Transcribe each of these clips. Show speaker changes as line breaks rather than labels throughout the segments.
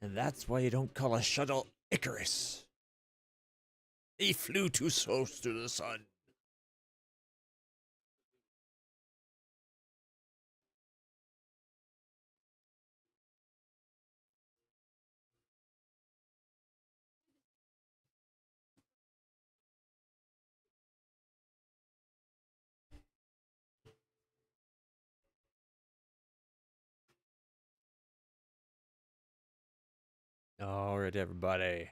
And that's why you don't call a shuttle Icarus. He flew too close to the sun. All right, everybody.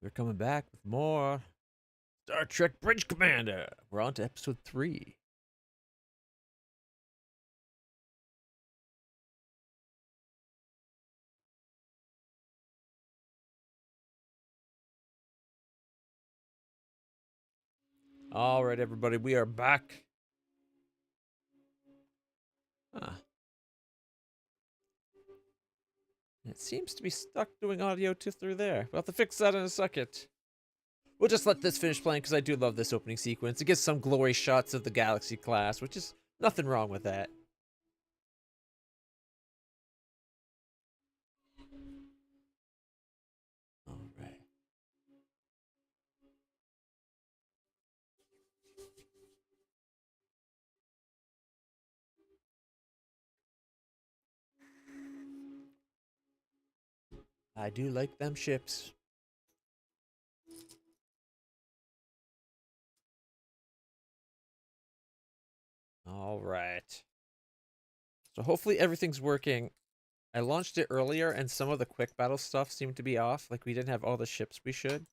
We're coming back with more Star Trek Bridge Commander. We're on to episode 3. All right, everybody, we are back. Huh. It seems to be stuck doing audio through there. We'll have to fix that in a second. We'll just let this finish playing because I do love this opening sequence. It gives some glory shots of the Galaxy class, which is nothing wrong with that. All right. I do like them ships. All right. So hopefully everything's working. I launched it earlier and some of the quick battle stuff seemed to be off. Like we didn't have all the ships we should.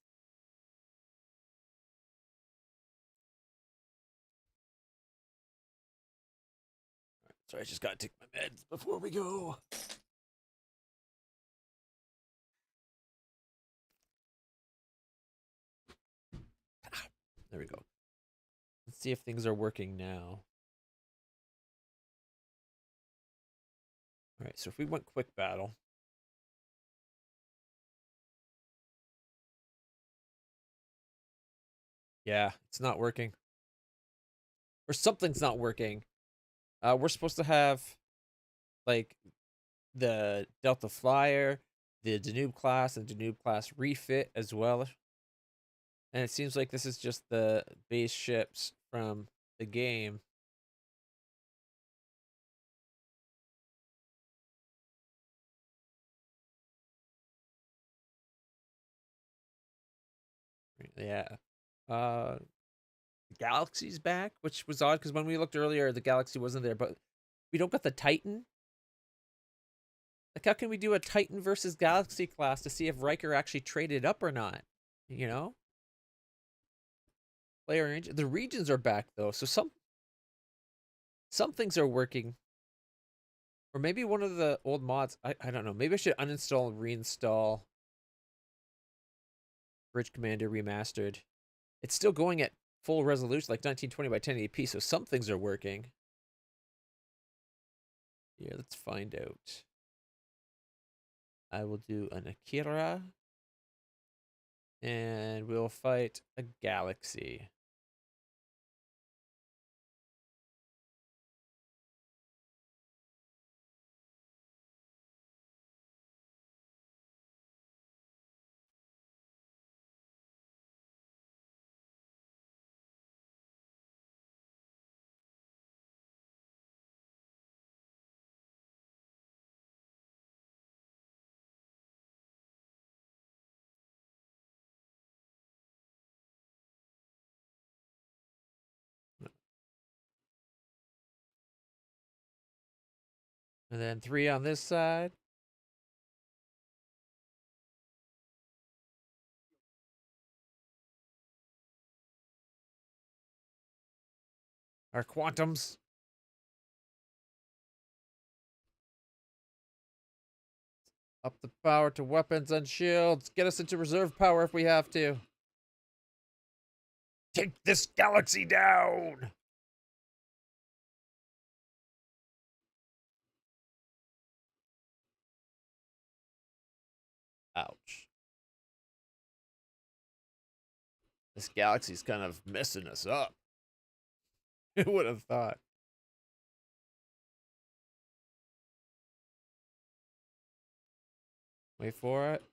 So I just gotta take my meds before we go. There we go. Let's see if things are working now. All right, so if we went quick battle. Yeah, it's not working. Or something's not working. We're supposed to have, like, the Delta Flyer, the Danube class, and Danube class refit as well. And it seems like this is just the base ships from the game. Yeah. Uh, Galaxy's back, which was odd because when we looked earlier, the Galaxy wasn't there, but we don't got the Titan. Like, how can we do a Titan versus Galaxy class to see if Riker actually traded up or not? You know? Player range. The regions are back though, so some things are working. Or maybe one of the old mods. I don't know. Maybe I should uninstall and reinstall Bridge Commander Remastered. It's still going at full resolution, like 1920 by 1080p, so some things are working. Yeah, let's find out. I will do an Akira. And we'll fight a Galaxy. And then 3 on this side. Our Quantums. Up the power to weapons and shields. Get us into reserve power if we have to. Take this Galaxy down! Ouch. This Galaxy's kind of messing us up. Who would have thought? Wait for it.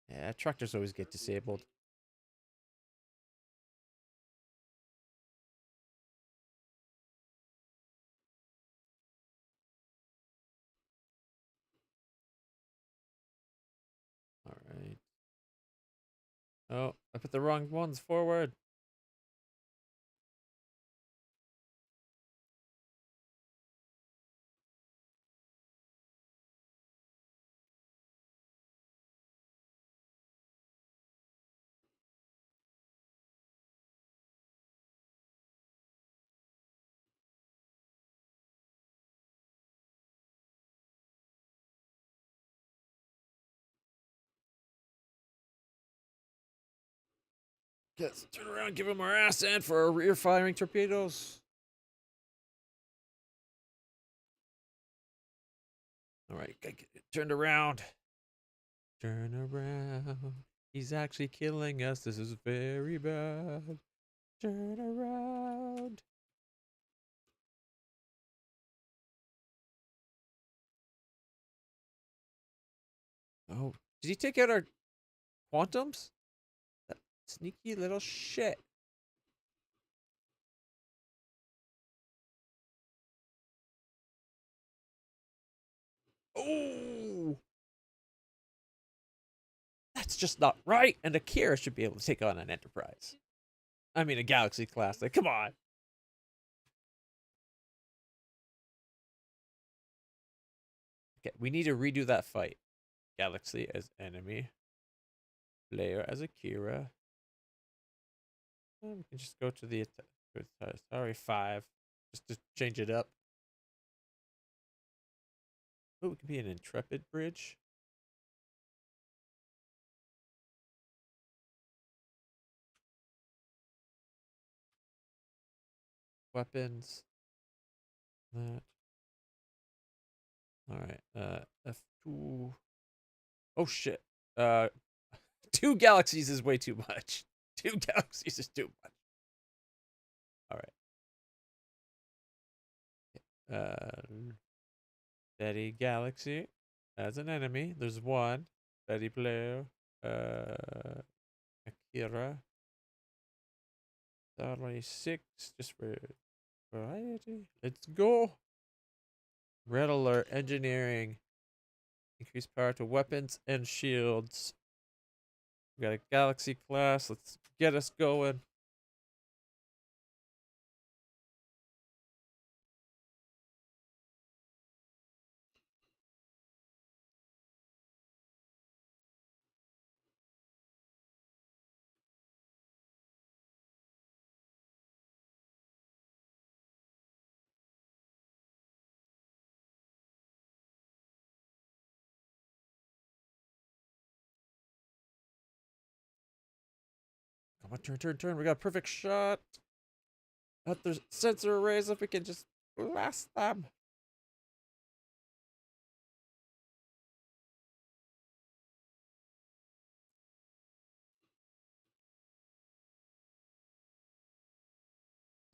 Yeah, tractors always get disabled. All right. Oh, I put the wrong ones forward. Let's turn around, give him our ass end for our rear firing torpedoes. All right, get turned around. Turn around. He's actually killing us. This is very bad. Turn around. Oh, did he take out our quantums? That sneaky little shit. Oh, that's just not right. And Akira should be able to take on an Enterprise. I mean, a Galaxy class. Like, come on. Okay, we need to redo that fight. Galaxy as enemy. Player as Akira. We can just go to the sorry 5, just to change it up. Oh, it could be an Intrepid bridge. Weapons. That. All right. F2. Oh shit. 2 galaxies is way too much. 2 galaxies is too much. All right. Steady Galaxy as an enemy. There's 1. Steady player. Akira. Only 6 just for variety. Let's go. Red alert. Engineering. Increase power to weapons and shields. We got a Galaxy class. Let's get us going. Come on, turn. We got a perfect shot. At the sensor arrays, if we can just blast them.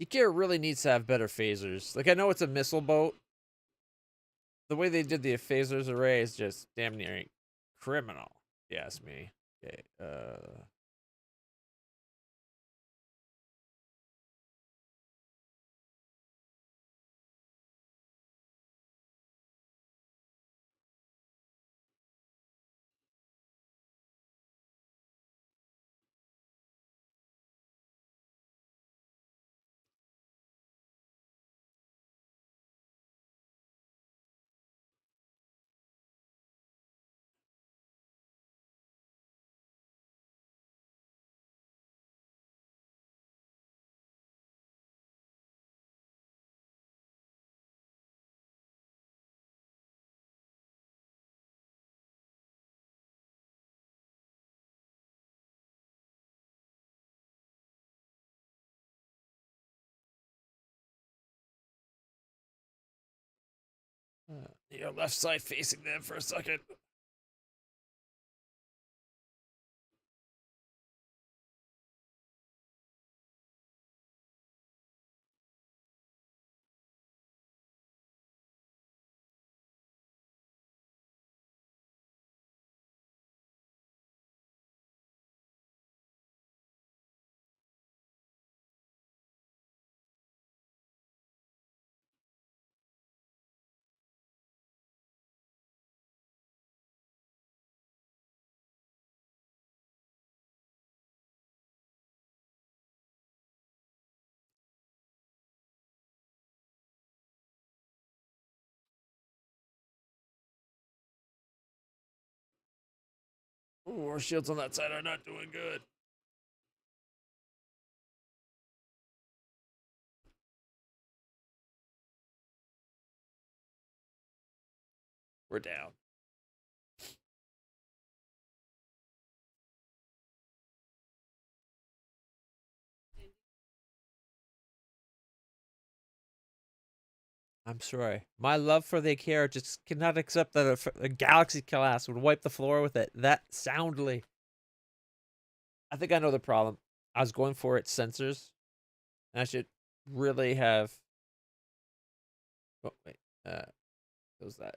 Ikea really needs to have better phasers. Like, I know it's a missile boat. The way they did the phasers array is just damn near criminal, if you ask me. Okay, your left side facing them for a second. Ooh, our shields on that side are not doing good. We're down. I'm sorry. My love for the character just cannot accept that a Galaxy class would wipe the floor with it that soundly. I think I know the problem. I was going for its sensors. And I should really have. Oh wait. What was that?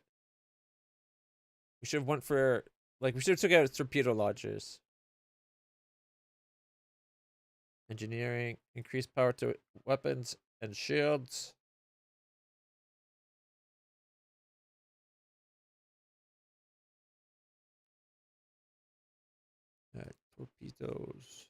We should have went for we should have took out its torpedo launchers. Engineering, increased power to weapons and shields. Torpedoes.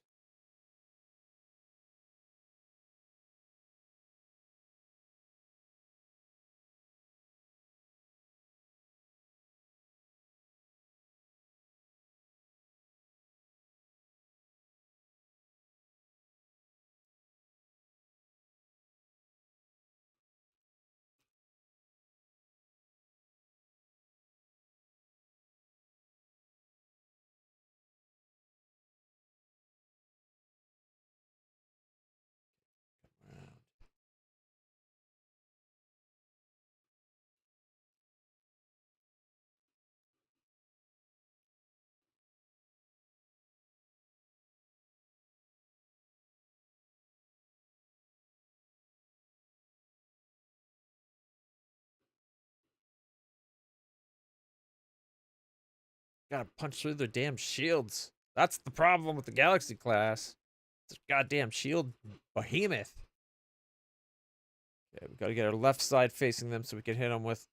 Gotta punch through their damn shields. That's the problem with the Galaxy class. It's a goddamn shield behemoth. Okay, we gotta get our left side facing them so we can hit them with.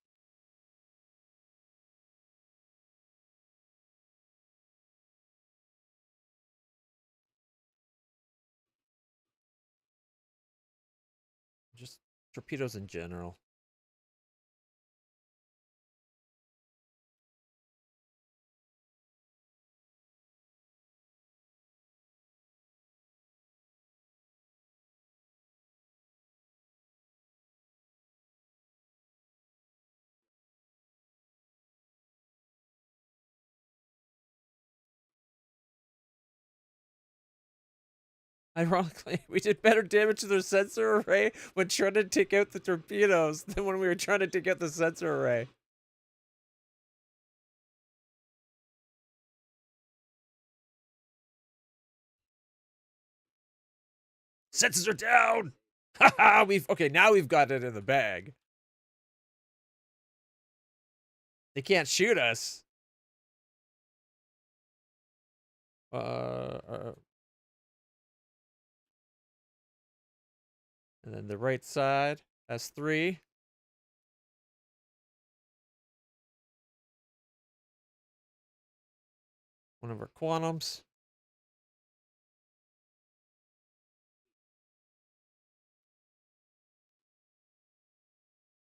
Just torpedoes in general. Ironically, we did better damage to their sensor array when trying to take out the torpedoes than when we were trying to take out the sensor array. Sensors are down! Haha, now we've got it in the bag. They can't shoot us. And then the right side has 3. One of our quantums.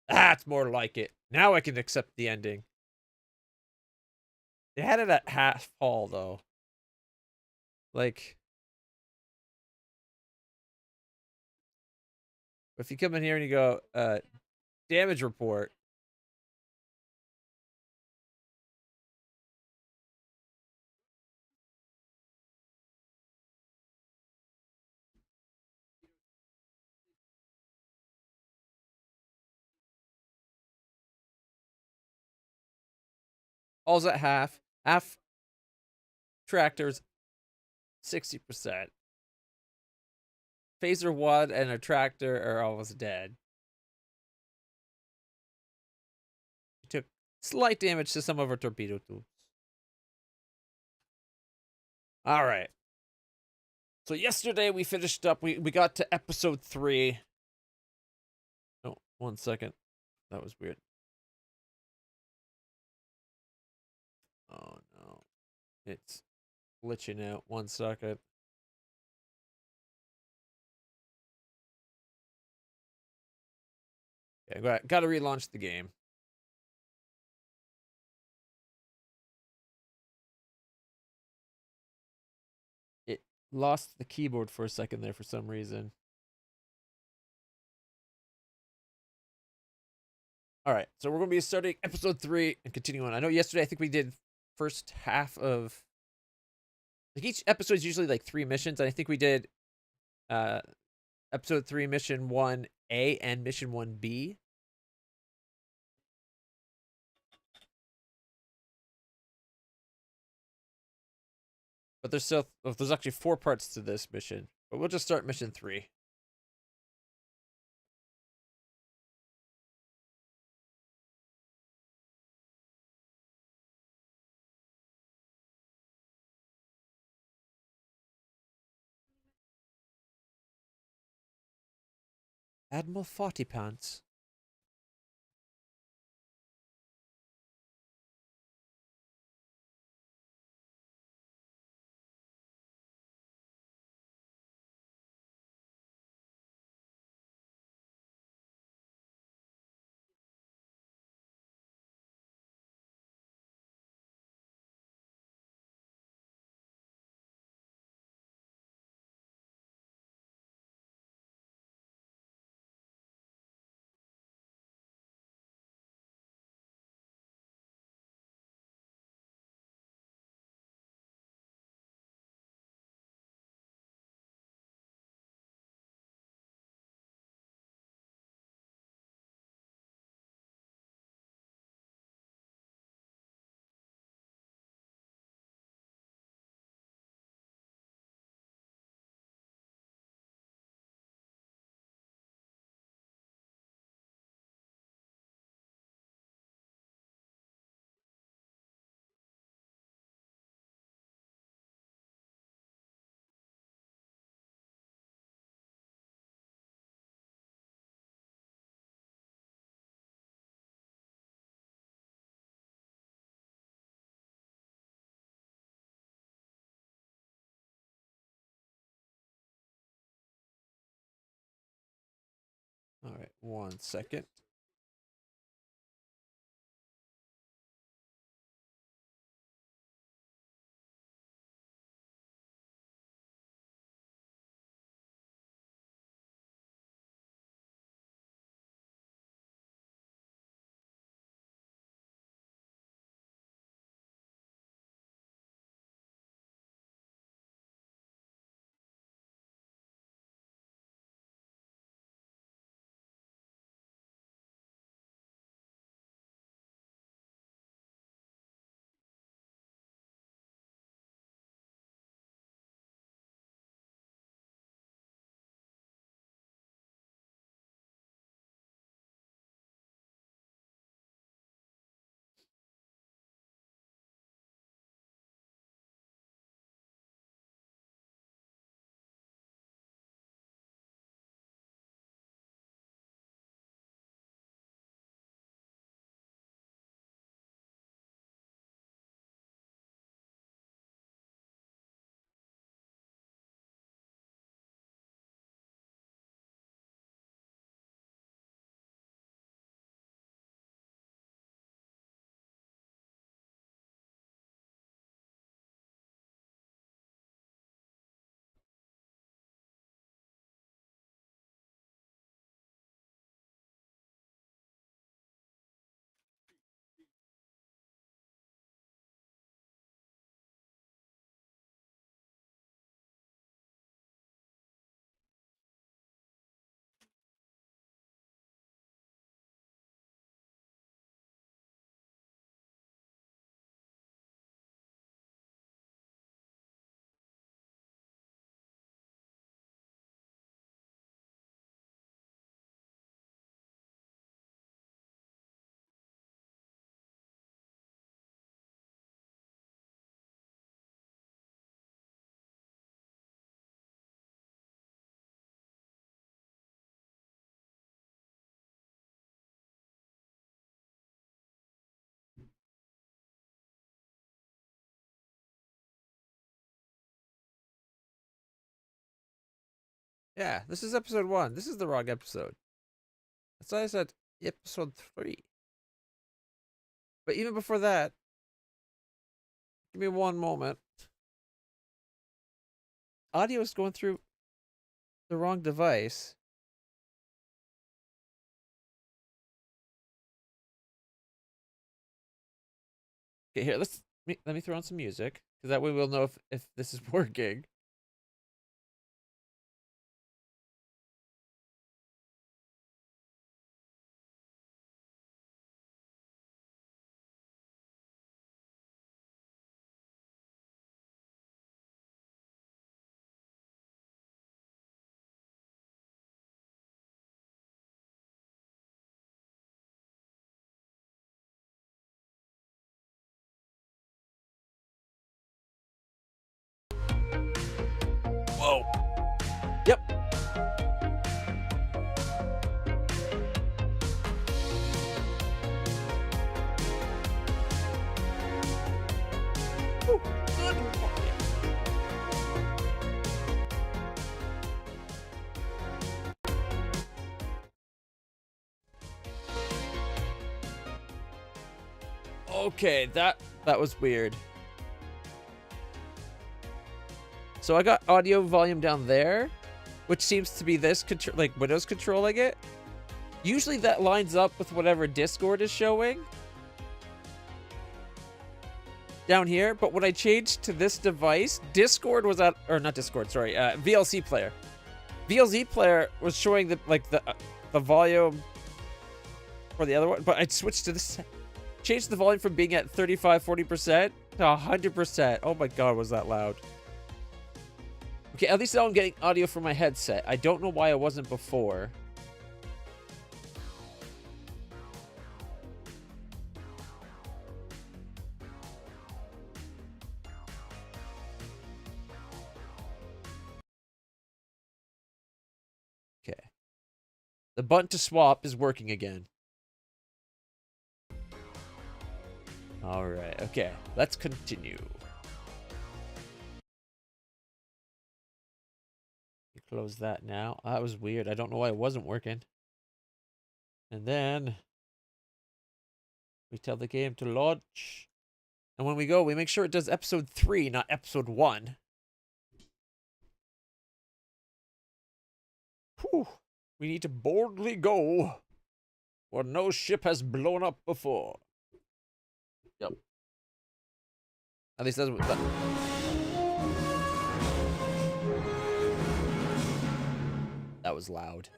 That's more like it. Now I can accept the ending. They had it at half hull though. Like, if you come in here and you go, damage report. All's at half. Half tractors, 60%. Phaser 1 and a tractor are almost dead. We took slight damage to some of our torpedo tubes. All right. So yesterday we finished up. We got to episode 3. Oh, 1 second. That was weird. Oh no. It's glitching out. 1 second. Okay, gotta relaunch the game. lost the keyboard for a second there for some reason. All right, so we're going to be starting episode 3 and continuing on. I know yesterday I think we did first half of, like, each episode is usually like 3 missions, and I think we did episode 3 mission 1A and mission 1B. But there's actually 4 parts to this mission. But we'll just start mission 3. Admiral Forty Pants. All right, 1 second. Yeah, this is episode 1. This is the wrong episode. That's why I said episode 3. But even before that, give me one moment. audio is going through the wrong device. Okay, here, let me throw on some music, because that way we'll know if this is working. Whoa. Yep. Woo. Good. Okay, that was weird. So I got audio volume down there, which seems to be this control, like Windows controlling it. Usually that lines up with whatever Discord is showing down here. But when I changed to this device, Discord was at, or not Discord, sorry, VLC player. VLC player was showing the volume for the other one, but I switched to this. Changed the volume from being at 35-40% to 100%. Oh my god, was that loud. Okay, at least now I'm getting audio from my headset. I don't know why I wasn't before. Okay. The button to swap is working again. Alright, okay. Let's continue. Close that now. That was weird. I don't know why it wasn't working. And then we tell the game to launch. And when we go, we make sure it does episode 3, not episode 1. Whew. We need to boldly go where no ship has blown up before. Yep. At least that's what that. That was loud.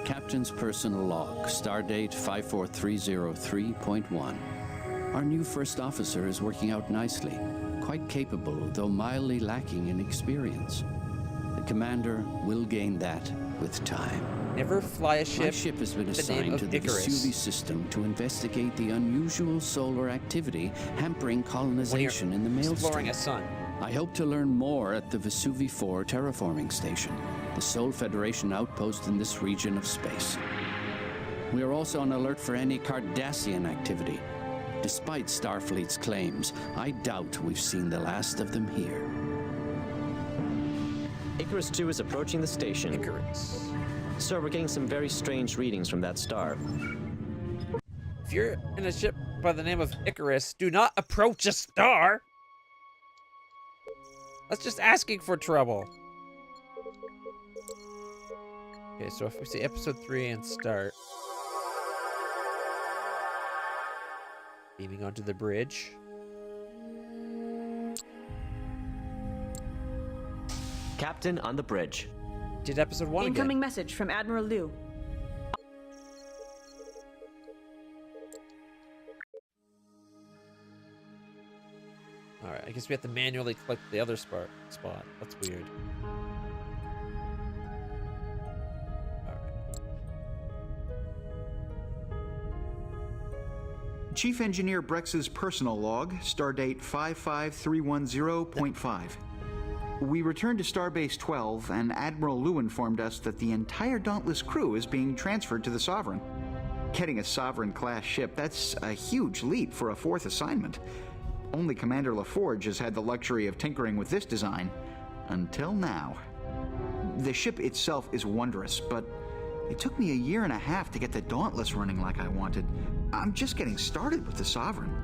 Captain's personal log, stardate 54303.1. Our new first officer is working out nicely, quite capable, though mildly lacking in experience. The commander will gain that with time.
Never fly a ship.
My ship has been assigned to the Vesuvi system to investigate the unusual solar activity hampering colonization in the Maelstrom.
Exploring a sun.
I hope to learn more at the Vesuvi 4 terraforming station, the sole Federation outpost in this region of space. We are also on alert for any Cardassian activity. Despite Starfleet's claims, I doubt we've seen the last of them here.
Icarus 2 is approaching the station.
Icarus.
Sir, we're getting some very strange readings from that star.
If you're in a ship by the name of Icarus, do not approach a star! That's just asking for trouble. Okay, so if we say episode 3 and start. Beaming onto the bridge.
Captain on the bridge.
Did episode 1
Incoming
again.
message from Admiral Liu.
Alright, I guess we have to manually click the other spot. That's weird. Alright.
Chief Engineer Brex's personal log, stardate 55310.5. We returned to Starbase 12, and Admiral Liu informed us that the entire Dauntless crew is being transferred to the Sovereign. Getting a Sovereign-class ship, that's a huge leap for a 4th assignment. Only Commander LaForge has had the luxury of tinkering with this design. Until now. The ship itself is wondrous, but it took me a year and a half to get the Dauntless running like I wanted. I'm just getting started with the Sovereign.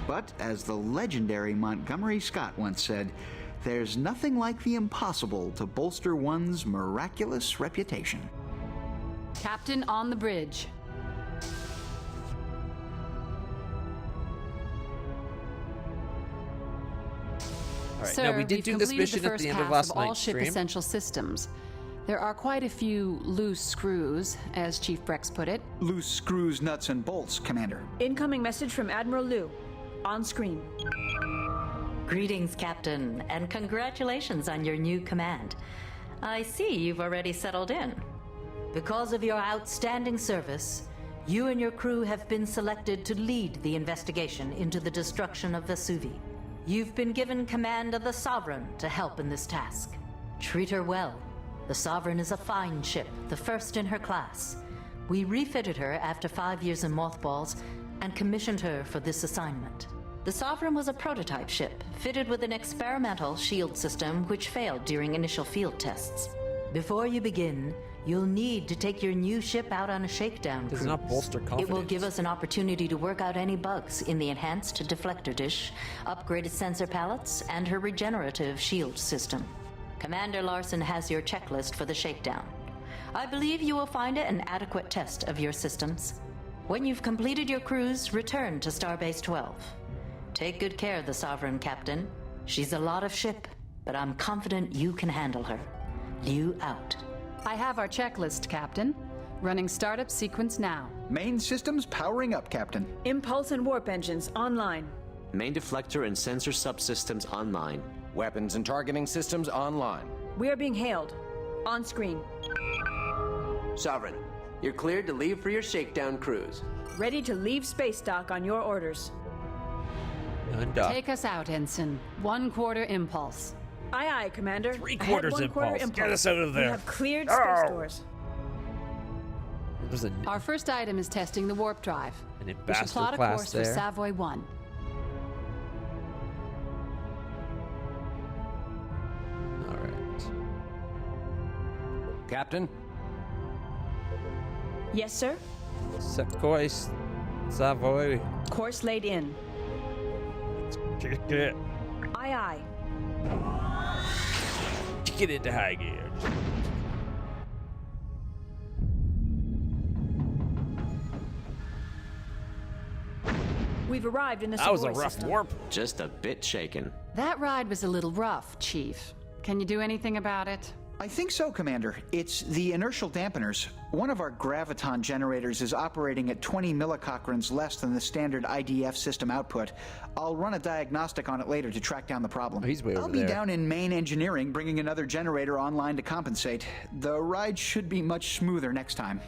But as the legendary Montgomery Scott once said, there's nothing like the impossible to bolster one's miraculous reputation.
Captain on the bridge.
All right,
Sir,
now we did
we've
do this
completed
mission
the
at
first
the end of
pass
last
of all
night's
ship
stream.
essential systems. There are quite a few loose screws, as Chief Brex put it.
Loose screws, nuts, and bolts, Commander.
Incoming message from Admiral Liu. On screen.
Greetings, Captain, and congratulations on your new command. I see you've already settled in. Because of your outstanding service, you and your crew have been selected to lead the investigation into the destruction of Vesuvi. You've been given command of the Sovereign to help in this task. Treat her well. The Sovereign is a fine ship, the first in her class. We refitted her after 5 years in mothballs and commissioned her for this assignment. The Sovereign was a prototype ship, fitted with an experimental shield system which failed during initial field tests. Before you begin, you'll need to take your new ship out on a shakedown
Does
cruise.
not bolster confidence.
It will give us an opportunity to work out any bugs in the enhanced deflector dish, upgraded sensor pallets, and her regenerative shield system. Commander Larson has your checklist for the shakedown. I believe you will find it an adequate test of your systems. When you've completed your cruise, return to Starbase 12. Take good care of the Sovereign, Captain. She's a lot of ship, but I'm confident you can handle her. Liu out.
I have our checklist, Captain. Running startup sequence now.
Main systems powering up, Captain.
Impulse and warp engines online.
Main deflector and sensor subsystems online.
Weapons and targeting systems online.
We are being hailed. On screen.
Sovereign, you're cleared to leave for your shakedown cruise.
Ready to leave space dock on your orders.
Undock.
Take us out, Ensign. 1/4 impulse.
Aye, aye, Commander.
Three-quarters
Ahead, 1/4
impulse. Get us out of there.
We have cleared space doors.
There's an
Our first item is testing the warp drive. We should
ambassador
plot a
class
course for
there.
Savoy 1.
All right.
Captain?
Yes, sir.
Set course, Savoy.
Course laid in.
Kick it.
Aye, aye.
Kick it into high gear.
We've arrived in the
That was a
Savoy
rough
system.
warp.
Just a bit shaken.
That ride was a little rough, Chief. Can you do anything about it?
I think so, Commander. It's the inertial dampeners. One of our graviton generators is operating at 20 millicochrons less than the standard IDF system output. I'll run a diagnostic on it later to track down the problem.
Oh, he's way
I'll
over
be
there.
down in main engineering bringing another generator online to compensate. The ride should be much smoother next time.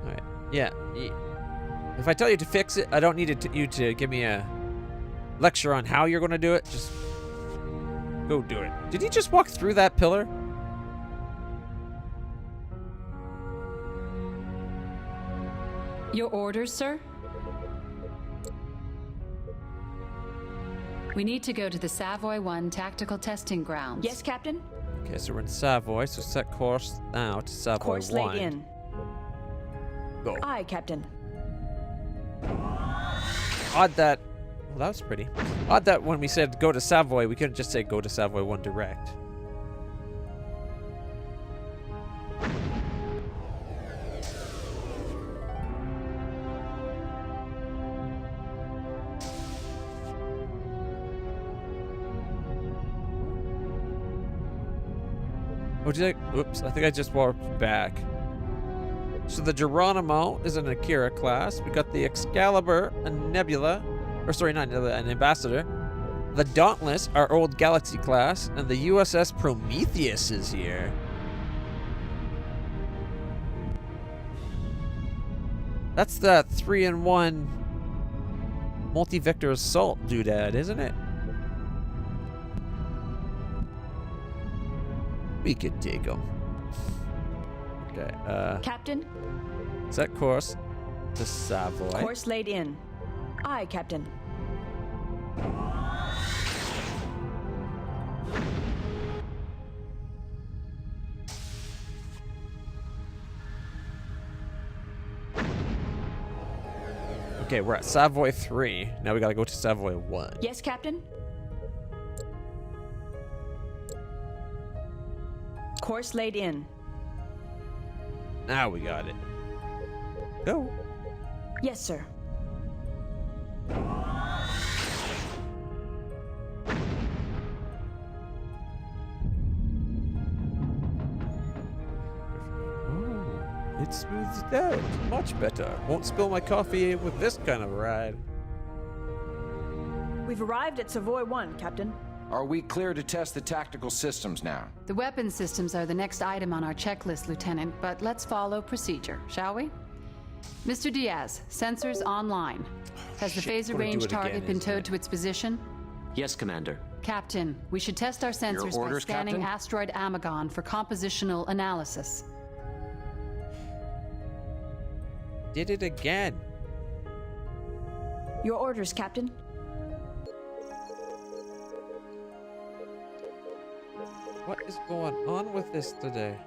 All right. Yeah. If I tell you to fix it, I don't need you to give me a lecture on how you're going to do it. Just go do it. Did he just walk through that pillar?
Your orders, sir? We need to go to the Savoy 1 tactical testing grounds.
Yes, Captain.
Okay, so we're in Savoy, so set course now to Savoy
Course
1.
laid in.
Go.
Aye, Captain.
Odd that... Well, that was pretty. Odd that when we said go to Savoy, we couldn't just say go to Savoy 1 direct. Oh, did I? Oops, I think I just warped back. So the Geronimo is an Akira class. We got the Excalibur, a Nebula. Or sorry, not Nebula, an Ambassador. The Dauntless, our old Galaxy class. And the USS Prometheus is here. That's the 3-in-1 multi-vector assault doodad, isn't it? We could take them. Okay,
Captain.
set course to Savoy.
Course laid in. Aye, Captain.
Okay, we're at Savoy 3. Now we gotta go to Savoy 1.
Yes, Captain? Course laid in.
Now we got it. Go.
Yes, sir.
It smooths it out. Much better. Won't spill my coffee with this kind of ride.
We've arrived at Savoy 1, Captain.
Are we clear to test the tactical systems now?
The weapon systems are the next item on our checklist, Lieutenant, but let's follow procedure, shall we? Mr. Diaz, sensors online. Has the phaser range target been towed to its position?
Yes, Commander.
Captain, we should test our sensors by
orders,
scanning
Captain?
asteroid Amagon for compositional analysis.
Did it again.
Your orders, Captain.
What is going on with this today?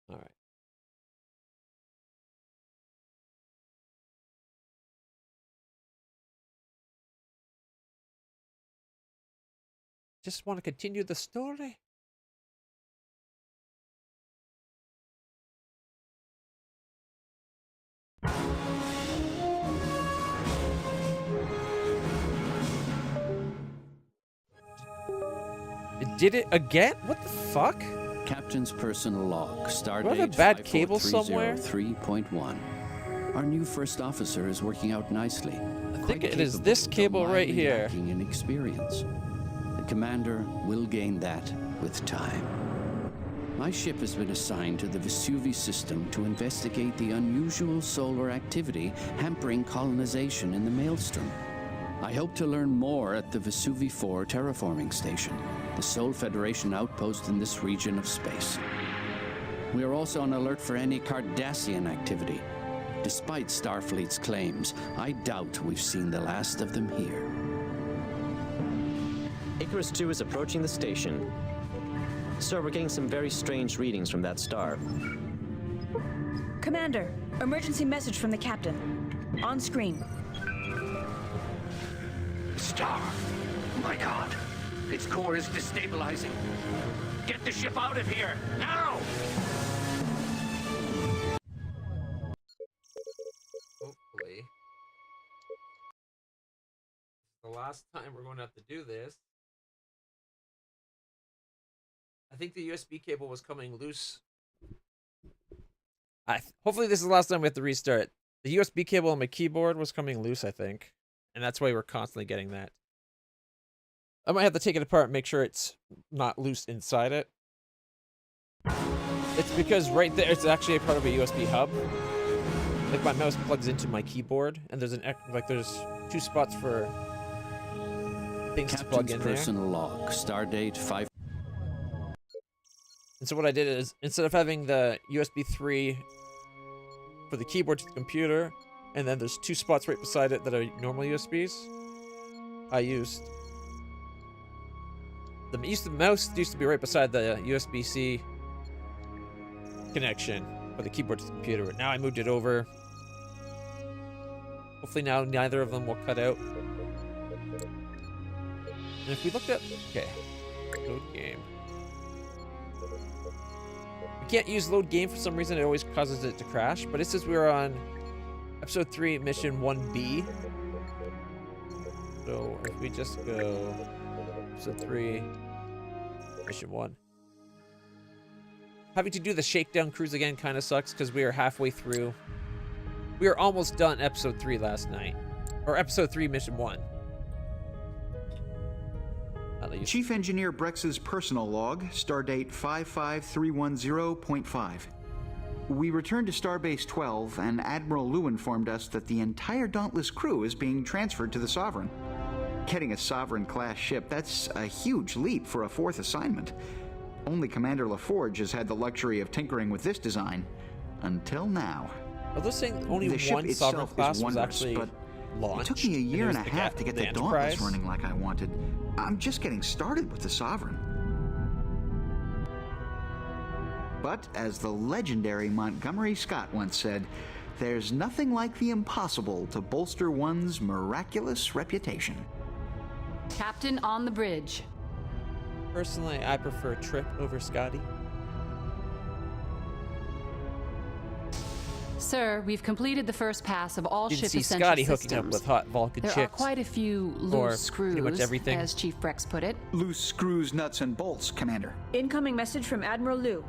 All right. Just want to continue the story. It did it again? What the fuck?
Captain's personal log, stardate
What, a bad cable somewhere?
3.1. Our new first officer is working out nicely.
I think it is this cable right here.
Lacking in experience. The commander will gain that with time. My ship has been assigned to the Vesuvi system to investigate the unusual solar activity hampering colonization in the Maelstrom. I hope to learn more at the Vesuvi 4 terraforming station, the sole Federation outpost in this region of space. We are also on alert for any Cardassian activity. Despite Starfleet's claims, I doubt we've seen the last of them here.
Icarus 2 is approaching the station. Sir, we're getting some very strange readings from that star.
Commander, emergency message from the captain. On screen.
Star! My God! Its core is destabilizing. Get the ship out of here, now!
Hopefully. The last time we're going to have to do this. I think the USB cable was coming loose. Hopefully this is the last time we have to restart. The USB cable on my keyboard was coming loose, I think. And that's why we're constantly getting that. I might have to take it apart and make sure it's not loose inside it. It's because right there, it's actually a part of a USB hub. Like my mouse plugs into my keyboard, and there's there's two spots for things to plug in there.
Captain's personal log, stardate 5.
And so what I did is, instead of having the USB 3 for the keyboard to the computer, and then there's two spots right beside it that are normal USBs, I used the mouse used to be right beside the USB-C connection for the keyboard to the computer. But now I moved it over. Hopefully now neither of them will cut out. And if we looked at... Okay. Load game. We can't use load game for some reason. It always causes it to crash. But it says we were on Episode 3, Mission 1B. So if we just go... Episode 3, Mission 1. Having to do the shakedown cruise again kind of sucks because we are halfway through. We were almost done Episode 3 last night. Or Episode 3, Mission 1. At least.
Chief Engineer Brex's personal log, stardate 55310.5. We returned to Starbase 12, and Admiral Liu informed us that the entire Dauntless crew is being transferred to the Sovereign. Getting a Sovereign-class ship, that's a huge leap for a fourth assignment. Only Commander LaForge has had the luxury of tinkering with this design. Until now.
Are those saying only
the ship
one Sovereign
itself
class
is
was
wondrous,
actually
but
launched?
it took me a year and a half to get the Dauntless
Enterprise?
running like I wanted. I'm just getting started with the Sovereign. But as the legendary Montgomery Scott once said, there's nothing like the impossible to bolster one's miraculous reputation.
Captain on the bridge.
Personally, I prefer Trip over Scotty.
Sir, we've completed the first pass of all
Didn't
ship
see
essential
Scotty
systems.
hooking up with hot Vulcan
There
chicks.
are quite a few
Or
loose screws,
pretty much everything.
as Chief Brex put it.
Loose screws, nuts, and bolts, Commander.
Incoming message from Admiral Liu.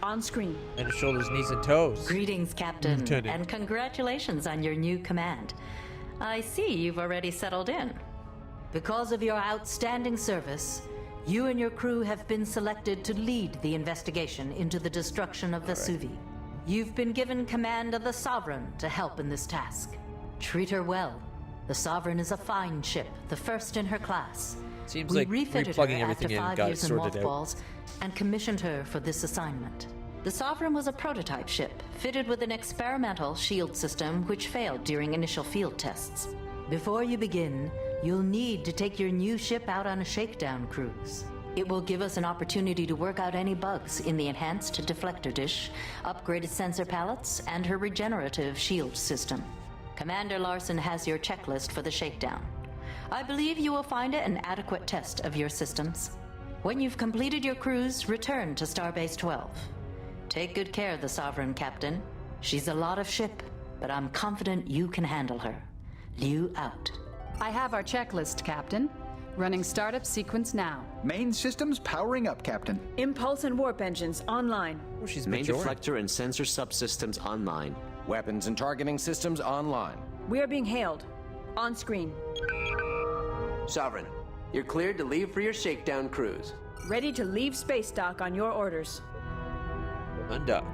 On screen.
And his shoulders, knees, and toes.
Greetings, Captain,
Lieutenant.
and congratulations on your new command. I see you've already settled in. Because of your outstanding service, you and your crew have been selected to lead the investigation into the destruction of Vesuvi. You've been given command of the Sovereign to help in this task. Treat her well. The Sovereign is a fine ship, the first in her class.
Seems
We
like
refitted her
replugging
after
everything in
5
got it
years in
sorted out.
mothballs and commissioned her for this assignment. The Sovereign was a prototype ship, fitted with an experimental shield system which failed during initial field tests. Before you begin, you'll need to take your new ship out on a shakedown cruise. It will give us an opportunity to work out any bugs in the enhanced deflector dish, upgraded sensor palettes, and her regenerative shield system. Commander Larson has your checklist for the shakedown. I believe you will find it an adequate test of your systems. When you've completed your cruise, return to Starbase 12. Take good care of the Sovereign, Captain. She's a lot of ship, but I'm confident you can handle her. Liu out.
I have our checklist, Captain. Running startup sequence now.
Main systems powering up, Captain.
Impulse and warp engines online.
Oh, she's
Main
maturing.
deflector and sensor subsystems online.
Weapons and targeting systems online.
We are being hailed. On screen.
Sovereign, you're cleared to leave for your shakedown cruise.
Ready to leave space dock on your orders.
Undock.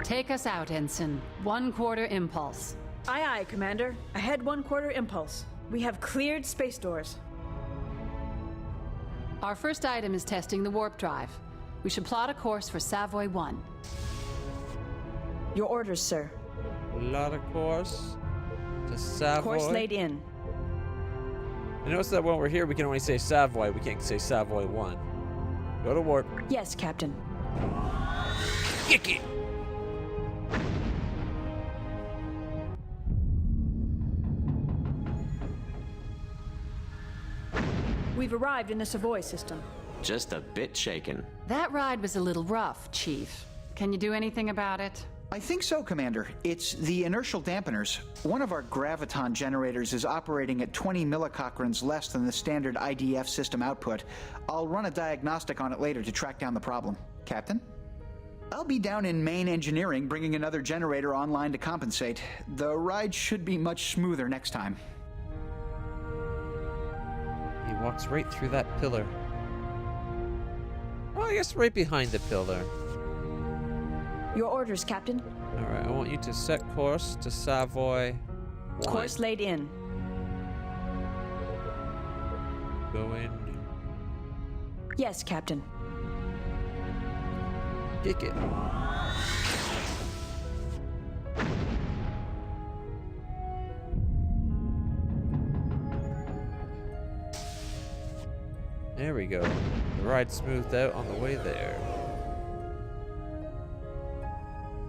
Take us out, Ensign. 1/4 impulse.
Aye, aye, Commander. Ahead 1/4 impulse. We have cleared space doors.
Our first item is testing the warp drive. We should plot a course for Savoy 1.
Your orders, sir.
Lot of course. To Savoy.
Course laid in.
I notice that when we're here, we can only say Savoy. We can't say Savoy 1. Go to warp.
Yes, Captain.
Kick it!
We've arrived in the Savoy system.
Just a bit shaken.
That ride was a little rough, Chief. Can you do anything about it?
I think so, Commander. It's the inertial dampeners. One of our graviton generators is operating at 20 millicochrons less than the standard IDF system output. I'll run a diagnostic on it later to track down the problem. Captain? I'll be down in main engineering bringing another generator online to compensate. The ride should be much smoother next time.
He walks right through that pillar. Oh, I guess right behind the pillar.
Your orders, Captain.
Alright, I want you to set course to Savoy 1.
Course laid in.
Go in.
Yes, Captain.
Kick it. There we go. The ride smoothed out on the way there.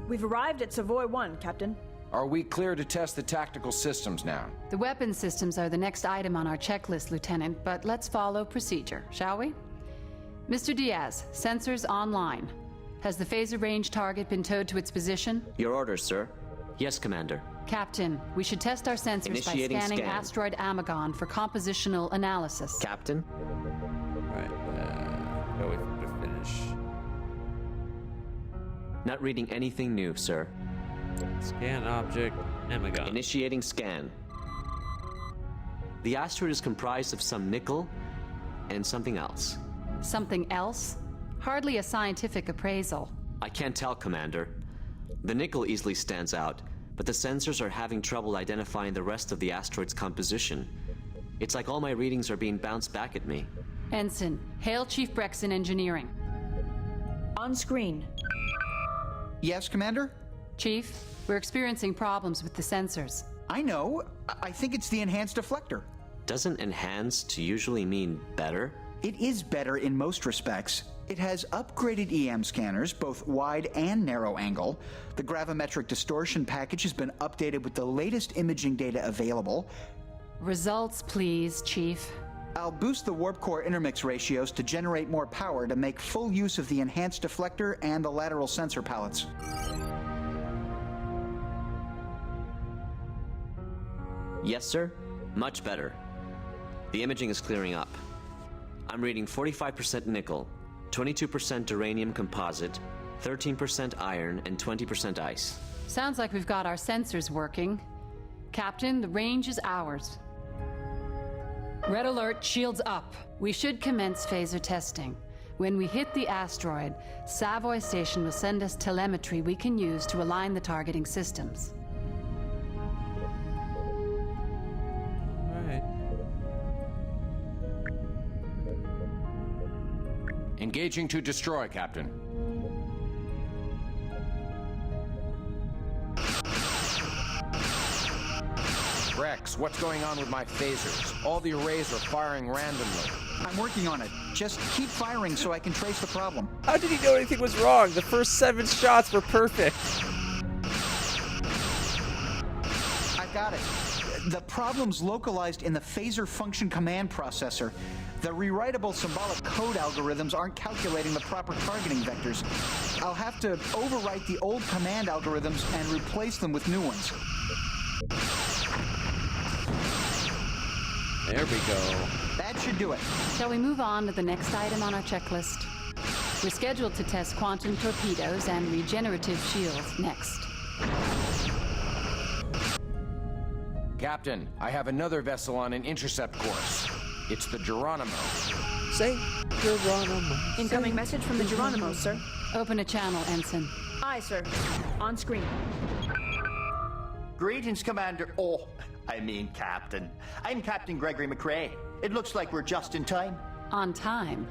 We've arrived at Savoy 1, Captain.
Are we clear to test the tactical systems now?
The weapon systems are the next item on our checklist, Lieutenant, but let's follow procedure, shall we? Mr. Diaz, sensors online. Has the phaser range target been towed to its position?
Your orders, sir. Yes, Commander.
Captain, we should test our sensors
Initiating
by scanning
scan.
asteroid Amagon for compositional analysis.
Captain?
Alright, go wait for him to finish.
Not reading anything new, sir.
Scan object, Amagon.
Initiating scan. The asteroid is comprised of some nickel and something else.
Something else? Hardly a scientific appraisal.
I can't tell, Commander. The nickel easily stands out, but the sensors are having trouble identifying the rest of the asteroid's composition. It's like all my readings are being bounced back at me.
Ensign, hail Chief Brex in engineering.
On screen.
Yes, Commander?
Chief, we're experiencing problems with the sensors.
I know. I think it's the enhanced deflector.
Doesn't enhanced usually mean better?
It is better in most respects. It has upgraded EM scanners, both wide and narrow angle. The gravimetric distortion package has been updated with the latest imaging data available.
Results, please, Chief.
I'll boost the warp core intermix ratios to generate more power to make full use of the enhanced deflector and the lateral sensor palettes.
Yes, sir. Much better. The imaging is clearing up. I'm reading 45% nickel, 22% uranium composite, 13% iron, and 20% ice.
Sounds like we've got our sensors working. Captain, the range is ours. Red alert, shields up. We should commence phaser testing. When we hit the asteroid, Savoy Station will send us telemetry we can use to align the targeting systems.
Alright.
Engaging to destroy, Captain. Rex, what's going on with my phasers? All the arrays are firing randomly.
I'm working on it. Just keep firing so I can trace the problem.
How did he know anything was wrong? The first 7 shots were perfect.
I've got it. The problem's localized in the phaser function command processor. The rewritable symbolic code algorithms aren't calculating the proper targeting vectors. I'll have to overwrite the old command algorithms and replace them with new ones.
There we go.
That should do it.
Shall we move on to the next item on our checklist? We're scheduled to test quantum torpedoes and regenerative shields next.
Captain, I have another vessel on an intercept course. It's the Geronimo.
Say Geronimo.
Incoming message from the Geronimo, sir.
Open a channel, Ensign.
Aye, sir. On screen.
Greetings, Commander. Oh, I mean Captain. I'm Captain Gregory McRae. It looks like we're just in time.
On time.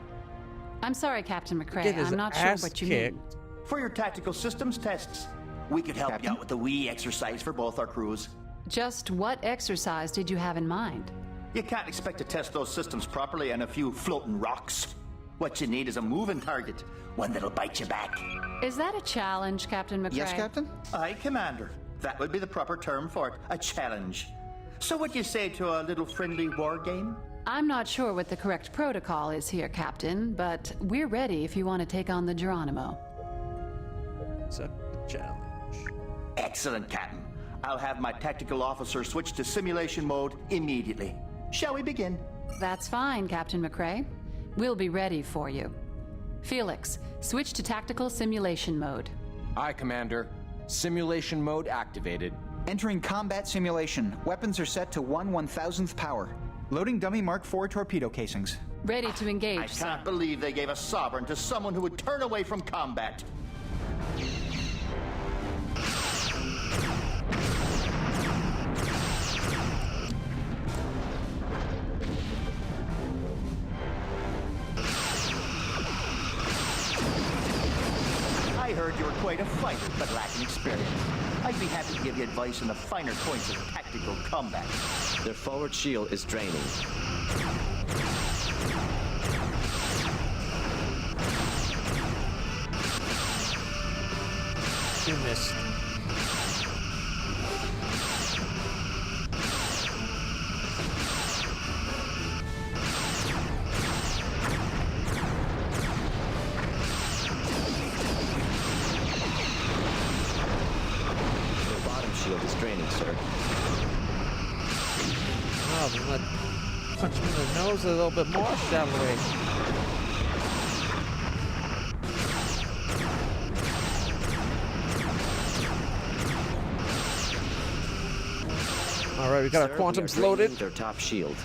I'm sorry, Captain McRae.
Get his
I'm not sure
ass
what you
kicked.
mean.
For your tactical systems tests. We could help
Captain?
you out with a wee exercise for both our crews.
Just what exercise did you have in mind?
You can't expect to test those systems properly on a few floating rocks. What you need is a moving target, one that'll bite you back.
Is that a challenge, Captain McRae?
Yes, Captain?
Aye, Commander. That would be the proper term for it, a challenge. So what do you say to a little friendly war game?
I'm not sure what the correct protocol is here, Captain, but we're ready if you want to take on the Geronimo.
Accept the challenge.
Excellent, Captain. I'll have my tactical officer switch to simulation mode immediately. Shall we begin?
That's fine, Captain McRae. We'll be ready for you. Felix, switch to tactical simulation mode.
Aye, Commander. Simulation mode activated.
Entering combat simulation. Weapons are set to 1/1000th power. Loading dummy Mark IV torpedo casings.
Ready to engage,
I
sir.
can't believe they gave a sovereign to someone who would turn away from combat. I heard you were quite a fighter, but lacking experience. I'd be happy to give you advice on the finer points of tactical combat.
Their forward shield is draining.
You missed.
Their bottom shield is draining, sir.
Oh, then let's punch him in the nose a little bit more, shall we? Alright, we got
Sir,
our
we are
quantums
draining
loaded.
Their top shield.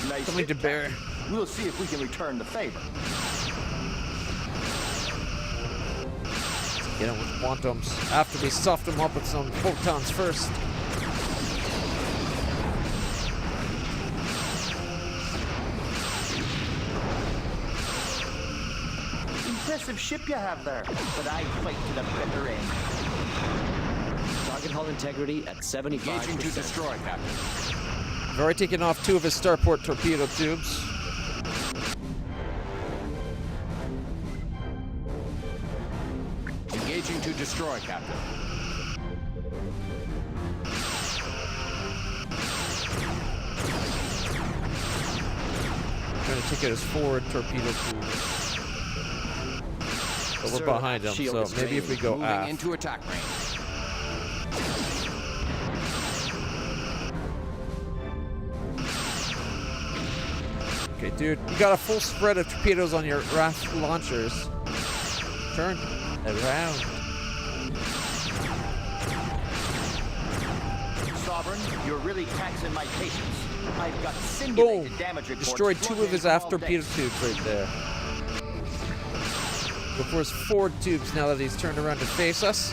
Nice
Coming to
hit,
bear.
Captain. We'll see if we can return the favor.
Get him with quantums. After we stuffed him up with some photons first.
Impressive ship you have there, but I fight to the bitter end.
Target hull integrity at 75%.
Engaging to destroy, Captain.
I've already taken off 2 of his starport torpedo tubes.
destroy, Captain.
Trying to take out his forward torpedo tubes. But we're
Sir,
behind him,
shield
so
is
maybe if we go
Moving
aft.
into attack range.
Okay, dude, you got a full spread of torpedoes on your raft launchers. Turn around.
Sovereign, you're really taxing my patience. I've got simulated
Boom!
damage reports.
Destroyed two of his aft
all
torpedo
day.
tubes right there. Go for his forward tubes now that he's turned around to face us.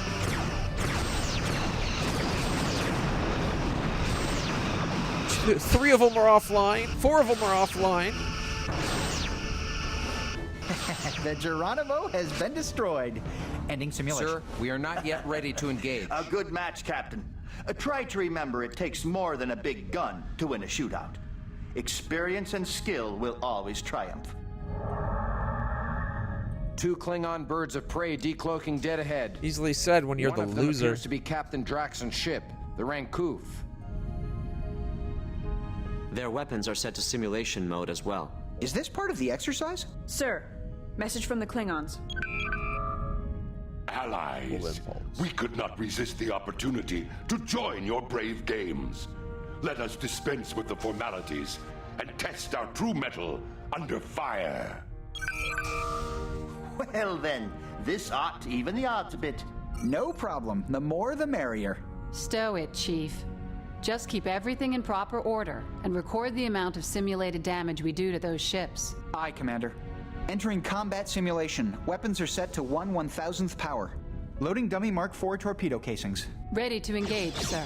Three of them are offline. Four of them are offline.
The Geronimo has been destroyed. Ending simulation.
Sir, we are not yet ready to engage.
A good match, Captain. Try to remember it takes more than a big gun to win a shootout. Experience and skill will always triumph.
Two Klingon birds of prey decloaking dead ahead.
Easily said when you're
One
the
of them
loser.
appears to be Captain Draxon's ship, the Rancouv.
Their weapons are set to simulation mode as well.
Is this part of the exercise?
Sir, message from the Klingons.
Allies, we could not resist the opportunity to join your brave games. Let us dispense with the formalities and test our true mettle under fire.
Well then, this ought to even the odds a bit.
No problem. The more the merrier.
Stow it, Chief. Just keep everything in proper order and record the amount of simulated damage we do to those ships.
Aye, Commander. Entering combat simulation. Weapons are set to 1/1000th power. Loading dummy Mark IV torpedo casings.
Ready to engage, sir.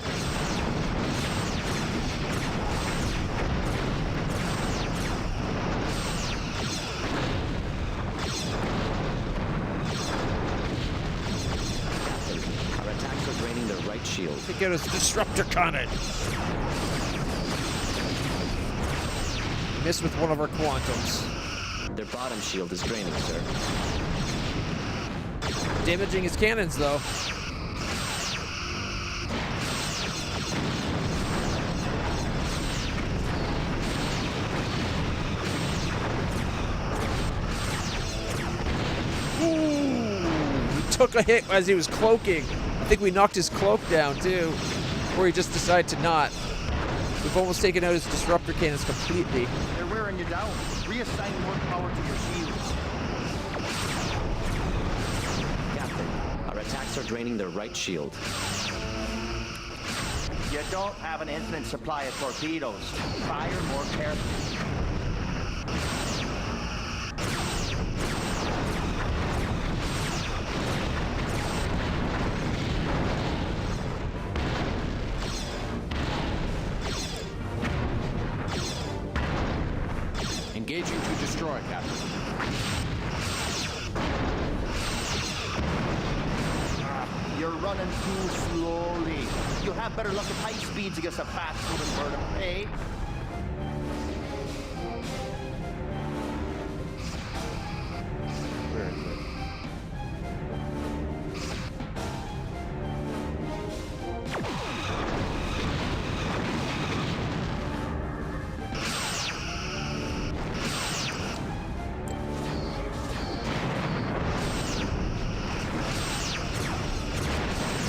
Our attacks are draining their right shield.
Take out his disruptor cannon. Miss with one of our quantums.
Their bottom shield is draining, sir.
Damaging his cannons, though. Ooh, he took a hit as he was cloaking. I think we knocked his cloak down, too. Or he just decided to not. We've almost taken out his disruptor cannons completely.
They're wearing you down. Reassign more power to your shields.
Captain, our attacks are draining their right shield.
You don't have an infinite supply of torpedoes. Fire more carefully.
Engaging to destroy, Captain.
You're running too slowly. You'll have better luck at high speeds against a fast-moving bird of prey.
Where is it?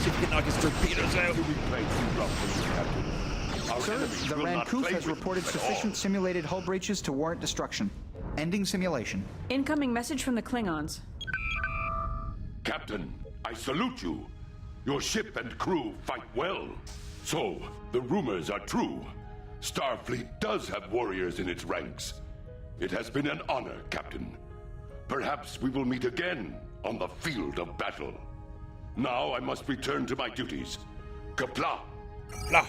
See if we can knock his torpedoes out.
We play too roughly, Captain. Our
Sir,
enemies
the
will not
Rancouv
play
has
with
reported
you at
sufficient
all.
simulated hull breaches to warrant destruction. Ending simulation.
Incoming message from the Klingons.
Captain, I salute you. Your ship and crew fight well. So, the rumors are true. Starfleet does have warriors in its ranks. It has been an honor, Captain. Perhaps we will meet again on the field of battle. Now I must return to my duties. Kapla!
Blah.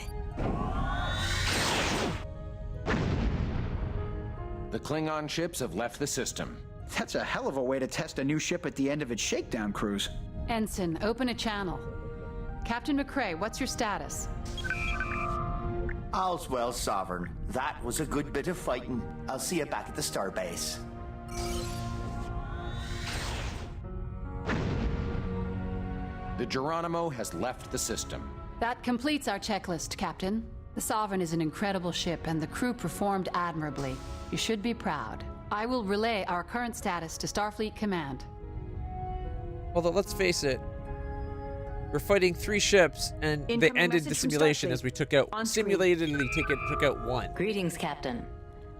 The Klingon ships have left the system.
That's a hell of a way to test a new ship at the end of its shakedown cruise.
Ensign, open a channel. Captain McCrae, what's your status?
All's well, Sovereign. That was a good bit of fighting. I'll see you back at the starbase.
The Geronimo has left the system.
That completes our checklist, Captain. The Sovereign is an incredible ship, and the crew performed admirably. You should be proud. I will relay our current status to Starfleet Command.
Although, let's face it, we're fighting 3 ships, and they
Incoming
ended the
message from
simulation
Starfleet.
as we took out,
On screen.
took out 1.
Greetings, Captain.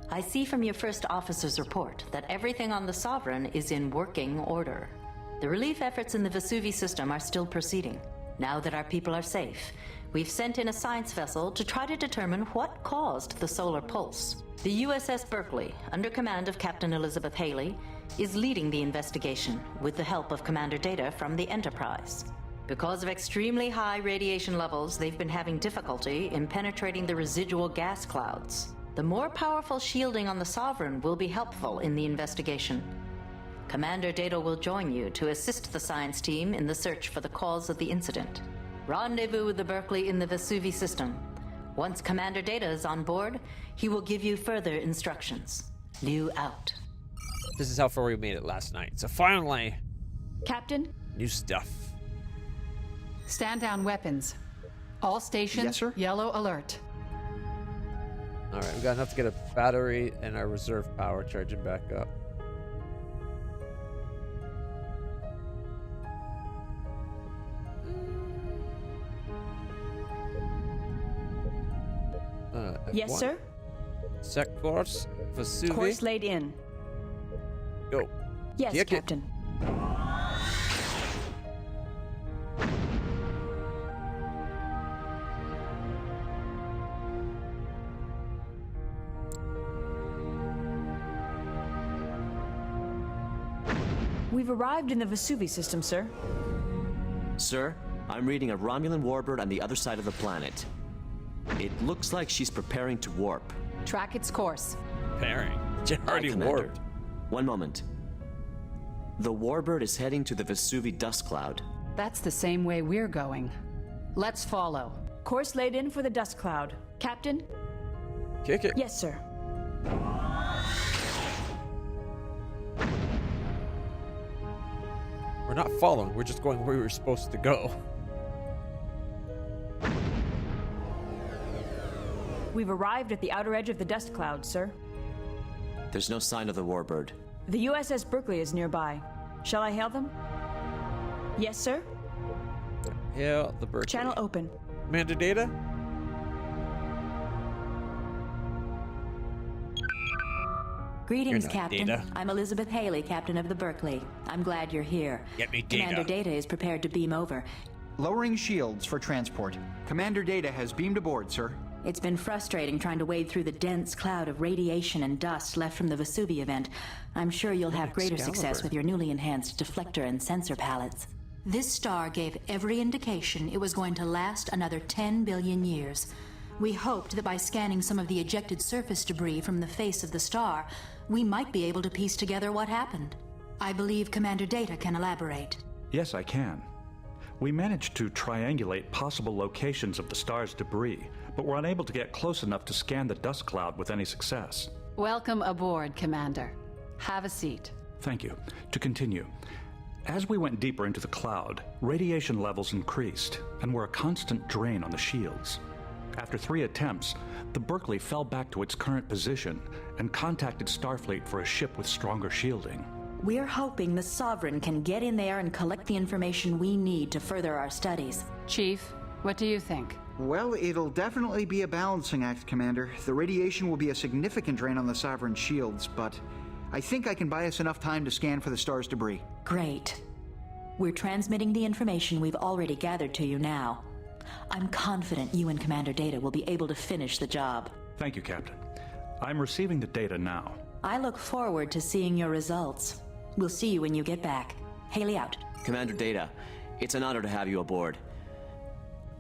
I see from your first officer's report that everything on the Sovereign is in working order. The relief efforts in the Vesuvi system are still proceeding. Now that our people are safe, we've sent in a science vessel to try to determine what caused the solar pulse. The USS Berkeley, under command of Captain Elizabeth Haley, is leading the investigation with the help of Commander Data from the Enterprise. Because of extremely high radiation levels, they've been having difficulty in penetrating the residual gas clouds. The more powerful shielding on the Sovereign will be helpful in the investigation. Commander Data will join you to assist the science team in the search for the cause of the incident. Rendezvous with the Berkeley in the Vesuvi system. Once Commander Data is on board, he will give you further instructions. Liu out.
This is how far we made it last night. So finally,
Captain?
new stuff.
Stand down weapons. All stations,
Yes, sir.
yellow alert.
All right, we got enough to get a battery and our reserve power charging back up.
Yes,
F1.
sir?
Set course, Vesuvi.
Course laid in.
Go.
Yes,
Kick it.
Captain. We've arrived in the Vesuvi system, sir.
Sir, I'm reading a Romulan warbird on the other side of the planet. It looks like she's preparing to warp.
Track its course.
Preparing. She
Aye,
already
Commander.
warped.
One moment. The warbird is heading to the Vesuvi dust cloud.
That's the same way we're going. Let's follow.
Course laid in for the dust cloud. Captain?
Kick it.
Yes, sir.
We're not following. We're just going where we were supposed to go.
We've arrived at the outer edge of the dust cloud, sir.
There's no sign of the warbird.
The USS Berkeley is nearby. Shall I hail them? Yes, sir?
Yeah, the Berkeley.
Channel open.
Commander Data?
Greetings,
You're not
Captain.
Data.
I'm Elizabeth Haley, Captain of the Berkeley. I'm glad you're here.
Get me Data.
Commander Data is prepared to beam over.
Lowering shields for transport. Commander Data has beamed aboard, sir.
It's been frustrating trying to wade through the dense cloud of radiation and dust left from the Vesuvi event. I'm sure you'll have greater success with your newly enhanced deflector and sensor palettes. This star gave every indication it was going to last another 10 billion years. We hoped that by scanning some of the ejected surface debris from the face of the star, we might be able to piece together what happened. I believe Commander Data can elaborate.
Yes, I can. We managed to triangulate possible locations of the star's debris, but were unable to get close enough to scan the dust cloud with any success.
Welcome aboard, Commander. Have a seat.
Thank you. To continue, as we went deeper into the cloud, radiation levels increased and were a constant drain on the shields. After 3 attempts, the Berkeley fell back to its current position and contacted Starfleet for a ship with stronger shielding.
We're hoping the Sovereign can get in there and collect the information we need to further our studies.
Chief, what do you think?
Well, it'll definitely be a balancing act, Commander. The radiation will be a significant drain on the Sovereign's shields, but I think I can buy us enough time to scan for the star's debris.
Great. We're transmitting the information we've already gathered to you now. I'm confident you and Commander Data will be able to finish the job.
Thank you, Captain. I'm receiving the data now.
I look forward to seeing your results. We'll see you when you get back. Haley out.
Commander Data, it's an honor to have you aboard.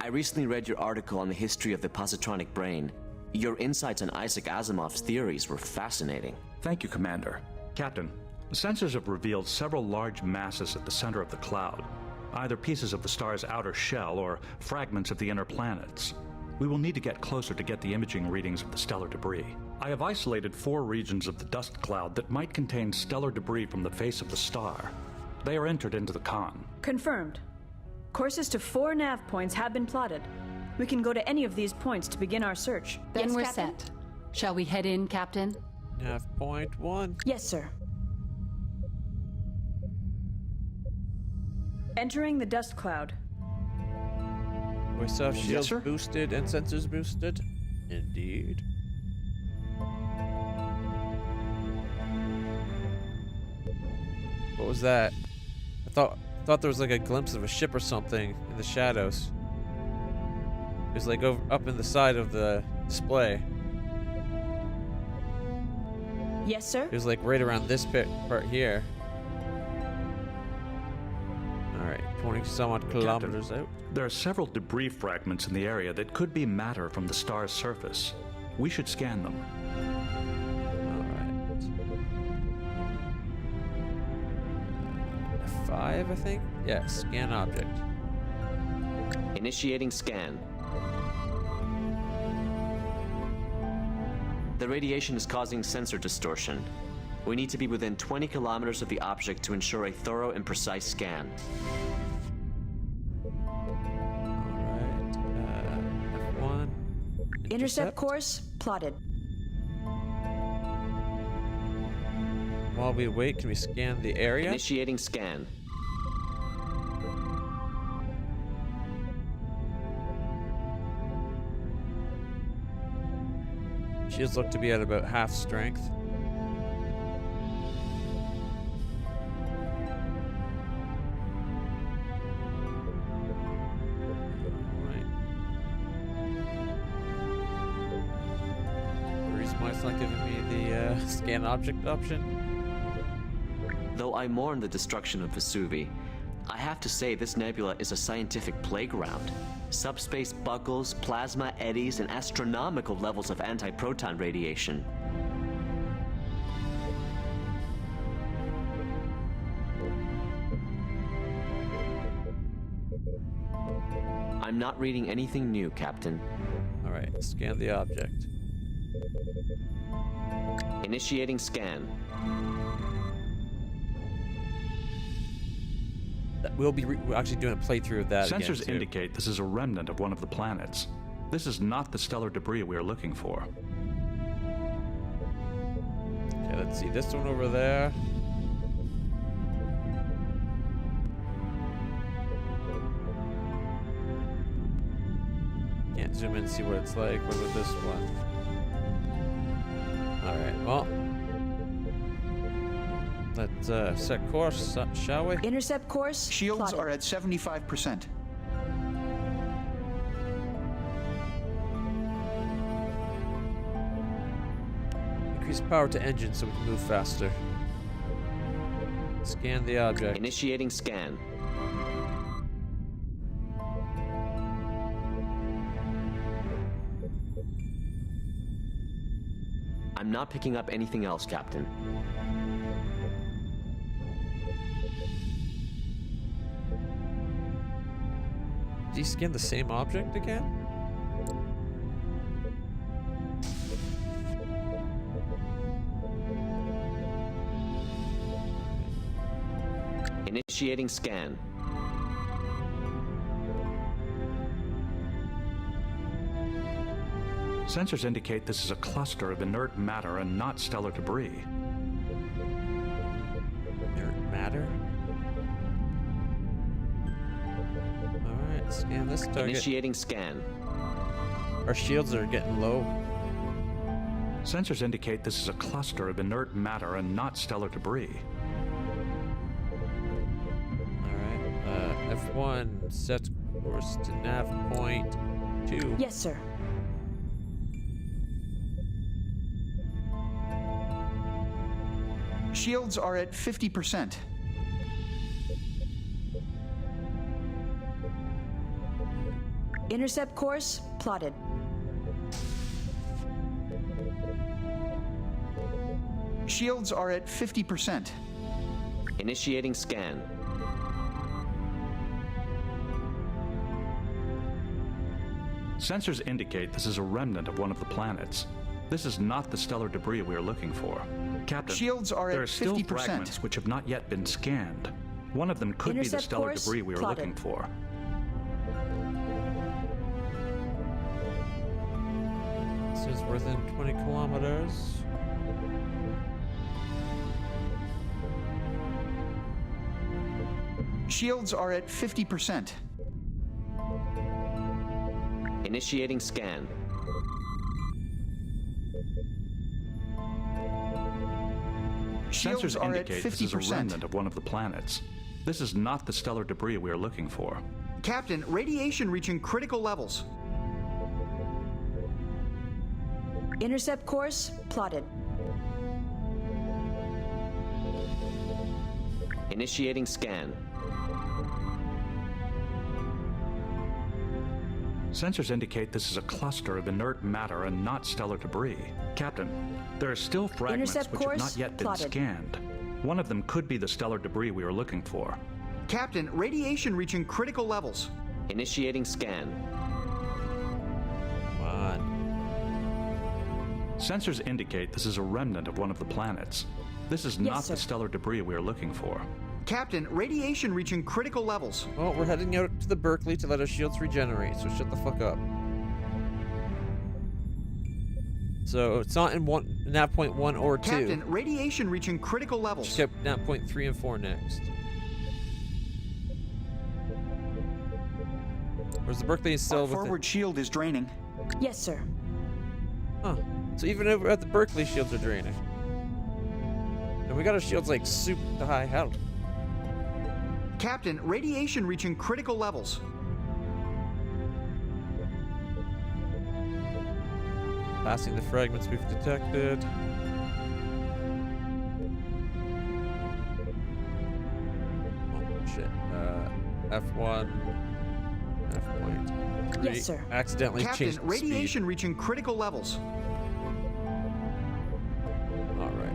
I recently read your article on the history of the positronic brain. Your insights on Isaac Asimov's theories were fascinating.
Thank you, Commander. Captain, sensors have revealed several large masses at the center of the cloud, either pieces of the star's outer shell or fragments of the inner planets. We will need to get closer to get the imaging readings of the stellar debris. I have isolated 4 regions of the dust cloud that might contain stellar debris from the face of the star. They are entered into the con.
Confirmed. Courses to 4 nav points have been plotted. We can go to any of these points to begin our search.
Then
Yes,
we're
Captain?
set. Shall we head in, Captain?
Nav point 1.
Yes, sir. Entering the dust cloud.
We still have shields
sir.
boosted and sensors boosted. Indeed. What was that? I thought there was like a glimpse of a ship or something in the shadows. It was like up in the side of the display.
Yes, sir.
It was like right around this part here. Alright, 20-some odd kilometers out.
There are several debris fragments in the area that could be matter from the star's surface. We should scan them.
F5, I think? Yeah, scan object.
Initiating scan. The radiation is causing sensor distortion. We need to be within 20 kilometers of the object to ensure a thorough and precise scan.
F1.
Intercept course plotted.
While we wait, can we scan the area?
Initiating scan.
Shields look to be at about half strength. Alright. The reason why it's not giving me the scan object option.
Though I mourn the destruction of Vesuvi, I have to say this nebula is a scientific playground. Subspace buckles, plasma eddies, and astronomical levels of antiproton radiation. I'm not reading anything new, Captain.
Alright, scan the object.
Initiating scan.
We're actually doing a playthrough of that
Sensors
again, too.
indicate this is a remnant of one of the planets. This is not the stellar debris we are looking for.
Okay, let's see this one over there. Can't zoom in and see what it's like. What about this one? Alright, well. Let's set course, shall we?
Intercept course
Shields
plotted.
are at 75%.
Increase power to engine so we can move faster. Scan the object.
Initiating scan. I'm not picking up anything else, Captain.
Did you scan the same object again?
Initiating scan.
Sensors indicate this is a cluster of inert matter and not stellar debris.
Inert matter? Alright, scan this target.
Initiating scan.
Our shields are getting low.
Sensors indicate this is a cluster of inert matter and not stellar debris.
Alright, F1 sets course to nav point 2.
Yes, sir.
Shields are at 50%.
Intercept course plotted.
Shields are at 50%.
Initiating scan.
Sensors indicate this is a remnant of one of the planets. This is not the stellar debris we are looking for. Captain,
Shields are
there
at
are still
50%.
fragments which have not yet been scanned. One of them could be the
Intercept
stellar
course
debris we are
plotted.
looking for.
Seems within 20 kilometers.
Shields are at 50%.
Initiating scan.
Shields
Sensors
are at
indicate this is a
50%.
remnant of one of the planets. This is not the stellar debris we are looking for.
Captain, radiation reaching critical levels.
Intercept course plotted.
Initiating scan.
Sensors indicate this is a cluster of inert matter and not stellar debris. Captain, there are still fragments
Intercept
which have
course
not yet been
plotted.
scanned. One of them could be the stellar debris we are looking for.
Captain, radiation reaching critical levels.
Initiating scan.
Come on.
Sensors indicate this is a remnant of one of the planets. This is
Yes,
not
sir.
the stellar debris we are looking for.
Captain, radiation reaching critical levels.
Well, we're heading out to the Berkeley to let our shields regenerate, so shut the fuck up. So it's not in nav point 1 or 2.
Captain, radiation reaching critical levels.
Just get nav point 3 and 4 next. Whereas the Berkeley is still
Our
within...
forward shield is draining.
Yes, sir.
Huh. So even over at the Berkeley, shields are draining. And we got our shields like super high. How?
Captain, radiation reaching critical levels.
Passing the fragments we've detected. Oh shit. F1. F point 3.
Yes, sir.
Accidentally
Captain,
changed the
radiation
speed.
reaching critical levels.
Alright.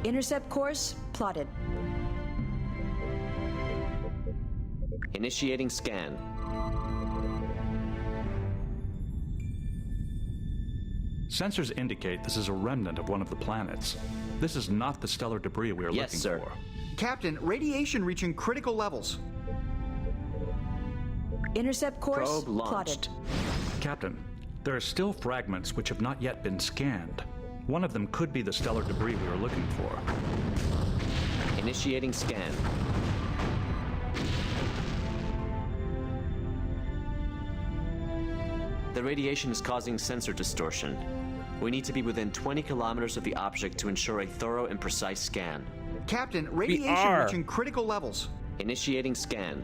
Intercept course plotted.
Initiating scan.
Sensors indicate this is a remnant of one of the planets. This is not the stellar debris we are
Yes,
looking
sir.
for.
Captain, radiation reaching critical levels.
Intercept course
Probe launched.
plotted.
Captain, there are still fragments which have not yet been scanned. One of them could be the stellar debris we are looking for.
Initiating scan. The radiation is causing sensor distortion. We need to be within 20 kilometers of the object to ensure a thorough and precise scan.
Captain, radiation
are.
reaching critical levels.
Initiating scan.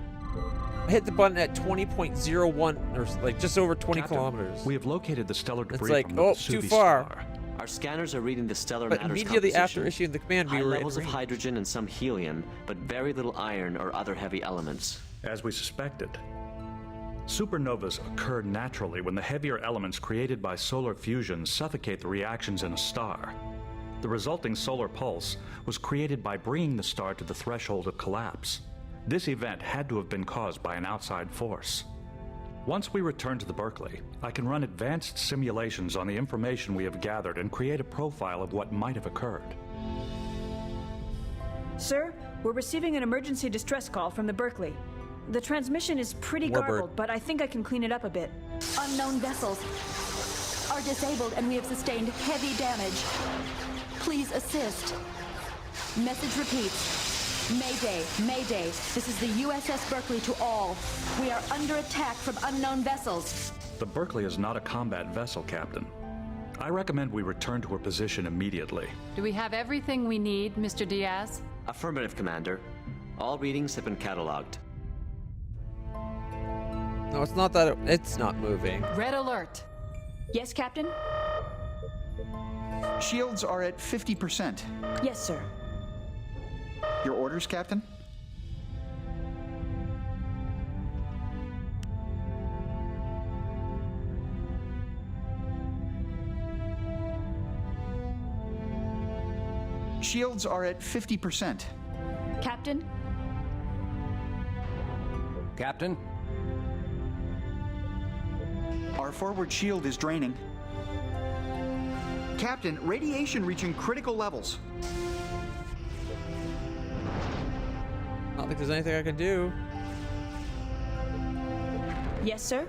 I hit the button at 20.01, or like just over 20
Captain,
kilometers.
We have located the stellar debris
like,
from the
oh,
Vesuvi
too far.
star.
Our scanners are reading the stellar
But
matter's
immediately
composition.
after issuing the command, we
High
were
levels
in
of
range.
hydrogen and some helium, but very little iron or other heavy elements.
As we suspected. Supernovas occur naturally when the heavier elements created by solar fusion suffocate the reactions in a star. The resulting solar pulse was created by bringing the star to the threshold of collapse. This event had to have been caused by an outside force. Once we return to the Berkeley, I can run advanced simulations on the information we have gathered and create a profile of what might have occurred.
Sir, we're receiving an emergency distress call from the Berkeley. The transmission is pretty
Warbird.
garbled, but I think I can clean it up a bit.
Unknown vessels are disabled and we have sustained heavy damage. Please assist. Message repeats. Mayday, Mayday. This is the USS Berkeley to all. We are under attack from unknown vessels.
The Berkeley is not a combat vessel, Captain. I recommend we return to her position immediately.
Do we have everything we need, Mr. Diaz?
Affirmative, Commander. All readings have been cataloged.
No, it's not that. It's not moving.
Red alert.
Yes, Captain?
Shields are at 50%.
Yes, sir.
Your orders, Captain? Shields are at 50%.
Captain?
Captain?
Our forward shield is draining. Captain, radiation reaching critical levels.
I don't think there's anything I can do.
Yes, sir?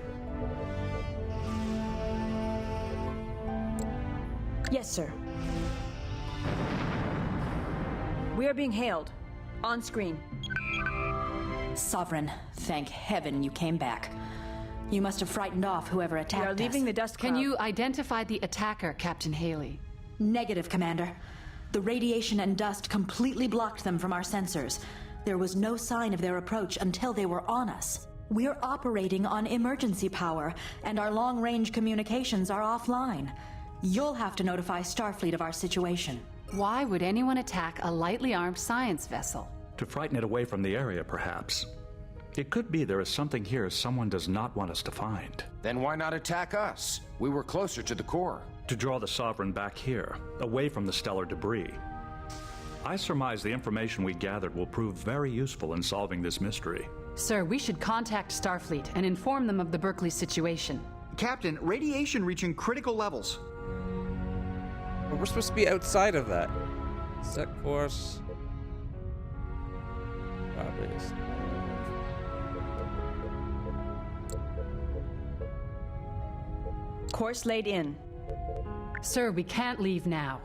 Yes, sir. We are being hailed. On screen.
Sovereign, thank heaven you came back. You must have frightened off whoever attacked us.
We are leaving the dust cloud.
Can you identify the attacker, Captain Haley?
Negative, Commander. The radiation and dust completely blocked them from our sensors. There was no sign of their approach until they were on us. We're operating on emergency power, and our long-range communications are offline. You'll have to notify Starfleet of our situation.
Why would anyone attack a lightly armed science vessel?
To frighten it away from the area, perhaps. It could be there is something here someone does not want us to find.
Then why not attack us? We were closer to the core.
To draw the Sovereign back here, away from the stellar debris. I surmise the information we gathered will prove very useful in solving this mystery.
Sir, we should contact Starfleet and inform them of the Berkeley situation.
Captain, radiation reaching critical levels.
But we're supposed to be outside of that. Set course. Starbase.
Course laid in.
Sir, we can't leave now.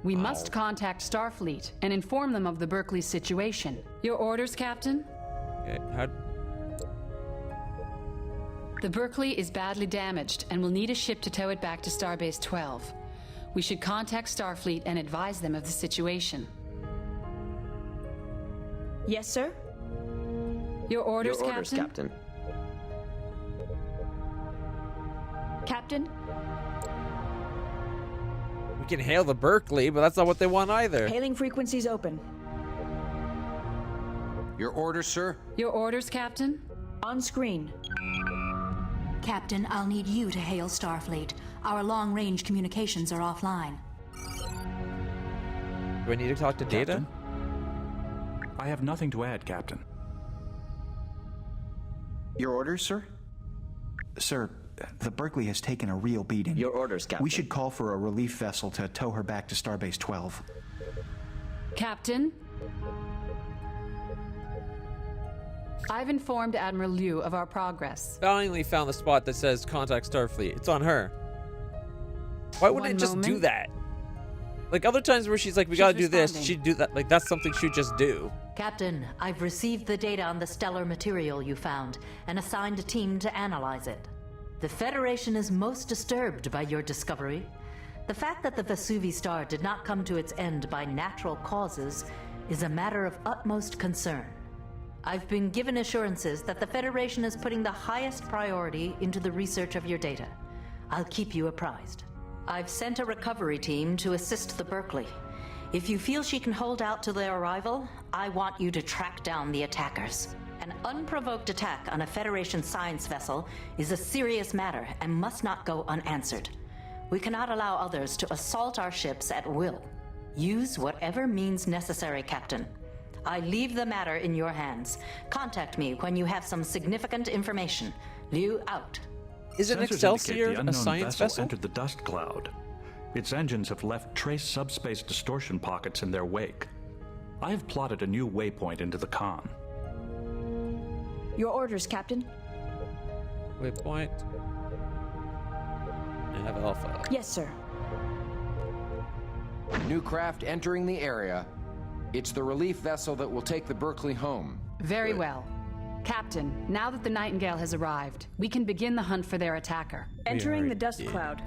We must contact Starfleet and inform them of the Berkeley situation. Your orders, Captain?
Okay,
The Berkeley is badly damaged and will need a ship to tow it back to Starbase 12. We should contact Starfleet and advise them of the situation.
Yes, sir?
Your orders,
Your orders,
Captain?
Captain?
we can hail the Berkeley, but that's not what they want either.
Hailing frequencies open.
Your orders, sir?
Your orders, Captain?
On screen.
Captain, I'll need you to hail Starfleet. Our long-range communications are offline.
Do I need to talk to Data?
Captain? I have nothing to add, Captain.
Your orders, sir? Sir, the Berkeley has taken a real beating.
Your orders, Captain.
We should call for a relief vessel to tow her back to Starbase 12.
Captain? I've informed Admiral Liu of our progress.
Finally found the spot that says contact Starfleet. It's on her. Why wouldn't it just do that? Like other times where she's like, we gotta do this, she'd do that. Like that's something she'd just do.
Captain, I've received the data on the stellar material you found and assigned a team to analyze it. The Federation is most disturbed by your discovery. The fact that the Vesuvi star did not come to its end by natural causes is a matter of utmost concern. I've been given assurances that the Federation is putting the highest priority into the research of your data. I'll keep you apprised. I've sent a recovery team to assist the Berkeley. If you feel she can hold out till their arrival, I want you to track down the attackers. An unprovoked attack on a Federation science vessel is a serious matter and must not go unanswered. We cannot allow others to assault our ships at will. Use whatever means necessary, Captain. I leave the matter in your hands. Contact me when you have some significant information. Liu out.
Is it
Sensors
Excelsior,
indicate the
a
unknown
science vessel?
entered the dust cloud. Its engines have left trace subspace distortion pockets in their wake. I have plotted a new waypoint into the con.
Your orders, Captain.
Waypoint. Nav Alpha.
Yes, sir.
New craft entering the area. It's the relief vessel that will take the Berkeley home.
Very well. Captain, now that the Nightingale has arrived, we can begin the hunt for their attacker.
Entering the dust cloud.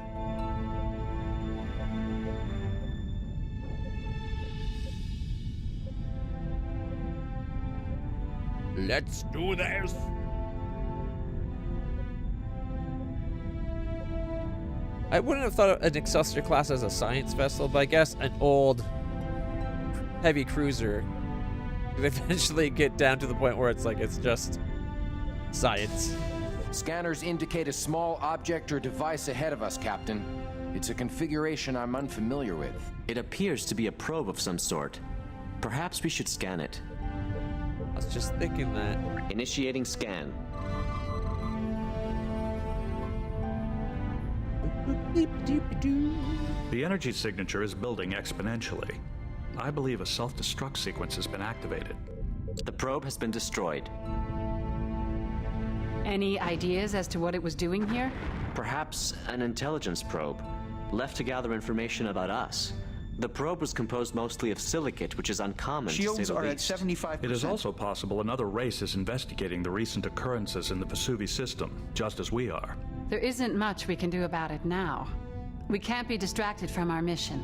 Let's do this. I wouldn't have thought of an Excelsior class as a science vessel, but I guess an old heavy cruiser could eventually get down to the point where it's like it's just science.
Scanners indicate a small object or device ahead of us, Captain. It's a configuration I'm unfamiliar with.
It appears to be a probe of some sort. Perhaps we should scan it.
I was just thinking that.
Initiating scan.
The energy signature is building exponentially. I believe a self-destruct sequence has been activated.
The probe has been destroyed.
Any ideas as to what it was doing here?
Perhaps an intelligence probe. left to gather information about us. The probe was composed mostly of silicate, which is uncommon,
Shields
to say the
are at
least.
75%.
It is also possible another race is investigating the recent occurrences in the Vesuvi system, just as we are.
There isn't much we can do about it now. We can't be distracted from our mission.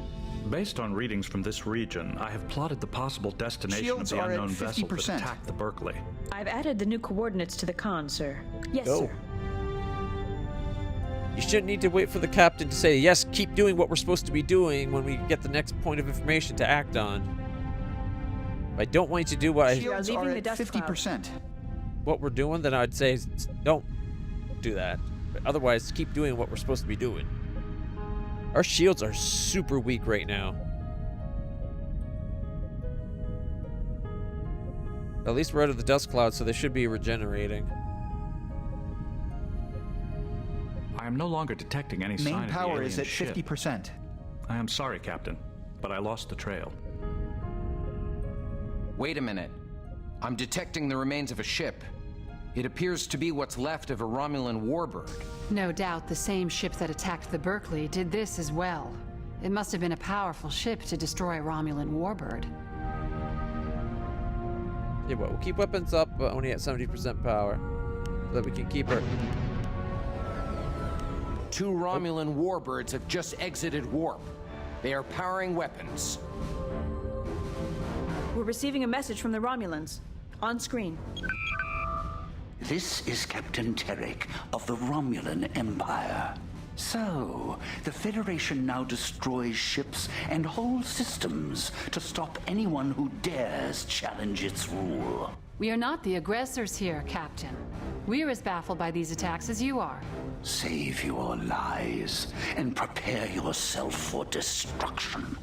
Based on readings from this region, I have plotted the possible destination
Shields
of the
are at
unknown vessel that
50%.
attacked the Berkeley.
I've added the new coordinates to the con, sir. Yes,
Go.
sir.
You shouldn't need to wait for the captain to say, yes, keep doing what we're supposed to be doing when we get the next point of information to act on. If I don't want you to do what,
Shields
leaving
are
the
at
dust
50%.
what we're doing, then I'd say don't do that. But otherwise, keep doing what we're supposed to be doing. Our shields are super weak right now. At least we're out of the dust cloud, so they should be regenerating.
I am no longer detecting any
Main
sign of the
power
alien
is at
ship.
50%.
I am sorry, Captain, but I lost the trail.
Wait a minute. I'm detecting the remains of a ship. It appears to be what's left of a Romulan warbird.
No doubt the same ship that attacked the Berkeley did this as well. It must have been a powerful ship to destroy a Romulan warbird.
Yeah, but we'll keep weapons up, but only at 70% power, so that we can keep her.
Two Romulan warbirds have just exited warp. They are powering weapons.
We're receiving a message from the Romulans. On screen.
This is Captain Terek of the Romulan Empire. So, the Federation now destroys ships and whole systems to stop anyone who dares challenge its rule.
We are not the aggressors here, Captain. We are as baffled by these attacks as you are.
Save your lies and prepare yourself for destruction.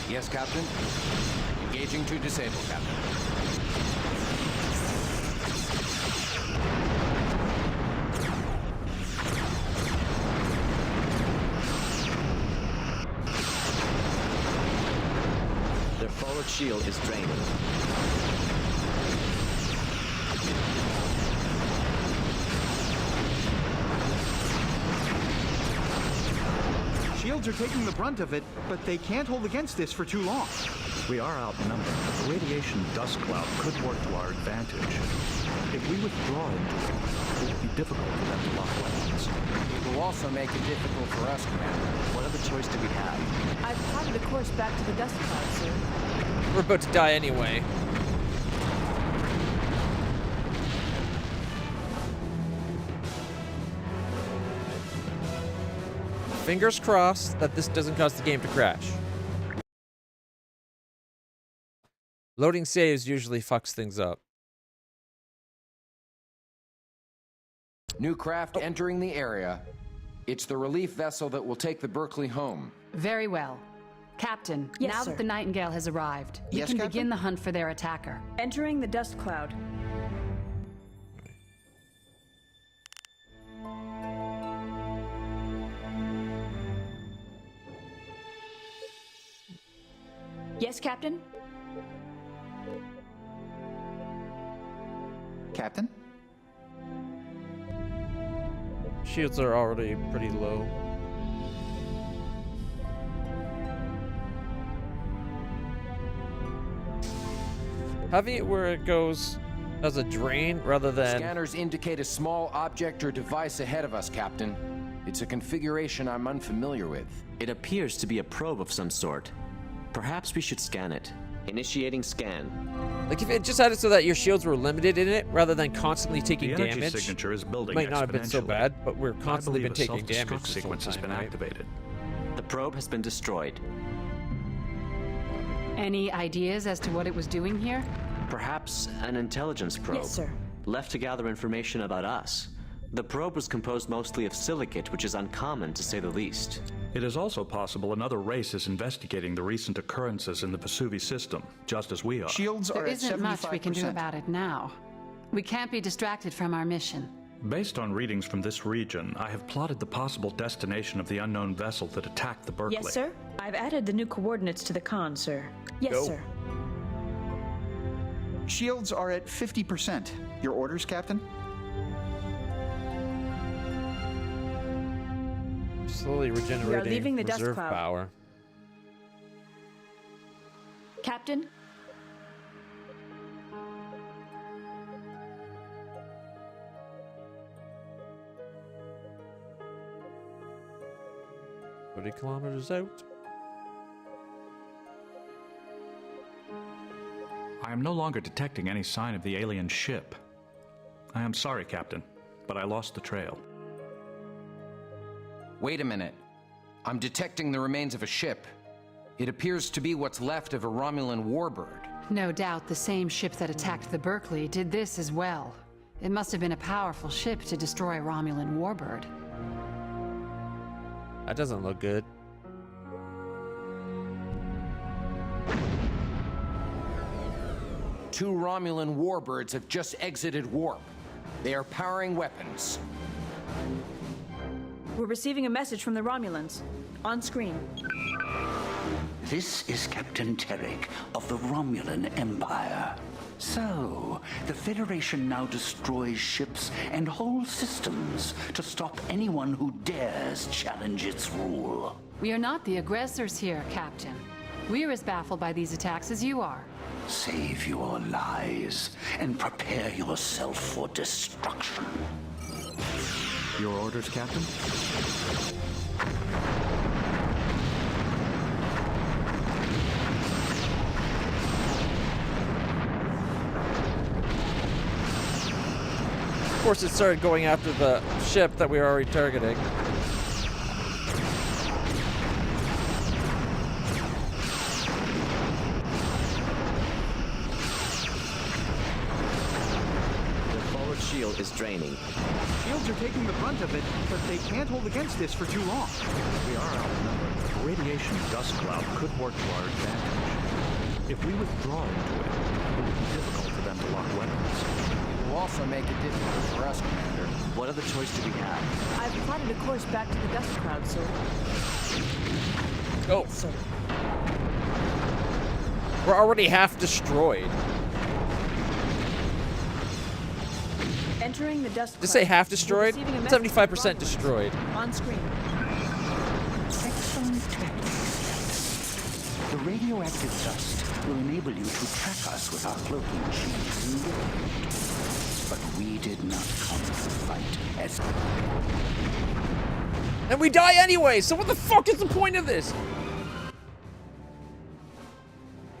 Yes, Captain? Engaging to disable, Captain.
Their forward shield is draining.
Shields are taking the brunt of it, but they can't hold against this for too long.
We are outnumbered, but the radiation dust cloud could work to our advantage. If we withdraw into it, it would be difficult for them to lock weapons.
It will also make it difficult for us, Commander.
What other choice do we have?
I've plotted a course back to the dust cloud, sir.
We're about to die anyway. Fingers crossed that this doesn't cause the game to crash. Loading saves usually fucks things up.
New craft entering the area. It's the relief vessel that will take the Berkeley home.
Very well. Captain,
Yes,
now
sir.
that the Nightingale has arrived, we
Yes,
can
Captain?
begin the hunt for their attacker.
Entering the dust cloud. Yes, Captain?
Captain?
Shields are already pretty low. Having it where it goes as a drain rather than...
Scanners indicate a small object or device ahead of us, Captain. It's a configuration I'm unfamiliar with.
It appears to be a probe of some sort. Perhaps we should scan it. Initiating scan.
Like if it just had it so that your shields were limited in it rather than constantly taking
The energy
damage.
signature is building
Might not have been so
exponentially.
bad, but we're
I
constantly
believe
been
a
taking damage
self-destruct
this whole
sequence has
time,
been
right?
activated.
The probe has been destroyed.
Any ideas as to what it was doing here?
Perhaps an intelligence probe.
Yes, sir.
Left to gather information about us. The probe was composed mostly of silicate, which is uncommon to say the least.
It is also possible another race is investigating the recent occurrences in the Vesuvi system, just as we are.
Shields
There
are at
isn't
75%.
much we can do about it now. We can't be distracted from our mission.
Based on readings from this region, I have plotted the possible destination of the unknown vessel that attacked the Berkeley.
Yes, sir? I've added the new coordinates to the con, sir. Yes,
Go.
sir.
Shields are at 50%. Your orders, Captain?
Slowly regenerating
leaving the dust
reserve
cloud.
power.
Captain?
Kilometers out.
I am no longer detecting any sign of the alien ship. I am sorry, Captain, but I lost the trail.
Wait a minute. I'm detecting the remains of a ship. It appears to be what's left of a Romulan warbird.
No doubt the same ship that attacked the Berkeley did this as well. It must have been a powerful ship to destroy a Romulan warbird.
That doesn't look good.
Two Romulan warbirds have just exited warp. They are powering weapons.
We're receiving a message from the Romulans. On screen.
This is Captain Terek of the Romulan Empire. So, the Federation now destroys ships and whole systems to stop anyone who dares challenge its rule.
We are not the aggressors here, Captain. We're as baffled by these attacks as you are.
Save your lies and prepare yourself for destruction.
Your orders, Captain?
Of course, it started going after the ship that we were already targeting.
The forward shield is draining.
Shields are taking the brunt of it, but they can't hold against this for too long.
We are outnumbered. The radiation dust cloud could work to our advantage. If we withdraw into it, it would be difficult for them to lock weapons.
It will also make it difficult for us, Commander.
What other choice do we have?
I've plotted a course back to the dust cloud, sir.
Oh.
Yes, sir.
We're already half destroyed.
Entering the dust cloud.
Just say half destroyed?
We're receiving a message
75%
from
destroyed.
On screen.
Excellent techniques. The radioactive dust will enable you to track us with our cloaking shields engaged. But we did not come to fight as...
And we die anyway, so what the fuck is the point of this?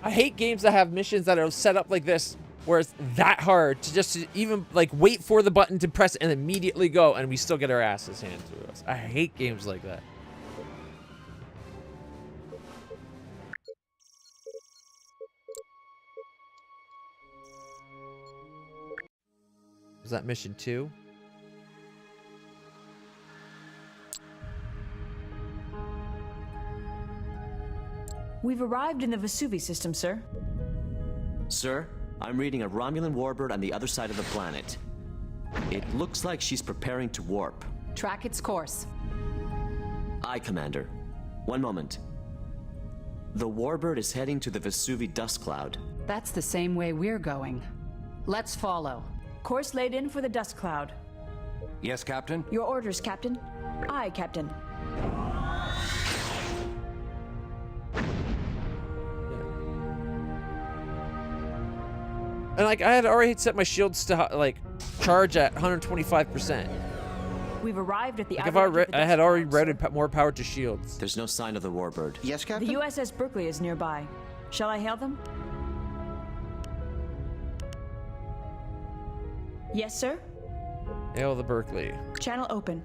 I hate games that have missions that are set up like this, where it's that hard to just even like wait for the button to press and immediately go, and we still get our asses handed to us. I hate games like that. Was that mission 2?
We've arrived in the Vesuvi system, sir.
Sir, I'm reading a Romulan warbird on the other side of the planet. It looks like she's preparing to warp.
Track its course.
Aye, Commander. One moment. The warbird is heading to the Vesuvi dust cloud.
That's the same way we're going. Let's follow.
Course laid in for the dust cloud.
Yes, Captain?
Your orders, Captain. Aye, Captain.
And like I had already set my shields to like charge at 125%.
We've arrived at the
Like
outer edge of the
I
dust
had already
cloud, sir.
routed more power to shields.
There's no sign of the warbird.
Yes,
The
Captain?
USS Berkeley is nearby. Shall I hail them? Yes, sir.
Hail the Berkeley.
Channel open.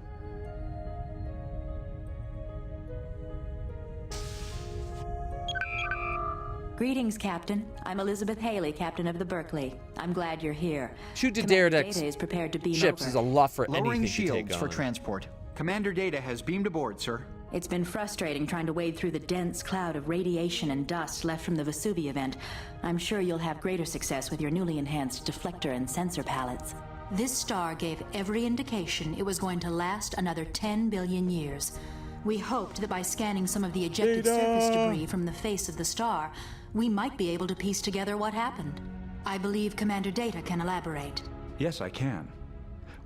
Greetings, Captain. I'm Elizabeth Haley, Captain of the Berkeley. I'm glad you're here.
Shoot to
Commander
Data
Data is prepared to beam
ships
over.
is a lot for
Lowering
anything to take
shields
on.
for transport. Commander Data has beamed aboard, sir.
It's been frustrating trying to wade through the dense cloud of radiation and dust left from the Vesuvi event. I'm sure you'll have greater success with your newly enhanced deflector and sensor palettes.
This star gave every indication it was going to last another 10 billion years. We hoped that by scanning some of the ejected surface debris from the face of the star, we might be able to piece together what happened. I believe Commander Data can elaborate.
Yes, I can.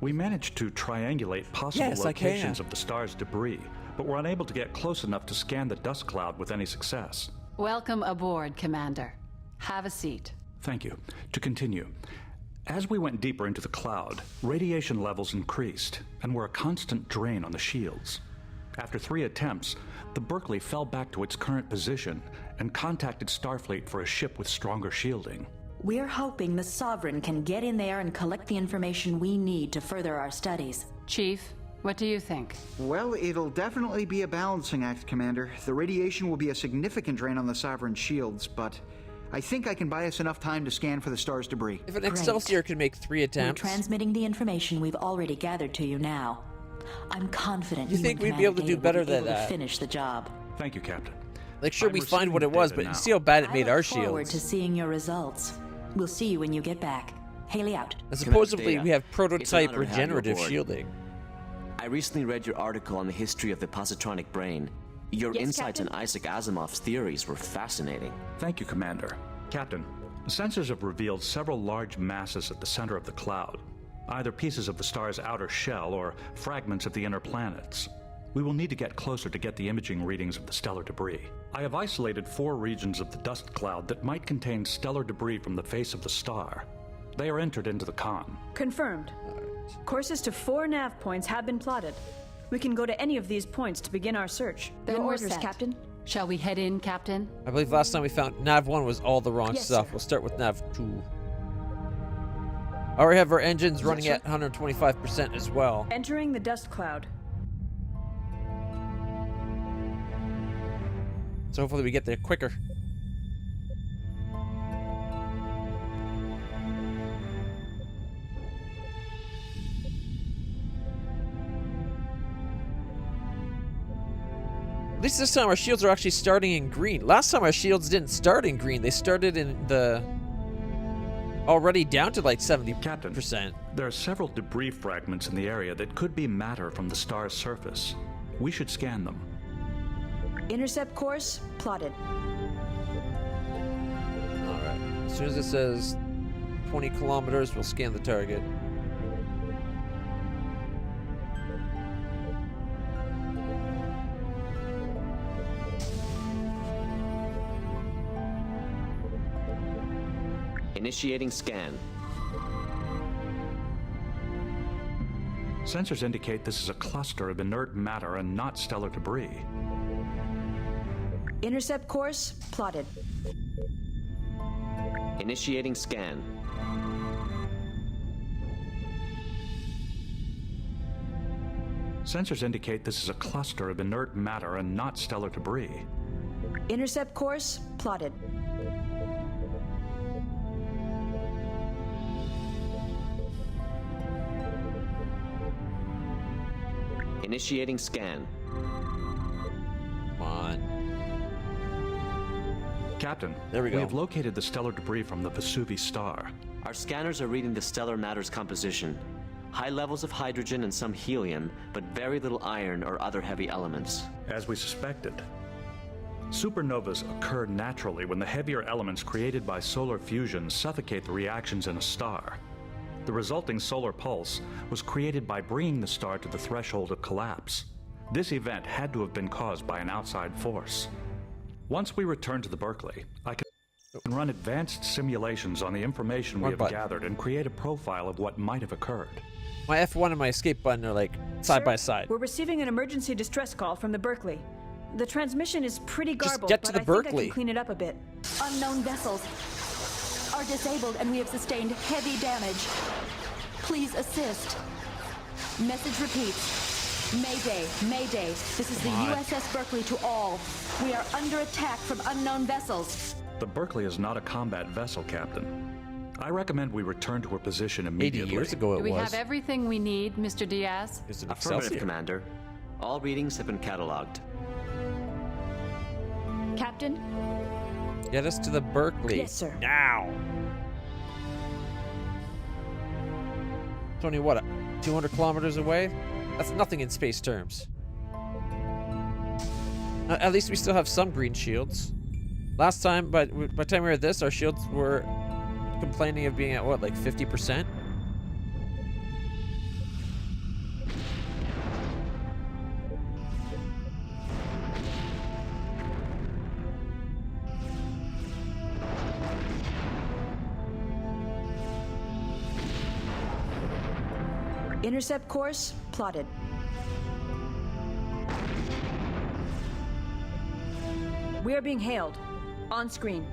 We managed to triangulate possible
Yes, I can.
locations of the star's debris, but were unable to get close enough to scan the dust cloud with any success.
Welcome aboard, Commander. Have a seat.
Thank you. To continue, as we went deeper into the cloud, radiation levels increased and were a constant drain on the shields. After 3 attempts, the Berkeley fell back to its current position and contacted Starfleet for a ship with stronger shielding.
We're hoping the Sovereign can get in there and collect the information we need to further our studies.
Chief, what do you think?
Well, it'll definitely be a balancing act, Commander. The radiation will be a significant drain on the Sovereign shields, but I think I can buy us enough time to scan for the star's debris.
If an Excelsior can make 3 attempts...
We're transmitting the information we've already gathered to you now. I'm confident
you think we'd be able to do better than that?
Finish the job.
Thank you, Captain.
Like, sure, we find what it was, but you see how bad it made our shields.
I look forward to seeing your results. We'll see you when you get back. Haley out.
And supposedly we have prototype regenerative shielding.
I recently read your article on the history of the positronic brain. Your insights on Isaac Asimov's theories were fascinating.
Thank you, Commander. Captain, sensors have revealed several large masses at the center of the cloud, either pieces of the star's outer shell or fragments of the inner planets. We will need to get closer to get the imaging readings of the stellar debris. I have isolated 4 regions of the dust cloud that might contain stellar debris from the face of the star. They are entered into the con.
Confirmed. Courses to 4 nav points have been plotted. We can go to any of these points to begin our search.
Then
Your
we're
orders,
set.
Captain.
Shall we head in, Captain?
I believe last time we found Nav 1 was all the wrong
Yes,
stuff.
sir.
We'll start with Nav 2. Already have our engines running at 125% as well.
Entering the dust cloud.
So hopefully we get there quicker. At least this time our shields are actually starting in green. Last time our shields didn't start in green. They started in the... already down to like 70%.
Captain, there are several debris fragments in the area that could be matter from the star's surface. We should scan them.
Intercept course plotted.
Alright. As soon as it says 20 kilometers, we'll scan the target.
Initiating scan.
Sensors indicate this is a cluster of inert matter and not stellar debris.
Intercept course plotted.
Initiating scan.
Sensors indicate this is a cluster of inert matter and not stellar debris.
Intercept course plotted.
Initiating scan.
Come on.
Captain,
there we go.
We have located the stellar debris from the Vesuvi star.
Our scanners are reading the stellar matter's composition. High levels of hydrogen and some helium, but very little iron or other heavy elements.
As we suspected. Supernovas occur naturally when the heavier elements created by solar fusion suffocate the reactions in a star. The resulting solar pulse was created by bringing the star to the threshold of collapse. This event had to have been caused by an outside force. Once we return to the Berkeley, I can run advanced simulations on the information we have gathered and create a profile of what might have occurred.
My F1 and my escape button are like side by side.
We're receiving an emergency distress call from the Berkeley. The transmission is pretty garbled,
get to the
but I think I
Berkeley.
can clean it up a bit.
Unknown vessels are disabled and we have sustained heavy damage. Please assist. Message repeats. Mayday, Mayday. This is the USS Berkeley to all. We are under attack from unknown vessels.
The Berkeley is not a combat vessel, Captain. I recommend we return to our position immediately.
80 years ago it
Do we
was.
have everything we need, Mr. Diaz?
It's an
Affirmative,
Excelsior.
Commander. All readings have been cataloged.
Captain?
Get us to the Berkeley.
Yes, sir.
Now. It's only what, 200 kilometers away? That's nothing in space terms. At least we still have some green shields. Last time, by the time we were at this, our shields were complaining of being at what, like 50%?
Intercept course plotted. We are being hailed. On screen.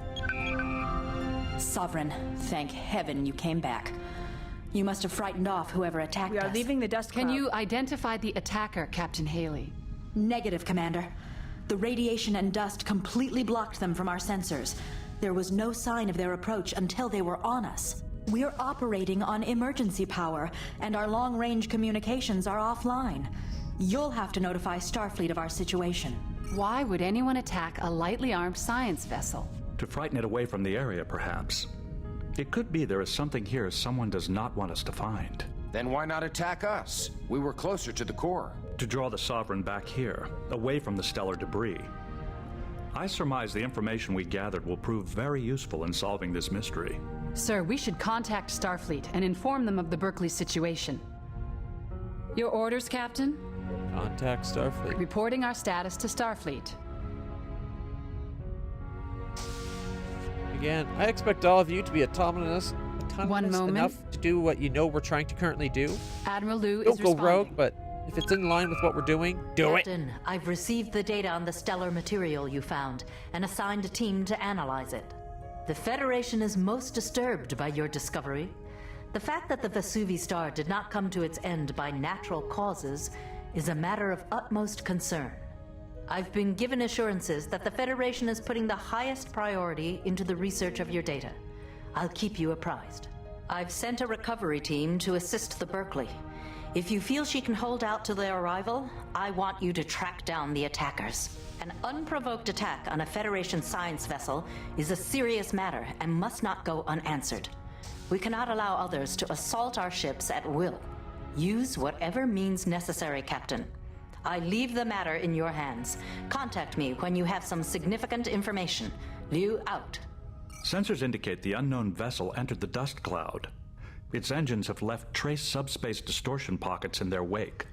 Sovereign, thank heaven you came back. You must have frightened off whoever attacked us.
We are leaving the dust cloud.
Can you identify the attacker, Captain Haley?
Negative, Commander. The radiation and dust completely blocked them from our sensors. There was no sign of their approach until they were on us. We're operating on emergency power, and our long-range communications are offline. You'll have to notify Starfleet of our situation.
Why would anyone attack a lightly armed science vessel?
To frighten it away from the area, perhaps. It could be there is something here someone does not want us to find.
Then why not attack us? We were closer to the core.
To draw the Sovereign back here, away from the stellar debris. I surmise the information we gathered will prove very useful in solving this mystery.
Sir, we should contact Starfleet and inform them of the Berkeley situation. Your orders, Captain?
Contact Starfleet.
Reporting our status to Starfleet.
Again, I expect all of you to be autonomous
One moment.
enough to do what you know we're trying to currently do.
Admiral Liu is
Don't go
responding.
rogue, but if it's in line with what we're doing, do it.
Captain, I've received the data on the stellar material you found and assigned a team to analyze it. The Federation is most disturbed by your discovery. The fact that the Vesuvi star did not come to its end by natural causes is a matter of utmost concern. I've been given assurances that the Federation is putting the highest priority into the research of your data. I'll keep you apprised. I've sent a recovery team to assist the Berkeley. If you feel she can hold out till their arrival, I want you to track down the attackers. An unprovoked attack on a Federation science vessel is a serious matter and must not go unanswered. We cannot allow others to assault our ships at will. Use whatever means necessary, Captain. I leave the matter in your hands. Contact me when you have some significant information. Liu out.
Sensors indicate the unknown vessel entered the dust cloud. Its engines have left trace subspace distortion pockets in their wake.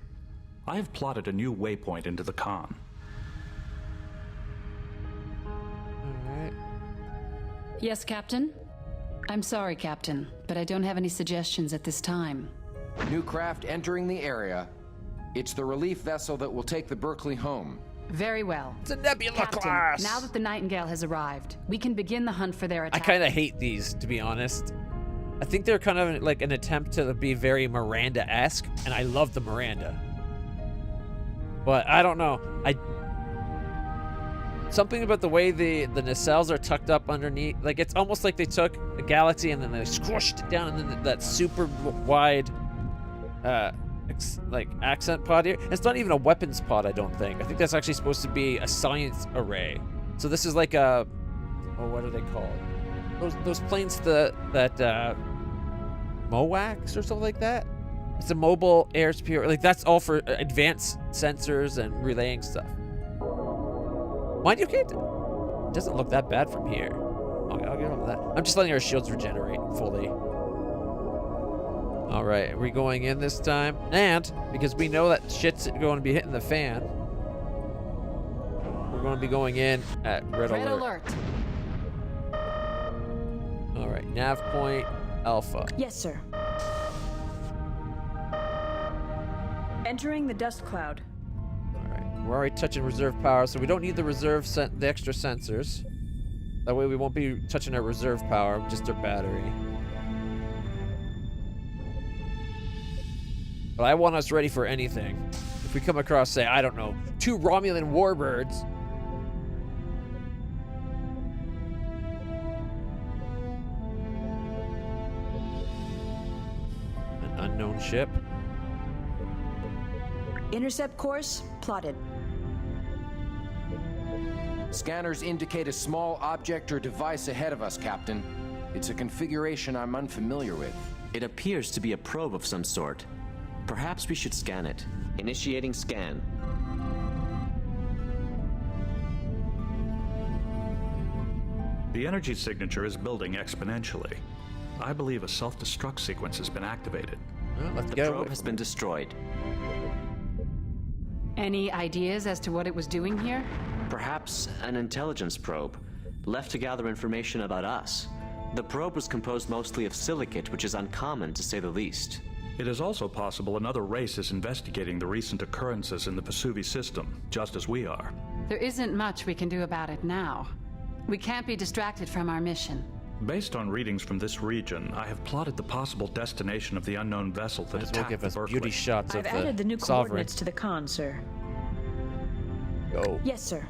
I have plotted a new waypoint into the con.
Alright.
Yes, Captain? I'm sorry, Captain, but I don't have any suggestions at this time.
New craft entering the area. It's the relief vessel that will take the Berkeley home.
Very well.
It's a Nebula
Captain,
class!
now that the Nightingale has arrived, we can begin the hunt for their
I
attack.
kind of hate these, to be honest. I think they're kind of like an attempt to be very Miranda-esque, and I love the Miranda. But I don't know. Something about the way the nacelles are tucked up underneath, like it's almost like they took a galaxy and then they squished it down, and then that super wide, like accent pod here. It's not even a weapons pod, I don't think. I think that's actually supposed to be a science array. So this is like a, oh, what are they called? Those planes that MOACs or something like that. It's a mobile air superior. Like that's all for advanced sensors and relaying stuff. Mind you, Kate, it doesn't look that bad from here. I'll get on that. I'm just letting our shields regenerate fully. All right, are we going in this time? And because we know that shit's going to be hitting the fan, we're going to be going in at red alert. All right, nav point Alpha.
Yes, sir. Entering the dust cloud.
We're already touching reserve power, so we don't need the the extra sensors. That way we won't be touching our reserve power, just our battery. But I want us ready for anything. If we come across, say, I don't know, 2 Romulan warbirds. An unknown ship.
Intercept course plotted.
Scanners indicate a small object or device ahead of us, Captain. It's a configuration I'm unfamiliar with.
It appears to be a probe of some sort. Perhaps we should scan it. Initiating scan.
The energy signature is building exponentially. I believe a self-destruct sequence has been activated.
Well,
the probe has been destroyed.
Any ideas as to what it was doing here?
Perhaps an intelligence probe, left to gather information about us. The probe was composed mostly of silicate, which is uncommon to say the least.
It is also possible another race is investigating the recent occurrences in the Vesuvi system, just as we are.
There isn't much we can do about it now. We can't be distracted from our mission.
Based on readings from this region, I have plotted the possible destination of the unknown vessel that attacked
give
the
us
Berkeley.
beauty shots
I've
of
added the new
Sovereign.
coordinates to the con, sir.
Go.
Yes, sir.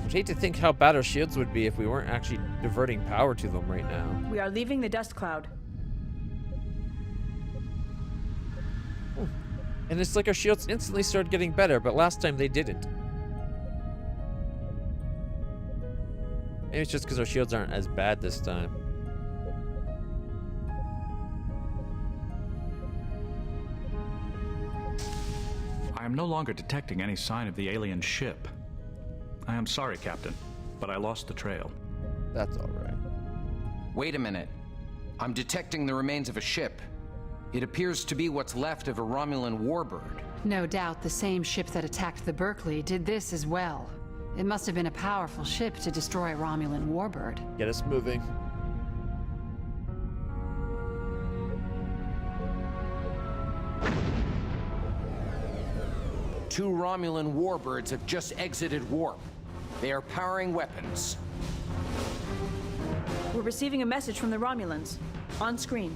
I'd hate to think how bad our shields would be if we weren't actually diverting power to them right now.
We are leaving the dust cloud.
And it's like our shields instantly started getting better, but last time they didn't. Maybe it's just because our shields aren't as bad this time.
I am no longer detecting any sign of the alien ship. I am sorry, Captain, but I lost the trail.
That's all right.
Wait a minute. I'm detecting the remains of a ship. It appears to be what's left of a Romulan warbird.
No doubt the same ship that attacked the Berkeley did this as well. It must have been a powerful ship to destroy a Romulan warbird.
Get us moving.
Two Romulan warbirds have just exited warp. They are powering weapons.
We're receiving a message from the Romulans. On screen.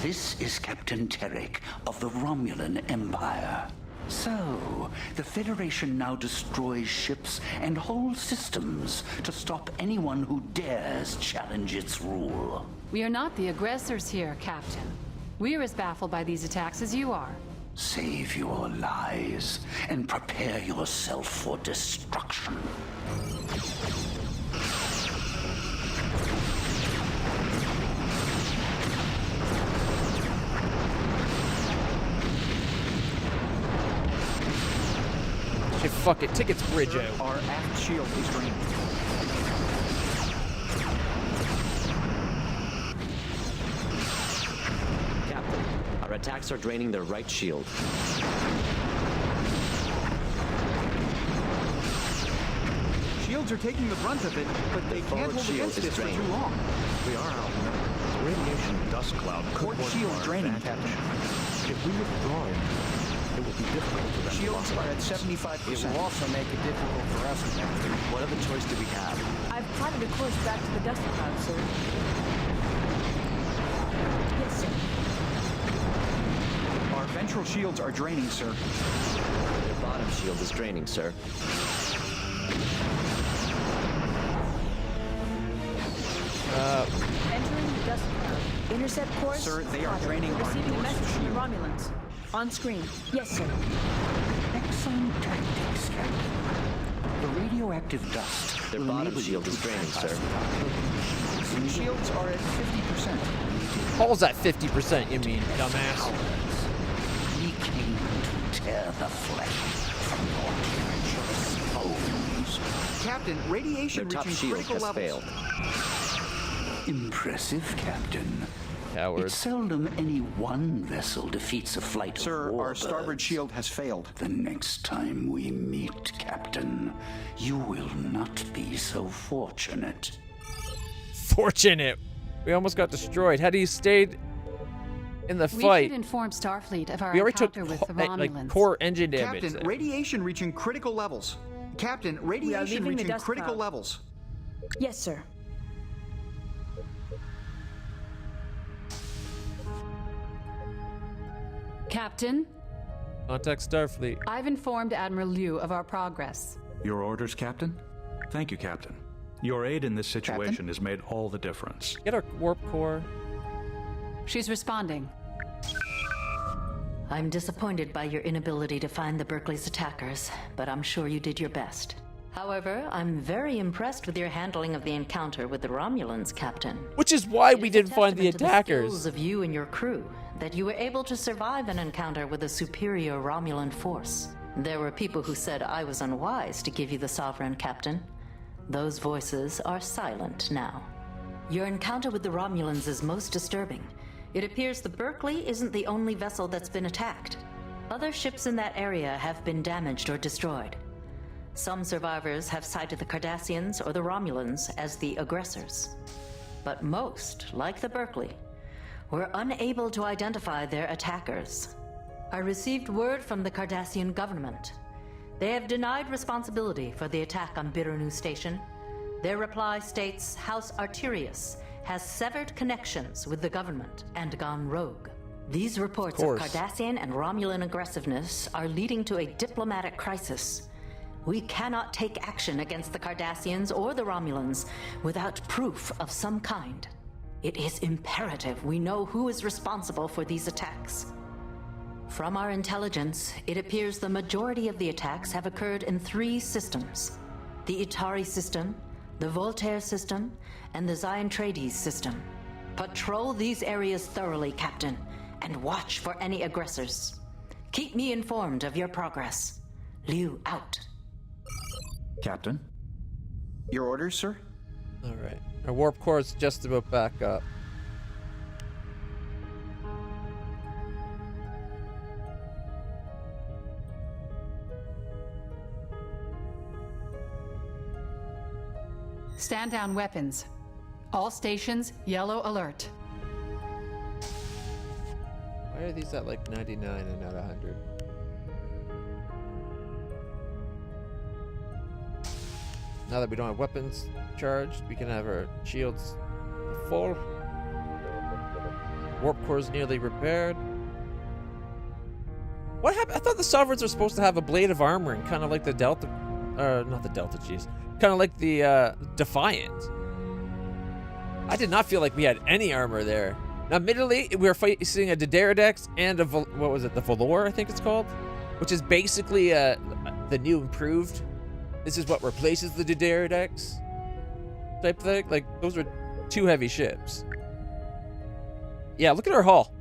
This is Captain Terek of the Romulan Empire. So, the Federation now destroys ships and whole systems to stop anyone who dares challenge its rule.
We are not the aggressors here, Captain. We are as baffled by these attacks as you are.
Save your lies and prepare yourself for destruction.
Shit, fuck it. Tickets bridge out.
Our aft shield is drained.
Captain, our attacks are draining their right shield.
Shields are taking the brunt of it, but they can't hold against this for too long.
We are outnumbered. The radiation dust cloud could
Port
work
shield
to our
draining,
advantage.
Captain.
If we withdraw it, it will be difficult for them to
Shields
block
are at
us.
75%.
It will also make it difficult for us, Captain. What other choice do we have?
I've plotted a course back to the dust cloud, sir. Yes, sir.
Our ventral shields are draining, sir.
The bottom shield is draining, sir.
Entering the dust cloud. Intercept course.
Sir, they are
plotted.
draining our
Receiving a
dorsal
message from the
shield.
Romulans. On screen. Yes, sir.
Excellent tactics, Captain. The radioactive dust
Their
will
bottom
enable you
shield
to
is draining,
track us
sir.
without
Shields are at 50%.
Paul's at 50%, you mean, dumbass.
We came to tear the flesh from your treacherous bones.
Captain, radiation
Their top
reaching
shield
critical
has
levels.
failed.
Impressive, Captain.
Coward.
It's seldom any one vessel defeats a flight
Sir,
of
our
warbirds.
starboard shield has failed.
The next time we meet, Captain, you will not be so fortunate.
Fortunate. We almost got destroyed. Had he stayed in the
We
fight,
should inform Starfleet of our
we already took
encounter with the Romulans.
like core engine damage.
Captain,
there.
radiation reaching critical levels. Captain, radiation
leaving the
reaching
dust
critical
cloud.
levels.
Yes, sir.
Captain,
Contact Starfleet.
I've informed Admiral Liu of our progress.
Your orders, Captain? Thank you, Captain. Your aid in this situation has made all the difference.
Get our warp core.
She's responding.
I'm disappointed by your inability to find the Berkeley's attackers, but I'm sure you did your best. However, I'm very impressed with your handling of the encounter with the Romulans, Captain.
Which is why we
It's a
didn't find the
testament to the
attackers.
skills of you and your crew, that you were able to survive an encounter with a superior Romulan force. There were people who said I was unwise to give you the Sovereign, Captain. Those voices are silent now. Your encounter with the Romulans is most disturbing. It appears the Berkeley isn't the only vessel that's been attacked. Other ships in that area have been damaged or destroyed. Some survivors have cited the Cardassians or the Romulans as the aggressors. But most, like the Berkeley, were unable to identify their attackers. I received word from the Cardassian government. They have denied responsibility for the attack on Birunu Station. Their reply states House Arterius has severed connections with the government and gone rogue. These reports of Cardassian and Romulan aggressiveness are leading to a diplomatic crisis. We cannot take action against the Cardassians or the Romulans without proof of some kind. It is imperative we know who is responsible for these attacks. From our intelligence, it appears the majority of the attacks have occurred in 3 systems: the Itari system, the Voltaire system, and the Ziontrades system. Patrol these areas thoroughly, Captain, and watch for any aggressors. Keep me informed of your progress. Liu out.
Captain?
Your orders, sir?
Alright. Our warp core is just about back up.
Stand down weapons. All stations, yellow alert.
Why are these at like 99 and not 100? Now that we don't have weapons charged, we can have our shields full. Warp core is nearly repaired. What happened? I thought the Sovereigns were supposed to have a blade of armoring, kind of like the Delta, not the Delta, jeez. Kind of like the Defiant. I did not feel like we had any armor there. Now, admittedly, we were facing a Dideridex and a, what was it, the Valor, I think it's called? Which is basically the new improved. This is what replaces the Dideridex type thing. Like, those are 2 heavy ships. Yeah, look at our hull.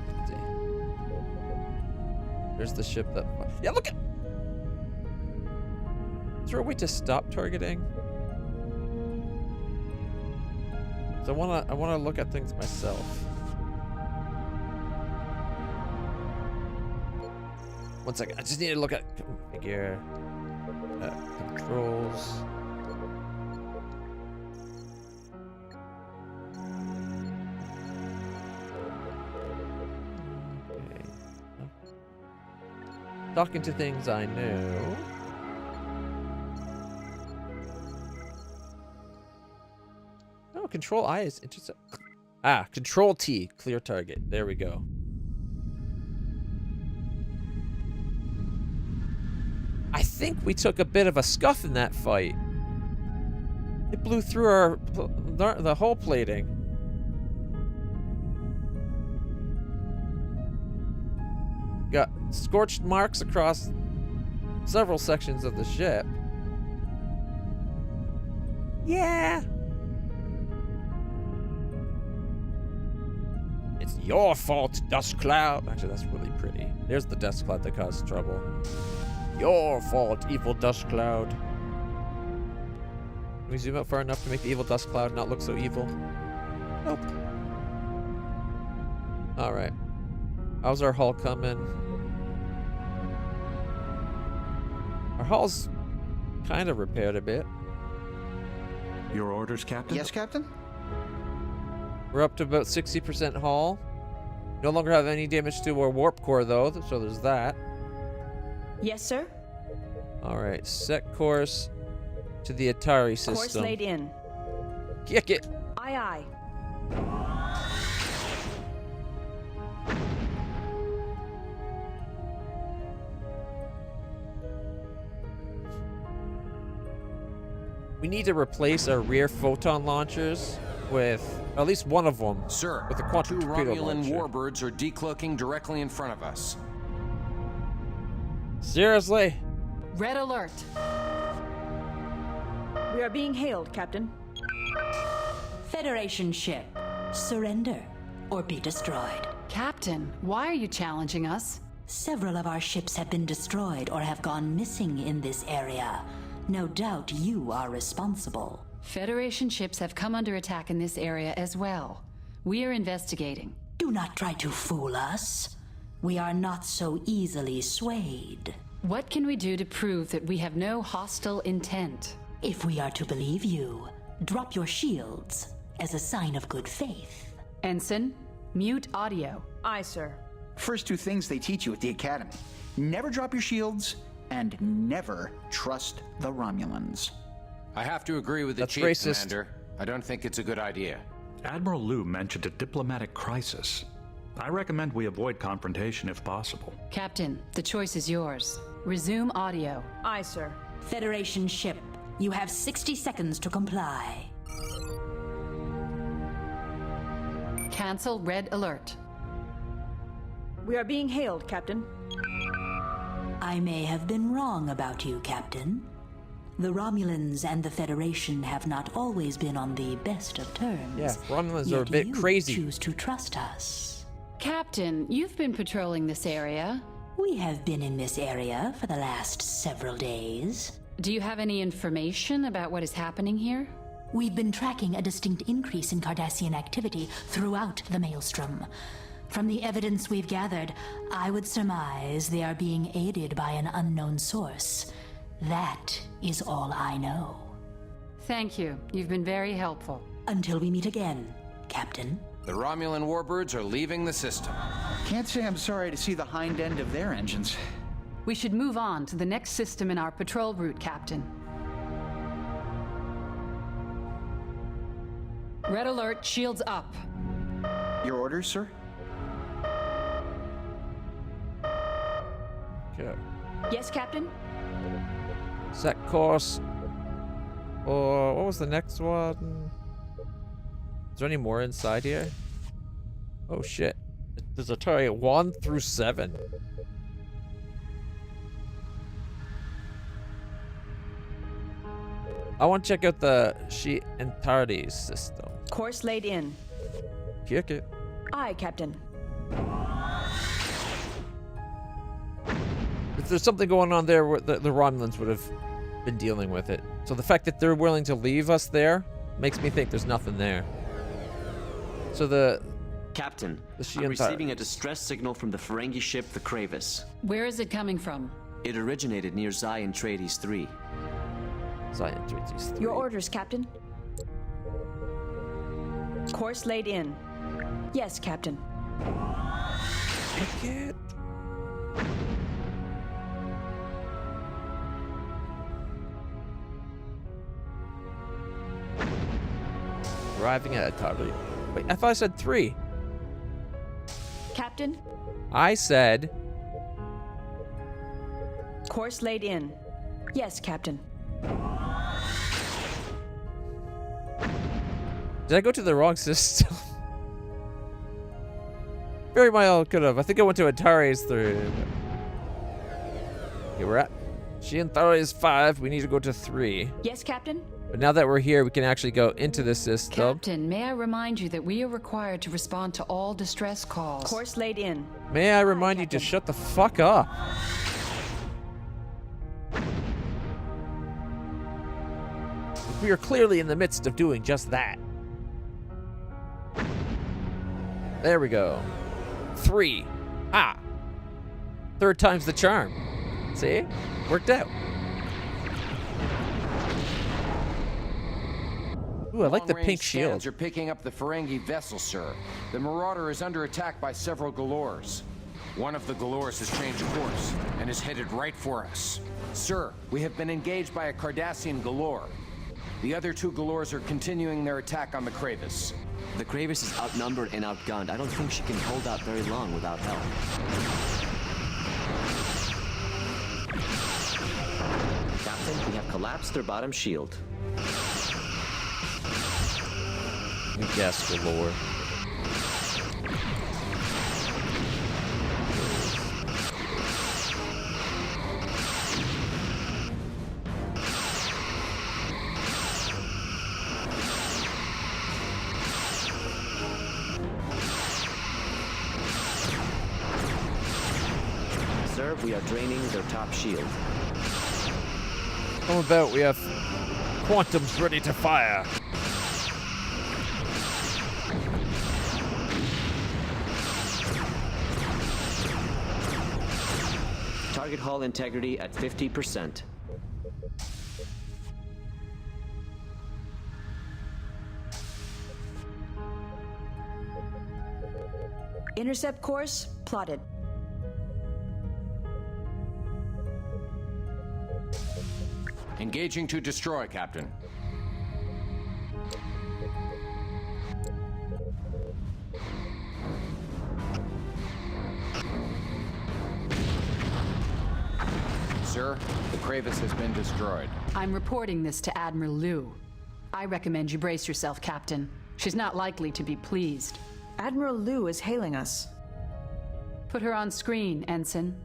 Let's see. There's the ship that... Yeah, look at... Is there a way to stop targeting? So I wanna look at things myself. One second, I just need to look at configure controls. Okay. Talking to things I know. Oh, control I is intercept. Ah, control T, clear target. There we go. I think we took a bit of a scuff in that fight. It blew through the hull plating. Got scorched marks across several sections of the ship. Yeah. It's your fault, Dust Cloud. Actually, that's really pretty. There's the Dust Cloud that caused trouble. Your fault, evil Dust Cloud. Can we zoom out far enough to make the evil Dust Cloud not look so evil? Nope. Alright. How's our hull coming? Our hull's kind of repaired a bit.
Your orders, Captain?
Yes, Captain?
We're up to about 60% hull. No longer have any damage to our warp core, though, so there's that.
Yes, sir?
Alright, set course to the Atari system.
Course laid in.
Kick it!
Aye, aye.
We need to replace our rear photon launchers with at least one of them.
Sir,
with a quantum
2
torpedo
Romulan
launcher.
warbirds are decloaking directly in front of us.
Seriously?
Red alert.
We are being hailed, Captain.
Federation ship, surrender or be destroyed.
Captain, why are you challenging us?
Several of our ships have been destroyed or have gone missing in this area. No doubt you are responsible.
Federation ships have come under attack in this area as well. We are investigating.
Do not try to fool us. We are not so easily swayed.
What can we do to prove that we have no hostile intent?
If we are to believe you, drop your shields as a sign of good faith.
Ensign, mute audio.
Aye, sir.
First two things they teach you at the Academy. Never drop your shields, and never trust the Romulans.
I have to agree with the
That's
Chief,
racist.
Commander. I don't think it's a good idea.
Admiral Liu mentioned a diplomatic crisis. I recommend we avoid confrontation if possible.
Captain, the choice is yours. Resume audio.
Aye, sir.
Federation ship, you have 60 seconds to comply.
Cancel red alert.
We are being hailed, Captain.
I may have been wrong about you, Captain. The Romulans and the Federation have not always been on the best of terms.
Yeah, Romulans are a
Yet
bit
you
crazy.
Choose to trust us.
Captain, you've been patrolling this area.
We have been in this area for the last several days.
Do you have any information about what is happening here?
We've been tracking a distinct increase in Cardassian activity throughout the Maelstrom. From the evidence we've gathered, I would surmise they are being aided by an unknown source. That is all I know.
Thank you. You've been very helpful.
Until we meet again, Captain.
The Romulan warbirds are leaving the system.
Can't say I'm sorry to see the hind end of their engines.
We should move on to the next system in our patrol route, Captain. Red alert, shields up.
Your orders, sir?
Okay.
Yes, Captain?
Set course. Or what was the next one? Is there any more inside here? Oh shit. There's a target 1 through 7. I want to check out the She-Entireties system.
Course laid in.
Kick it.
Aye, Captain.
If there's something going on there, the Romulans would have been dealing with it. So the fact that they're willing to leave us there makes me think there's nothing there. So the...
Captain,
the
I'm receiving a distress signal from the Ferengi ship, the Kravis.
Where is it coming from?
It originated near Zion Trades 3.
Zion Trades 3.
Your orders, Captain. Course laid in. Yes, Captain.
Pick it. Arriving at a target. Wait, I thought I said 3.
Captain?
I said...
Course laid in. Yes, Captain.
Did I go to the wrong system? Very well could have. I think I went to Atari's through. Okay, we're at She-Entireties 5. We need to go to 3.
Yes, Captain?
But now that we're here, we can actually go into the system.
Captain, may I remind you that we are required to respond to all distress calls.
Course laid in.
May I remind you to shut the fuck up? We are clearly in the midst of doing just that. There we go. 3. Ah. Third time's the charm. See? Worked out. Ooh, I like the pink shield.
Are picking up the Ferengi vessel, sir. The Marauder is under attack by several Galors. One of the Galors has changed course and is headed right for us. Sir, we have been engaged by a Cardassian Galor. The other 2 Galors are continuing their attack on the Kravis.
The Kravis is outnumbered and outgunned. I don't think she can hold out very long without help. Captain, we have collapsed their bottom shield.
Yes, Galore.
Sir, we are draining their top shield.
How about we have quantums ready to fire?
Target hull integrity at 50%.
Intercept course plotted.
Engaging to destroy, Captain. Sir, the Kravis has been destroyed.
I'm reporting this to Admiral Liu. I recommend you brace yourself, Captain. She's not likely to be pleased.
Admiral Liu is hailing us.
Put her on screen, Ensign.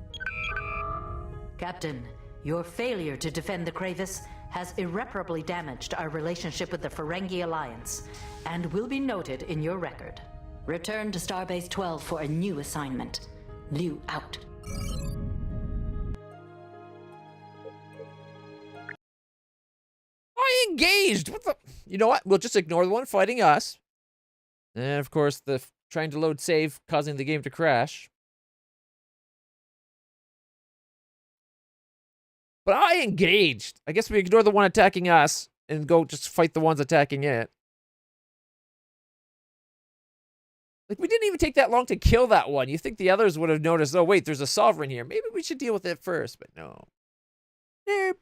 Captain, your failure to defend the Kravis has irreparably damaged our relationship with the Ferengi Alliance, and will be noted in your record. Return to Starbase 12 for a new assignment. Liu out.
I engaged! What the? You know what? We'll just ignore the one fighting us. And of course, the trying to load save, causing the game to crash. But I engaged. I guess we ignore the one attacking us and go just fight the ones attacking it. Like, we didn't even take that long to kill that one. You think the others would have noticed, oh, wait, there's a Sovereign here. Maybe we should deal with it first, but no. Nope.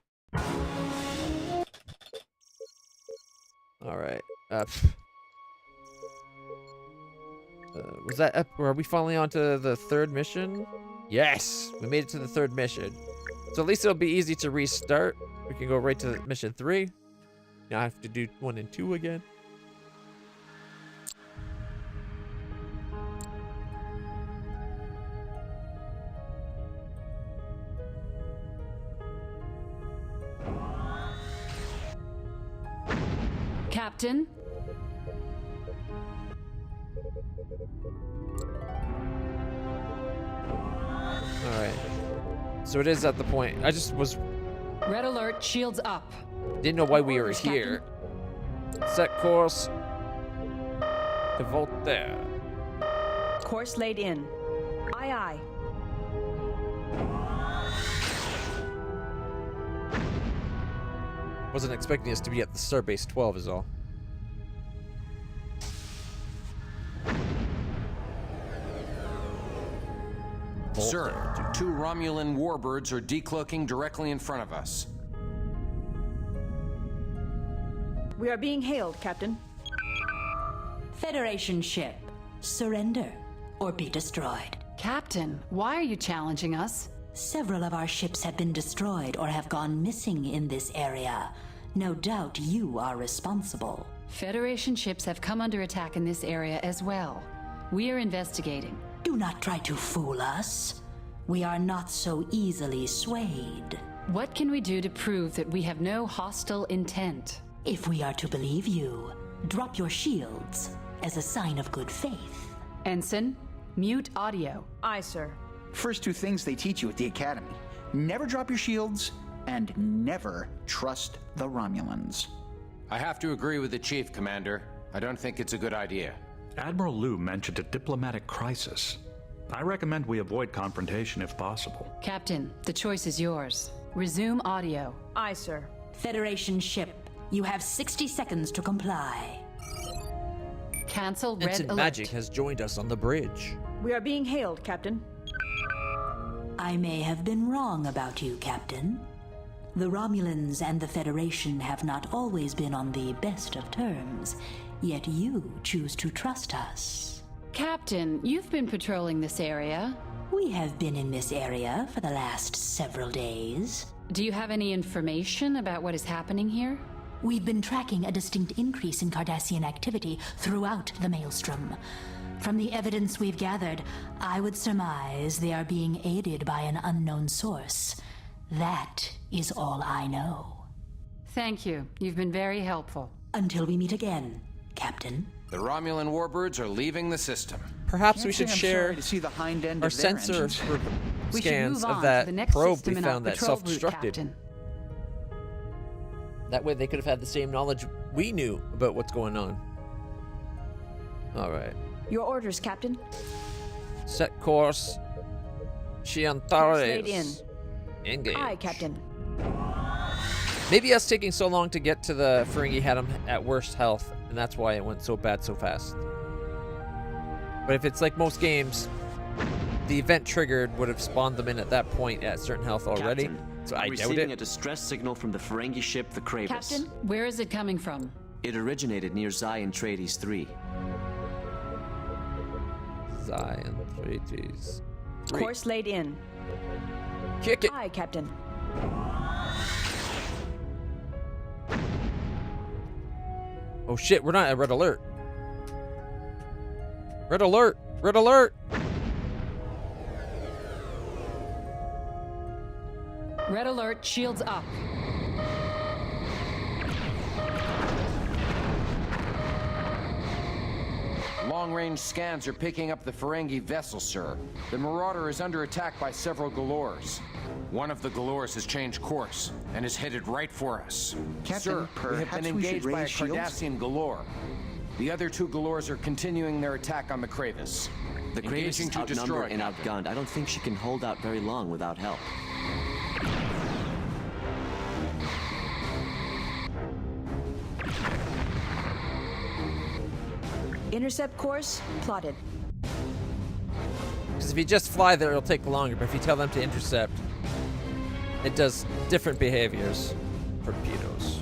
All right. Was that... Are we finally on to the third mission? Yes! We made it to the third mission. So at least it'll be easy to restart. We can go right to mission 3. Now I have to do 1 and 2 again.
Captain?
Alright. So it is at the point. I just was...
Red alert, shields up.
Didn't know why we were here. Set course to Voltaire.
Course laid in. Aye, aye.
Wasn't expecting us to be at the Starbase 12 is all.
Sir, 2 Romulan warbirds are decloaking directly in front of us.
We are being hailed, Captain.
Federation ship, surrender or be destroyed.
Captain, why are you challenging us?
Several of our ships have been destroyed or have gone missing in this area. No doubt you are responsible.
Federation ships have come under attack in this area as well. We are investigating.
Do not try to fool us. We are not so easily swayed.
What can we do to prove that we have no hostile intent?
If we are to believe you, drop your shields as a sign of good faith.
Ensign, mute audio.
Aye, sir.
First 2 things they teach you at the Academy. Never drop your shields, and never trust the Romulans.
I have to agree with the Chief, Commander. I don't think it's a good idea.
Admiral Liu mentioned a diplomatic crisis. I recommend we avoid confrontation if possible.
Captain, the choice is yours. Resume audio.
Aye, sir.
Federation ship, you have 60 seconds to comply.
Cancel red
Ensign
alert.
Magic has joined us on the bridge.
We are being hailed, Captain.
I may have been wrong about you, Captain. The Romulans and the Federation have not always been on the best of terms, yet you choose to trust us.
Captain, you've been patrolling this area.
We have been in this area for the last several days.
Do you have any information about what is happening here?
We've been tracking a distinct increase in Cardassian activity throughout the Maelstrom. From the evidence we've gathered, I would surmise they are being aided by an unknown source. That is all I know.
Thank you. You've been very helpful.
Until we meet again, Captain.
The Romulan warbirds are leaving the system.
Perhaps we should share
to see the hind end
our
of their
sensor
engines.
scans of that probe we found that self-destructed. That way they could have had the same knowledge we knew about what's going on. Alright.
Your orders, Captain.
Set course.
Course laid in.
Chiantares. Engage.
Aye, Captain.
Maybe us taking so long to get to the Ferengi had him at worst health, and that's why it went so bad so fast. But if it's like most games, the event triggered would have spawned them in at that point at certain health already.
Captain,
So
I'm
I doubt
receiving
it.
a distress signal from the Ferengi ship, the Kravis.
Captain, where is it coming from?
It originated near Zion Trades 3.
Zion Trades.
Course laid in.
Kick it.
Aye, Captain.
Oh shit, we're not at red alert. Red alert! Red alert!
Red alert, shields up.
Long-range scans are picking up the Ferengi vessel, sir. The Marauder is under attack by several Galors. One of the Galors has changed course and is headed right for us.
Captain,
sir, we have
perhaps
been
we should
engaged by a
raise shields?
Cardassian Galor. The other two Galors are continuing their attack on the Kravis.
The Kravis
Engaging
is
to destroy,
outnumbered and
Captain.
outgunned. I don't think she can hold out very long without help.
Intercept course plotted.
Because if you just fly there, it'll take longer. But if you tell them to intercept, it does different behaviors. Torpedoes.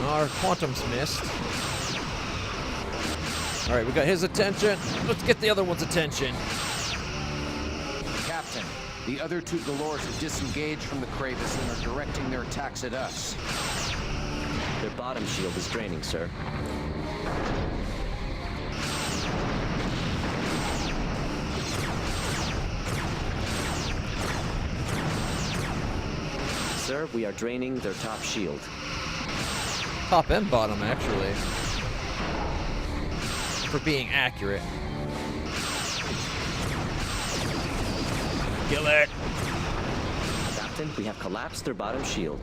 Our quantum's missed. All right, we got his attention. Let's get the other one's attention.
Captain, the other two Galors have disengaged from the Kravis and are directing their attacks at us.
Their bottom shield is draining, sir. Sir, we are draining their top shield.
Top and bottom, actually. For being accurate. Kill it!
Captain, we have collapsed their bottom shield.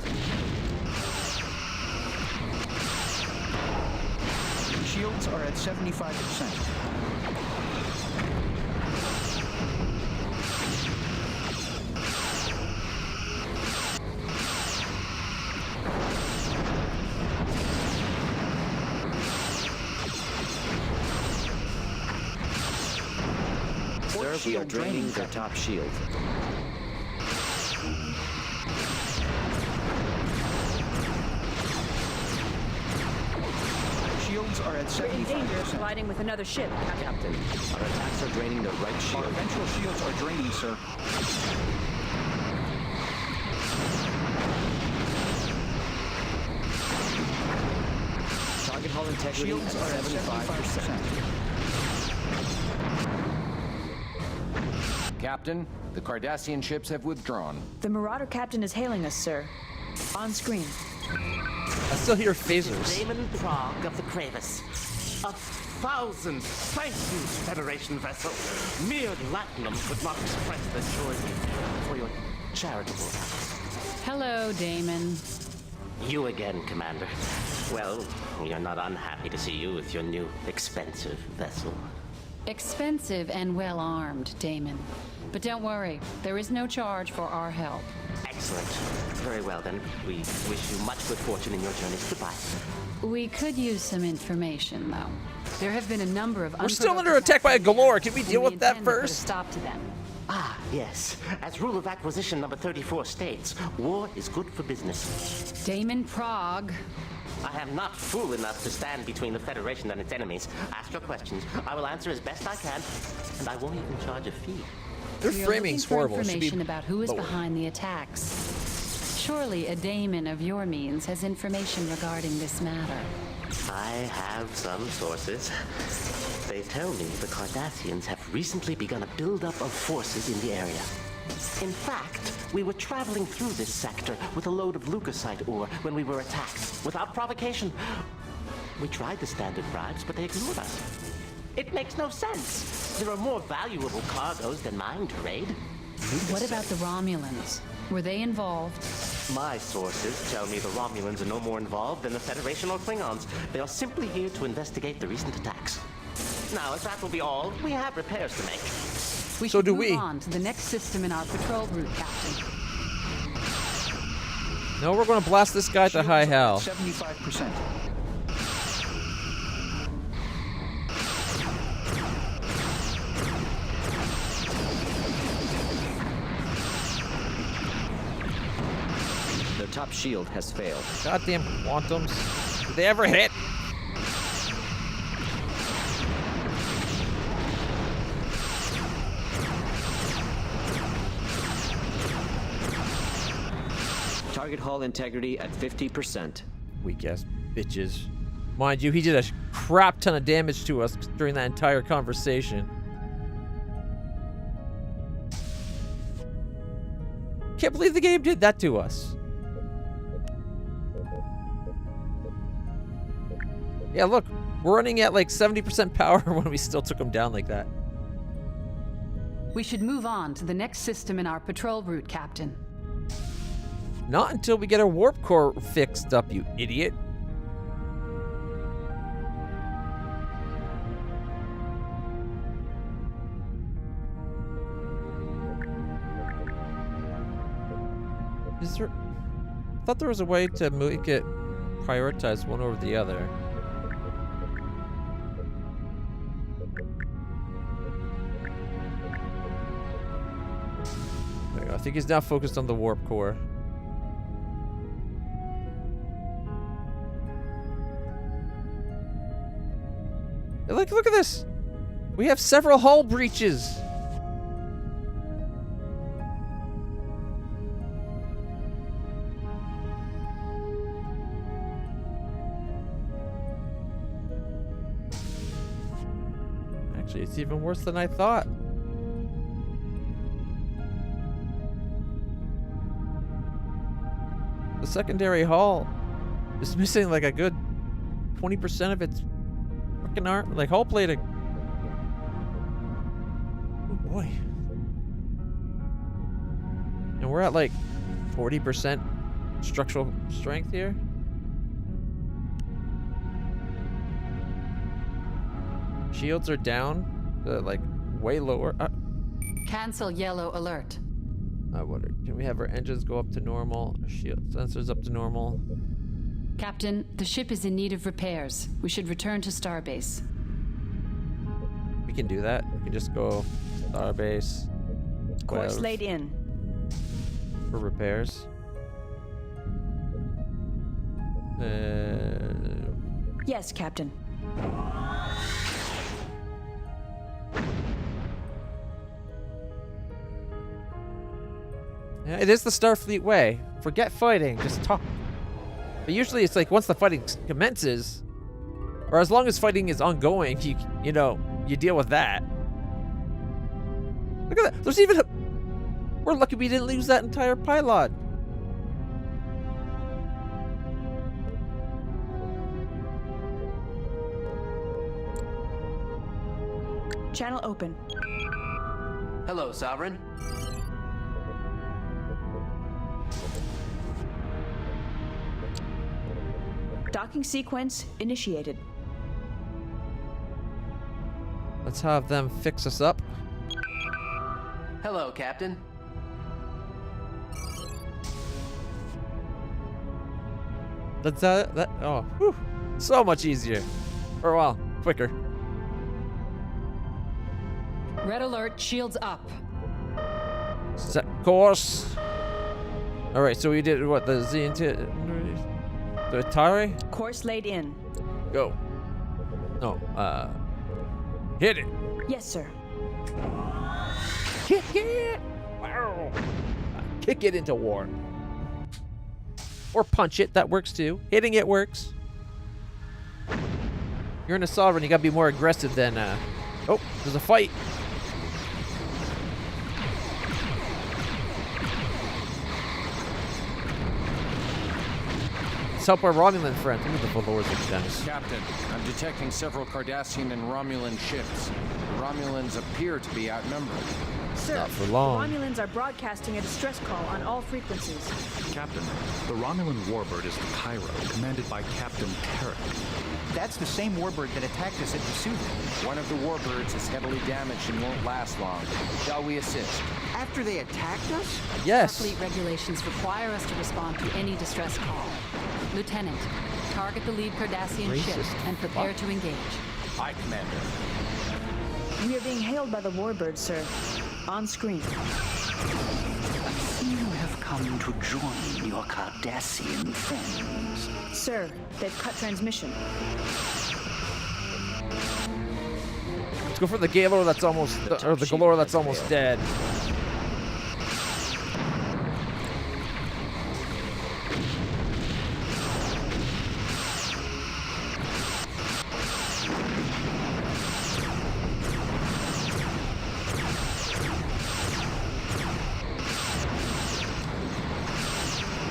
Shields are at 75%.
Sir, we are draining their top shield.
Shields are at
We're in danger of
75%.
colliding with another ship, Captain.
Captain, our attacks are draining their right
Our
shield.
ventral shields are draining, sir.
Target hull integrity
Shields are at 75%.
Captain, the Cardassian ships have withdrawn.
The Marauder Captain is hailing us, sir. On screen.
I still hear phasers.
Damon Prague of the Kravis. 1,000 thank yous, Federation vessel. Mere latinum could not express the joy for your charitable acts.
Hello, Damon.
You again, Commander. Well, we are not unhappy to see you with your new expensive vessel.
Expensive and well armed, Damon. But don't worry, there is no charge for our help.
Excellent. Very well then. We wish you much good fortune in your journeys. Goodbye.
We could use some information, though. There have been a number of
We're still under attack by a Galore. Can we deal with that first?
Stop to them.
Ah, yes. As rule of acquisition number 34 states, war is good for business.
Damon Prague.
I am not fool enough to stand between the Federation and its enemies. Ask your questions. I will answer as best I can, and I won't even charge a fee.
Their
We are
framing's
looking for
horrible. It should be
information about who is
lower.
behind the attacks. Surely a Damon of your means has information regarding this matter.
I have some sources. They tell me the Cardassians have recently begun a buildup of forces in the area. In fact, we were traveling through this sector with a load of leukocyte ore when we were attacked, without provocation. We tried the standard bribes, but they ignored us. It makes no sense. There are more valuable cargoes than mine to raid.
What about the Romulans? Were they involved?
My sources tell me the Romulans are no more involved than the Federation or Klingons. They are simply here to investigate the recent attacks. Now, if that will be all, we have repairs to make.
We should move on to the next system in our patrol route, Captain.
No, we're going to blast this guy to high hell.
75%.
Their top shield has failed.
Goddamn quantums. Did they ever hit?
Target hull integrity at 50%.
Weak ass bitches. Mind you, he did a crap ton of damage to us during that entire conversation. Can't believe the game did that to us. Yeah, look, we're running at like 70% power when we still took him down like that.
We should move on to the next system in our patrol route, Captain.
Not until we get our warp core fixed up, you idiot. Is there... I thought there was a way to make it prioritize one over the other. There we go. I think he's now focused on the warp core. Look at this. We have several hull breaches. Actually, it's even worse than I thought. The secondary hull is missing like a good 20% of its fucking arm, like hull plating. Oh boy. And we're at like 40% structural strength here. Shields are down, like way lower.
Cancel yellow alert.
Can we have our engines go up to normal? Our shield sensors up to normal.
Captain, the ship is in need of repairs. We should return to Starbase.
We can do that. We can just go Starbase.
Course laid in.
For repairs.
Yes, Captain.
Yeah, it is the Starfleet way. Forget fighting, just talk. But usually it's like once the fighting commences, or as long as fighting is ongoing, you know, you deal with that. Look at that. There's even we're lucky we didn't lose that entire pylon.
Channel open.
Hello, Sovereign.
Docking sequence initiated.
Let's have them fix us up.
Hello, Captain.
That's that. Oh, whew, so much easier. Or well, quicker.
Red alert, shields up.
Set course. All right, so we did what, the the Atari?
Course laid in.
Go. No, hit it.
Yes, sir.
Kick it. Wow. Kick it into war. Or punch it, that works too. Hitting it works. You're in a Sovereign, you gotta be more aggressive than, oh, there's a fight. Let's help our Romulan friends. Look at the Valors of Dennis.
Captain, I'm detecting several Cardassian and Romulan ships. The Romulans appear to be outnumbered.
Sir,
Not for long.
the Romulans are broadcasting a distress call on all frequencies.
Captain, the Romulan warbird is the Cairo, commanded by Captain Tarek.
That's the same warbird that attacked us at Vesuvius.
One of the warbirds is heavily damaged and won't last long. Shall we assist?
After they attacked us?
Yes.
Starfleet regulations require us to respond to any distress call. Lieutenant, target the lead Cardassian ship and prepare to engage.
Aye, Commander.
We are being hailed by the warbird, sir. On screen.
You have come to join your Cardassian friends.
Sir, they've cut transmission.
Let's go for the Galor that's almost, or the Galore that's almost dead.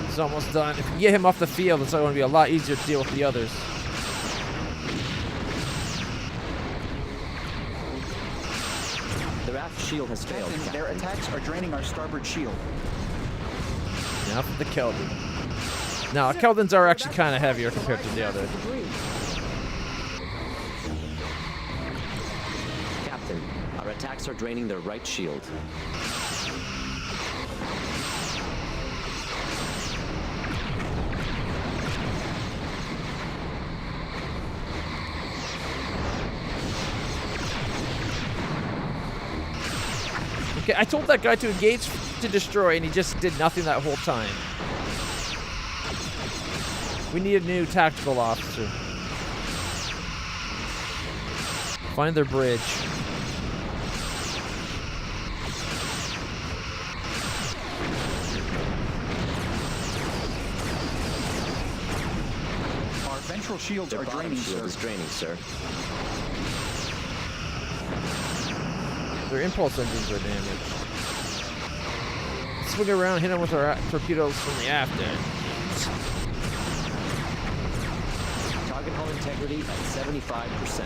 He's almost done. If you get him off the field, it's going to be a lot easier to deal with the others.
Their aft shield has failed.
Captain, their attacks are draining our starboard shield.
Now for the Keldon. Now, Keldons are actually kind of heavier compared to the other.
Captain, our attacks are draining their right shield.
Okay, I told that guy to engage to destroy, and he just did nothing that whole time. We need a new tactical officer. Find their bridge.
Our ventral shields are draining, sir.
Is draining, sir.
Their impulse engines are damaged. Swing around, hit them with our torpedoes from the aft end.
Target hull integrity at 75%.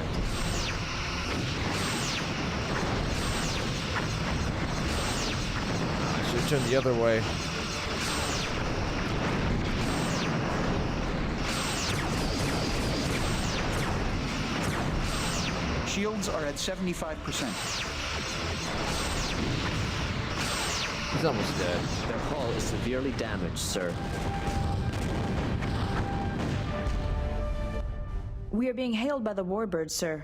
I should turn the other way.
Shields are at 75%.
He's almost dead.
Their hull is severely damaged, sir.
We are being hailed by the warbird, sir.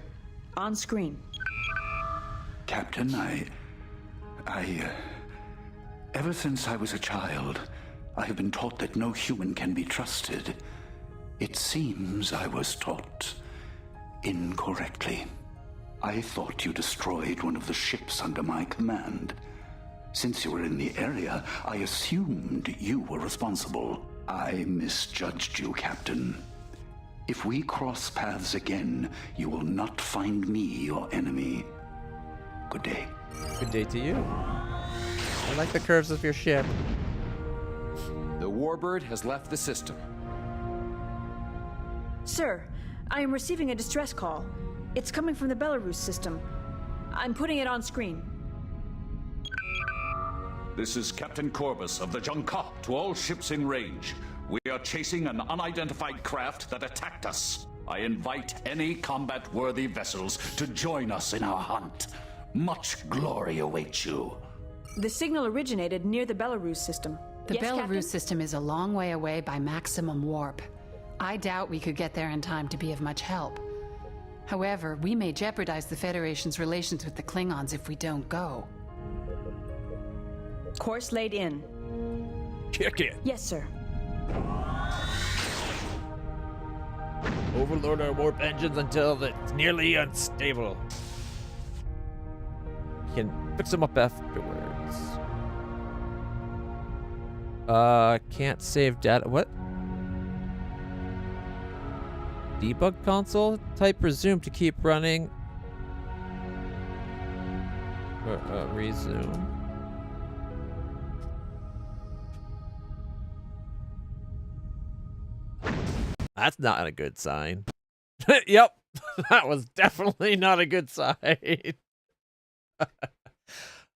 On screen.
Captain, ever since I was a child, I have been taught that no human can be trusted. It seems I was taught incorrectly. I thought you destroyed one of the ships under my command. Since you were in the area, I assumed you were responsible. I misjudged you, Captain. If we cross paths again, you will not find me your enemy. Good day.
Good day to you. I like the curves of your ship.
The warbird has left the system.
Sir, I am receiving a distress call. It's coming from the Belarus system. I'm putting it on screen.
This is Captain Corbus of the Junka to all ships in range. We are chasing an unidentified craft that attacked us. I invite any combat-worthy vessels to join us in our hunt. Much glory awaits you.
The signal originated near the Belarus system.
The
Yes,
Belarus
Captain?
system is a long way away by maximum warp. I doubt we could get there in time to be of much help. However, we may jeopardize the Federation's relations with the Klingons if we don't go.
Course laid in.
Kick it.
Yes, sir.
Overload our warp engines until it's nearly unstable. You can fix them up afterwards. Can't save data. What? Debug console? Type resume to keep running. Resume. That's not a good sign. Yep, that was definitely not a good sign.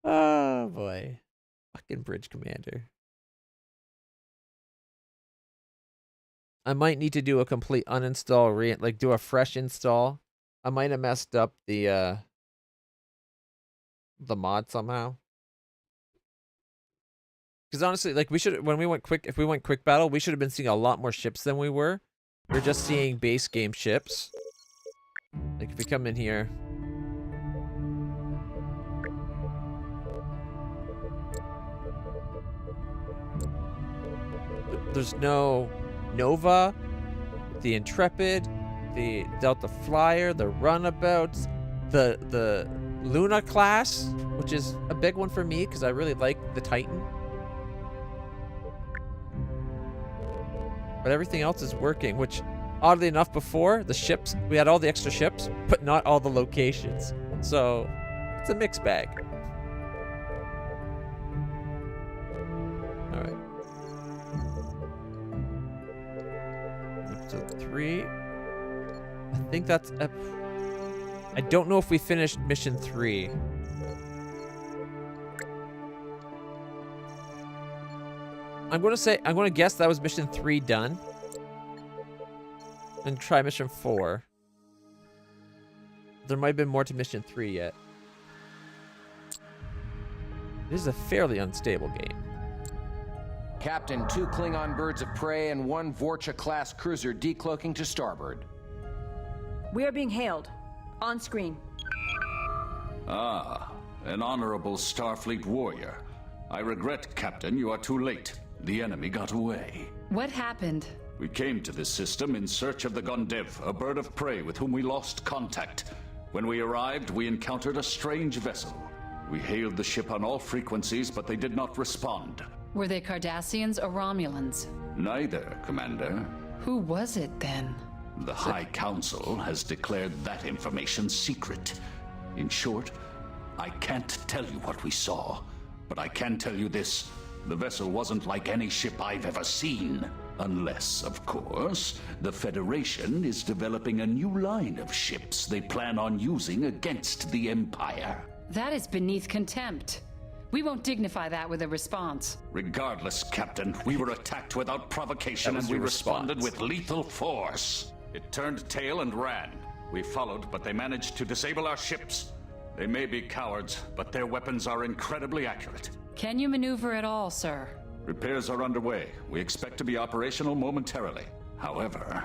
Oh boy. Fucking bridge commander. I might need to do a complete uninstall, like do a fresh install. I might have messed up the mod somehow. Because honestly, like if we went quick battle, we should have been seeing a lot more ships than we were. We're just seeing base game ships. Like if we come in here. There's no Nova, the Intrepid, the Delta Flyer, the Runabouts, the Luna class, which is a big one for me because I really like the Titan. But everything else is working, which oddly enough before, the ships, we had all the extra ships, but not all the locations. So it's a mixed bag. All right. Episode 3. I think that's... I don't know if we finished mission 3. I'm gonna guess that was mission 3 done. And try mission 4. There might have been more to mission 3 yet. This is a fairly unstable game.
Captain, 2 Klingon birds of prey and 1 Vorcha-class cruiser decloaking to starboard.
We are being hailed. On screen.
Ah, an honorable Starfleet warrior. I regret, Captain, you are too late. The enemy got away.
What happened?
We came to this system in search of the Gondev, a bird of prey with whom we lost contact. When we arrived, we encountered a strange vessel. We hailed the ship on all frequencies, but they did not respond.
Were they Cardassians or Romulans?
Neither, Commander.
Who was it then?
The High Council has declared that information secret. In short, I can't tell you what we saw, but I can tell you this. The vessel wasn't like any ship I've ever seen. Unless, of course, the Federation is developing a new line of ships they plan on using against the Empire.
That is beneath contempt. We won't dignify that with a response.
Regardless, Captain, we were attacked without provocation and we responded with lethal force. It turned tail and ran. We followed, but they managed to disable our ships. They may be cowards, but their weapons are incredibly accurate.
Can you maneuver at all, sir?
Repairs are underway. We expect to be operational momentarily. However,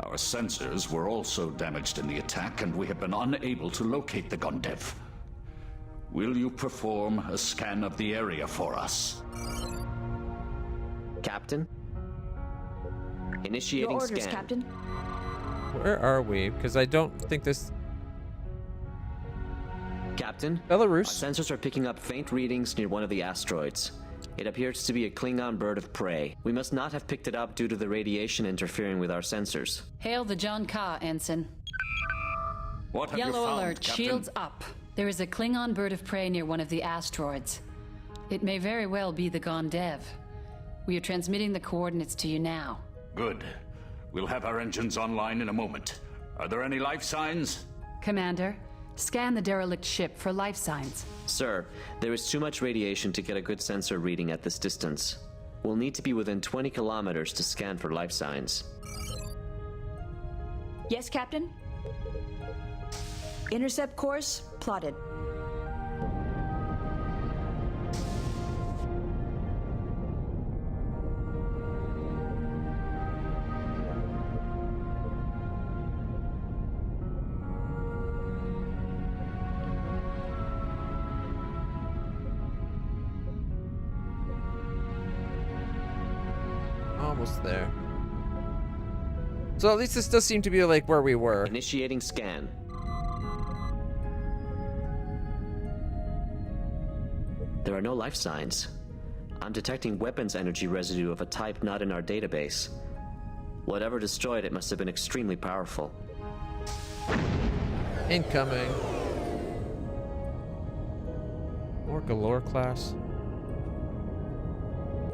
our sensors were also damaged in the attack, and we have been unable to locate the Gondev. Will you perform a scan of the area for us?
Captain? Initiating
Your orders,
scan.
Captain.
Where are we? Because I don't think this...
Captain?
Belarus?
Our sensors are picking up faint readings near one of the asteroids. It appears to be a Klingon bird of prey. We must not have picked it up due to the radiation interfering with our sensors.
Hail the John Ka, Ensign.
What have
Yellow
you found,
alert,
Captain?
shields up. There is a Klingon bird of prey near one of the asteroids. It may very well be the Gondev. We are transmitting the coordinates to you now.
Good. We'll have our engines online in a moment. Are there any life signs?
Commander, scan the derelict ship for life signs.
Sir, there is too much radiation to get a good sensor reading at this distance. We'll need to be within 20 kilometers to scan for life signs.
Yes, Captain? Intercept course plotted.
Almost there. So at least this does seem to be like where we were.
Initiating scan. There are no life signs. I'm detecting weapons energy residue of a type not in our database. Whatever destroyed it must have been extremely powerful.
Incoming. More Galore class.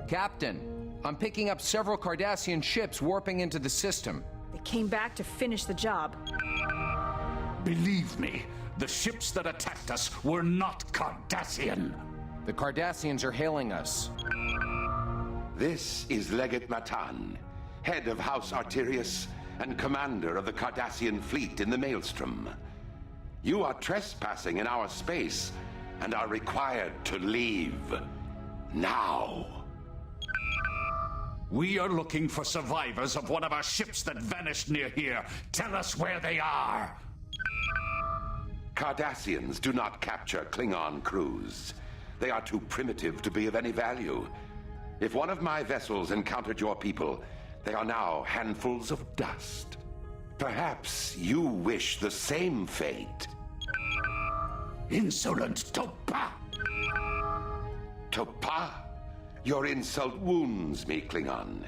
Captain, I'm picking up several Cardassian ships warping into the system.
They came back to finish the job.
Believe me, The ships that attacked us were not Cardassian.
The Cardassians are hailing us.
This is Legate Matan, head of House Arterius and commander of the Cardassian fleet in the Maelstrom. You are trespassing in our space and are required to leave now.
We are looking for survivors of one of our ships that vanished near here. Tell us where they are.
Cardassians do not capture Klingon crews. They are too primitive to be of any value. If one of my vessels encountered your people, they are now handfuls of dust. Perhaps you wish the same fate.
Insolent Topa!
Topa? Your insult wounds me, Klingon.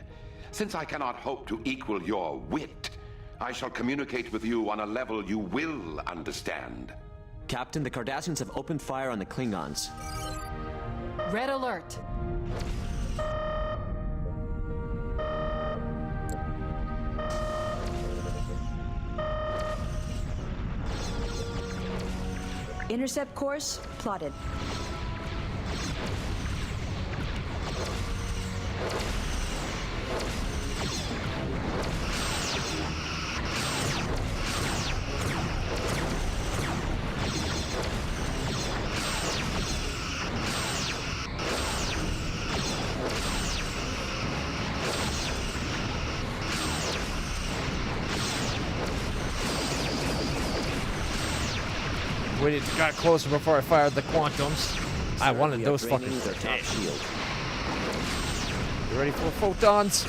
Since I cannot hope to equal your wit, I shall communicate with you on a level you will understand.
Captain, the Cardassians have opened fire on the Klingons.
Red alert.
Intercept course plotted.
Waited, got closer before I fired the quantums. I wanted those fuckers to
top shield.
You ready for photons?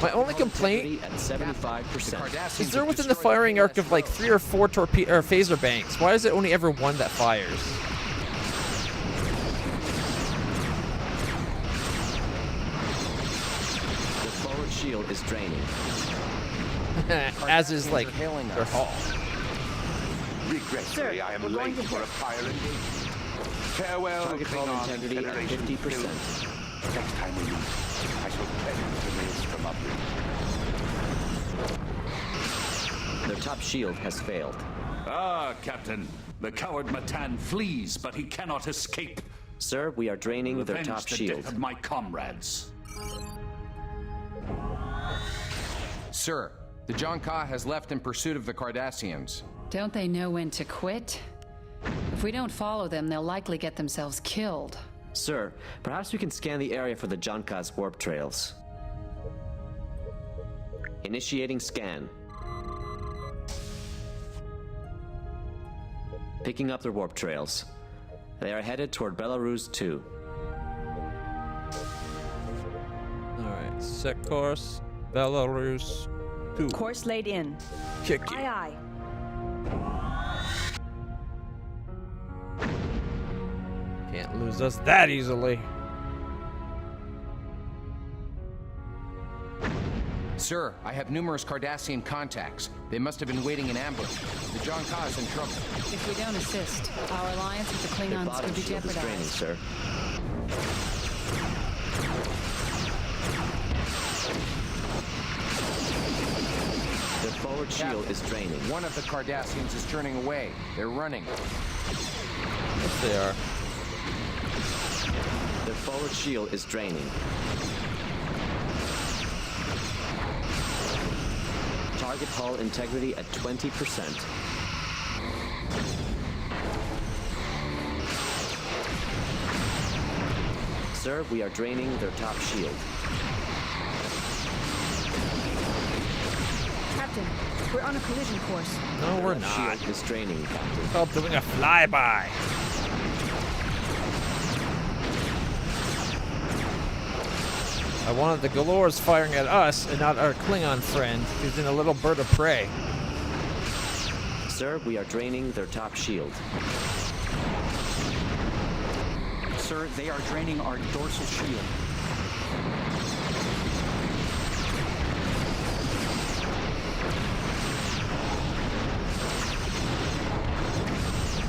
My only complaint
at 75%.
is they're within the firing arc of like 3 or 4 torpedo or phaser banks. Why is it only ever one that fires?
Shield is draining.
As is like their hull.
Regretfully, I am late for a fire engagement. Farewell,
Target hull integrity at 50%.
Next time we meet, I shall cleanse the maze from uproot.
Their top shield has failed.
Ah, Captain. The coward Matan flees, but he cannot escape.
Sir, we are draining their
Revenge
top
the
shield.
Death of my comrades.
Sir, the Jonka has left in pursuit of the Cardassians.
Don't they know when to quit? If we don't follow them, they'll likely get themselves killed.
Sir, perhaps we can scan the area for the Jonka's warp trails. Initiating scan. Picking up their warp trails. They are headed toward Belarus 2.
Alright, set course. Belarus 2.
Course laid in.
Kick it.
Aye, aye.
Can't lose us that easily.
Sir, I have numerous Cardassian contacts. They must have been waiting in ambush. The Jonka is in trouble.
If we don't assist, our alliance with the Klingons could be jeopardized.
Draining, sir. Their forward shield is draining.
One of the Cardassians is turning away. They're running.
Yes, they are.
Their forward shield is draining. Target hull integrity at 20%. Sir, we are draining their top shield.
Captain, we're on a collision course.
No, we're not.
Shield is draining, Captain.
It's called doing a flyby. I wanted the Galores firing at us and not our Klingon friend, who's in a little bird of prey.
Sir, we are draining their top shield.
Sir, they are draining our dorsal shield.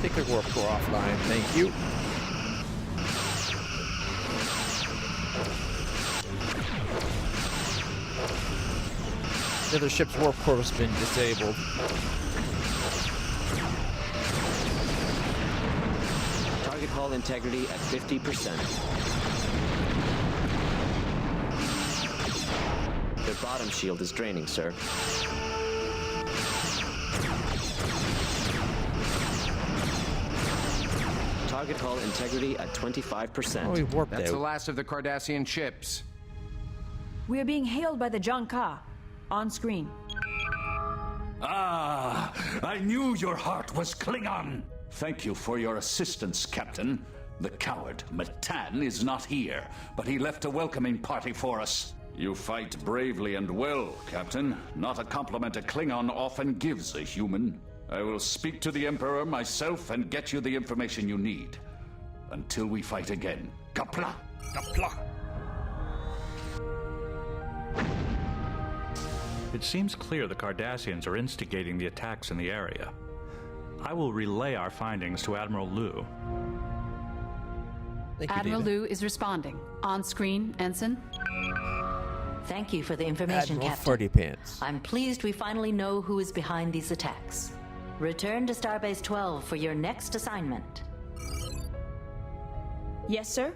Take the warp core offline, thank you. The other ship's warp core has been disabled.
Target hull integrity at 50%. Their bottom shield is draining, sir. Target hull integrity at 25%.
Oh, we warped
That's
out.
the last of the Cardassian ships.
We are being hailed by the Junka. On screen.
Ah, I knew your heart was Klingon. Thank you for your assistance, Captain. The coward, Matan, is not here, but he left a welcoming party for us. You fight bravely and well, Captain. Not a compliment a Klingon often gives a human. I will speak to the Emperor myself and get you the information you need. Until we fight again. Kapla! Kapla!
It seems clear the Cardassians are instigating the attacks in the area. I will relay our findings to Admiral Liu.
Admiral Liu is responding. On screen, Ensign.
Thank you for the information,
Admiral
Captain.
Farty Pants.
I'm pleased we finally know who is behind these attacks. Return to Starbase 12 for your next assignment.
Yes, sir?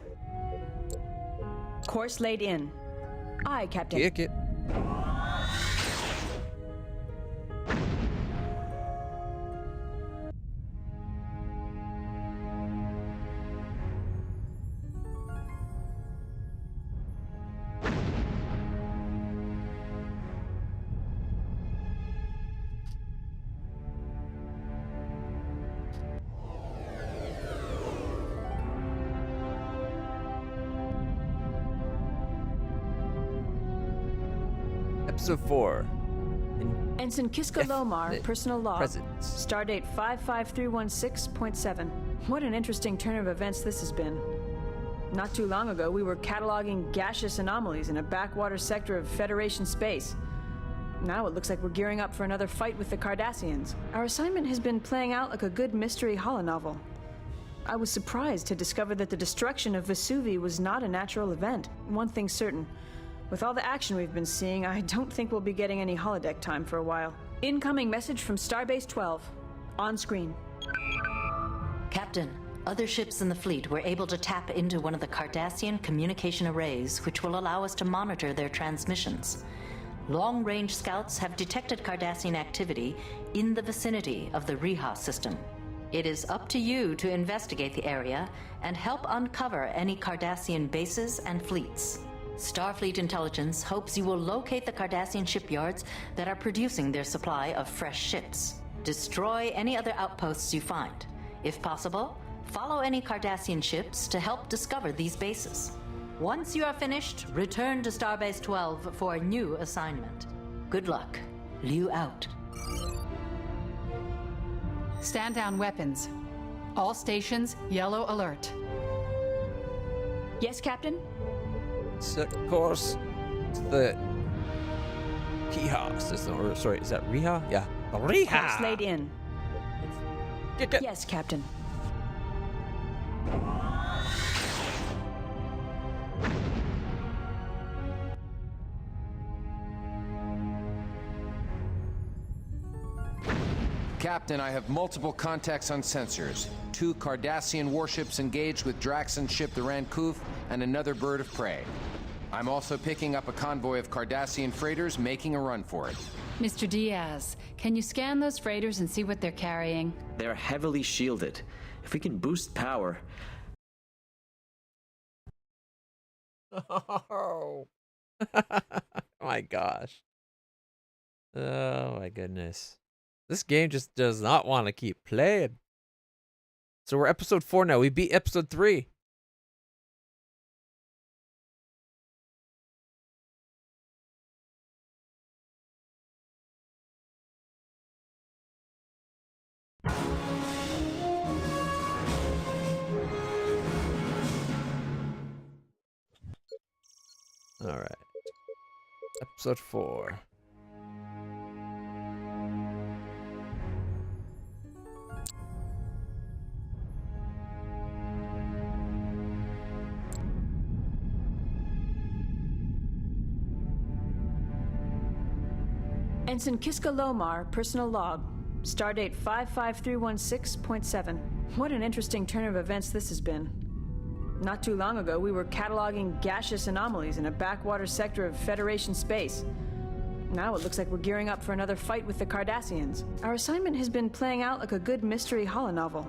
Course laid in. Aye, Captain.
Kick it. Episode 4.
Ensign Kiska Lomar, personal log.
Presence.
Stardate 55316.7. What an interesting turn of events this has been. Not too long ago, we were cataloging gaseous anomalies in a backwater sector of Federation space. Now it looks like we're gearing up for another fight with the Cardassians. Our assignment has been playing out like a good mystery holonovel. I was surprised to discover that the destruction of Vesuvi was not a natural event. One thing's certain. With all the action we've been seeing, I don't think we'll be getting any holodeck time for a while. Incoming message from Starbase 12. On screen.
Captain, other ships in the fleet were able to tap into one of the Cardassian communication arrays, which will allow us to monitor their transmissions. Long-range scouts have detected Cardassian activity in the vicinity of the Riha system. It is up to you to investigate the area and help uncover any Cardassian bases and fleets. Starfleet Intelligence hopes you will locate the Cardassian shipyards that are producing their supply of fresh ships. Destroy any other outposts you find. If possible, follow any Cardassian ships to help discover these bases. Once you are finished, return to Starbase 12 for a new assignment. Good luck. Liu out.
Stand down weapons. All stations, yellow alert.
Yes, Captain?
Set course to the Riha system. Or, sorry, is that Riha? Yeah. The Riha!
Course laid in. Yes, Captain.
Captain, I have multiple contacts on sensors. 2 Cardassian warships engaged with Draxon's ship the Rancouv and another bird of prey. I'm also picking up a convoy of Cardassian freighters making a run for it.
Mr. Diaz, can you scan those freighters and see what they're carrying?
They're heavily shielded. If we can boost power...
Oh my gosh. Oh my goodness. This game just does not want to keep playing. So we're episode 4 now. We beat episode 3. All right. Episode 4.
Ensign Kiska Lomar, personal log. Stardate 55316.7. What an interesting turn of events this has been. Not too long ago, we were cataloging gaseous anomalies in a backwater sector of Federation space. Now it looks like we're gearing up for another fight with the Cardassians. Our assignment has been playing out like a good mystery holonovel.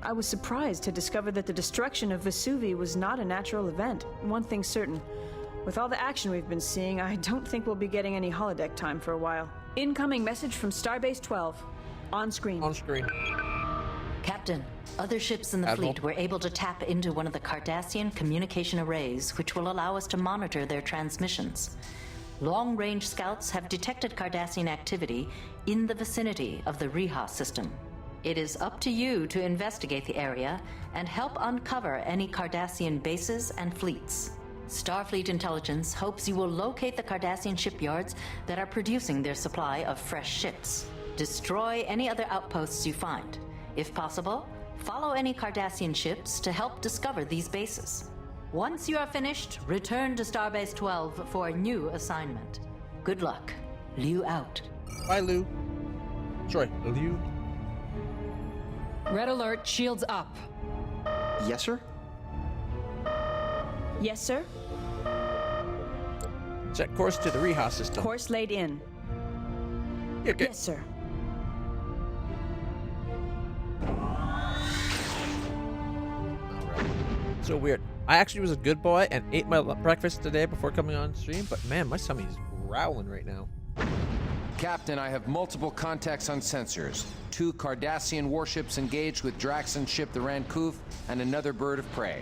I was surprised to discover that the destruction of Vesuvi was not a natural event. One thing's certain. With all the action we've been seeing, I don't think we'll be getting any holodeck time for a while. Incoming message from Starbase 12. On screen.
On screen.
Captain, other ships in the
Admiral.
fleet were able to tap into one of the Cardassian communication arrays, which will allow us to monitor their transmissions. Long-range scouts have detected Cardassian activity in the vicinity of the Riha system. It is up to you to investigate the area and help uncover any Cardassian bases and fleets. Starfleet Intelligence hopes you will locate the Cardassian shipyards that are producing their supply of fresh ships. Destroy any other outposts you find. If possible, follow any Cardassian ships to help discover these bases. Once you are finished, return to Starbase 12 for a new assignment. Good luck. Liu out.
Bye, Liu. Sorry, Liu.
Red alert, shields up.
Yes, sir?
Yes, sir?
Set course to the Riha system.
Course laid in.
Okay.
Yes, sir.
So weird. I actually was a good boy and ate my breakfast today before coming on stream, but man, my tummy's growling right now.
Captain, I have multiple contacts on sensors. 2 Cardassian warships engaged with Draxon's ship the Rancouv and another bird of prey.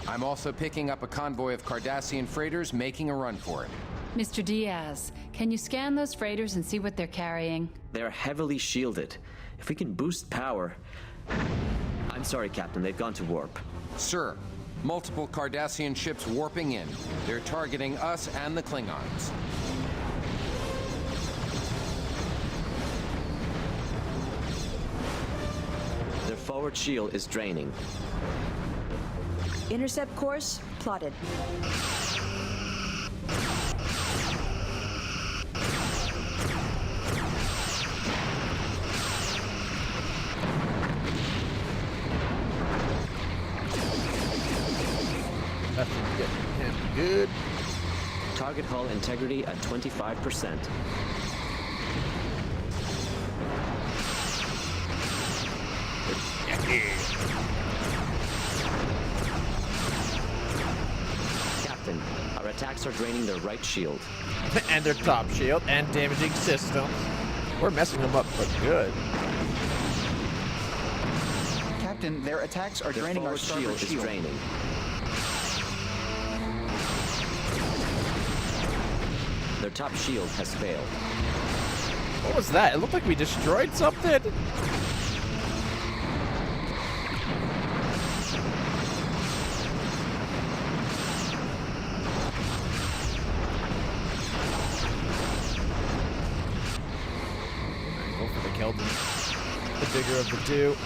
I'm also picking up a convoy of Cardassian freighters making a run for it.
Mr. Diaz, can you scan those freighters and see what they're carrying?
They're heavily shielded. If we can boost power... I'm sorry, Captain, they've gone to warp.
Sir, multiple Cardassian ships warping in. They're targeting us and the Klingons.
Their forward shield is draining.
Intercept course plotted.
That's getting him good.
Target hull integrity at 25%. Captain, our attacks are draining their right shield.
And their top shield and damaging systems. We're messing them up, but good.
Captain, their attacks are
Their
draining our
forward
starboard
shield
shield.
is draining. Their top shield has failed.
What was that? It looked like we destroyed something. Go for the Keldon. The bigger of the two.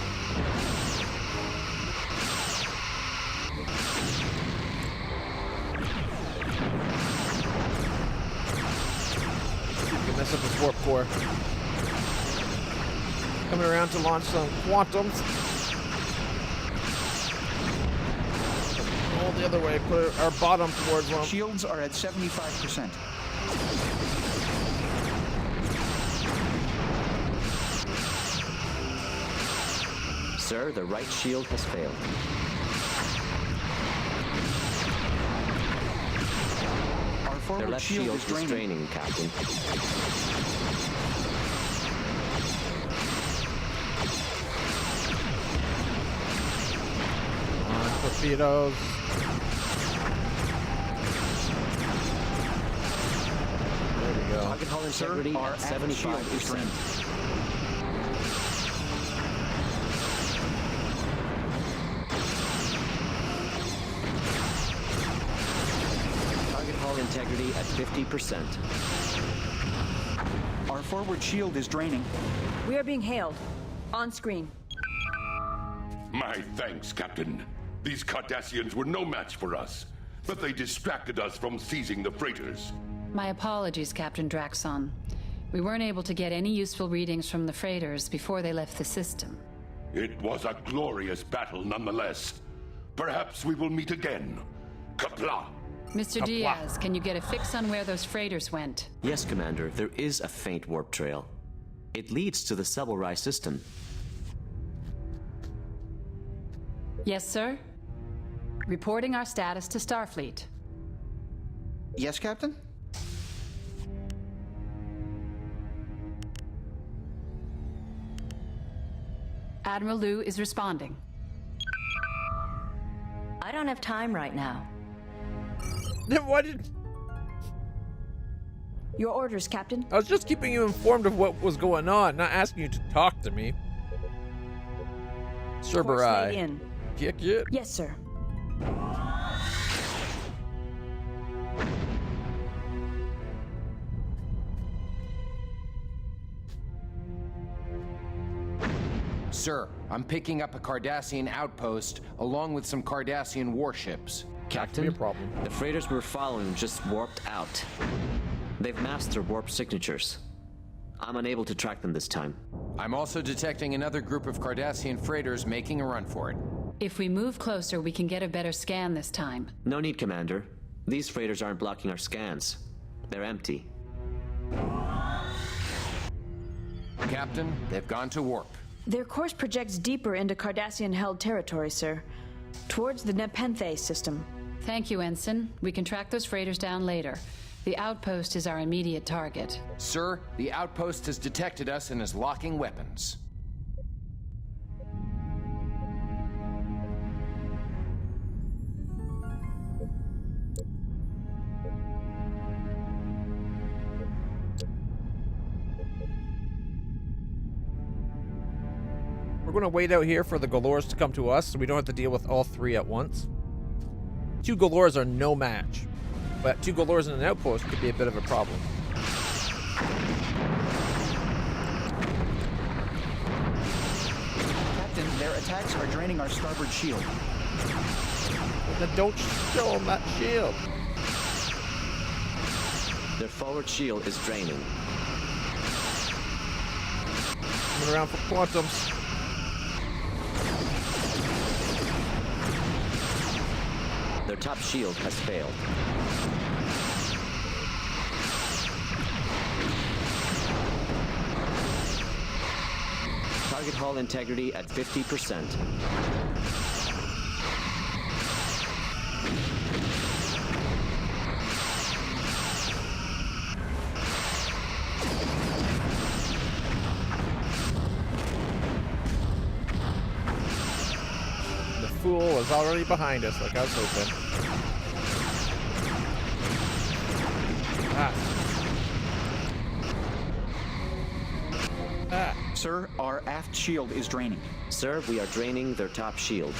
You can mess up his warp core. Coming around to launch some quantums. All the other way, put our bottom towards one.
Shields are at 75%.
Sir, the right shield has failed.
Our
Their
forward
left
shield
shield
is draining.
draining, Captain.
Torpedoes. There we go.
Target hull integrity
our
at
active shield is
75%. Target hull integrity at 50%.
Our forward shield is draining.
We are being hailed. On screen.
My thanks, Captain. These Cardassians were no match for us, but they distracted us from seizing the freighters.
My apologies, Captain Draxon. We weren't able to get any useful readings from the freighters before they left the system.
It was a glorious battle nonetheless. Perhaps we will meet again. Kapla!
Mr. Diaz, can you get a fix on where those freighters went?
Yes, Commander, there is a faint warp trail. It leads to the Sebelrai system.
Yes, sir. Reporting our status to Starfleet.
Yes, Captain?
Admiral Liu is responding.
I don't have time right now.
Then why did...
Your orders, Captain.
I was just keeping you informed of what was going on, not asking you to talk to me. Cerberai.
In.
Kick it.
Yes, sir.
Sir, I'm picking up a Cardassian outpost along with some Cardassian warships.
Captain,
Be a problem.
the freighters we're following just warped out. They've masked their warp signatures. I'm unable to track them this time.
I'm also detecting another group of Cardassian freighters making a run for it.
If we move closer, we can get a better scan this time.
No need, Commander. These freighters aren't blocking our scans. They're empty.
Captain, they've gone to warp.
Their course projects deeper into Cardassian-held territory, sir. Towards the Nepenthe system.
Thank you, Ensign. We can track those freighters down later. The outpost is our immediate target.
Sir, the outpost has detected us and is locking weapons.
We're going to wait out here for the Galors to come to us so we don't have to deal with all three at once. 2 Galors are no match, but 2 Galors in an outpost could be a bit of a problem.
Captain, their attacks are draining our starboard shield.
Well, then don't show them that shield.
Their forward shield is draining.
Coming around for quantums.
Their top shield has failed. Target hull integrity at 50%.
The fool was already behind us, like I was hoping.
Sir, our aft shield is draining.
Sir, we are draining their top shield.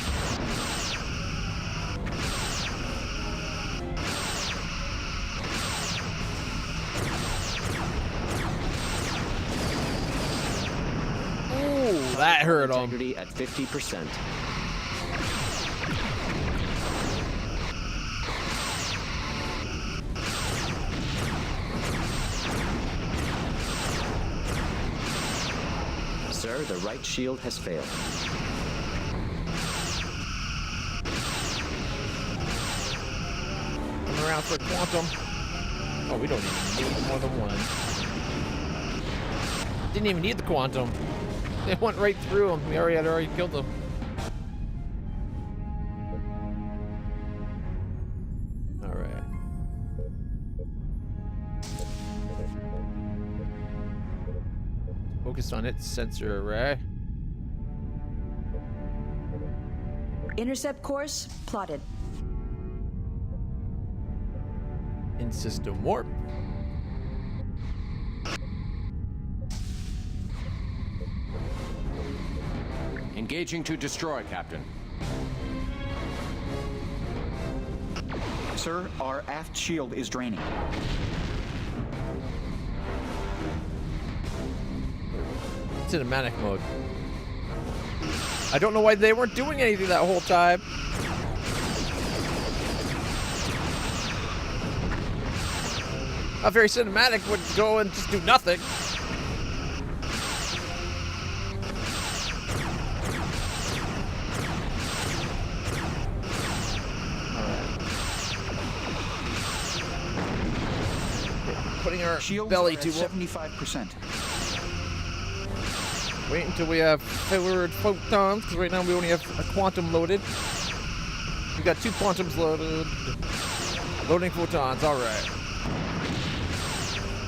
Ooh, that hurt him.
Integrity at 50%. Sir, the right shield has failed.
Coming around for quantum. Oh, we don't even need more than one. Didn't even need the quantum. They went right through him. We had already killed them. All right. Focus on its sensor array.
Intercept course plotted.
In system warp.
Engaging to destroy, Captain.
Sir, our aft shield is draining.
Cinematic mode. I don't know why they weren't doing anything that whole time. Not very cinematic would go and just do nothing. putting our
Shields
belly
are
to
at 75%.
Wait until we have forward photons, because right now we only have a quantum loaded. We got 2 quantums loaded. Loading photons, alright.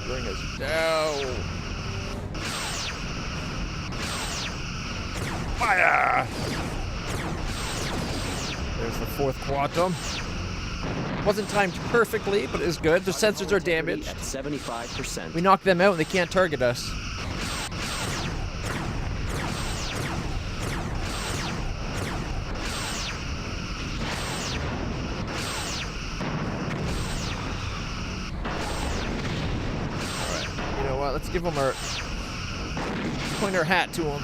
Bring us down. Fire! There's the 4th quantum. Wasn't timed perfectly, but it is good. The sensors are damaged.
At 75%.
We knock them out and they can't target us. Alright, you know what? Let's give them our... point our hat to them.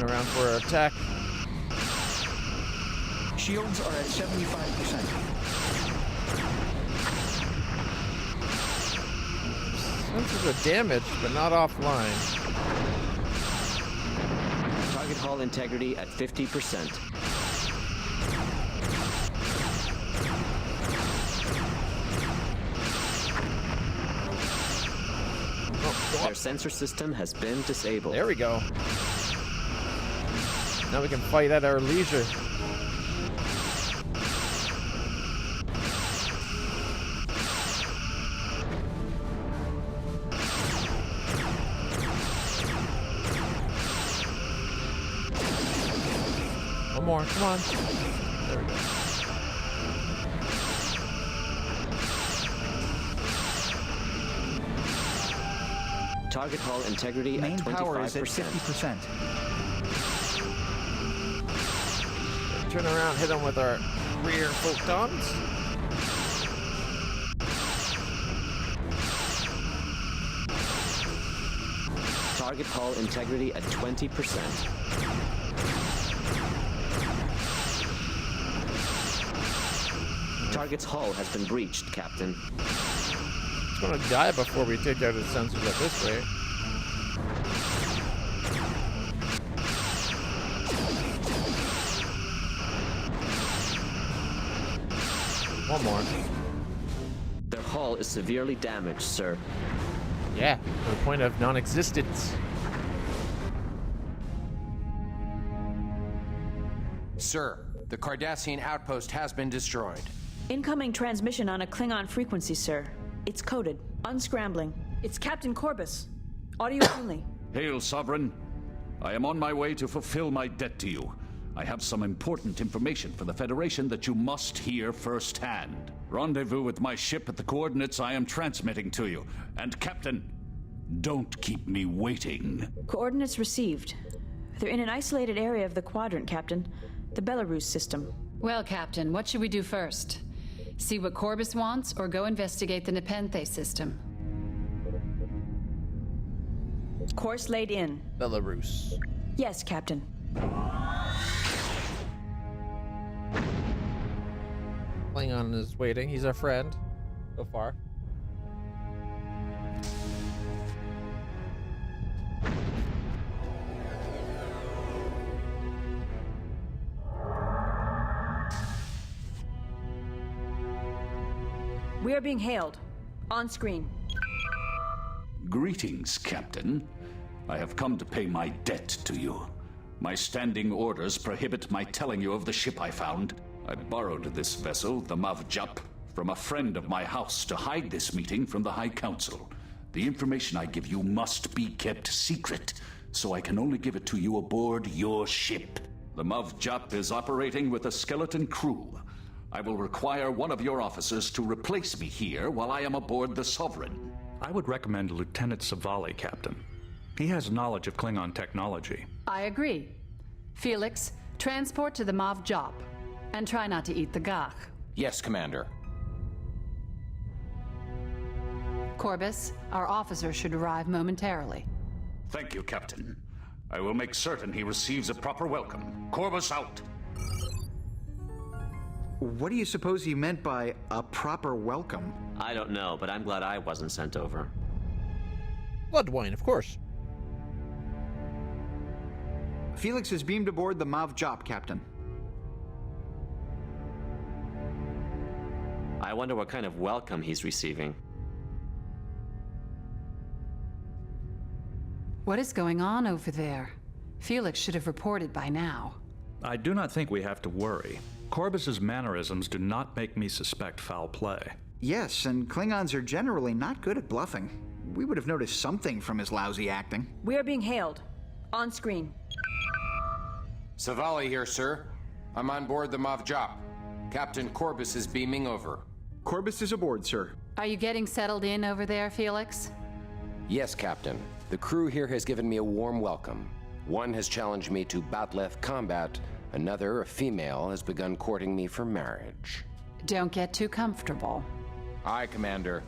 Around for our attack.
Shields are at 75%.
Sensors are damaged, but not offline.
Target hull integrity at 50%. Their sensor system has been disabled.
There we go. Now we can fight at our leisure. One more, come on. There we go.
Target hull integrity
Main
at 25%.
power is at 50%.
Turn around, hit them with our rear photons.
Target hull integrity at 20%. Target's hull has been breached, Captain.
It's gonna die before we take out its sensors at this rate. One more.
Their hull is severely damaged, sir.
Yeah, to the point of non-existence.
Sir, the Cardassian outpost has been destroyed.
Incoming transmission on a Klingon frequency, sir. It's coded. Unscrambling. It's Captain Corbus. Audio only.
Hail, Sovereign. I am on my way to fulfill my debt to you. I have some important information for the Federation that you must hear firsthand. Rendezvous with my ship at the coordinates I am transmitting to you. And Captain, don't keep me waiting.
Coordinates received. They're in an isolated area of the quadrant, Captain. The Belarus system.
Well, Captain, what should we do first? See what Corbus wants, or go investigate the Nepenthe system?
Course laid in.
Belarus.
Yes, Captain.
Klingon is waiting. He's our friend. So far.
We are being hailed. On screen.
Greetings, Captain. I have come to pay my debt to you. My standing orders prohibit my telling you of the ship I found. I borrowed this vessel, the Mavjap, from a friend of my house to hide this meeting from the High Council. The information I give you must be kept secret, so I can only give it to you aboard your ship. The Mavjap is operating with a skeleton crew. I will require one of your officers to replace me here while I am aboard the Sovereign.
I would recommend Lieutenant Savali, Captain. He has knowledge of Klingon technology.
I agree. Felix, transport to the Mav Jop. And try not to eat the gach.
Yes, Commander.
Corbus, our officer should arrive momentarily.
Thank you, Captain. I will make certain he receives a proper welcome. Corbus out.
What do you suppose he meant by a proper welcome?
I don't know, but I'm glad I wasn't sent over.
Blood wine, of course.
Felix is beamed aboard the Mav Jop, Captain.
I wonder what kind of welcome he's receiving.
What is going on over there? Felix should have reported by now.
I do not think we have to worry. Corbus's mannerisms do not make me suspect foul play.
Yes, and Klingons are generally not good at bluffing. We would have noticed something from his lousy acting.
We are being hailed. On screen.
Savali here, sir. I'm on board the Mav Jop. Captain Corbus is beaming over.
Corbus is aboard, sir.
Are you getting settled in over there, Felix?
Yes, Captain. The crew here has given me a warm welcome. One has challenged me to Batleth combat. Another, a female, has begun courting me for marriage.
Don't get too comfortable.
Aye, Commander.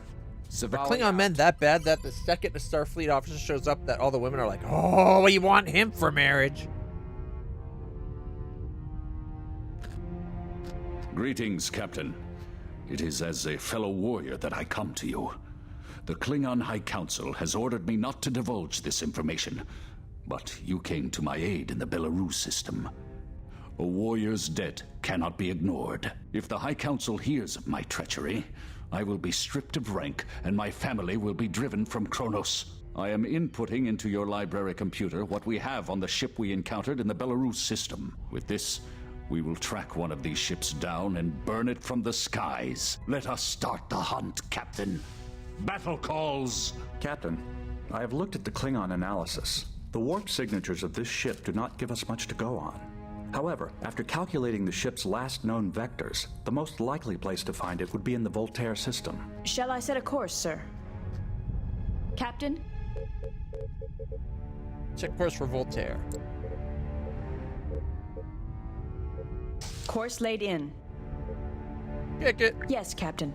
Are Klingon men that bad that the second a Starfleet officer shows up that all the women are like, oh, we want him for marriage?
Greetings, Captain. It is as a fellow warrior that I come to you. The Klingon High Council has ordered me not to divulge this information, but you came to my aid in the Belarus system. A warrior's debt cannot be ignored. If the High Council hears of my treachery, I will be stripped of rank and my family will be driven from Kronos. I am inputting into your library computer what we have on the ship we encountered in the Belarus system. With this, we will track one of these ships down and burn it from the skies. Let us start the hunt, Captain. Battle calls!
Captain, I have looked at the Klingon analysis. The warp signatures of this ship do not give us much to go on. However, after calculating the ship's last known vectors, the most likely place to find it would be in the Voltaire system.
Shall I set a course, sir? Captain?
Check course for Voltaire.
Course laid in.
Kick it.
Yes, Captain.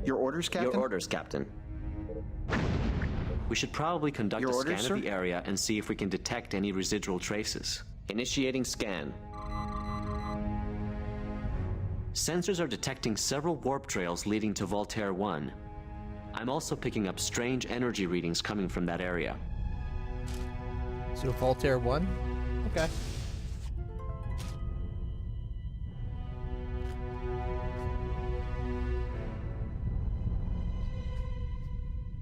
Your orders, Captain?
Your orders, Captain. We should probably conduct a scan of the area and see if we can detect any residual traces. Initiating scan. Sensors are detecting several warp trails leading to Voltaire 1. I'm also picking up strange energy readings coming from that area.
So Voltaire 1? Okay.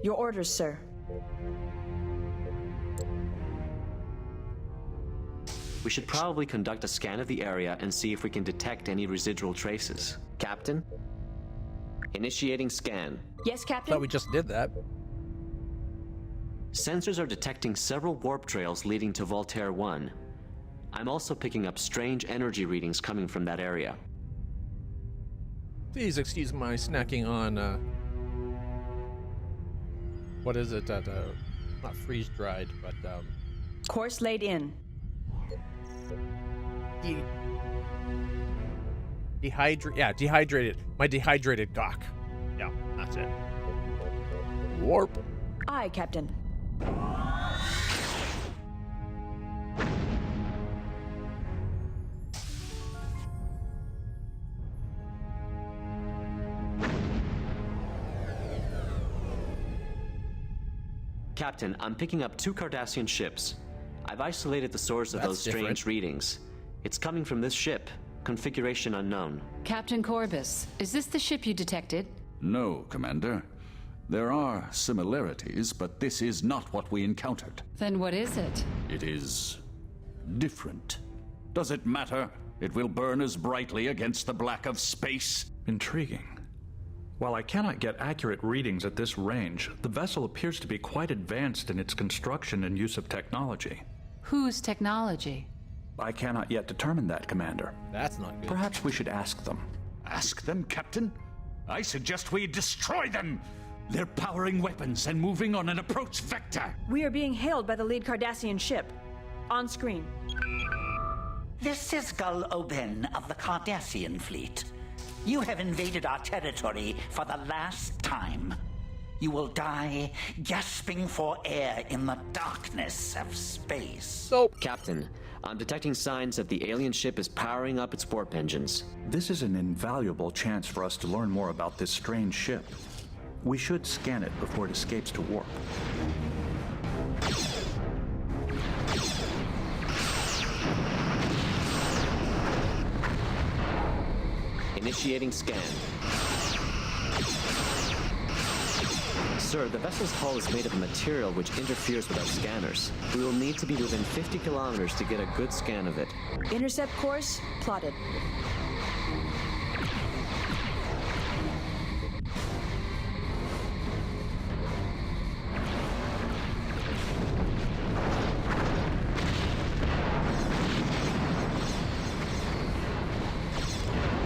Your orders, sir.
We should probably conduct a scan of the area and see if we can detect any residual traces. Captain? Initiating scan.
Yes, Captain?
I thought we just did that.
Sensors are detecting several warp trails leading to Voltaire 1. I'm also picking up strange energy readings coming from that area.
Please excuse my snacking on, what is it? Not freeze-dried, but,
Course laid in.
Dehydrated. My dehydrated gawk. Yeah, that's it. Warp.
Aye, Captain.
Captain, I'm picking up 2 Cardassian ships. I've isolated the source of those strange readings. It's coming from this ship. Configuration unknown.
Captain Corbus, is this the ship you detected?
No, Commander. There are similarities, but this is not what we encountered.
Then what is it?
It is different. Does it matter? It will burn as brightly against the black of space.
Intriguing. While I cannot get accurate readings at this range, the vessel appears to be quite advanced in its construction and use of technology.
Whose technology?
I cannot yet determine that, Commander.
That's not good.
Perhaps we should ask them.
Ask them, Captain? I suggest we destroy them! They're powering weapons and moving on an approach vector!
We are being hailed by the lead Cardassian ship. On screen.
This is Gul Oben of the Cardassian fleet. You have invaded our territory for the last time. You will die gasping for air in the darkness of space.
So,
Captain, I'm detecting signs that the alien ship is powering up its warp engines.
This is an invaluable chance for us to learn more about this strange ship. We should scan it before it escapes to warp.
Initiating scan. Sir, the vessel's hull is made of a material which interferes with our scanners. We will need to be within 50 kilometers to get a good scan of it.
Intercept course plotted.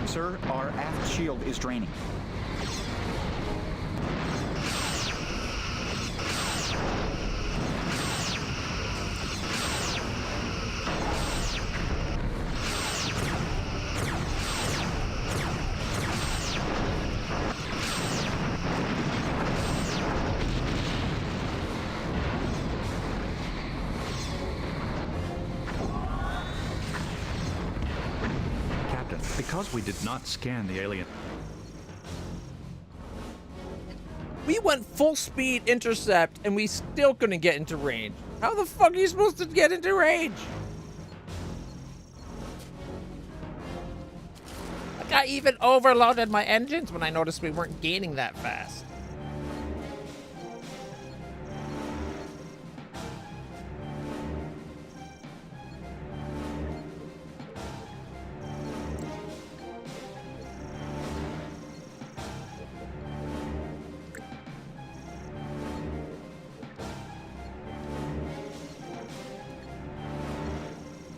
Sir, our aft shield is draining.
Because we did not scan the alien...
We went full speed intercept and we still couldn't get into range. How the fuck are you supposed to get into range? Like, I even overloaded my engines when I noticed we weren't gaining that fast.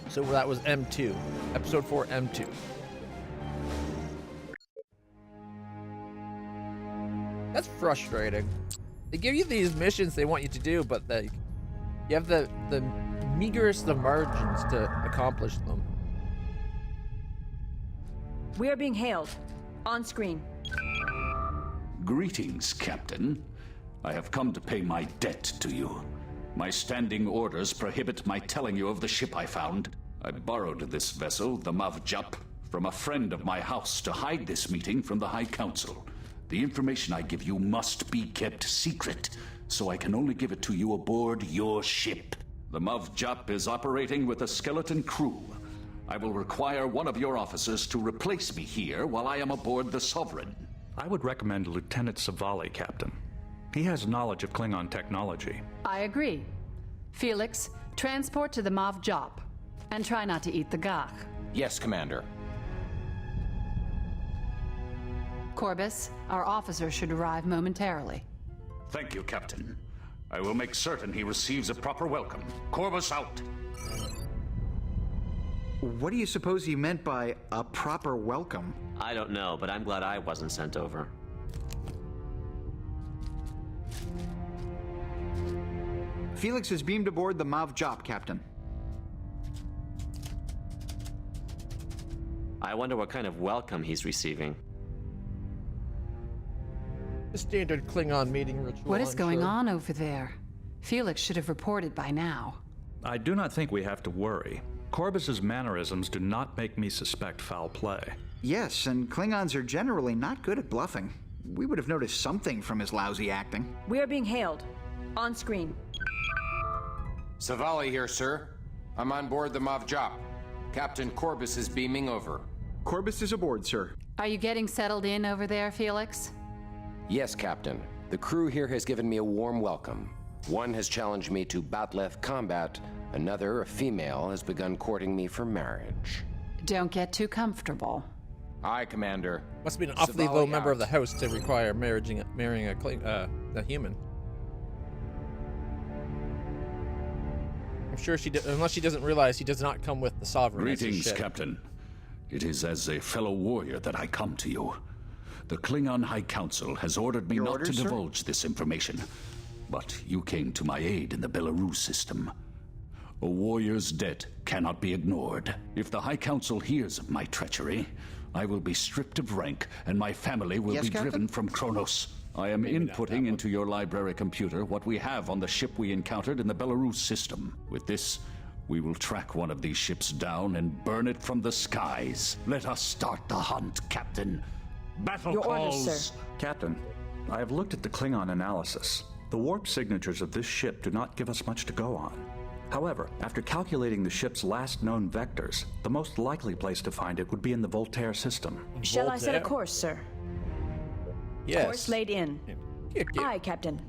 So that was M2, episode 4, M2. That's frustrating. They give you these missions they want you to do, but you have the meagerest of margins to accomplish them.
We are being hailed. On screen.
Greetings, Captain. I have come to pay my debt to you. My standing orders prohibit my telling you of the ship I found. I borrowed this vessel, the Mavjap, from a friend of my house to hide this meeting from the High Council. The information I give you must be kept secret, so I can only give it to you aboard your ship. The Mavjap is operating with a skeleton crew. I will require one of your officers to replace me here while I am aboard the Sovereign.
I would recommend Lieutenant Savali, Captain. He has knowledge of Klingon technology.
I agree. Felix, transport to the Mavjap. And try not to eat the gach.
Yes, Commander.
Corbus, our officer should arrive momentarily.
Thank you, Captain. I will make certain he receives a proper welcome. Corbus out.
What do you suppose he meant by a proper welcome?
I don't know, but I'm glad I wasn't sent over.
Felix is beamed aboard the Mavjap, Captain.
I wonder what kind of welcome he's receiving.
The standard Klingon meeting ritual.
What is
I'm
going
sure.
on over there? Felix should have reported by now.
I do not think we have to worry. Corbus's mannerisms do not make me suspect foul play.
Yes, and Klingons are generally not good at bluffing. We would have noticed something from his lousy acting.
We are being hailed. On screen.
Savali here, sir. I'm on board the Mavjap. Captain Corbus is beaming over.
Corbus is aboard, sir.
Are you getting settled in over there, Felix?
Yes, Captain. The crew here has given me a warm welcome. One has challenged me to Batleth combat. Another, a female, has begun courting me for marriage.
Don't get too comfortable.
Aye, Commander.
Must be an awfully
Savali
low member
out.
of the house to require marrying a human. I'm sure unless she doesn't realize he does not come with the Sovereign.
Greetings, Captain. It is as a fellow warrior that I come to you. The Klingon High Council has ordered me not to divulge this information, but you came to my aid in the Belarus system. A warrior's debt cannot be ignored. If the High Council hears of my treachery, I will be stripped of rank, and my family will
Yes,
be
Captain?
driven from Kronos. I am inputting into your library computer what we have on the ship we encountered in the Belarus system. With this, we will track one of these ships down and burn it from the skies. Let us start the hunt, Captain. Battle
Your
calls!
orders, sir.
Captain, I have looked at the Klingon analysis. The warp signatures of this ship do not give us much to go on. However, after calculating the ship's last known vectors, the most likely place to find it would be in the Voltaire system.
Shall I set a course, sir?
Yes.
Course laid in. Aye, Captain.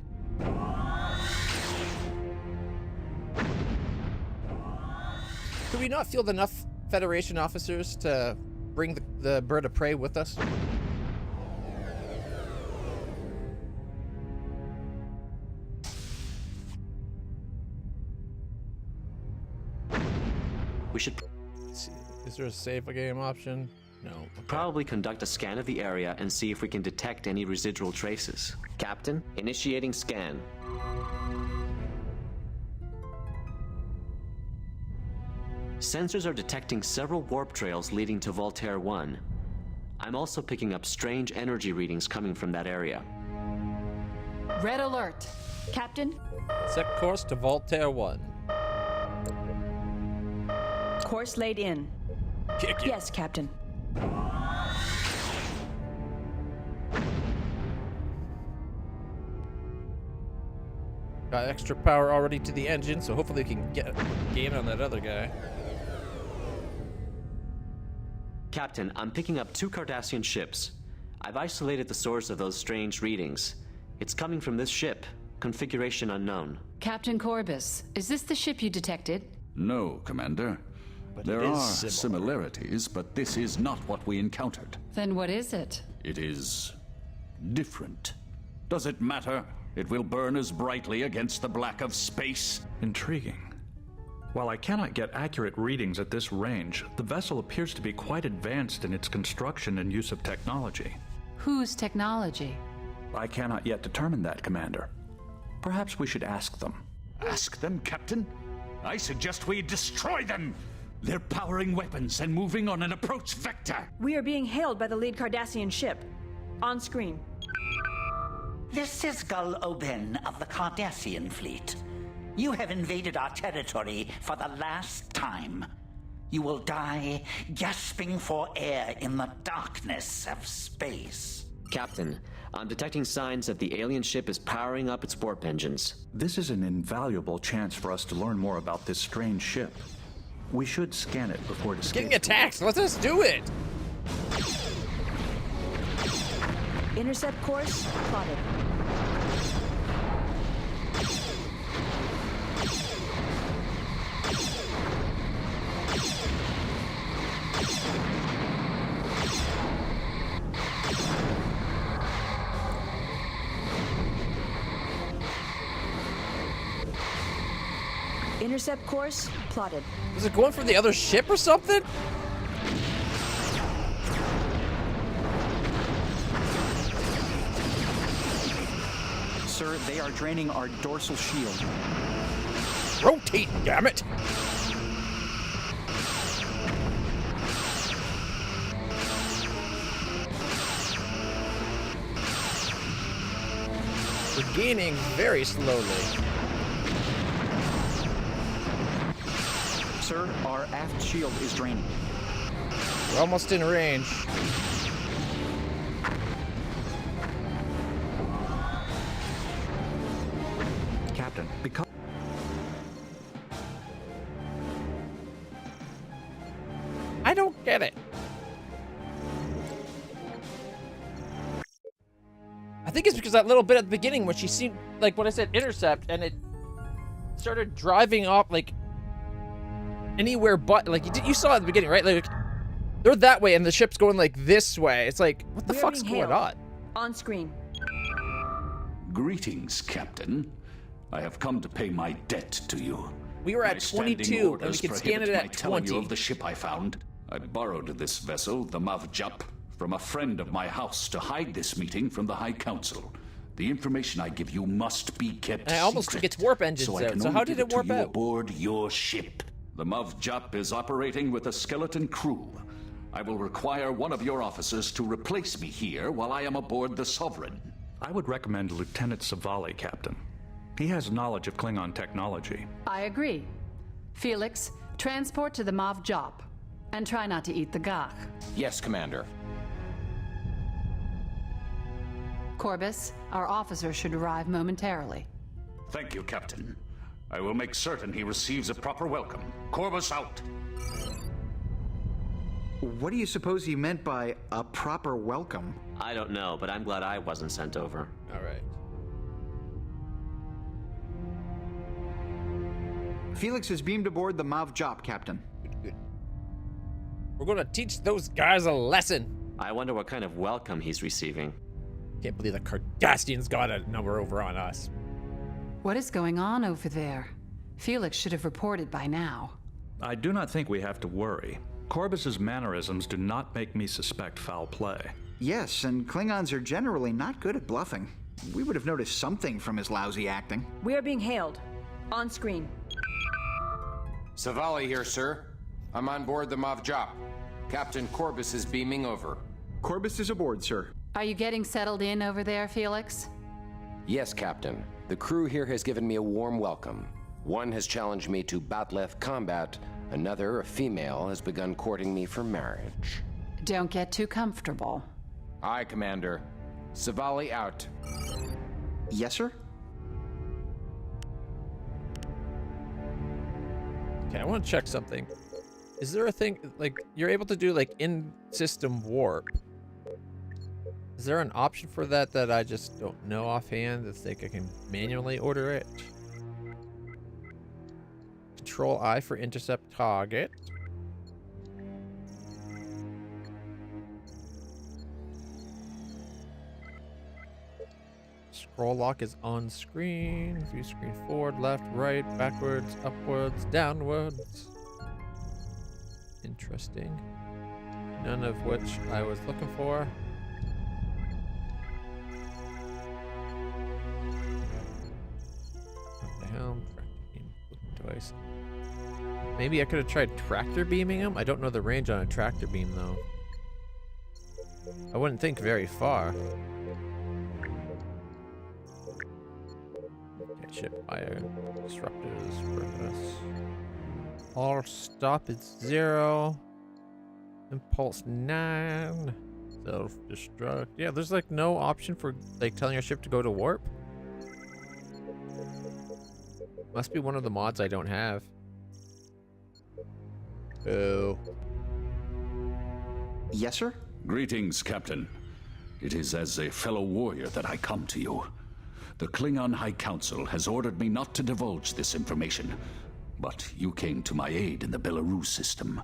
Could we not field enough Federation officers to bring the bird of prey with us?
We should
Is there a save a game option? No.
probably conduct a scan of the area and see if we can detect any residual traces. Captain, initiating scan. Sensors are detecting several warp trails leading to Voltaire 1. I'm also picking up strange energy readings coming from that area.
Red alert.
Captain?
Set course to Voltaire 1.
Course laid in.
Kick it.
Yes, Captain.
Got extra power already to the engine, so hopefully we can gain on that other guy.
Captain, I'm picking up 2 Cardassian ships. I've isolated the source of those strange readings. It's coming from this ship. Configuration unknown.
Captain Corbus, is this the ship you detected?
No, Commander. There
it is
are
similar.
similarities, but this is not what we encountered.
Then what is it?
It is different. Does it matter? It will burn as brightly against the black of space.
Intriguing. While I cannot get accurate readings at this range, the vessel appears to be quite advanced in its construction and use of technology.
Whose technology?
I cannot yet determine that, Commander. Perhaps we should ask them.
Ask them, Captain? I suggest we destroy them! They're powering weapons and moving on an approach vector!
We are being hailed by the lead Cardassian ship. On screen.
This is Gul Oben of the Cardassian fleet. You have invaded our territory for the last time. You will die gasping for air in the darkness of space.
Captain, I'm detecting signs that the alien ship is powering up its warp engines.
This is an invaluable chance for us to learn more about this strange ship. We should scan it before it escapes.
Getting attacked! Let us do it!
Intercept course plotted. Intercept course plotted.
Is it going for the other ship or something?
Sir, they are draining our dorsal shield.
Rotate, damn it! We're gaining very slowly.
Sir, our aft shield is draining.
We're almost in range.
Captain, because...
I don't get it. I think it's because that little bit at the beginning when she seemed like when I said intercept and it started driving off like anywhere but like you saw at the beginning, right? Like they're that way and the ship's going like this way. It's like what the
We are
fuck's
being
going
hailed.
on?
On screen.
Greetings, Captain. I have come to pay my debt to you.
We were at
My standing
22 and we
orders
can scan it
prohibit my
at
telling
20.
you of the ship I found. I borrowed this vessel, the Mavjup, from a friend of my house to hide this meeting from the High Council. The information I give you must be kept
I almost
secret,
took its warp engines
so I
out,
can
so
only
how did
give
it
to
warp
you
out?
aboard your ship. The Mavjup is operating with a skeleton crew. I will require one of your officers to replace me here while I am aboard the Sovereign.
I would recommend Lieutenant Savali, Captain. He has knowledge of Klingon technology.
I agree. Felix, transport to the Mav Jop. And try not to eat the gach.
Yes, Commander.
Corbus, our officer should arrive momentarily.
Thank you, Captain. I will make certain he receives a proper welcome. Corbus out!
What do you suppose he meant by a proper welcome?
I don't know, but I'm glad I wasn't sent over.
All right.
Felix is beamed aboard the Mav Jop, Captain.
Good. We're gonna teach those guys a lesson.
I wonder what kind of welcome he's receiving.
Can't believe the Cardassians got a number over on us.
What is going on over there? Felix should have reported by now.
I do not think we have to worry. Corbus's mannerisms do not make me suspect foul play.
Yes, and Klingons are generally not good at bluffing. We would have noticed something from his lousy acting.
We are being hailed. On screen.
Savali here, sir. I'm on board the Mav Jop. Captain Corbus is beaming over.
Corbus is aboard, sir.
Are you getting settled in over there, Felix?
Yes, Captain. The crew here has given me a warm welcome. One has challenged me to Batleth combat. Another, a female, has begun courting me for marriage.
Don't get too comfortable.
Aye, Commander. Savali out.
Yes, sir?
Okay, I want to check something. Is there a thing, like, you're able to do, like, in-system warp? Is there an option for that that I just don't know offhand? That's like I can manually order it? Control I for intercept target. Scroll lock is on screen. View screen forward, left, right, backwards, upwards, downwards. Interesting. None of which I was looking for. The helm, device. Maybe I could have tried tractor beaming him. I don't know the range on a tractor beam though. I wouldn't think very far. Okay, ship fire, disruptors, purpose. All stop is 0. Impulse 9. Self-destruct. Yeah, there's like no option for like telling our ship to go to warp. Must be one of the mods I don't have. Oh.
Yes, sir?
Greetings, Captain. It is as a fellow warrior that I come to you. The Klingon High Council has ordered me not to divulge this information, but you came to my aid in the Belarus system.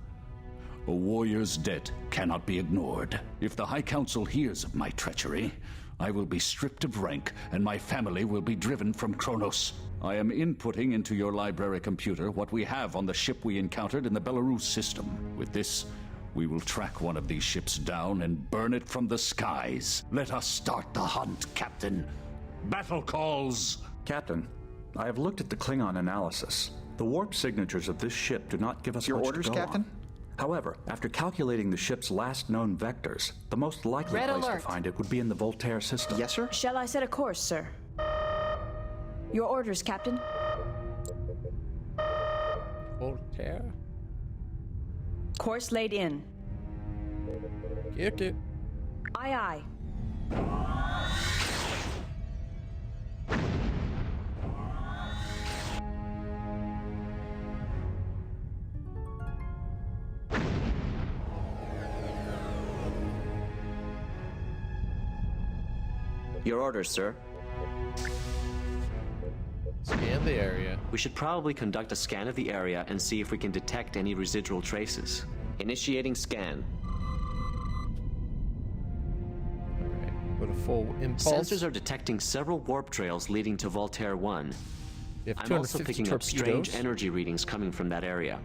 A warrior's debt cannot be ignored. If the High Council hears of my treachery, I will be stripped of rank and my family will be driven from Kronos. I am inputting into your library computer what we have on the ship we encountered in the Belarus system. With this, we will track one of these ships down and burn it from the skies. Let us start the hunt, Captain. Battle calls!
Captain, I have looked at the Klingon analysis. The warp signatures of this ship do not give us
Your
much
orders,
to go
Captain?
on. However, after calculating the ship's last known vectors, the most likely
Red
place
alert.
to find it would be in the Voltaire system.
Yes, sir?
Shall I set a course, sir? Your orders, Captain.
Voltaire?
Course laid in.
Kick it.
Aye, aye.
Your orders, sir.
Scan the area.
We should probably conduct a scan of the area and see if we can detect any residual traces. Initiating scan.
Alright, with a full impulse.
Sensors are detecting several warp trails leading to Voltaire 1.
You have
I'm also
250
picking up strange
torpedoes.
energy readings coming from that area.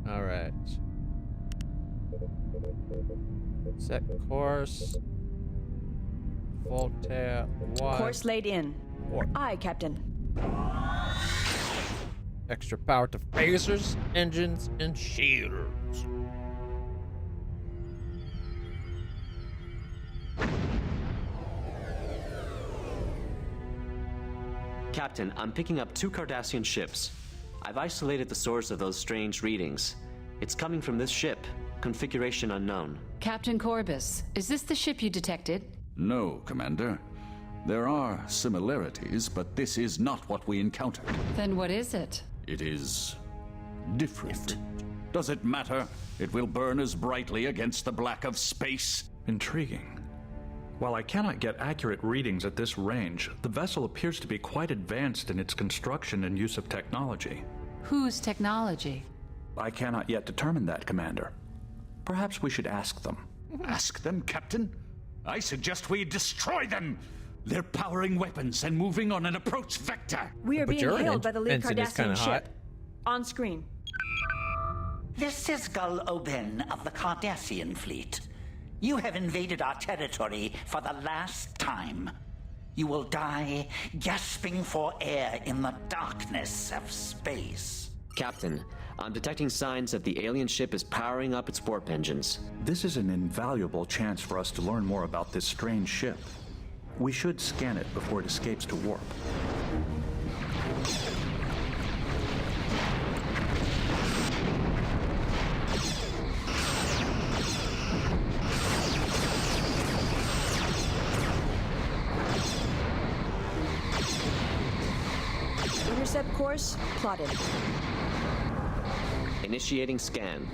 Alright. Set course. Voltaire 1.
Course laid in.
Warp.
Aye, Captain.
Extra power to phasers, engines, and shields.
Captain, I'm picking up 2 Cardassian ships. I've isolated the source of those strange readings. It's coming from this ship. Configuration unknown.
Captain Corbus, is this the ship you detected?
No, Commander. There are similarities, but this is not what we encountered.
Then what is it?
It is different. Does it matter? It will burn as brightly against the black of space.
Intriguing. While I cannot get accurate readings at this range, the vessel appears to be quite advanced in its construction and use of technology.
Whose technology?
I cannot yet determine that, Commander. Perhaps we should ask them.
Ask them, Captain? I suggest we destroy them! They're powering weapons and moving on an approach vector.
We are being hailed by the lead Cardassian ship.
Hot.
On screen.
This is Gul Oben of the Cardassian fleet. You have invaded our territory for the last time. You will die gasping for air in the darkness of space.
Captain, I'm detecting signs that the alien ship is powering up its warp engines.
This is an invaluable chance for us to learn more about this strange ship. We should scan it before it escapes to warp.
Intercept course plotted.
Initiating scan.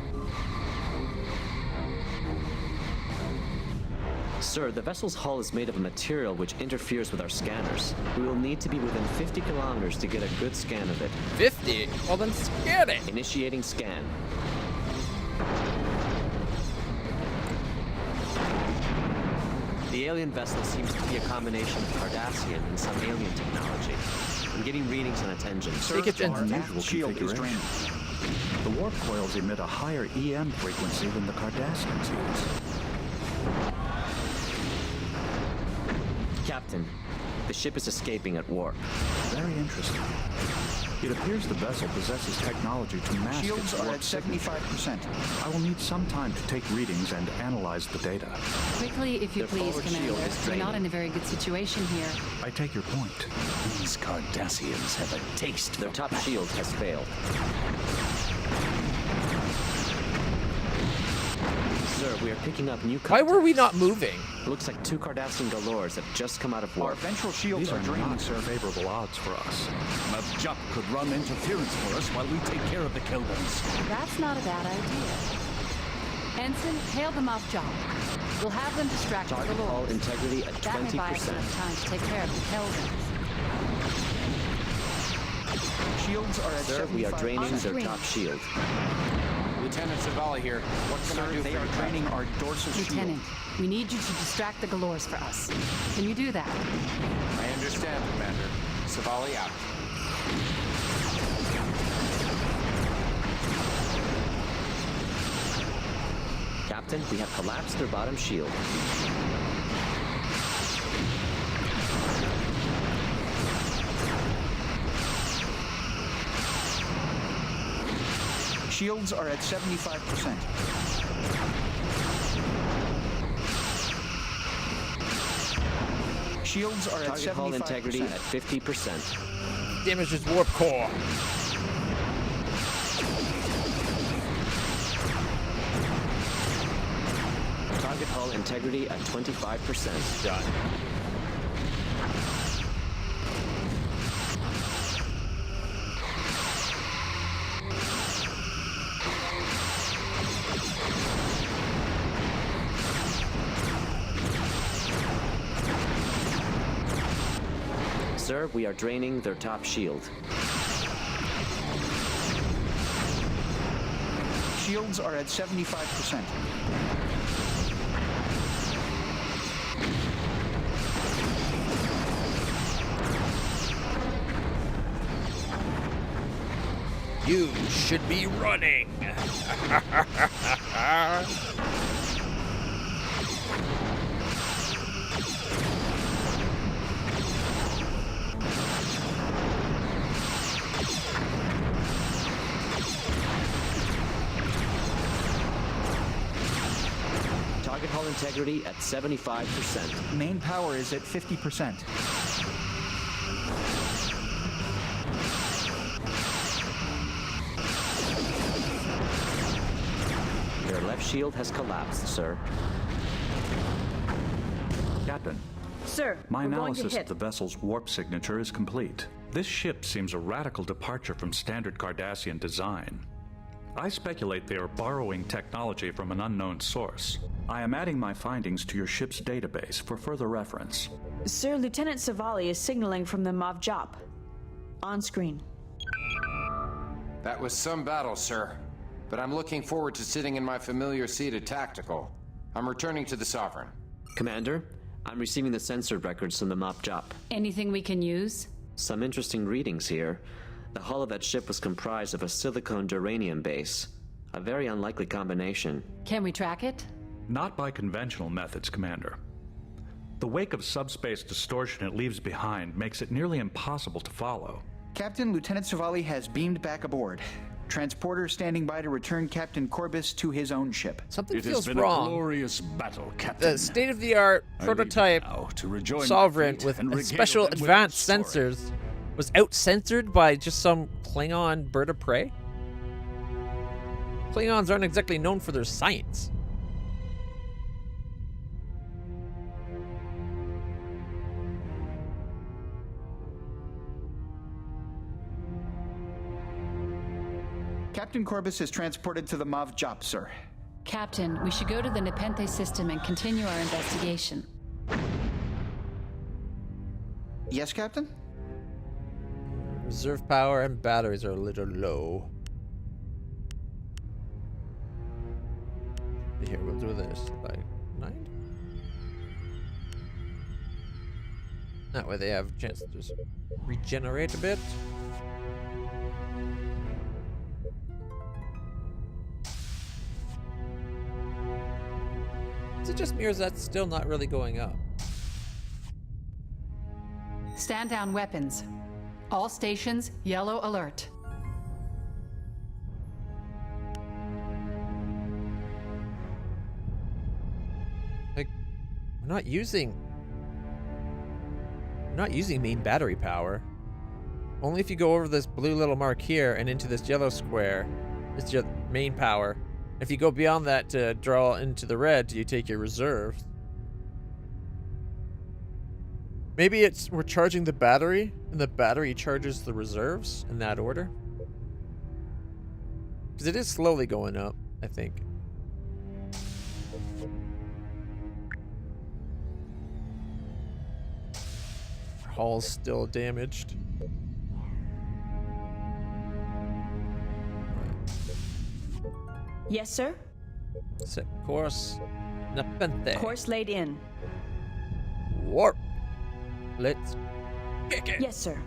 Sir, the vessel's hull is made of a material which interferes with our scanners. We will need to be within 50 kilometers to get a good scan of it.
50? Well, then scan it!
Initiating scan. The alien vessel seems to be a combination of Cardassian and some alien technology. I'm getting readings on its engines.
Sir, our unusual configuration. The warp coils emit a higher EM frequency than the Cardassians use.
Captain, the ship is escaping at warp.
Very interesting. It appears the vessel possesses technology to mask
Shields
its
are
warp
at
signature.
75%.
I will need some time to take readings and analyze the data.
Quickly, if you please, Commander. We're not in a very good situation here.
I take your point.
These Cardassians have a taste.
Their top shield has failed. Sir, we are picking up new contacts.
Why were we not moving?
Looks like 2 Cardassian Galores have just come out of warp.
Our ventral shields
These
are
are
draining,
not
sir.
favorable odds for us.
Mavjak could run interference for us while we take care of the Keldons.
That's not a bad idea. Ensign, hail them off job. We'll have them distracted
Target
for
hull integrity at 20%.
That may buy us enough time to take care of the Keldons.
Shields are at
Sir,
75%.
we are draining their top shield.
Lieutenant Savali here. What can I do
They
for
are
you?
draining our dorsal
Lieutenant,
shield.
we need you to distract the Galores for us. Can you do that?
I understand, Commander. Savali out.
Captain, we have collapsed their bottom shield.
Shields are at 75%. Shields are at
Target hull
75%.
integrity at 50%.
Damages warp core.
Target hull integrity at 25%.
Done.
Sir, we are draining their top shield.
Shields are at 75%.
You should be running.
Target hull integrity at 75%.
Main power is at 50%.
Their left shield has collapsed, sir.
Captain,
Sir,
my
we're going to
analysis
hit.
of the vessel's warp signature is complete. This ship seems a radical departure from standard Cardassian design. I speculate they are borrowing technology from an unknown source. I am adding my findings to your ship's database for further reference.
Sir, Lieutenant Savali is signaling from the Mav Jop. On screen.
That was some battle, sir. But I'm looking forward to sitting in my familiar seat at Tactical. I'm returning to the Sovereign.
Commander, I'm receiving the censored records from the Mop Jop.
Anything we can use?
Some interesting readings here. The hull of that ship was comprised of a silicon-duranium base. A very unlikely combination.
Can we track it?
Not by conventional methods, Commander. The wake of subspace distortion it leaves behind makes it nearly impossible to follow.
Captain, Lieutenant Savali has beamed back aboard. Transporter standing by to return Captain Corbus to his own ship.
Something feels
been
wrong.
a glorious battle, Captain.
The state-of-the-art prototype
to rejoin
Sovereign
my fleet
with
and regale
special
them with
advanced
its story.
sensors was out-censored by just some Klingon bird of prey? Klingons aren't exactly known for their science.
Captain Corbus is transported to the Mav Jop, sir.
Captain, we should go to the Nepenthe system and continue our investigation.
Yes, Captain?
Reserve power and batteries are a little low. Here, we'll do this. Like 90? That way they have a chance to just regenerate a bit. Is it just me or is that still not really going up?
Stand down weapons. All stations, yellow alert.
Like, we're not using main battery power. Only if you go over this blue little mark here and into this yellow square, it's your main power. If you go beyond that to draw into the red, you take your reserves. Maybe it's we're charging the battery, and the battery charges the reserves in that order. Because it is slowly going up, I think. Our hull's still damaged.
Yes, sir?
Set course. Nepenthe.
Course laid in.
Warp. Let's kick it.
Yes, sir.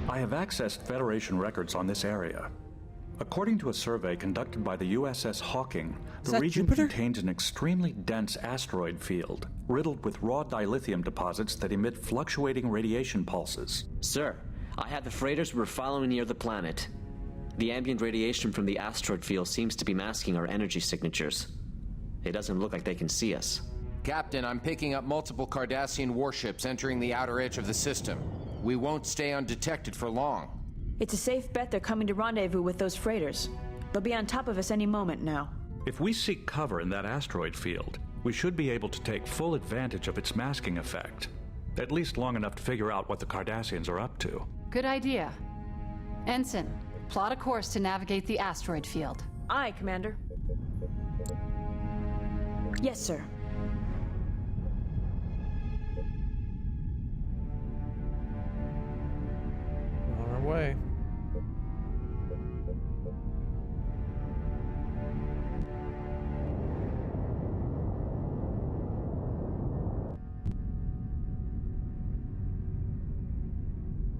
I have accessed Federation records on this area. According to a survey conducted by the USS Hawking, the region contains an extremely dense asteroid field, riddled with raw dilithium deposits that emit fluctuating radiation pulses.
Sir, I had the freighters we were following near the planet. The ambient radiation from the asteroid field seems to be masking our energy signatures. It doesn't look like they can see us.
Captain, I'm picking up multiple Cardassian warships entering the outer edge of the system. We won't stay undetected for long.
It's a safe bet they're coming to rendezvous with those freighters. They'll be on top of us any moment now.
If we seek cover in that asteroid field, we should be able to take full advantage of its masking effect. At least long enough to figure out what the Cardassians are up to.
Good idea. Ensign, plot a course to navigate the asteroid field.
Aye, Commander. Yes, sir.
On our way.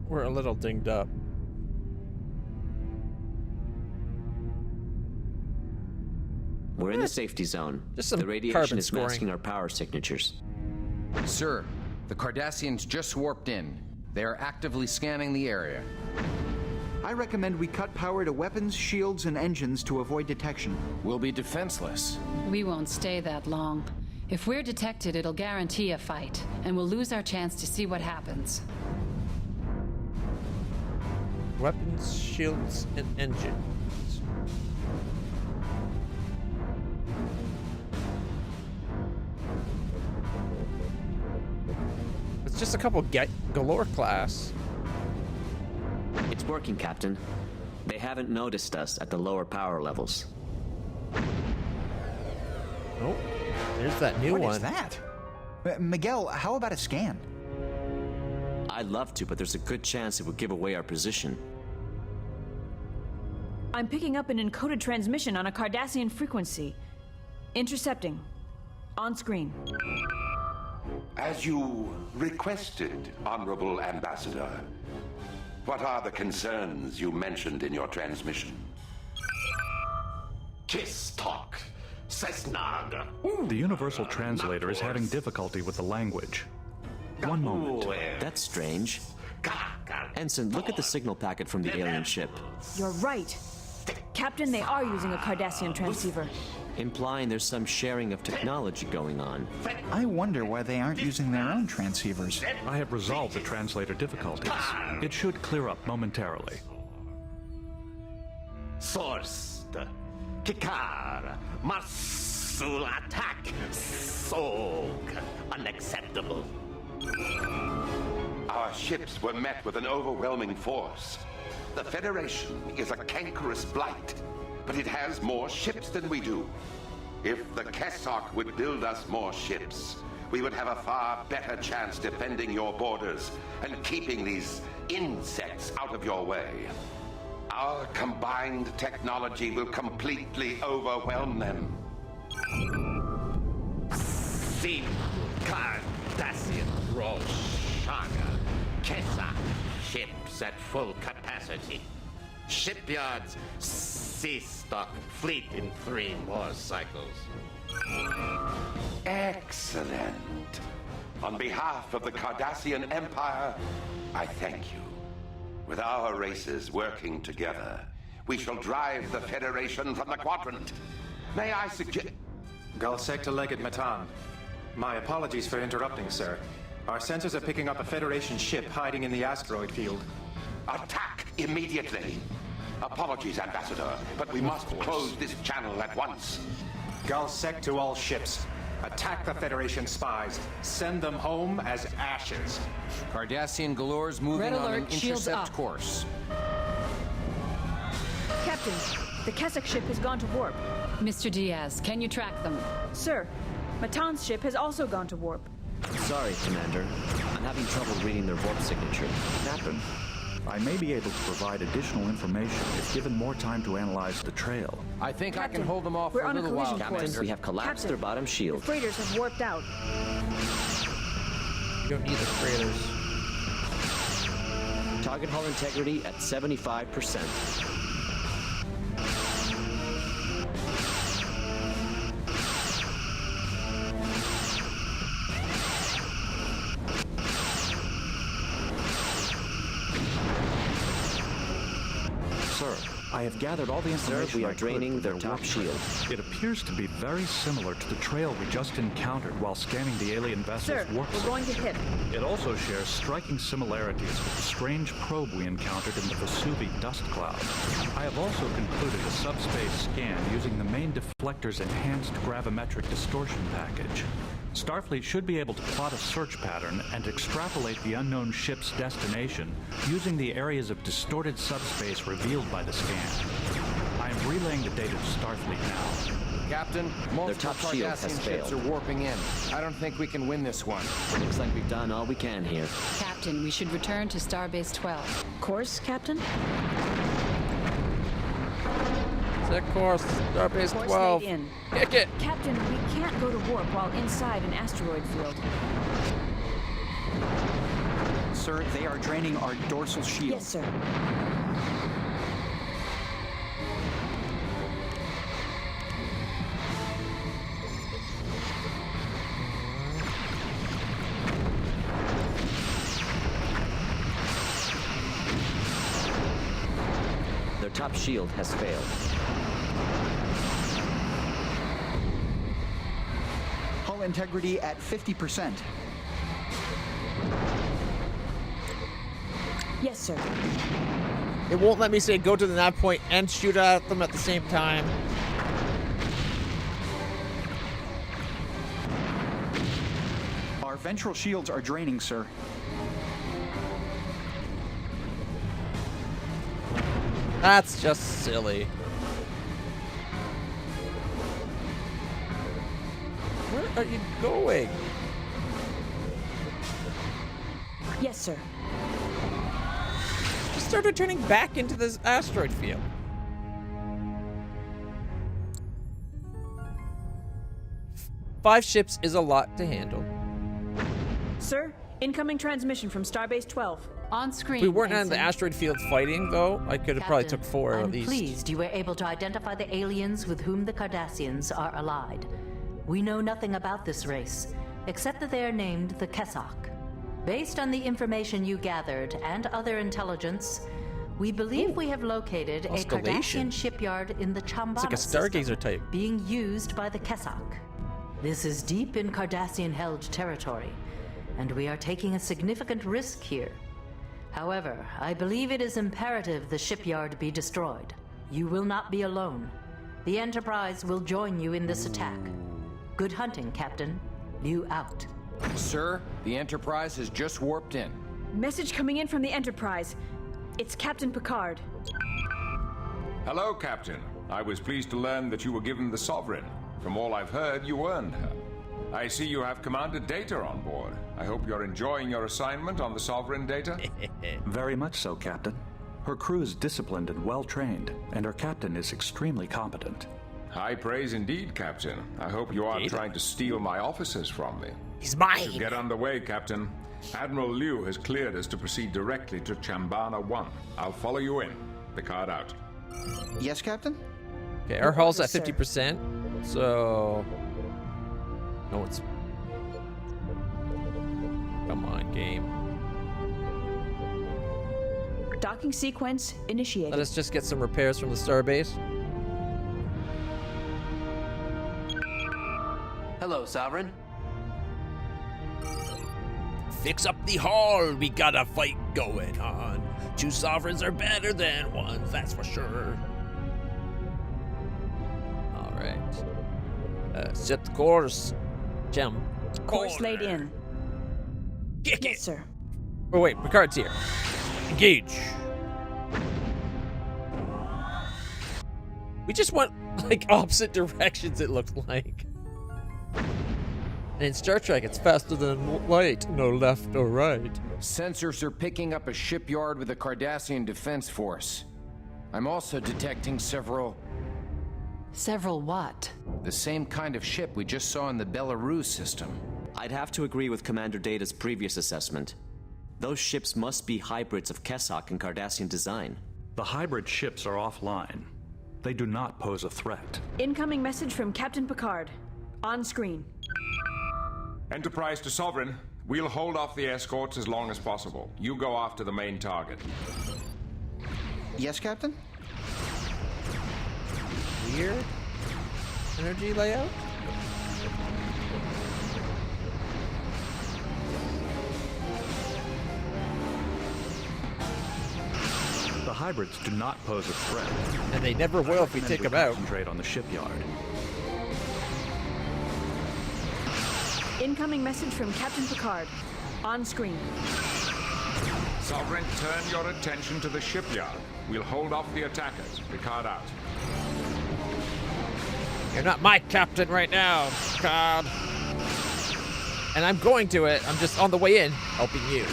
We're a little dinged up.
We're in the safety zone.
Just some
the radiation
carbon
is
scoring.
masking our power signatures.
Sir, the Cardassians just warped in. They are actively scanning the area.
I recommend we cut power to weapons, shields, and engines to avoid detection.
We'll be defenseless.
We won't stay that long. If we're detected, it'll guarantee a fight, and we'll lose our chance to see what happens.
Weapons, shields, and engines. It's just a couple galore class.
It's working, Captain. They haven't noticed us at the lower power levels.
Oh, there's that new one.
What is that? Miguel, how about a scan?
I'd love to, but there's a good chance it would give away our position.
I'm picking up an encoded transmission on a Cardassian frequency. Intercepting. On screen.
As you requested, Honorable Ambassador, what are the concerns you mentioned in your transmission?
Kistok, Sesnag.
The universal translator is having difficulty with the language. One moment.
That's strange. Ensign, look at the signal packet from the alien ship.
You're right. Captain, they are using a Cardassian transceiver.
Implying there's some sharing of technology going on.
I wonder why they aren't using their own transceivers.
I have resolved the translator difficulties. It should clear up momentarily.
Source. Kikar. Marsul attack. Sog. Unacceptable.
Our ships were met with an overwhelming force. The Federation is a cankerous blight, but it has more ships than we do. If the Kessock would build us more ships, we would have a far better chance defending your borders and keeping these insects out of your way. Our combined technology will completely overwhelm them.
Sim Cardassian Roshaga. Kessock ships at full capacity. Shipyards sea-stock fleet in 3 more cycles.
Excellent. On behalf of the Cardassian Empire, I thank you. With our races working together, we shall drive the Federation from the quadrant. May I suggest...
Galsec to Legate Matan. My apologies for interrupting, sir. Our sensors are picking up a Federation ship hiding in the asteroid field.
Attack immediately! Apologies, Ambassador, but we must close this channel at once.
Galsec to all ships. Attack the Federation spies. Send them home as ashes.
Cardassian Galores moving on an intercept course.
Captain, the Kessock ship has gone to warp.
Mr. Diaz, can you track them?
Sir, Matan's ship has also gone to warp.
Sorry, Commander. I'm having trouble reading their warp signature.
Captain, I may be able to provide additional information if given more time to analyze the trail.
I think
Captain,
I can hold them off for a little while,
Captain, we have collapsed their bottom shield.
The freighters have warped out.
You don't need the freighters.
Target hull integrity at 75%.
Sir, I have gathered all the information.
Sir, we are draining their top shield.
It appears to be very similar to the trail we just encountered while scanning the alien vessel's
Sir,
warp
we're going to hit.
It also shares striking similarities with the strange probe we encountered in the Vesuvi dust cloud. I have also concluded a subspace scan using the main deflector's enhanced gravimetric distortion package. Starfleet should be able to plot a search pattern and extrapolate the unknown ship's destination using the areas of distorted subspace revealed by the scan. I am relaying the data to Starfleet now.
Captain, multiple
top shield has
Cardassian ships are
failed.
warping in. I don't think we can win this one.
Looks like we've done all we can here.
Captain, we should return to Starbase 12.
Course, Captain?
Set course, Starbase
Course
12.
laid in.
Kick it!
Captain, we can't go to warp while inside an asteroid field.
Sir, they are draining our dorsal shield.
Yes, sir.
Their top shield has failed.
Hull hull integrity at 50%.
Yes, sir.
It won't let me say go to the nav point and shoot at them at the same time.
Our ventral shields are draining, sir.
That's just silly. Where are you going?
Yes, sir.
Just start returning back into this asteroid field. Five ships is a lot to handle.
Sir, incoming transmission from Starbase 12.
On screen.
If we weren't on the asteroid field fighting, though, I could have probably took 4 at
I'm
least.
pleased you were able to identify the aliens with whom the Cardassians are allied. We know nothing about this race, except that they are named the Kessock. Based on the information you gathered and other intelligence, we believe we have located a
Constellation.
Cardassian shipyard in the Chambana
It's like a stargazer
system
type.
being used by the Kessock. This is deep in Cardassian-held territory, and we are taking a significant risk here. However, I believe it is imperative the shipyard be destroyed. You will not be alone. The Enterprise will join you in this attack. Good hunting, Captain. Liu out.
Sir, the Enterprise has just warped in.
Message coming in from the Enterprise. It's Captain Picard.
Hello, Captain. I was pleased to learn that you were given the Sovereign. From all I've heard, you earned her. I see you have Commander Data on board. I hope you're enjoying your assignment on the Sovereign, Data.
Very much so, Captain. Her crew is disciplined and well-trained, and her captain is extremely competent.
High praise indeed, Captain. I hope you aren't trying to steal my officers from me.
He's mine!
To get underway, Captain. Admiral Liu has cleared us to proceed directly to Chambana 1. I'll follow you in. Picard out.
Yes, Captain?
Okay, our hull's at 50%, so... No, it's... Come on, game.
Docking sequence initiated.
Let us just get some repairs from the starbase.
Hello, Sovereign.
Fix up the hull, we got a fight going on. 2 sovereigns are better than 1, that's for sure. Alright. Set the course. Jump.
Course laid in.
Kick
yes,
it.
sir.
Oh wait, Picard's here. Engage. We just went like opposite directions, it looked like. And in Star Trek, it's faster than light, no left or right.
Sensors are picking up a shipyard with a Cardassian defense force. I'm also detecting several...
Several what?
The same kind of ship we just saw in the Belarus system.
I'd have to agree with Commander Data's previous assessment. Those ships must be hybrids of Kessock and Cardassian design.
The hybrid ships are offline. They do not pose a threat.
Incoming message from Captain Picard. On screen.
Enterprise to Sovereign. We'll hold off the escorts as long as possible. You go after the main target.
Yes, Captain?
Weird energy layout?
The hybrids do not pose a threat.
And they never will if we take them out.
Concentrate on the shipyard.
Incoming message from Captain Picard. On screen.
Sovereign, turn your attention to the shipyard. We'll hold off the attackers. Picard out.
You're not my captain right now, Picard. And I'm going to it. I'm just on the way in, helping you.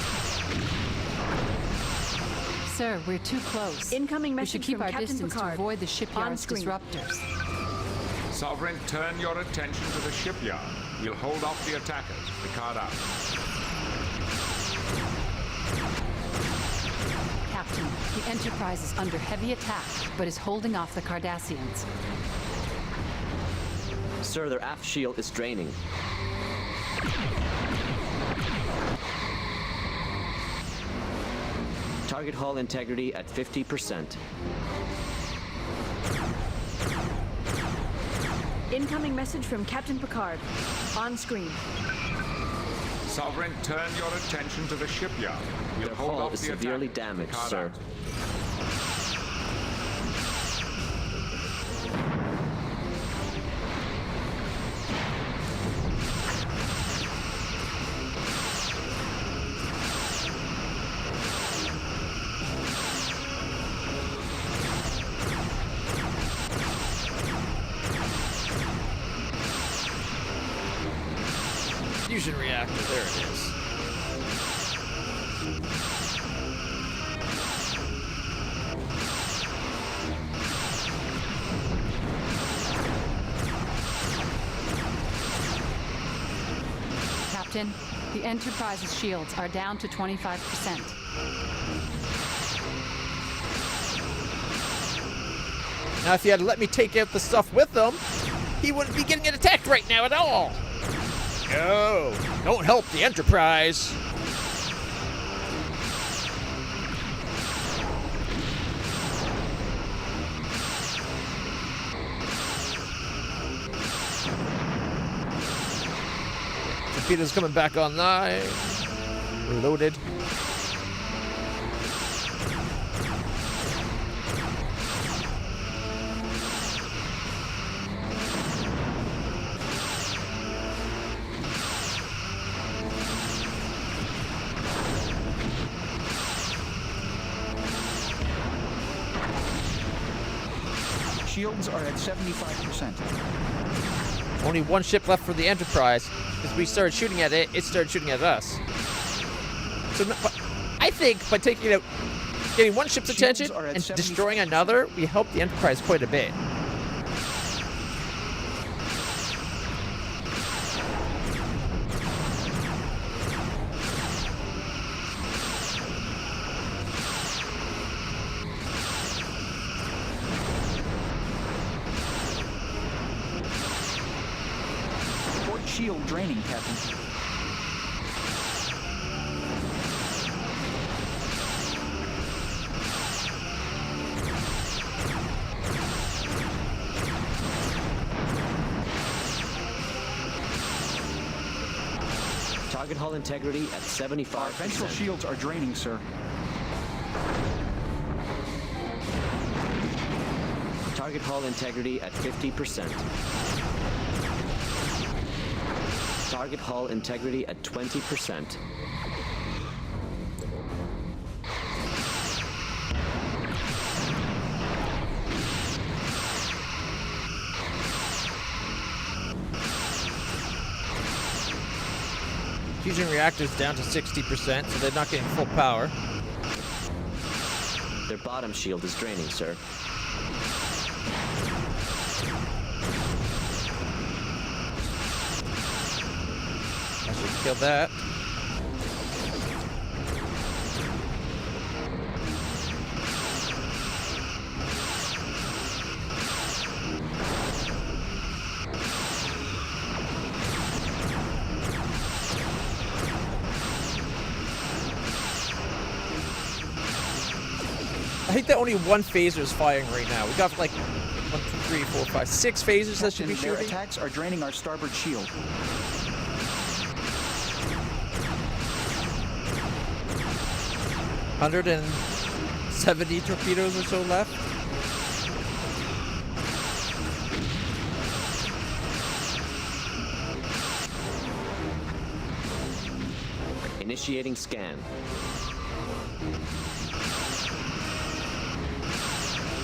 Sir, we're too close.
Incoming
we should
message
keep
from
our
Captain
distance
Picard.
to avoid the shipyard's disruptors.
Sovereign, turn your attention to the shipyard. We'll hold off the attackers. Picard out.
Captain, the Enterprise is under heavy attack, but is holding off the Cardassians.
Sir, their aft shield is draining. Target hull integrity at 50%.
Incoming message from Captain Picard. On screen.
Sovereign, turn your attention to the shipyard. We'll
Their
hold
hull
off
is
the
severely
attack.
damaged,
Picard
sir.
out.
Fusion reactor, there it is.
Captain, the Enterprise's shields are down to 25%.
Now, if you had let me take out the stuff with them, he wouldn't be getting attacked right now at all. No, don't help the Enterprise. Torpedoes coming back online. Loaded.
Shields are at 75%.
Only one ship left for the Enterprise. Because we started shooting at it, it started shooting at us. So I think by taking out, getting one ship's attention and destroying another, we help the Enterprise quite a bit.
Shield draining, Captain.
Target hull integrity at 75%.
Our ventral shields are draining, sir.
Target hull integrity at 50%. Target hull integrity at 20%.
Fusion reactors down to 60%, so they're not getting full power.
Their bottom shield is draining, sir.
I should kill that. I think that only one phaser is firing right now. We got like 1, 2, 3, 4, 5, 6 phasers that should be
Their
shooting.
attacks are draining our starboard shield.
$170 torpedoes or so left.
Initiating scan.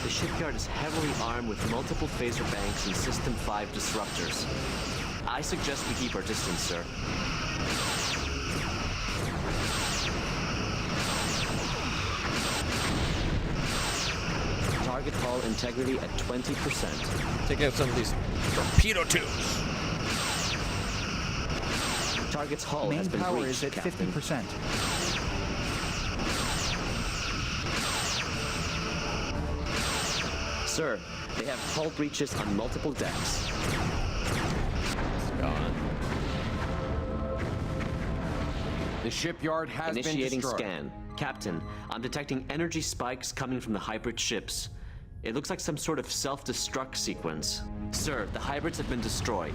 The shipyard is heavily armed with multiple phaser banks and System 5 disruptors. I suggest we keep our distance, sir. Target hull integrity at 20%.
Take out some of these torpedo tubes.
Target's hull
Main
has been
power
breached,
is at
Captain.
50%.
Sir, they have hull breaches on multiple decks.
It's gone.
The shipyard has
Initiating
been destroyed.
scan. Captain, I'm detecting energy spikes coming from the hybrid ships. It looks like some sort of self-destruct sequence. Sir, the hybrids have been destroyed.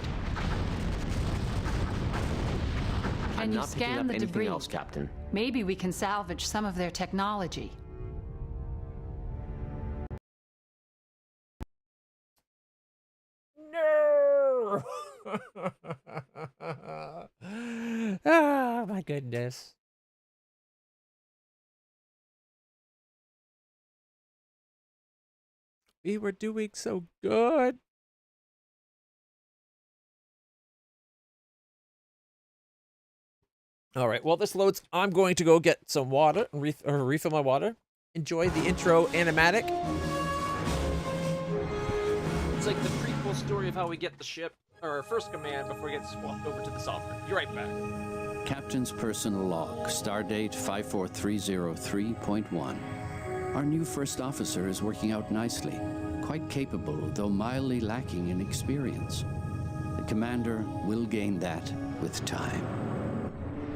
Can
I'm
you
not picking
scan
up
the
anything
debris?
else, Captain.
Maybe we can salvage some of their technology.
No! Ah, my goodness. We were doing so good. All right, while this loads, I'm going to go get some water and refill my water. Enjoy the intro animatic. It's like the prequel story of how we get the ship, or our first command, before we get swapped over to the Sovereign. Be right back.
Captain's personal log, stardate 54303.1. Our new first officer is working out nicely, quite capable, though mildly lacking in experience. The commander will gain that with time.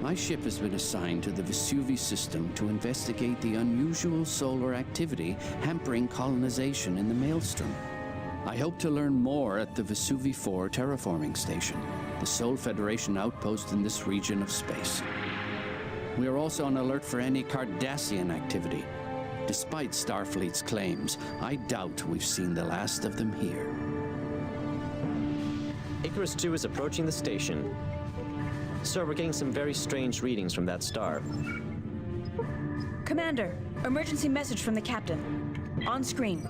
My ship has been assigned to the Vesuvi system to investigate the unusual solar activity hampering colonization in the Maelstrom. I hope to learn more at the Vesuvi 4 terraforming station, the sole Federation outpost in this region of space. We are also on alert for any Cardassian activity. Despite Starfleet's claims, I doubt we've seen the last of them here.
Icarus 2 is approaching the station. Sir, we're getting some very strange readings from that star.
Commander, emergency message from the captain. On screen.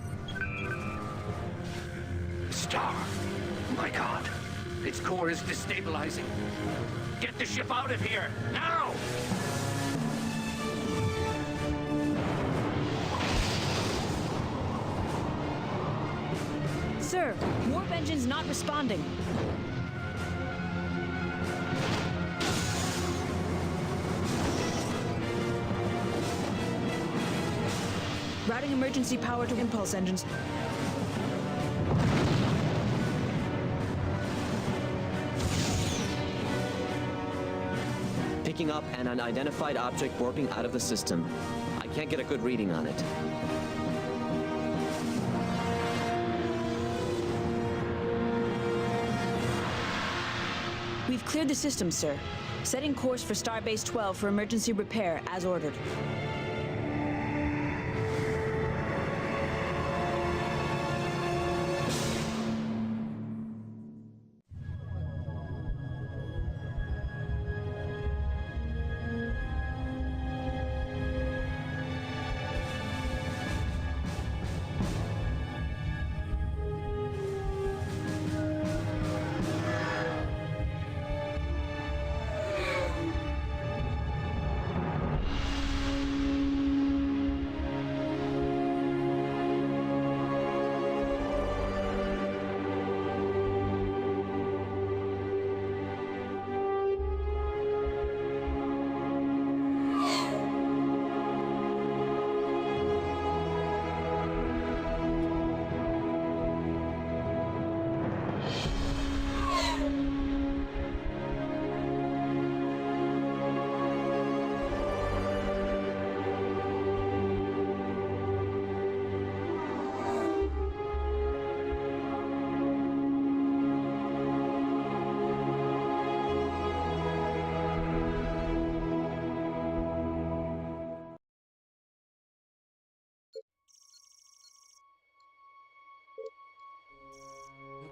Star. My God. Its core is destabilizing. Get the ship out of here, now!
Sir, warp engine's not responding. Routing emergency power to impulse engines.
Picking up an unidentified object warping out of the system. I can't get a good reading on it.
We've cleared the system, sir. Setting course for Starbase 12 for emergency repair, as ordered.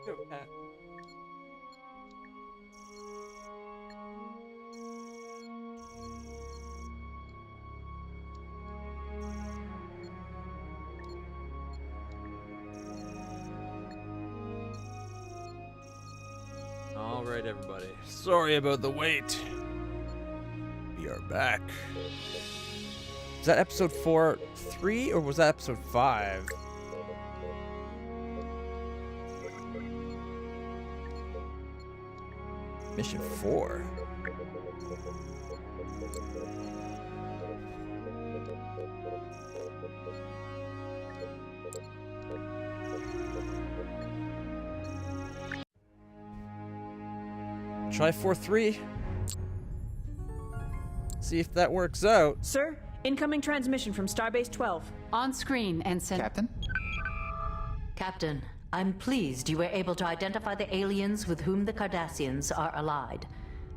Okay. All right, everybody. Sorry about the wait. We are back. Was that episode 4-3 or was that episode 5? Mission 4. Try 4-3. See if that works out.
Sir, incoming transmission from Starbase 12.
On screen, Ensign.
Captain?
Captain, I'm pleased you were able to identify the aliens with whom the Cardassians are allied.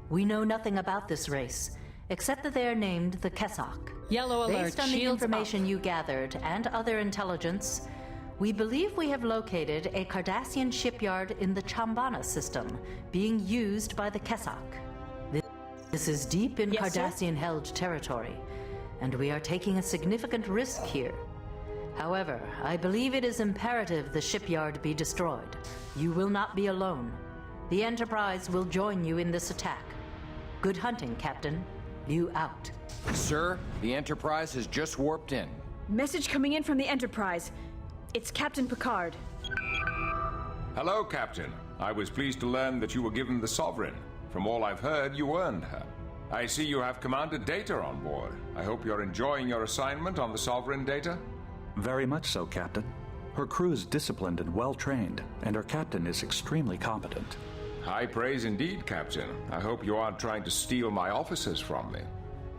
We know nothing about this race, except that they are named the Kessock.
Yellow alert.
Based on the information you gathered and other intelligence, we believe we have located a Cardassian shipyard in the Chambana system, being used by the Kessock. This is deep in Cardassian-held territory, and we are taking a significant risk here. However, I believe it is imperative the shipyard be destroyed. You will not be alone. The Enterprise will join you in this attack. Good hunting, Captain. Liu out.
Sir, the Enterprise has just warped in.
Message coming in from the Enterprise. It's Captain Picard.
Hello, Captain. I was pleased to learn that you were given the Sovereign. From all I've heard, you earned her. I see you have Commander Data on board. I hope you're enjoying your assignment on the Sovereign, Data?
Very much so, Captain. Her crew is disciplined and well-trained, and her captain is extremely competent.
High praise indeed, Captain. I hope you aren't trying to steal my officers from me.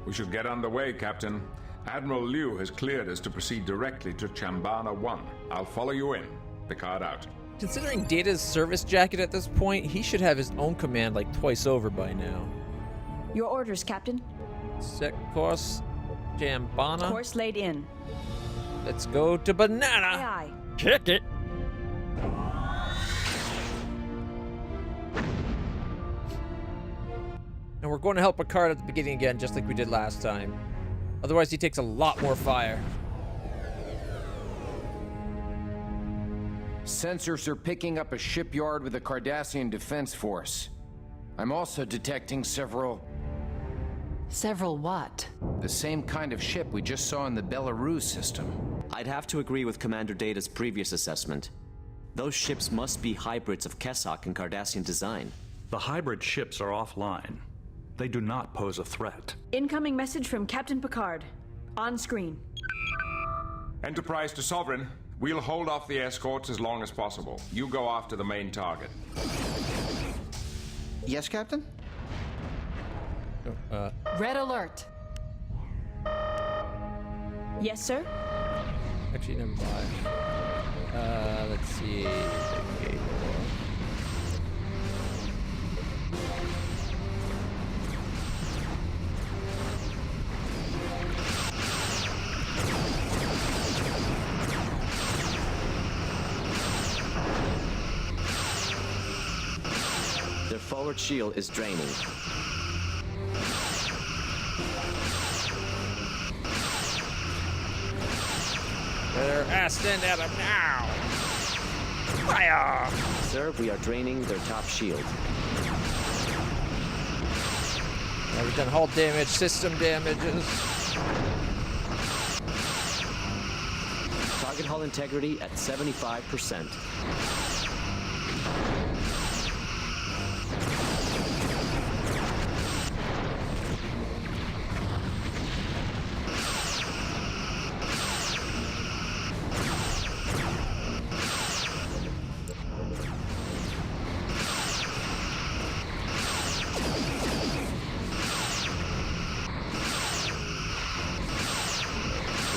We should get underway, Captain. Admiral Liu has cleared us to proceed directly to Chambana 1. I'll follow you in. Picard out.
Considering Data's service jacket at this point, he should have his own command like twice over by now.
Your orders, Captain.
Set course, Chambana.
Course laid in.
Let's go to Banana.
Aye, aye.
Kick it. And we're going to help Picard at the beginning again, just like we did last time. Otherwise, he takes a lot more fire.
Sensors are picking up a shipyard with a Cardassian defense force. I'm also detecting several...
Several what?
The same kind of ship we just saw in the Belarus system.
I'd have to agree with Commander Data's previous assessment. Those ships must be hybrids of Kessock and Cardassian design.
The hybrid ships are offline. They do not pose a threat.
Incoming message from Captain Picard. On screen.
Enterprise to Sovereign. We'll hold off the escorts as long as possible. You go after the main target.
Yes, Captain?
Red alert.
Yes, sir?
Actually, never mind. Let's see. Okay.
Their forward shield is draining.
Better ass end at him now. Fire!
Sir, we are draining their top shield.
Now we've done hull damage, system damages.
Target hull integrity at 75%.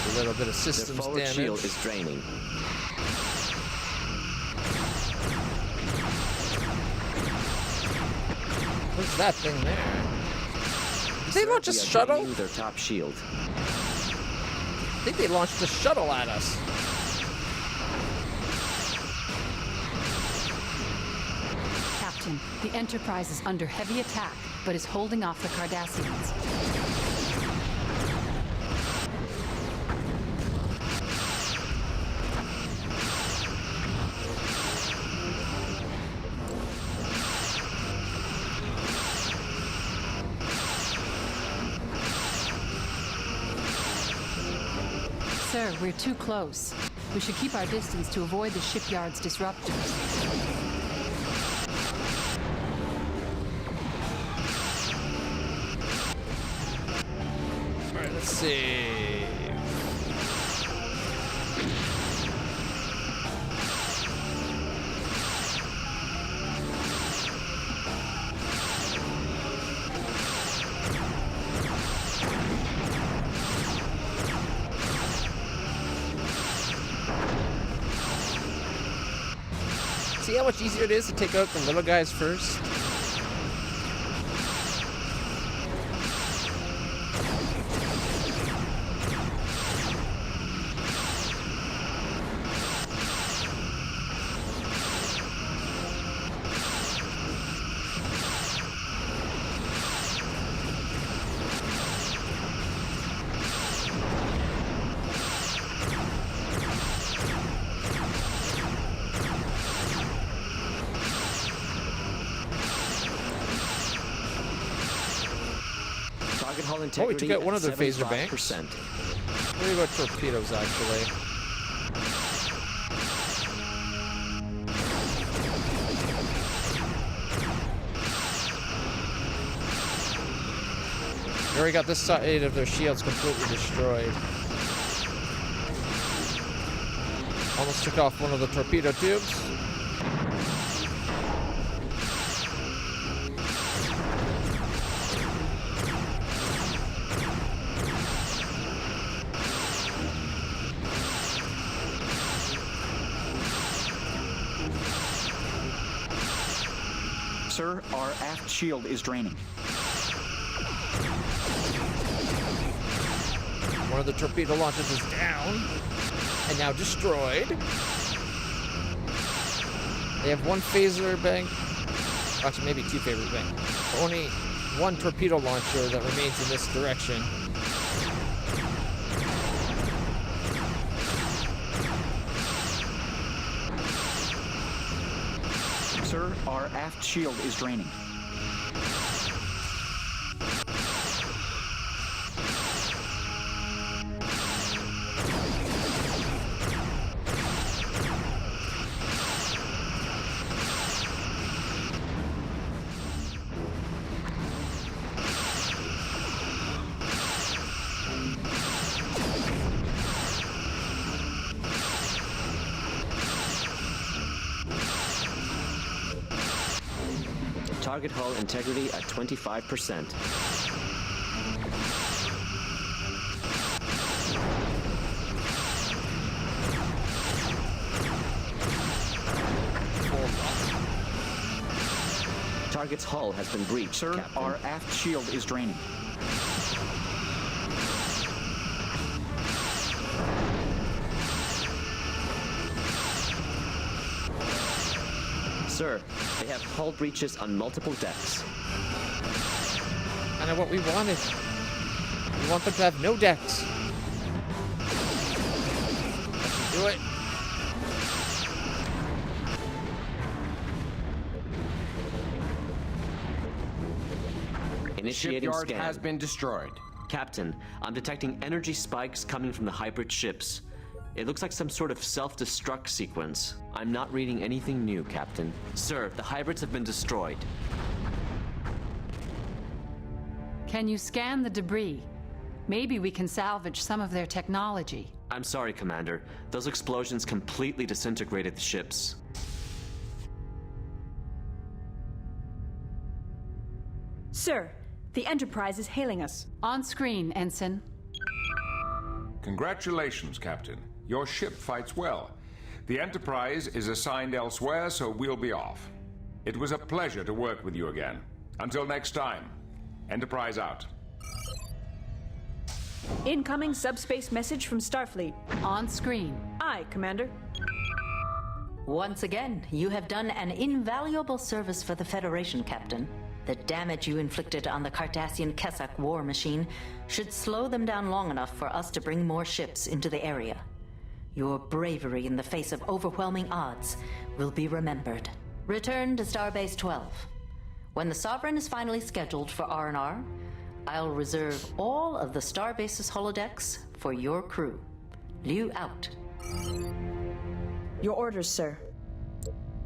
A little bit of systems
their forward
damage.
shield is draining.
What's that thing there? Did they launch a shuttle?
Their top shield.
I think they launched a shuttle at us.
Captain, the Enterprise is under heavy attack, but is holding off the Cardassians. Sir, we're too close. We should keep our distance to avoid the shipyard's disruptors.
Alright, let's see. See how much easier it is to take out the little guys first?
Target hull
Oh, we
integrity
took out one of their
at
phaser banks.
75%.
What about torpedoes, actually? We already got this side of their shields completely destroyed. Almost took off one of the torpedo tubes.
Sir, our aft shield is draining.
One of the torpedo launchers is down and now destroyed. They have one phaser bank. Actually, maybe two phaser banks. Only one torpedo launcher that remains in this direction.
Sir, our aft shield is draining.
Target hull integrity at 25%. Target's hull has been breached,
Sir,
Captain.
our aft shield is draining.
Sir, they have hull breaches on multiple decks.
Kind of what we wanted. We want them to have no decks. Let's do it.
Initiating
Shipyard
scan.
has been destroyed.
Captain, I'm detecting energy spikes coming from the hybrid ships. It looks like some sort of self-destruct sequence. I'm not reading anything new, Captain. Sir, the hybrids have been destroyed.
Can you scan the debris? Maybe we can salvage some of their technology.
I'm sorry, Commander. Those explosions completely disintegrated the ships.
Sir, the Enterprise is hailing us.
On screen, Ensign.
Congratulations, Captain. Your ship fights well. The Enterprise is assigned elsewhere, so we'll be off. It was a pleasure to work with you again. Until next time, Enterprise out.
Incoming subspace message from Starfleet.
On screen.
Aye, Commander.
Once again, you have done an invaluable service for the Federation, Captain. The damage you inflicted on the Cardassian Kessak war machine should slow them down long enough for us to bring more ships into the area. Your bravery in the face of overwhelming odds will be remembered. Return to Starbase 12. When the Sovereign is finally scheduled for R&R, I'll reserve all of the Starbase's holodecks for your crew. Liu out.
Your orders, sir.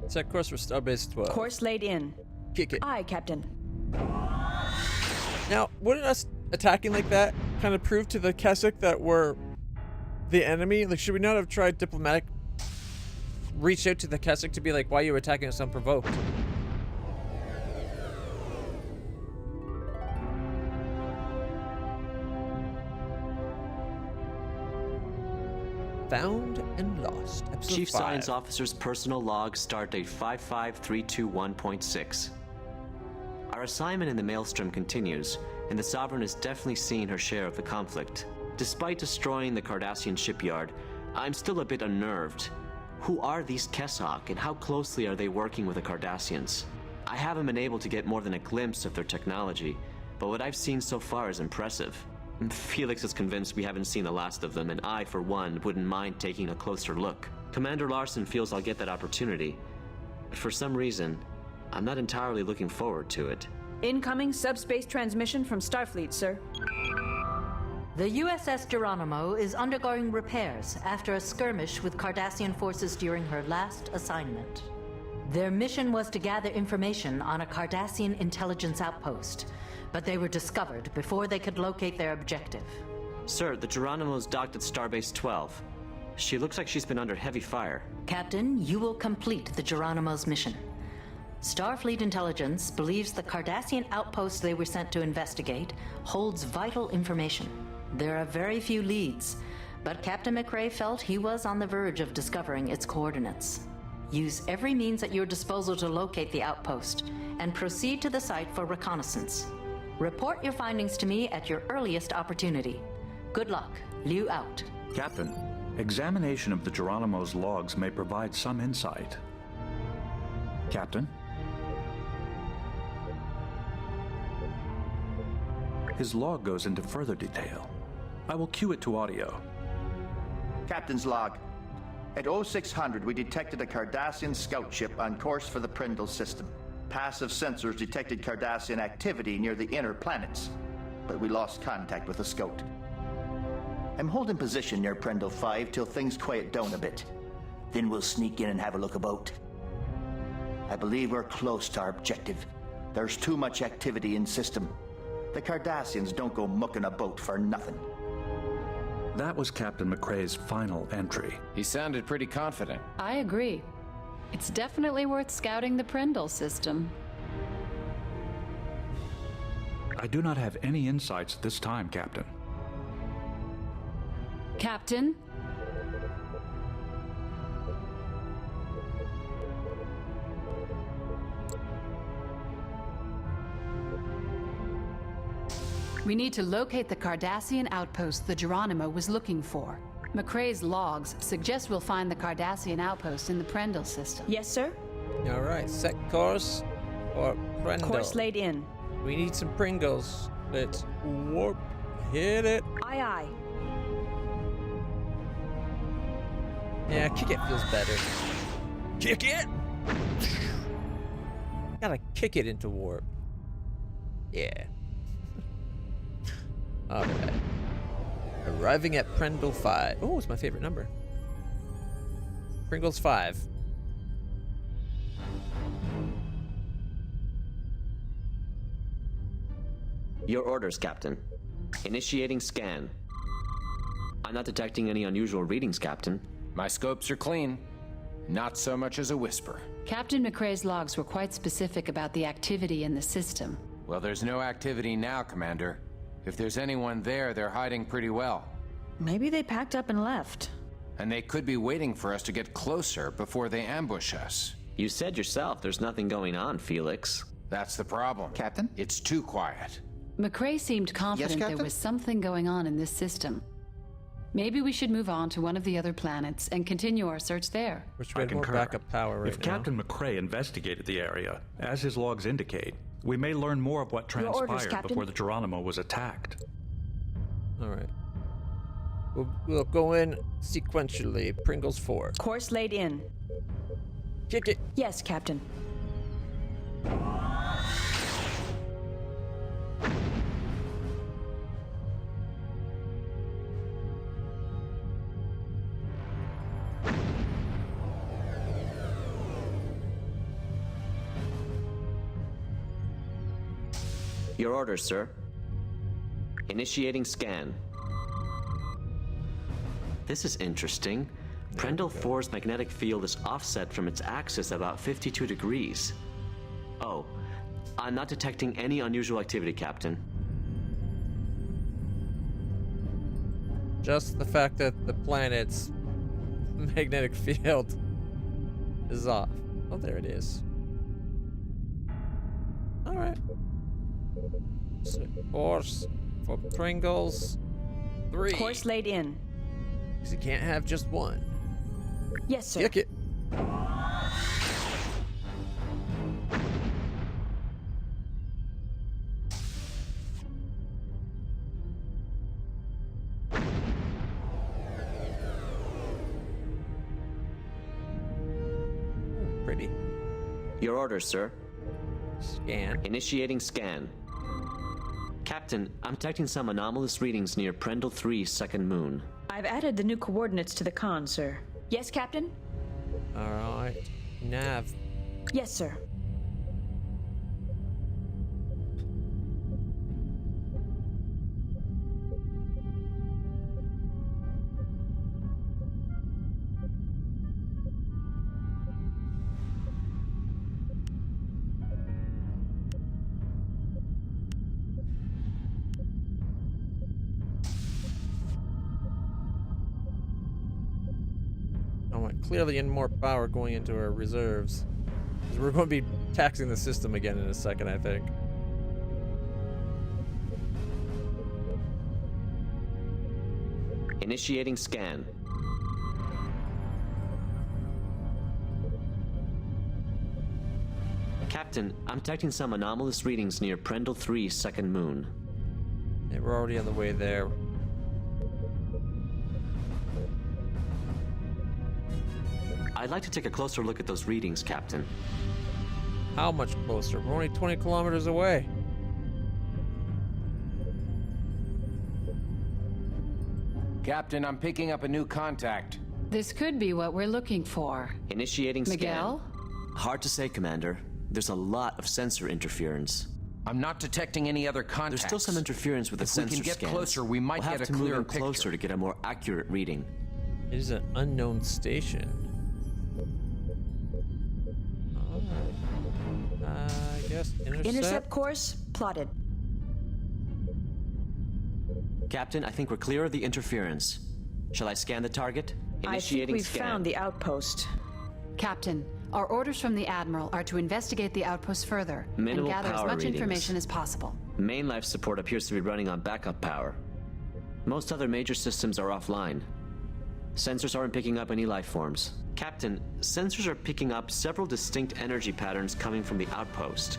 Set course for Starbase 12.
Course laid in.
Kick it.
Aye, Captain.
Now, wouldn't us attacking like that kind of prove to the Keswick that we're the enemy? Like, should we not have tried diplomatic... reach out to the Keswick to be like, why are you attacking us unprovoked? Found and Lost, episode
Chief
5.
Science Officer's personal log, stardate 55321.6. Our assignment in the Maelstrom continues, and the Sovereign has definitely seen her share of the conflict. Despite destroying the Cardassian shipyard, I'm still a bit unnerved. Who are these Keshak, and how closely are they working with the Cardassians? I haven't been able to get more than a glimpse of their technology, but what I've seen so far is impressive. Felix is convinced we haven't seen the last of them, and I, for one, wouldn't mind taking a closer look. Commander Larson feels I'll get that opportunity, but for some reason, I'm not entirely looking forward to it.
Incoming subspace transmission from Starfleet, sir.
The USS Geronimo is undergoing repairs after a skirmish with Cardassian forces during her last assignment. Their mission was to gather information on a Cardassian intelligence outpost, but they were discovered before they could locate their objective.
Sir, the Geronimo's docked at Starbase 12. She looks like she's been under heavy fire.
Captain, you will complete the Geronimo's mission. Starfleet intelligence believes the Cardassian outpost they were sent to investigate holds vital information. There are very few leads, but Captain McRae felt he was on the verge of discovering its coordinates. Use every means at your disposal to locate the outpost, and proceed to the site for reconnaissance. Report your findings to me at your earliest opportunity. Good luck. Liu out.
Captain, examination of the Geronimo's logs may provide some insight. Captain? His log goes into further detail. I will cue it to audio.
Captain's log. At 0600, we detected a Cardassian scout ship on course for the Prindle system. Passive sensors detected Cardassian activity near the inner planets, but we lost contact with the scout. I'm holding position near Prindle 5 till things quiet down a bit. Then we'll sneak in and have a look about. I believe we're close to our objective. There's too much activity in system. The Cardassians don't go mucking about for nothing.
That was Captain McRae's final entry.
He sounded pretty confident.
I agree. It's definitely worth scouting the Prindle system.
I do not have any insights at this time, Captain.
Captain? We need to locate the Cardassian outpost the Geronimo was looking for. McRae's logs suggest we'll find the Cardassian outpost in the Prindle system.
Yes, sir?
All right, set course for Prindle.
Course laid in.
We need some Pringles. Let's warp. Hit it.
Aye, aye.
Yeah, kick it feels better. Kick it! Gotta kick it into warp. Yeah. Alright. Arriving at Prindle 5. Oh, it's my favorite number. Pringles 5.
Your orders, Captain. Initiating scan. I'm not detecting any unusual readings, Captain.
My scopes are clean. Not so much as a whisper.
Captain McRae's logs were quite specific about the activity in the system.
Well, there's no activity now, Commander. If there's anyone there, they're hiding pretty well.
Maybe they packed up and left.
And they could be waiting for us to get closer before they ambush us.
You said yourself there's nothing going on, Felix.
That's the problem.
Captain?
It's too quiet.
McRae seemed confident
Captain?
there was something going on in this system. Maybe we should move on to one of the other planets and continue our search there.
Which we have more backup power right
If
now.
Captain McRae investigated the area, as his logs indicate, we may learn more of what
Your orders,
transpired
Captain.
before the Geronimo was attacked.
All right. We'll go in sequentially. Pringles 4.
Course laid in.
Kick it.
Yes, Captain.
Your orders, sir. Initiating scan. This is interesting. Prindle 4's magnetic field is offset from its axis about 52 degrees. Oh, I'm not detecting any unusual activity, Captain.
Just the fact that the planet's magnetic field is off. Oh, there it is. All right. So course for Pringles 3.
Course laid in.
Because you can't have just one.
Yes, sir.
Kick it. Pretty.
Your orders, sir.
Scan.
Initiating scan. Captain, I'm detecting some anomalous readings near Prendle 3's second moon.
I've added the new coordinates to the con, sir. Yes, Captain?
Alright. Nav.
Yes, sir.
Clearly in more power going into our reserves. So we're going to be taxing the system again in a second, I think.
Initiating scan. Captain, I'm detecting some anomalous readings near Prendle 3's second moon.
Yeah, we're already on the way there.
I'd like to take a closer look at those readings, Captain.
How much closer? We're only 20 kilometers away.
Captain, I'm picking up a new contact.
This could be what we're looking for.
Initiating scan.
Miguel?
Hard to say, Commander. There's a lot of sensor interference.
I'm not detecting any other contacts.
There's still some interference with the sensor scans.
If we can get closer, we might get a clearer
clearer
picture.
closer to get a more accurate reading.
It is an unknown station. I guess
intercept course plotted.
Captain, I think we're clear of the interference. Shall I scan the target? Initiating
I think we've found the outpost.
Captain, our orders from the Admiral are to investigate the outpost further
Minimal
and gather as
power
much
readings.
information as possible.
Main life support appears to be running on backup power. Most other major systems are offline. Sensors aren't picking up any life forms. Captain, sensors are picking up several distinct energy patterns coming from the outpost.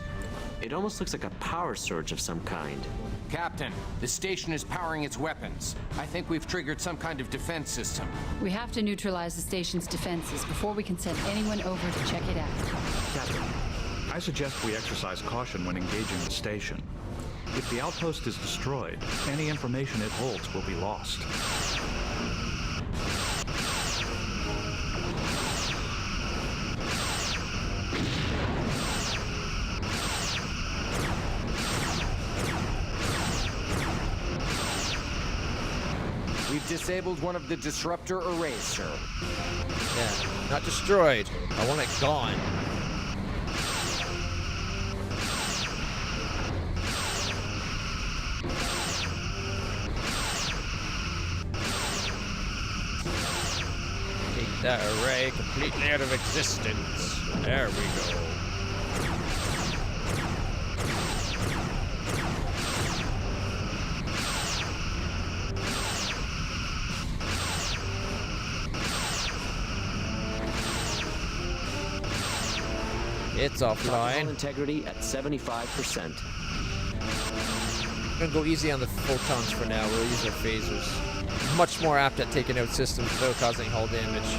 It almost looks like a power surge of some kind.
Captain, the station is powering its weapons. I think we've triggered some kind of defense system.
We have to neutralize the station's defenses before we can send anyone over to check it out.
Captain, I suggest we exercise caution when engaging the station. If the outpost is destroyed, any information it holds will be lost.
We've disabled one of the disruptor arrays, sir.
Yeah, not destroyed. I want it gone. Take that array completely out of existence. There we go. It's offline.
Integrity at 75%.
I'm gonna go easy on the photons for now. We'll use our phasers. Much more apt at taking out systems without causing hull damage.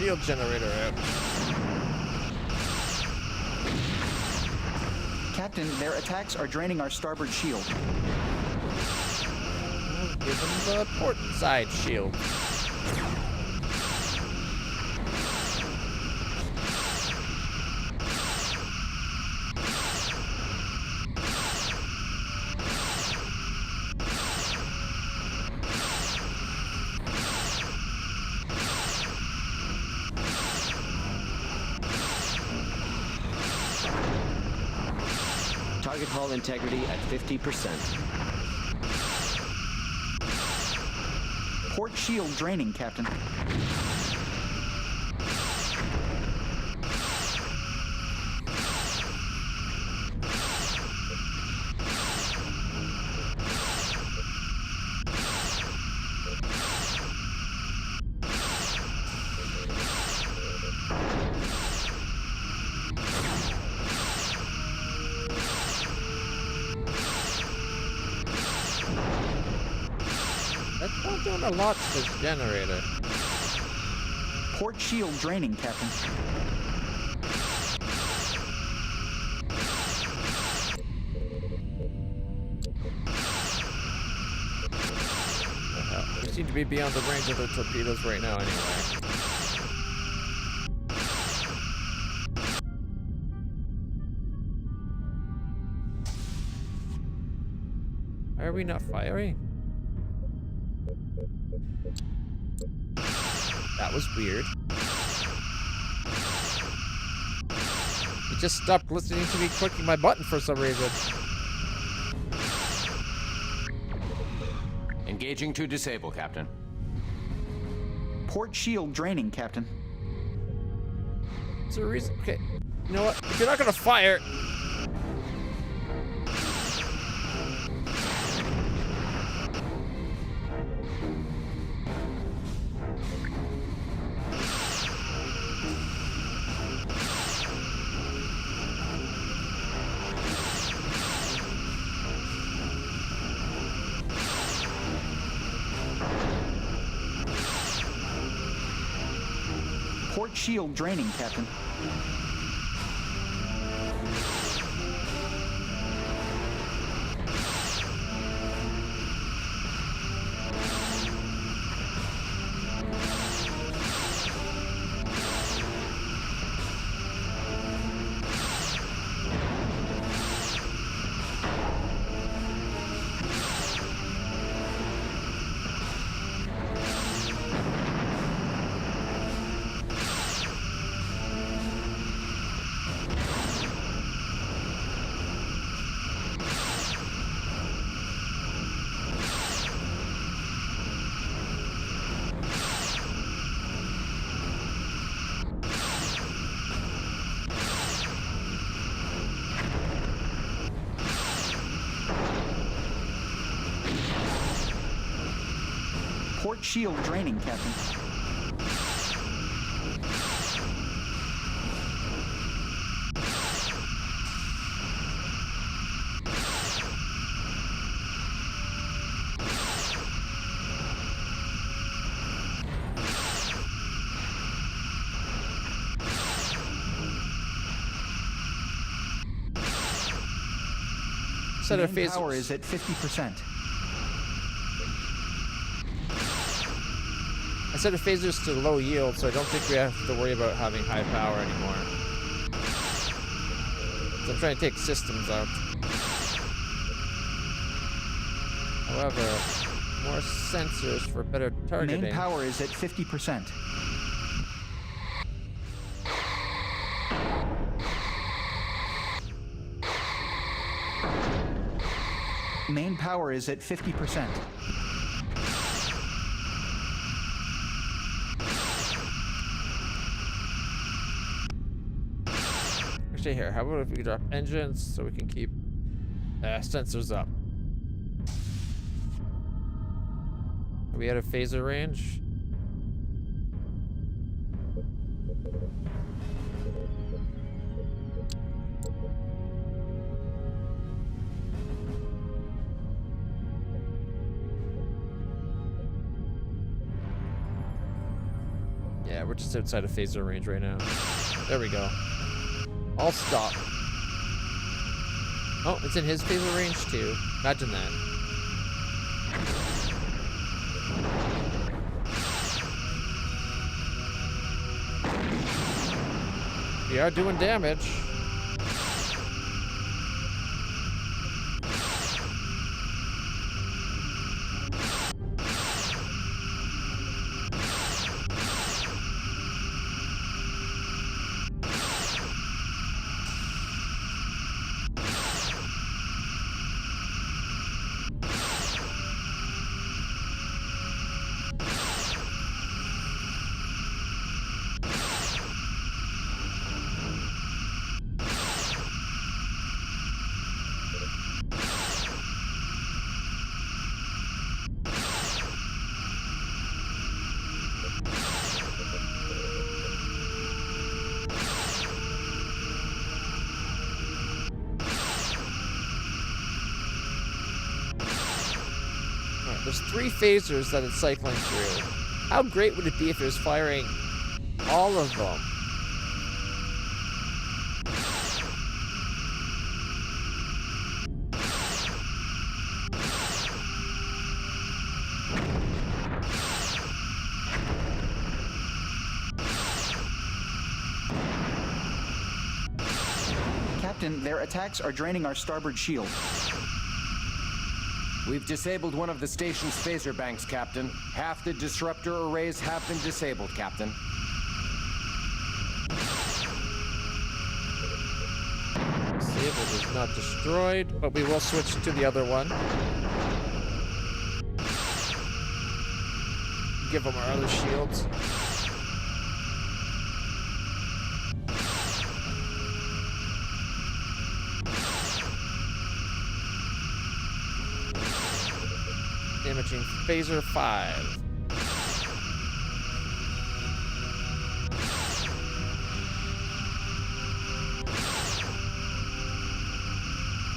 shield generator out.
Captain, their attacks are draining our starboard shield.
Give them the port side shield.
Target hull integrity at 50%.
Port shield draining, Captain.
That's not doing a lot to this generator.
Port shield draining, Captain.
We seem to be beyond the range of the torpedoes right now anyway. Why are we not firing? That was weird. It just stopped listening to me clicking my button for some reason.
Engaging to disable, Captain.
Port shield draining, Captain.
Is there a reason? Okay. You know what? If you're not gonna fire.
Port shield draining, Captain. Port shield draining, Captain.
Set our
Main
phasers.
power is at 50%.
I set the phasers to low yield, so I don't think we have to worry about having high power anymore. So I'm trying to take systems out. However, more sensors for better targeting.
Main power is at 50%. Main power is at 50%.
Actually, here, how about if we drop engines so we can keep sensors up? Are we out of phaser range? Yeah, we're just outside of phaser range right now. There we go. I'll stop. Oh, it's in his phaser range too. Imagine that. We are doing damage. There's 3 phasers that it's cycling through. How great would it be if it was firing all of them?
Captain, their attacks are draining our starboard shield.
We've disabled one of the station's phaser banks, Captain. Half the disruptor arrays have been disabled, Captain.
Disabled is not destroyed, but we will switch to the other one. Give them our other shields. Damaging phaser 5.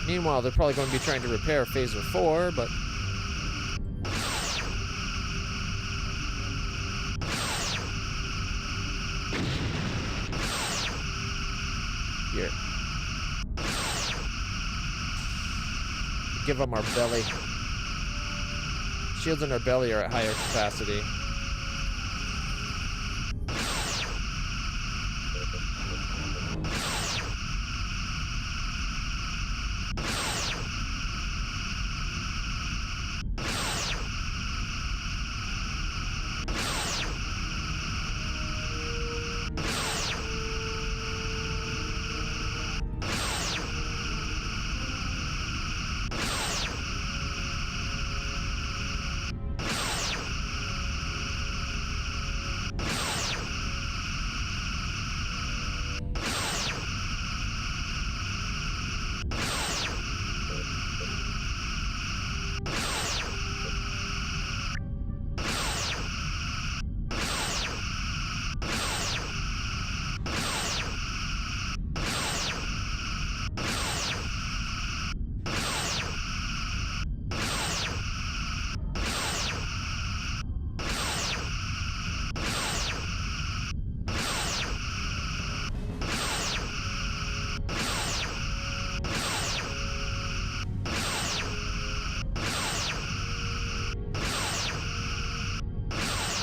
Meanwhile, they're probably going to be trying to repair phaser 4, but here. Give them our belly. Shields in our belly are at higher capacity.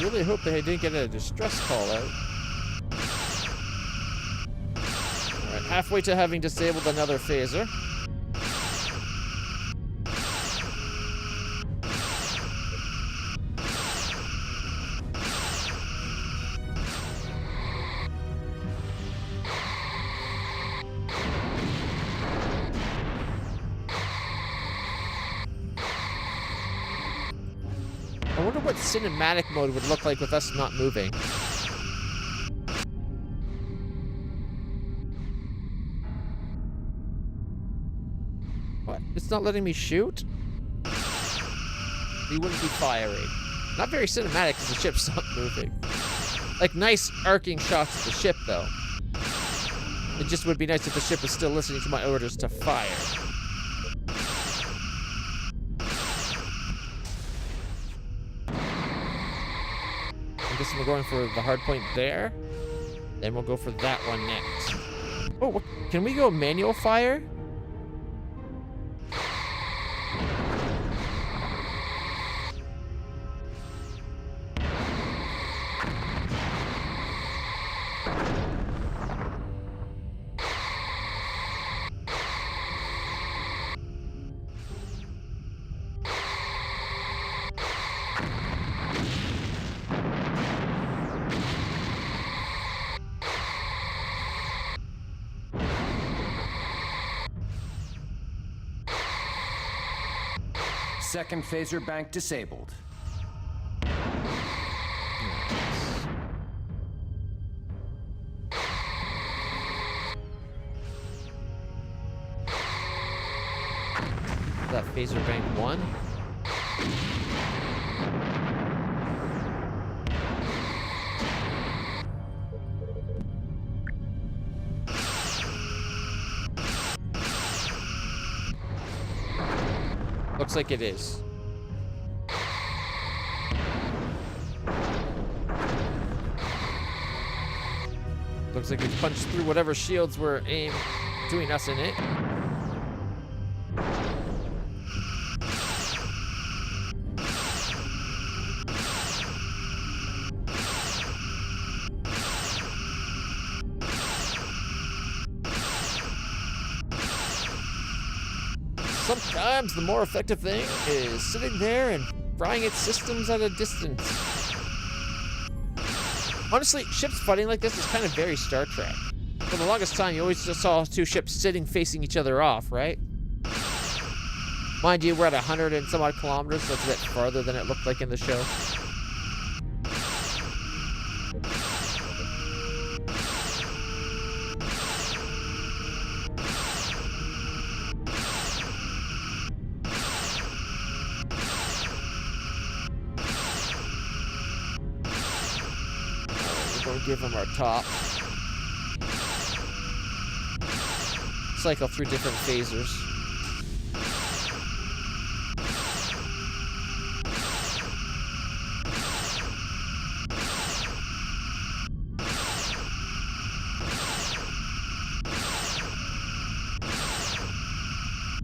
Really hope they didn't get a distress call out. Alright, halfway to having disabled another phaser. I wonder what cinematic mode would look like with us not moving. What? It's not letting me shoot? We wouldn't be firing. Not very cinematic because the ship's not moving. Like, nice arcing shots of the ship, though. It just would be nice if the ship was still listening to my orders to fire. I'm just and we're going for the hard point there. Then we'll go for that one next. Oh, what, can we go manual fire?
Second phaser bank disabled.
That phaser bank 1. Looks like it is. Looks like we've punched through whatever shields were aimed between us and it. Sometimes the more effective thing is sitting there and frying its systems at a distance. Honestly, ships fighting like this is kind of very Star Trek. For the longest time, you always just saw two ships sitting facing each other off, right? Mind you, we're at 100 and some odd kilometers, so it's a bit farther than it looked like in the show. Give them our top. Cycle through different phasers.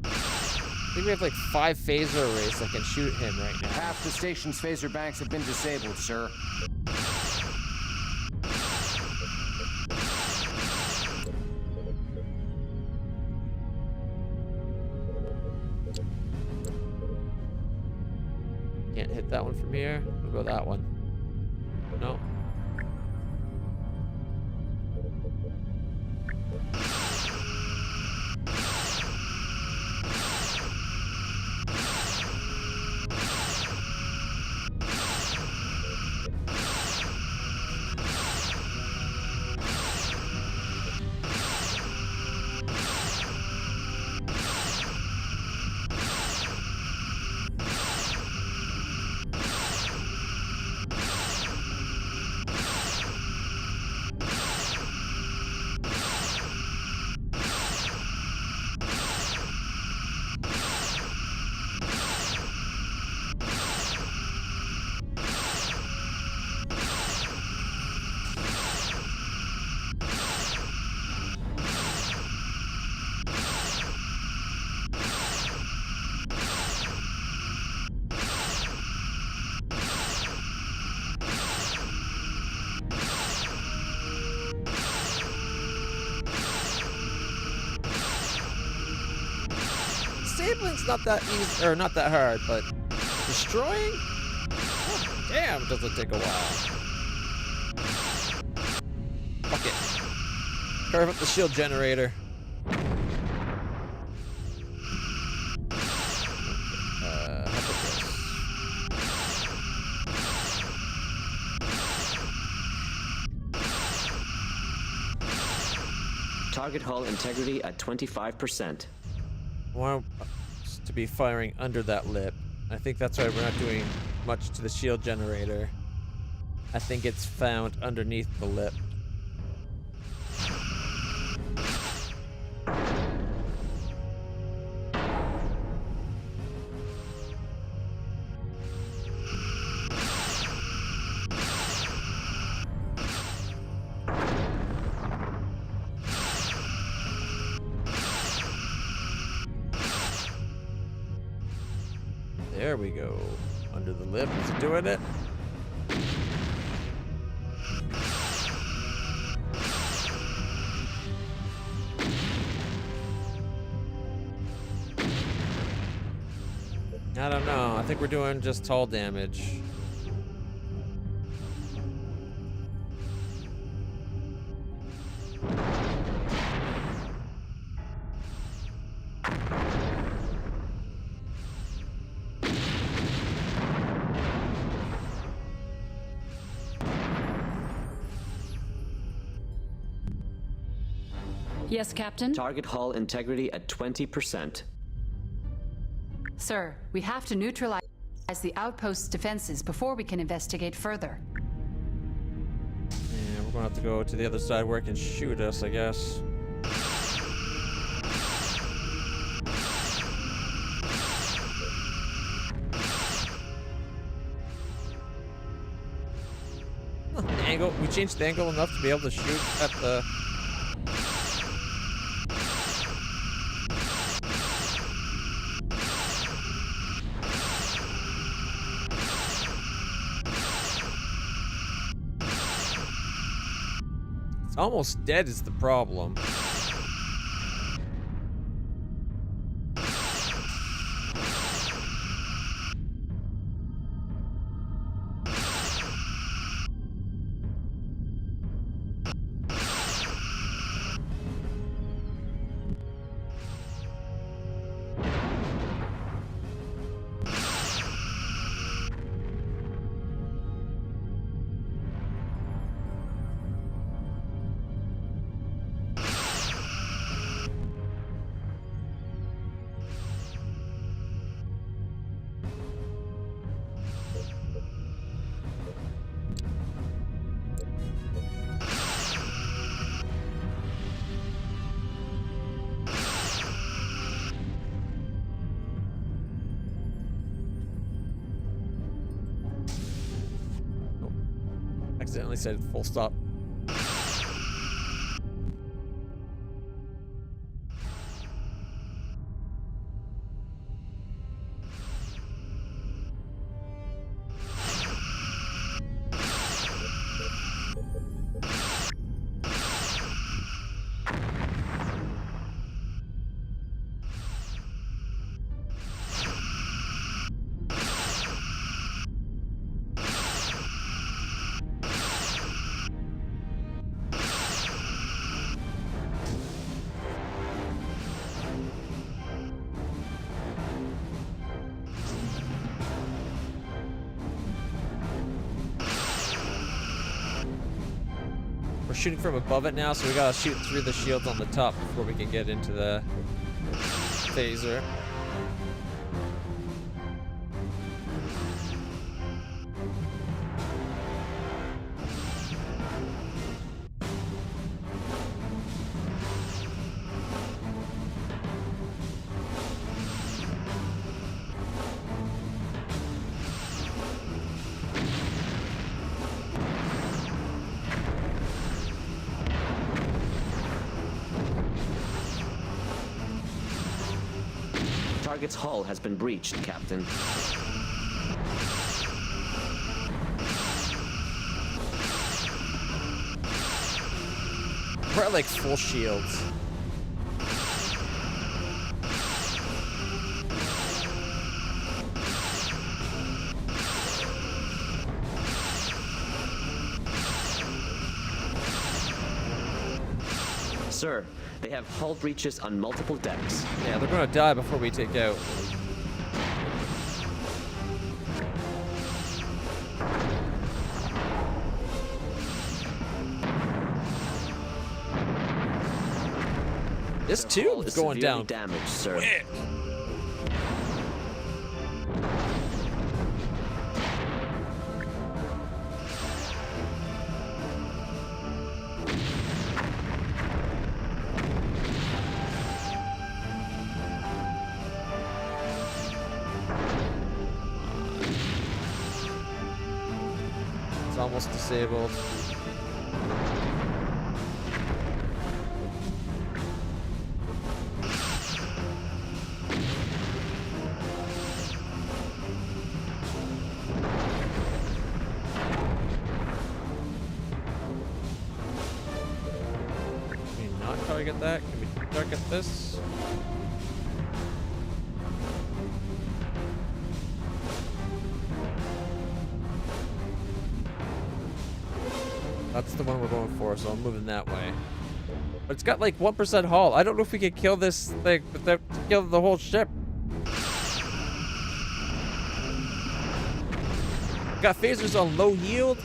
I think we have like 5 phaser arrays that can shoot him right now.
Half the station's phaser banks have been disabled, sir.
Can't hit that one from here. We'll go that one. No. Disabling's not that easy, or not that hard, but destroying? Oh, damn, does it take a while. Fuck it. Carve up the shield generator. How about this?
Target hull integrity at 25%.
I want to be firing under that lip. I think that's why we're not doing much to the shield generator. I think it's found underneath the lip. There we go. Under the lip. Is it doing it? I don't know. I think we're doing just hull damage.
Yes, Captain?
Target hull integrity at 20%.
Sir, we have to neutralize the outpost's defenses before we can investigate further.
Yeah, we're gonna have to go to the other side where it can shoot us, I guess. The angle. We changed the angle enough to be able to shoot at the. It's almost dead is the problem. Accidentally said full stop. We're shooting from above it now, so we gotta shoot through the shields on the top before we can get into the phaser.
Target's hull has been breached, Captain.
We're at like full shields.
Sir, they have hull breaches on multiple decks.
Yeah, they're gonna die before we take out. This tube is going down
damaged, sir.
Quick. It's almost disabled. not target that? Can we target this? That's the one we're going for, so I'm moving that way. But it's got like 1% hull. I don't know if we can kill this thing, but they kill the whole ship. Got phasers on low yield.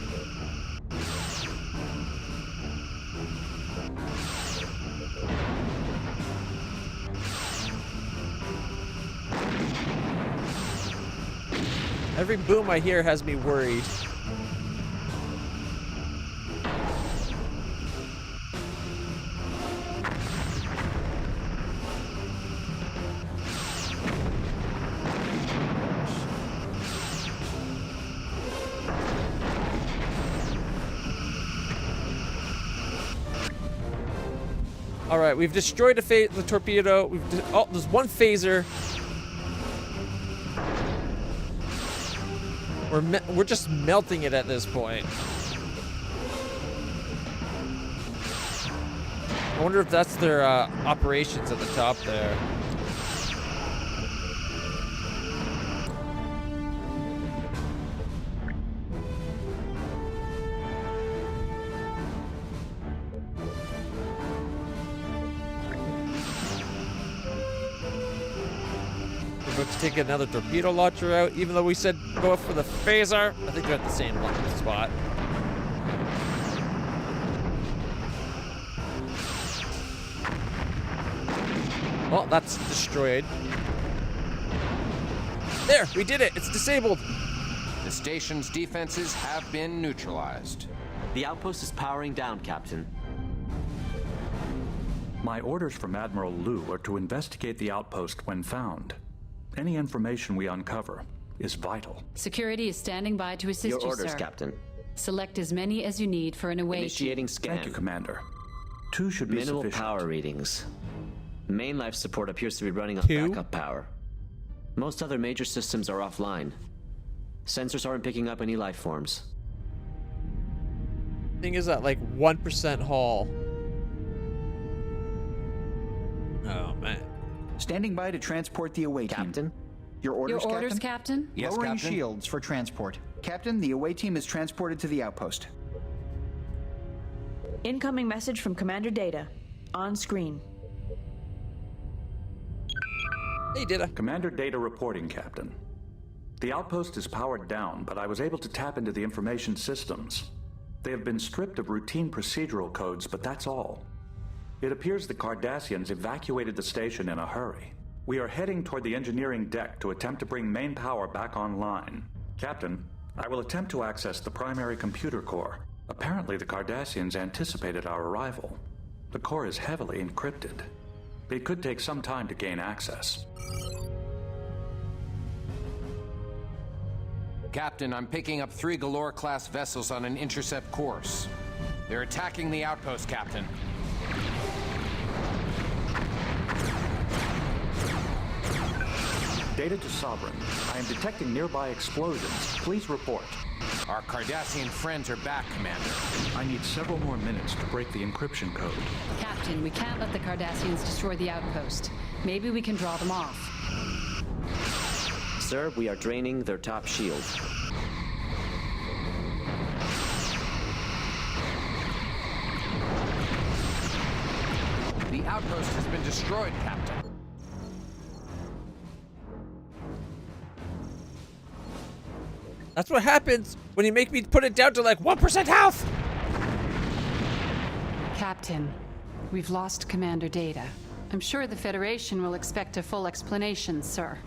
Every boom I hear has me worried. All right, we've destroyed the torpedo. Oh, there's one phaser. We're just melting it at this point. I wonder if that's their operations at the top there. To take another torpedo launcher out, even though we said go for the phaser. I think they're at the same spot. Well, that's destroyed. There, we did it. It's disabled.
The station's defenses have been neutralized.
The outpost is powering down, Captain.
My orders from Admiral Liu are to investigate the outpost when found. Any information we uncover is vital.
Security is standing by to assist you,
Your orders,
sir.
Captain.
Select as many as you need for an away.
Initiating scan.
Thank you, Commander. 2 should be
Minimal
sufficient.
power readings. Main life support appears to be running on
2?
backup power. Most other major systems are offline. Sensors aren't picking up any life forms.
Thing is at like 1% hull. Oh man.
Standing by to transport the away team.
Captain?
Your orders,
Your orders, Captain?
Yes,
Lowering
Captain?
shields for transport. Captain, the away team is transported to the outpost.
Incoming message from Commander Data. On screen.
Hey, Data.
Commander Data reporting, Captain. The outpost is powered down, but I was able to tap into the information systems. They have been stripped of routine procedural codes, but that's all. It appears the Cardassians evacuated the station in a hurry. We are heading toward the engineering deck to attempt to bring main power back online. Captain, I will attempt to access the primary computer core. Apparently the Cardassians anticipated our arrival. The core is heavily encrypted. It could take some time to gain access.
Captain, I'm picking up 3 Galore-class vessels on an intercept course. They're attacking the outpost, Captain.
Data to Sovereign. I am detecting nearby explosions. Please report.
Our Cardassian friends are back, Commander.
I need several more minutes to break the encryption code.
Captain, we can't let the Cardassians destroy the outpost. Maybe we can draw them off.
Sir, we are draining their top shield.
The outpost has been destroyed, Captain.
That's what happens when you make me put it down to like 1% health.
Captain, we've lost Commander Data. I'm sure the Federation will expect a full explanation, sir.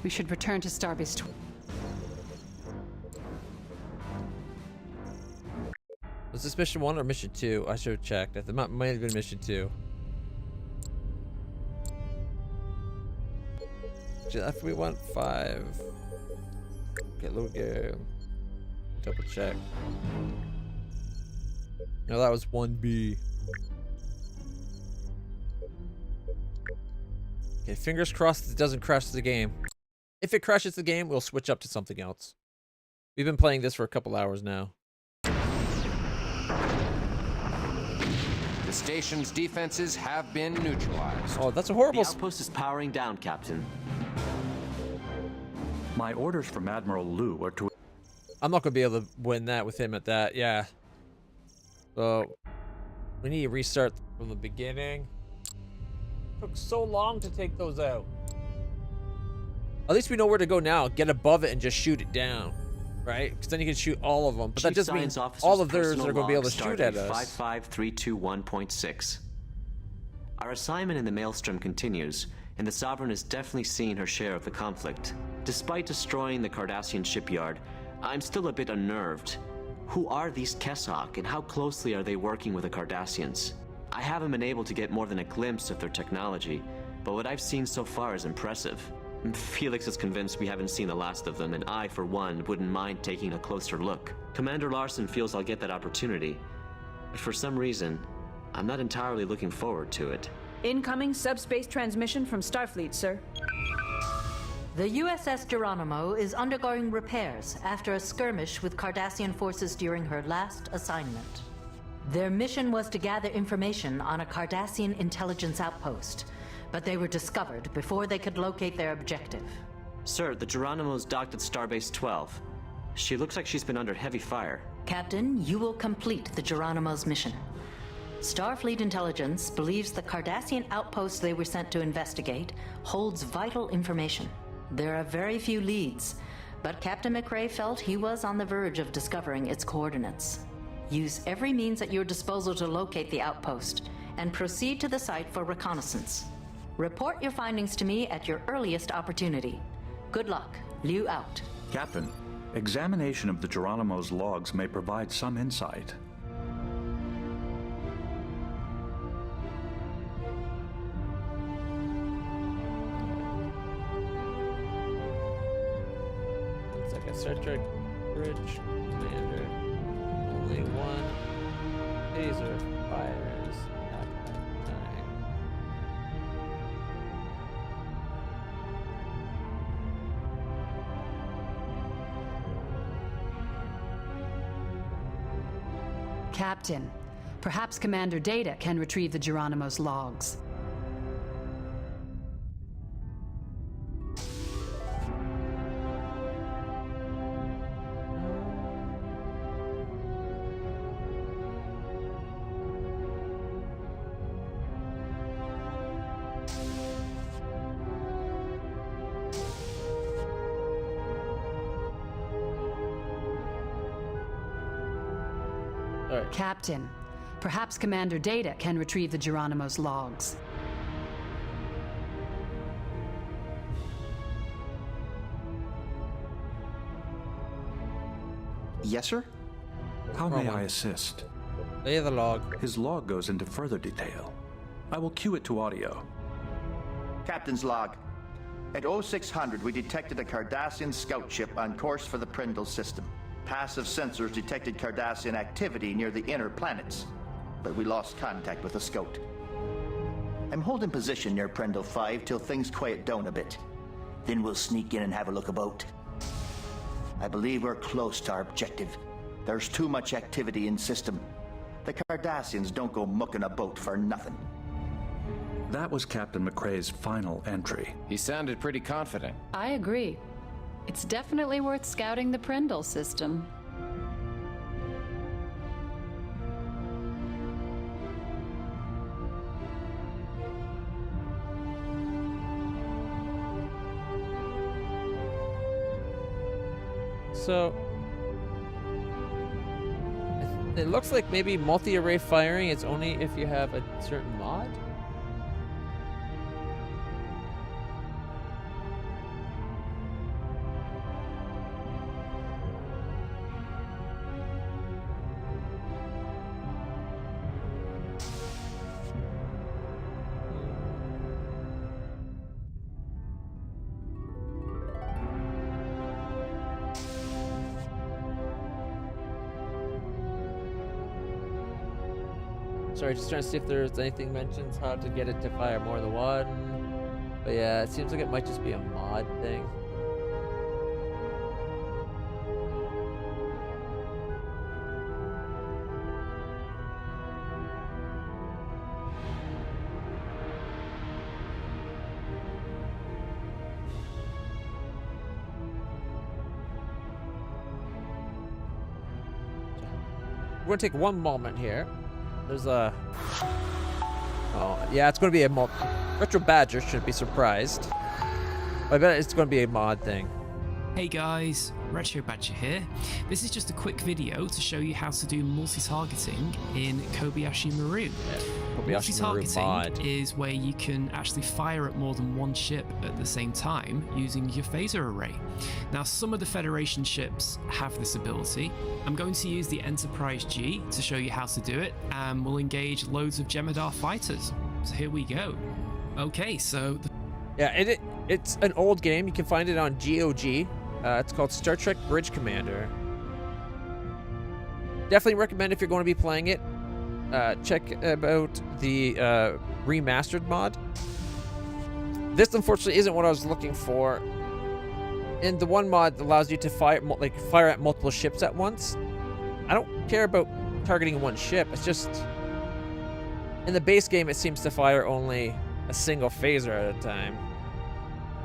We should return to Starbase 12.
Was this mission 1 or mission 2? I should have checked. It might have been mission 2. If we want 5. Get low gear. Double check. No, that was 1B. Okay, fingers crossed it doesn't crash the game. If it crashes the game, we'll switch up to something else. We've been playing this for a couple hours now.
The station's defenses have been neutralized.
Oh, that's a horrible...
The outpost is powering down, Captain.
My orders from Admiral Liu are to...
I'm not going to be able to win that with him at that, yeah. So, we need to restart from the beginning. It took so long to take those out. At least we know where to go now. Get above it and just shoot it down. Right? Because then you can shoot all of them. But that doesn't mean all of theirs are going to be able to shoot at us.
55321.6. Our assignment in the Maelstrom continues, and the Sovereign is definitely seeing her share of the conflict. Despite destroying the Cardassian shipyard, I'm still a bit unnerved. Who are these Keshak, and how closely are they working with the Cardassians? I haven't been able to get more than a glimpse of their technology, but what I've seen so far is impressive. Felix is convinced we haven't seen the last of them, and I, for one, wouldn't mind taking a closer look. Commander Larson feels I'll get that opportunity, but for some reason, I'm not entirely looking forward to it.
Incoming subspace transmission from Starfleet, sir.
The USS Geronimo is undergoing repairs after a skirmish with Cardassian forces during her last assignment. Their mission was to gather information on a Cardassian intelligence outpost, but they were discovered before they could locate their objective.
Sir, the Geronimo's docked at Starbase 12. She looks like she's been under heavy fire.
Captain, you will complete the Geronimo's mission. Starfleet intelligence believes the Cardassian outpost they were sent to investigate holds vital information. There are very few leads, but Captain McRae felt he was on the verge of discovering its coordinates. Use every means at your disposal to locate the outpost, and proceed to the site for reconnaissance. Report your findings to me at your earliest opportunity. Good luck. Liu out.
Captain, examination of the Geronimo's logs may provide some insight.
Looks like a Star Trek bridge commander. Only one taser fires at a time.
Captain, perhaps Commander Data can retrieve the Geronimo's logs. Captain, perhaps Commander Data can retrieve the Geronimo's logs.
Yes, sir?
How may I assist?
Lay the log.
His log goes into further detail. I will cue it to audio.
Captain's log. At 0600, we detected a Cardassian scout ship on course for the Prindle system. Passive sensors detected Cardassian activity near the inner planets, but we lost contact with the scout. I'm holding position near Prindle 5 till things quiet down a bit. Then we'll sneak in and have a look about. I believe we're close to our objective. There's too much activity in system. The Cardassians don't go mucking about for nothing.
That was Captain McRae's final entry.
He sounded pretty confident.
I agree. It's definitely worth scouting the Prindle system.
So it looks like maybe multi-array firing is only if you have a certain mod. Sorry, just trying to see if there's anything mentions how to get it to fire more than one. But yeah, it seems like it might just be a mod thing. going to take one moment here. There's a... Oh, yeah, it's going to be a mod. Retro Badger shouldn't be surprised. I bet it's going to be a mod thing.
Hey guys, Retro Badger here. This is just a quick video to show you how to do multi-targeting in Kobayashi Maru. Multi-targeting is where you can actually fire at more than one ship at the same time using your phaser array. Now, some of the Federation ships have this ability. I'm going to use the Enterprise G to show you how to do it, and we'll engage loads of Jem'Hadar fighters. So here we go. Okay, so...
Yeah, it's an old game. You can find it on GOG. It's called Star Trek Bridge Commander. Definitely recommend if you're going to be playing it. Check about the remastered mod. This, unfortunately, isn't what I was looking for. And the one mod allows you to fire at multiple ships at once. I don't care about targeting one ship. It's just in the base game, it seems to fire only a single phaser at a time.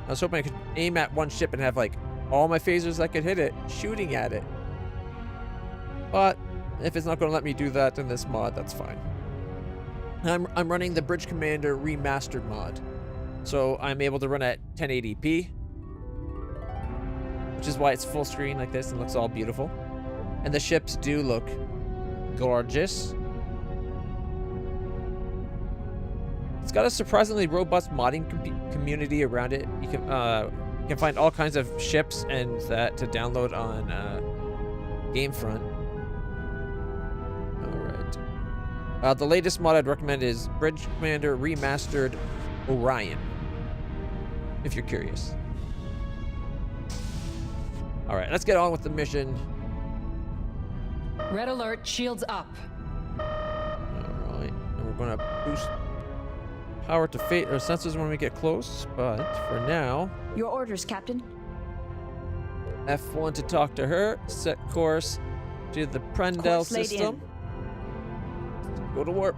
I was hoping I could aim at one ship and have like all my phasers that could hit it shooting at it. But if it's not going to let me do that in this mod, that's fine. I'm running the Bridge Commander Remastered mod. So I'm able to run at 1080p. Which is why it's full screen like this and looks all beautiful. And the ships do look gorgeous. It's got a surprisingly robust modding community around it. You can find all kinds of ships and that to download on Gamefront. All right. The latest mod I'd recommend is Bridge Commander Remastered Orion, if you're curious. All right, let's get on with the mission.
Red alert, shields up.
All right, and we're going to boost power to fate or sensors when we get close, but for now...
Your orders, Captain.
F1 to talk to her. Set course to the Prendel system. Go to warp.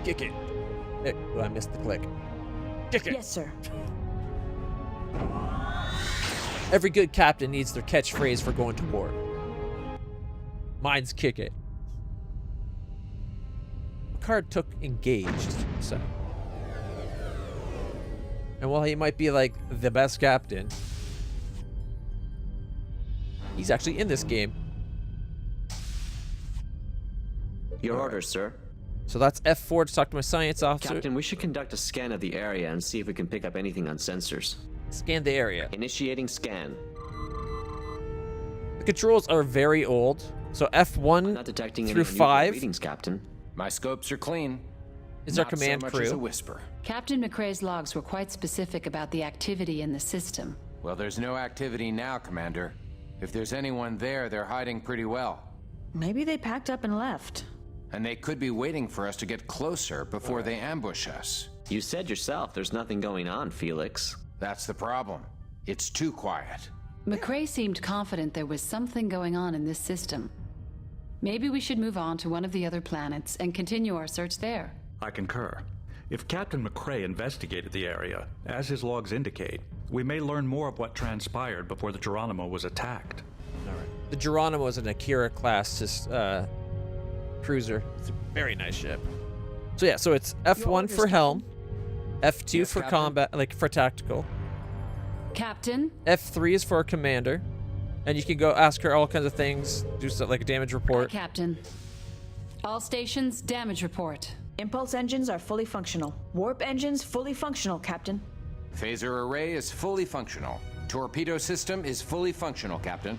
Kick it. Oh, I missed the click. Kick it.
Yes, sir.
Every good captain needs their catchphrase for going to warp. Mine's kick it. Picard took engaged, so... And while he might be like the best captain, he's actually in this game.
Your orders, sir.
So that's F4 to talk to my science officer.
Captain, we should conduct a scan of the area and see if we can pick up anything on sensors.
Scan the area.
Initiating scan.
The controls are very old, so F1
not detecting
through
any
5.
Readings, Captain.
My scopes are clean.
Is our command
so much
crew.
as a whisper.
Captain McCrae's logs were quite specific about the activity in the system.
Well, there's no activity now, Commander. If there's anyone there, they're hiding pretty well.
Maybe they packed up and left.
And they could be waiting for us to get closer before they ambush us.
You said yourself there's nothing going on, Felix.
That's the problem. It's too quiet.
McCrae seemed confident there was something going on in this system. Maybe we should move on to one of the other planets and continue our search there.
I concur. If Captain McCrae investigated the area, as his logs indicate, we may learn more of what transpired before the Geronimo was attacked.
All right. The Geronimo is an Akira-class cruiser. It's a very nice ship. So yeah, so it's F1 for helm, F2 for combat, like for tactical.
Captain?
F3 is for commander. And you can go ask her all kinds of things, do stuff like a damage report.
Hi, Captain. All stations, damage report.
Impulse engines are fully functional. Warp engines fully functional, Captain.
Phaser array is fully functional. Torpedo system is fully functional, Captain.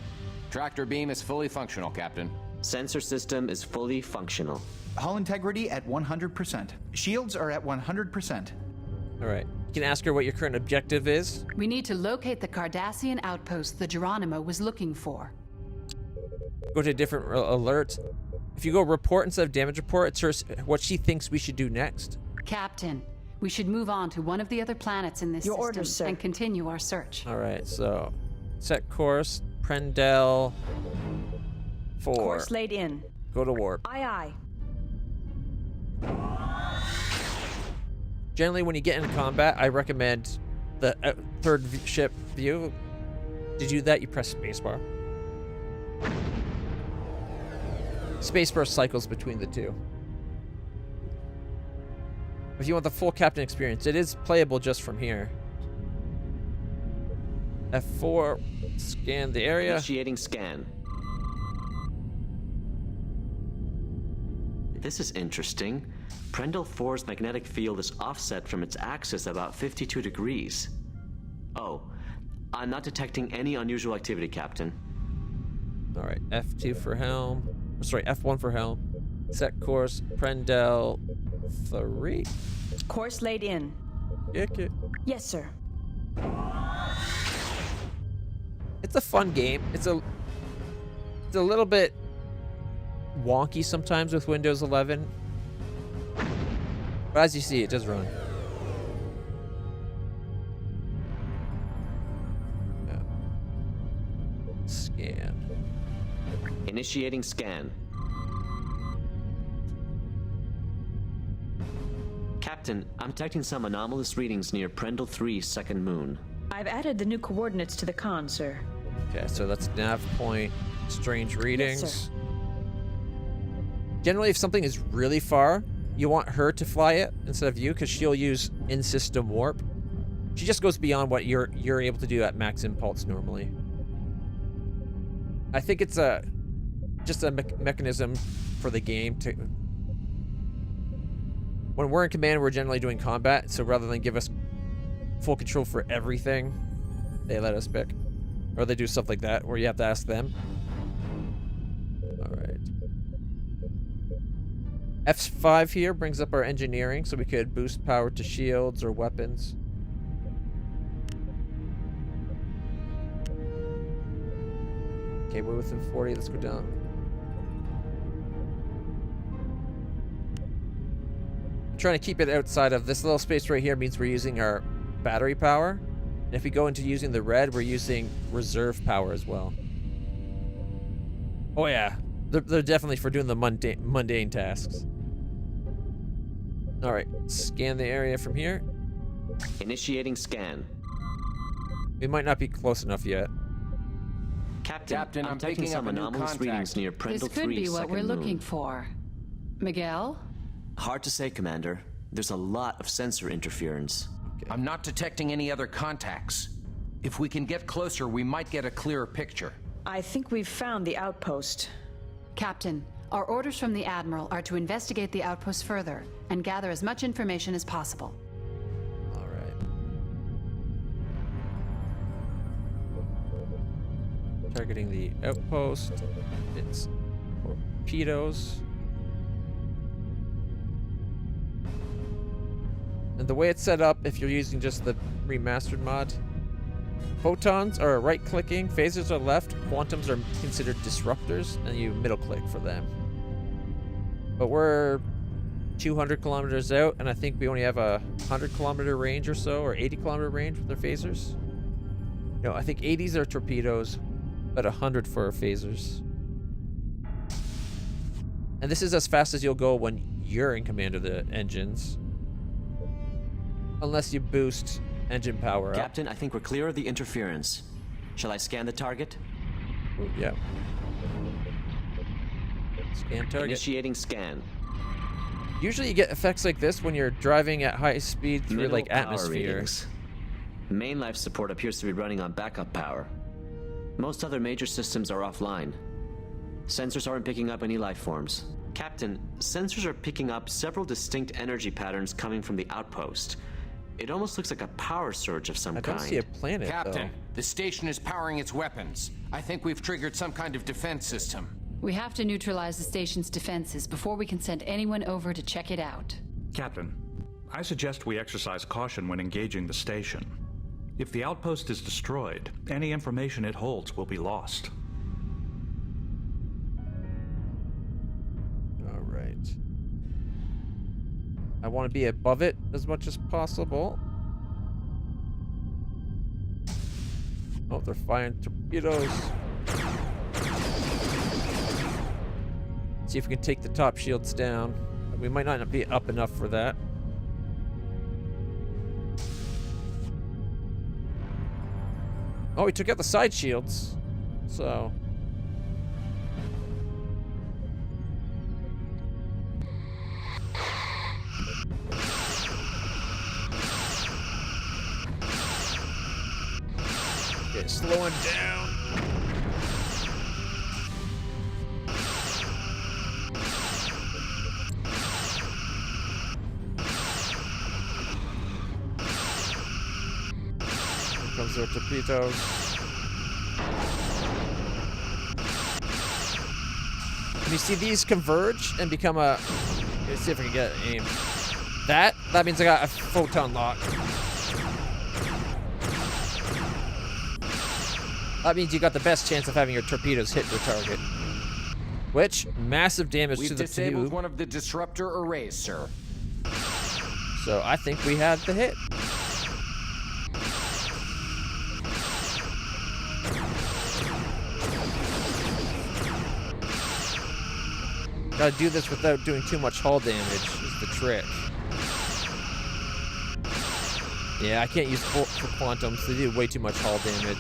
Tractor beam is fully functional, Captain.
Sensor system is fully functional.
Hull integrity at 100%. Shields are at 100%.
All right. You can ask her what your current objective is.
We need to locate the Cardassian outpost the Geronimo was looking for.
Go to a different alert. If you go report instead of damage report, it's her, what she thinks we should do next.
Captain, we should move on to one of the other planets in this system
orders, sir.
And continue our search.
All right, so set course, Prendel 4.
Course laid in.
Go to warp.
Aye,
aye. Generally, when you get in combat, I recommend the third ship view. To do that, you press spacebar. spacebar cycles between the two. If you want the full captain experience, it is playable just from here. F4, scan the area.
Initiating scan. This is interesting. Prendle 4's magnetic field is offset from its axis about 52 degrees. Oh, I'm not detecting any unusual activity, Captain.
All right, F2 for helm. Sorry, F1 for helm. Set course, Prendle 3.
Course laid in.
Okay.
Yes, sir.
It's a fun game. It's a little bit wonky sometimes with Windows 11. But as you see, it does run. Yeah. Scan.
Initiating scan. Captain, I'm detecting some anomalous readings near Prendle 3's second moon.
I've added the new coordinates to the con, sir.
Okay, so that's nav point, strange readings.
Yes, sir.
Generally, if something is really far, you want her to fly it instead of you, because she'll use in-system warp. She just goes beyond what you're able to do at max impulse normally. I think it's just a mechanism for the game to... When we're in command, we're generally doing combat, so rather than give us full control for everything, they let us pick. Or they do stuff like that, where you have to ask them. Alright. F5 here brings up our engineering, so we could boost power to shields or weapons. Okay, we're within 40, let's go down. I'm trying to keep it outside of this little space right here means we're using our battery power. And if we go into using the red, we're using reserve power as well. Oh yeah, they're definitely for doing the mundane tasks. All right, scan the area from here.
Initiating scan.
We might not be close enough yet.
Captain, I'm taking some anomalous readings near Prendle 3's
This could be what we're
second
looking
moon.
for. Miguel?
Hard to say, Commander. There's a lot of sensor interference.
I'm not detecting any other contacts. If we can get closer, we might get a clearer picture.
I think we've found the outpost.
Captain, our orders from the Admiral are to investigate the outpost further and gather as much information as possible.
All right. Targeting the outpost. It's torpedoes. And the way it's set up, if you're using just the remastered mod, photons are right-clicking, phasers are left, quantums are considered disruptors, and you middle-click for them. But we're 200 kilometers out, and I think we only have a 100-kilometer range or so, or 80-kilometer range with our phasers. No, I think 80s are torpedoes, but 100 for our phasers. And this is as fast as you'll go when you're in command of the engines. Unless you boost engine power up.
Captain, I think we're clear of the interference. Shall I scan the target?
Ooh, yeah. Scan target.
Initiating scan.
Usually you get effects like this when you're driving at high speed through
Minimal
like
power
atmosphere.
readings. Main life support appears to be running on backup power. Most other major systems are offline. Sensors aren't picking up any life forms. Captain, sensors are picking up several distinct energy patterns coming from the outpost. It almost looks like a power surge of some kind.
I don't see a planet,
Captain,
though.
the station is powering its weapons. I think we've triggered some kind of defense system.
We have to neutralize the station's defenses before we can send anyone over to check it out.
Captain, I suggest we exercise caution when engaging the station. If the outpost is destroyed, any information it holds will be lost.
All right. I want to be above it as much as possible. Oh, they're firing torpedoes. See if we can take the top shields down. We might not be up enough for that. Oh, we took out the side shields. So... It's slowing down. Here comes their torpedoes. Can you see these converge and become a... Let's see if I can get aim. That means I got a photon lock. That means you got the best chance of having your torpedoes hit your target. Which, massive damage to the
We've disabled
tube.
one of the disruptor arrays, sir.
So I think we had the hit. Gotta do this without doing too much hull damage is the trick. Yeah, I can't use for quantums. They do way too much hull damage.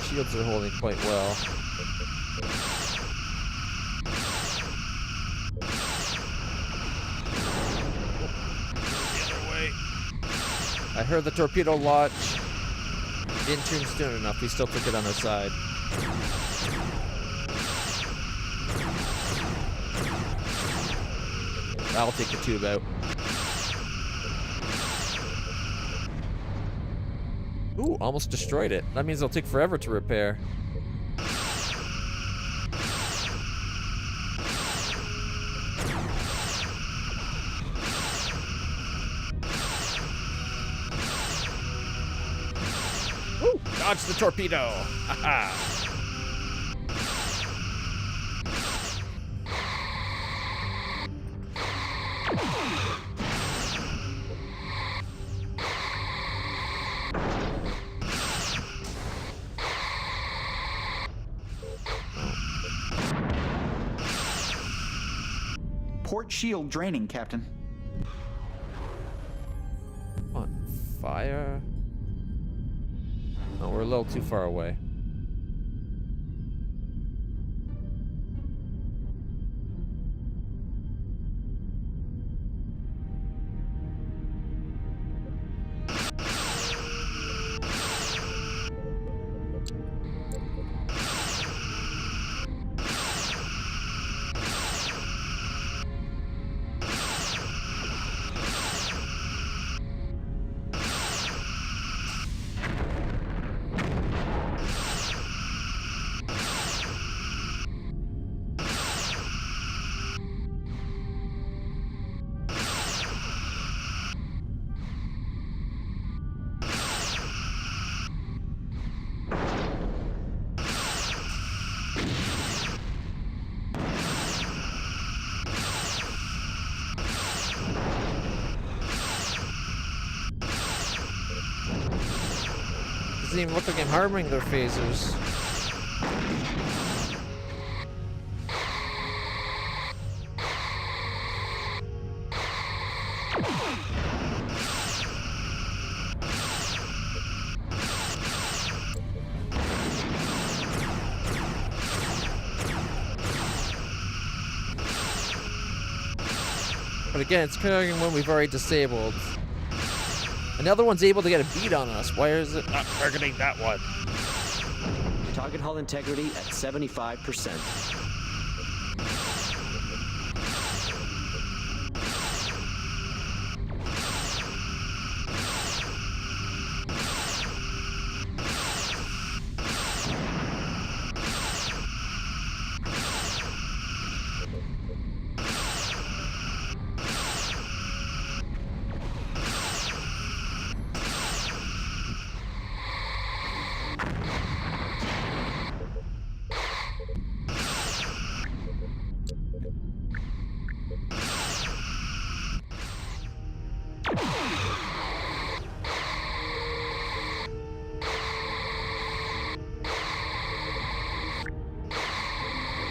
Shields are holding quite well. I heard the torpedo launch. Didn't turn soon enough. We still took it on our side. I'll take the tube out. Ooh, almost destroyed it. That means it'll take forever to repair. Woo! Dodge the torpedo! Haha!
Port shield draining, Captain.
On fire? Oh, we're a little too far away. Doesn't even look like I'm harboring their phasers. But again, it's carrying one we've already disabled. Another one's able to get a beat on us. Why is it not targeting that one?
Target hull integrity at 75%.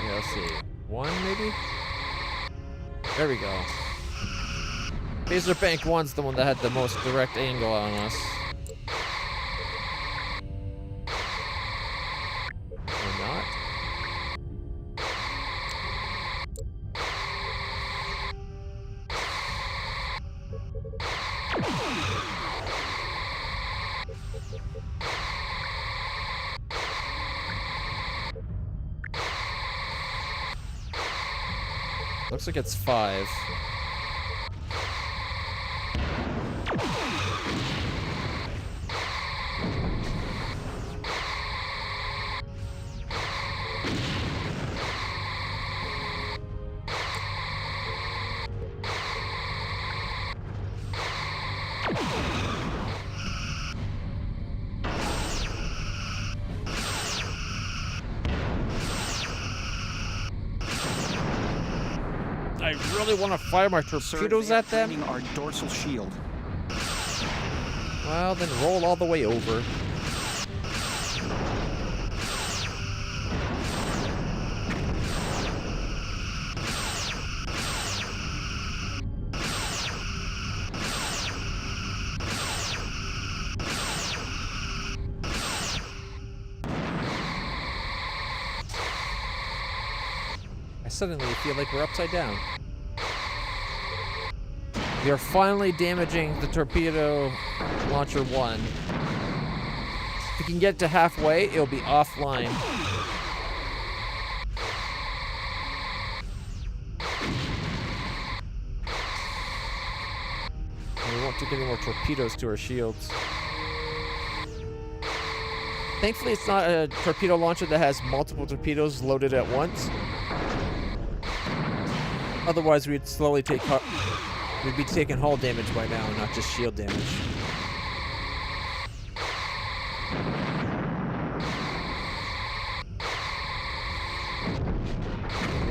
Let's see. One, maybe? There we go. Phaser Bank 1's the one that had the most direct angle on us. Or not? Looks like it's 5. I really want to fire my torpedoes at them.
Our dorsal shield.
Well, then roll all the way over. I suddenly feel like we're upside down. We are finally damaging the torpedo launcher 1. If we can get to halfway, it'll be offline. And we won't take any more torpedoes to our shields. Thankfully, it's not a torpedo launcher that has multiple torpedoes loaded at once. Otherwise, we'd slowly take... We'd be taking hull damage by now, not just shield damage.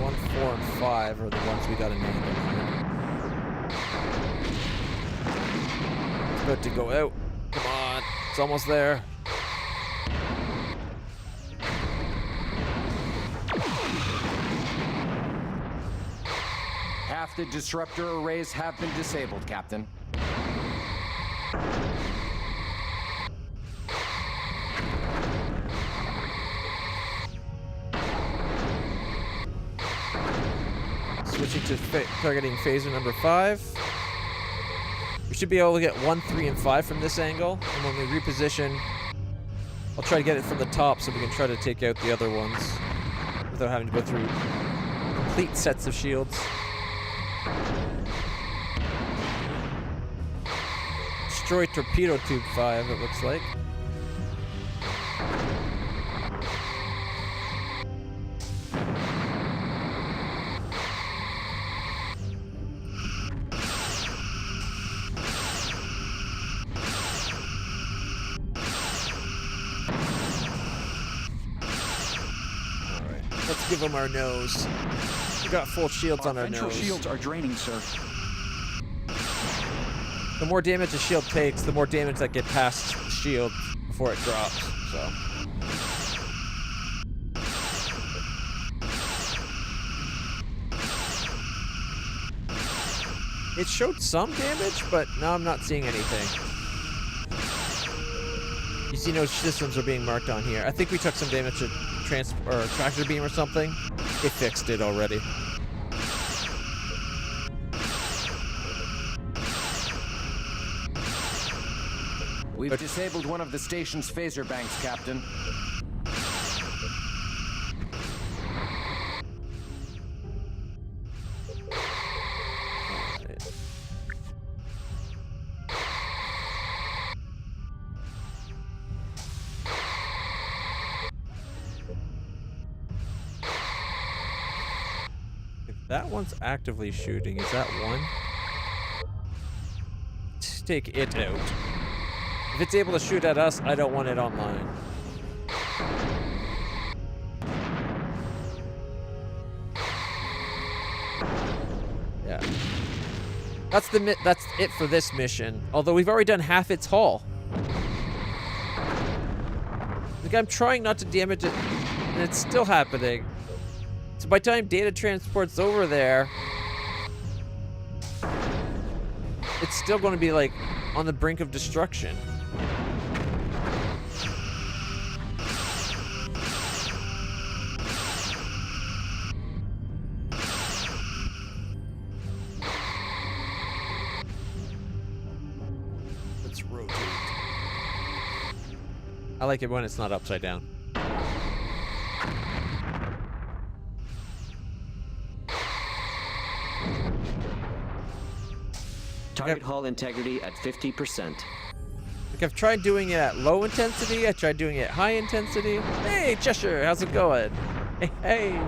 1, 4, and 5 are the ones we got a name on. It's about to go out. Come on, it's almost there.
Half the disruptor arrays have been disabled, Captain.
Switching to targeting phaser number 5. We should be able to get 1, 3, and 5 from this angle. And when we reposition, I'll try to get it from the top so we can try to take out the other ones without having to go through complete sets of shields. Destroy torpedo tube 5, it looks like. Alright, let's give them our nose. We got full shields on our nose.
Ventral shields are draining, sir.
The more damage a shield takes, the more damage that gets past the shield before it drops, so. It showed some damage, but now I'm not seeing anything. You see no systems are being marked on here. I think we took some damage to tractor beam or something. It fixed it already.
We've disabled one of the station's phaser banks, Captain.
If that one's actively shooting, is that one? Take it out. If it's able to shoot at us, I don't want it online. Yeah. That's it for this mission. Although we've already done half its hull. Like, I'm trying not to damage it, and it's still happening. So by the time data transport's over there, it's still going to be like on the brink of destruction. Let's rotate. I like it when it's not upside down.
Target hull integrity at 50%.
Like I've tried doing it at low intensity, I tried doing it at high intensity. Hey, Cheshire, how's it going? Hey, hey.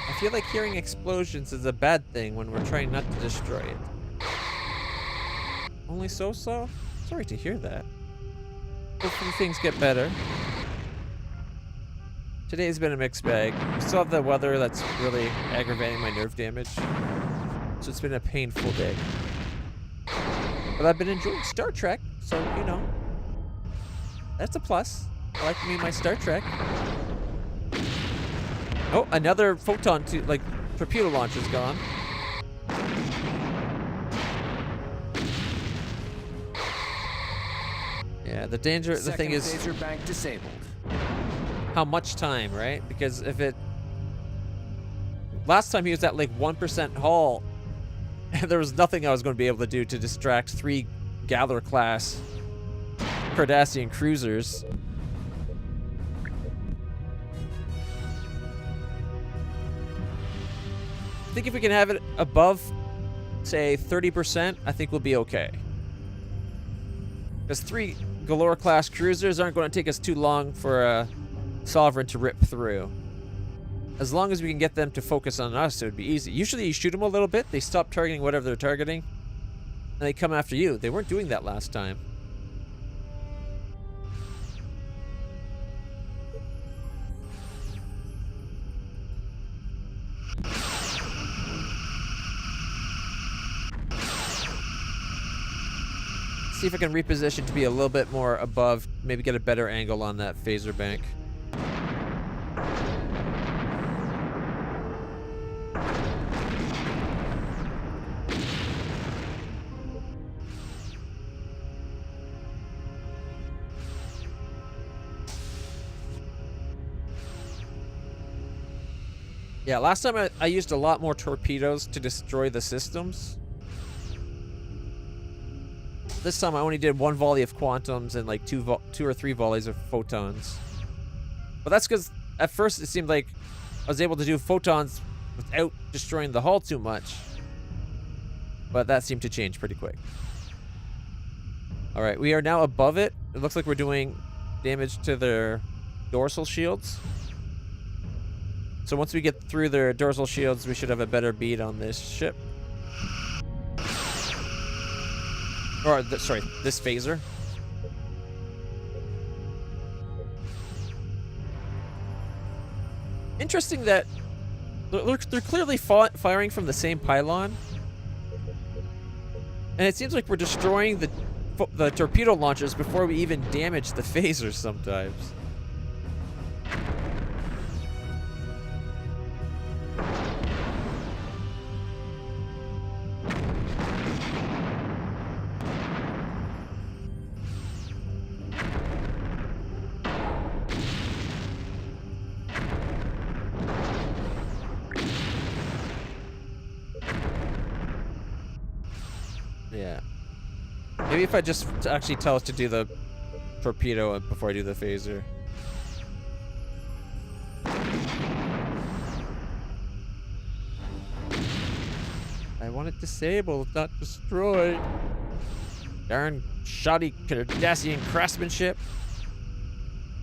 I feel like hearing explosions is a bad thing when we're trying not to destroy it. Only so-so? Sorry to hear that. Hopefully things get better. Today's been a mixed bag. We still have the weather that's really aggravating my nerve damage. So it's been a painful day. But I've been enjoying Star Trek, so, you know. That's a plus. I like me my Star Trek. Oh, another photon torpedo launch is gone. Yeah, the danger, the thing is
phaser bank disabled.
How much time, right? Because if it last time he was at like 1% hull, and there was nothing I was going to be able to do to distract 3 Gather class Cardassian cruisers. I think if we can have it above, say, 30%, I think we'll be okay. Because 3 Galore class cruisers aren't going to take us too long for a Sovereign to rip through. As long as we can get them to focus on us, it would be easy. Usually you shoot them a little bit, they stop targeting whatever they're targeting, and they come after you. They weren't doing that last time. See if I can reposition to be a little bit more above, maybe get a better angle on that phaser bank. Yeah, last time I used a lot more torpedoes to destroy the systems. This time I only did 1 volley of quantums and like 2 or 3 volleys of photons. But that's because at first it seemed like I was able to do photons without destroying the hull too much. But that seemed to change pretty quick. Alright, we are now above it. It looks like we're doing damage to their dorsal shields. So once we get through their dorsal shields, we should have a better bead on this ship. Or, sorry, this phaser. Interesting that they're clearly firing from the same pylon. And it seems like we're destroying the torpedo launchers before we even damage the phasers sometimes. Yeah. Maybe if I just actually tell us to do the torpedo before I do the phaser. I want it disabled, not destroyed. Darn shoddy Cardassian craftsmanship.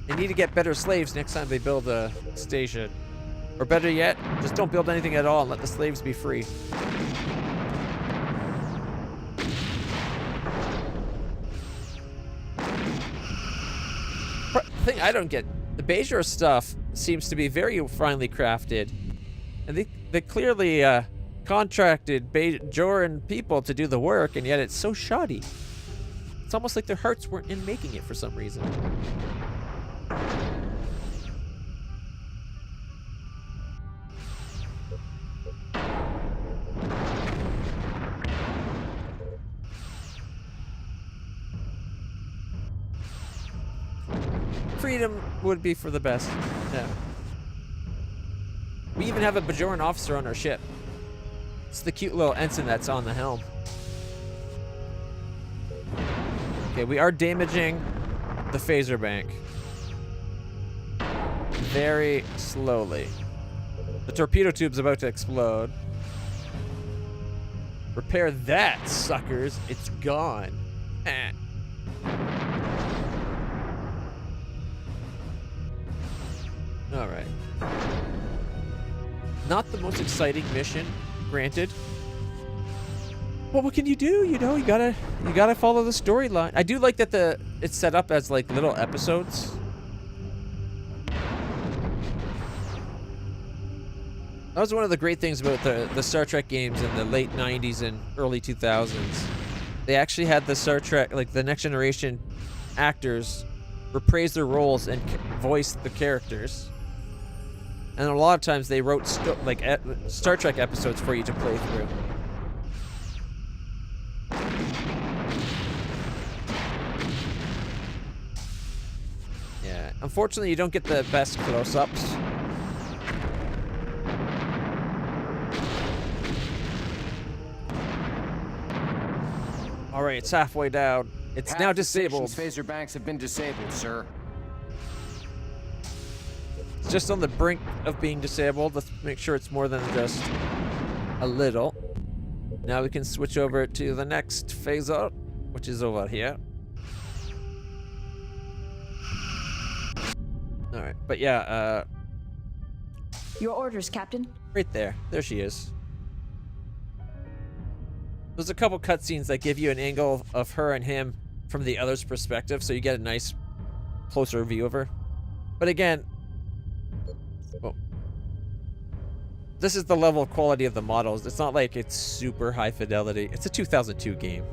They need to get better slaves next time they build a station. Or better yet, just don't build anything at all and let the slaves be free. The thing I don't get, the Bajor stuff seems to be very finely crafted. And they clearly contracted Bajoran people to do the work, and yet it's so shoddy. It's almost like their hearts weren't in making it for some reason. Freedom would be for the best. Yeah. We even have a Bajoran officer on our ship. It's the cute little ensign that's on the helm. Okay, we are damaging the phaser bank. Very slowly. The torpedo tube's about to explode. Repair that, suckers. It's gone. Alright. Not the most exciting mission, granted. But what can you do? You know, you gotta follow the storyline. I do like that it's set up as like little episodes. That was one of the great things about the Star Trek games in the late 90s and early 2000s. They actually had the Star Trek, like the Next Generation actors reprise their roles and voice the characters. And a lot of times they wrote Star Trek episodes for you to play through. Yeah, unfortunately you don't get the best close-ups. Alright, it's halfway down. It's now disabled.
Phaser banks have been disabled, sir.
It's just on the brink of being disabled. Let's make sure it's more than just a little. Now we can switch over to the next phaser, which is over here. Alright, but yeah,
Your orders, Captain.
right there. There she is. There's a couple cutscenes that give you an angle of her and him from the other's perspective, so you get a nice closer view of her. But again, this is the level of quality of the models. It's not like it's super high fidelity. It's a 2002 game.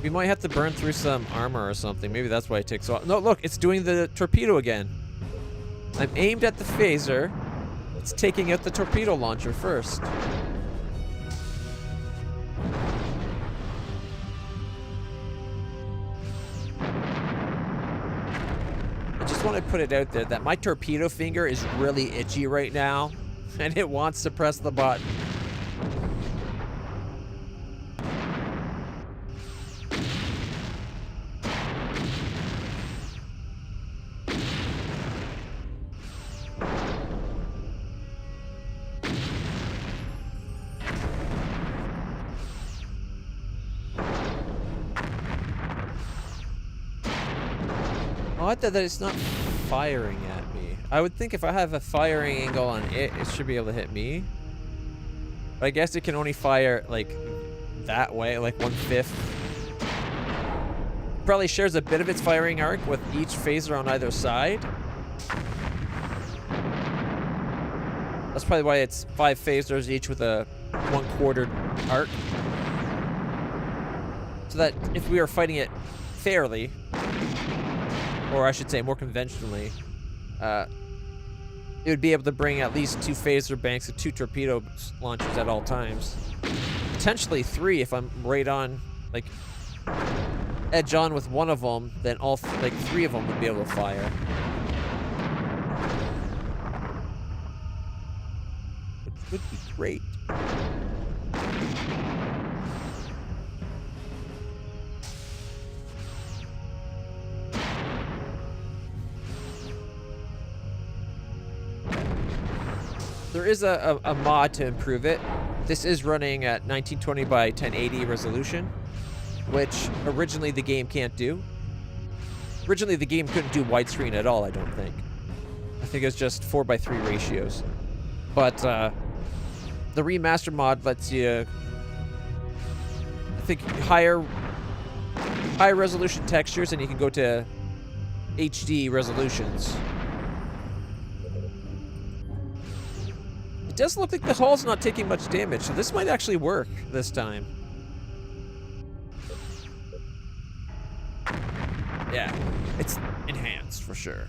We might have to burn through some armor or something. Maybe that's why it takes so long. No, look, it's doing the torpedo again. I'm aimed at the phaser. It's taking out the torpedo launcher first. I just want to put it out there that my torpedo finger is really itchy right now, and it wants to press the button. Odd that it's not firing at me. I would think if I have a firing angle on it, it should be able to hit me. But I guess it can only fire, like, that way, like 1/5. Probably shares a bit of its firing arc with each phaser on either side. That's probably why it's 5 phasers, each with a 1/4 arc. So that if we were fighting it fairly, or I should say more conventionally, it would be able to bring at least 2 phaser banks and 2 torpedo launchers at all times. Potentially 3 if I'm right on, like, edge on with one of them, then all, 3 of them would be able to fire. Which would be great. There is a mod to improve it. This is running at 1920 by 1080 resolution, which originally the game can't do. Originally the game couldn't do widescreen at all, I don't think. I think it was just 4:3 ratios. but the remaster mod lets you, I think, higher resolution textures, and you can go to HD resolutions. It does look like the hull's not taking much damage, so this might actually work this time. Yeah, it's enhanced for sure.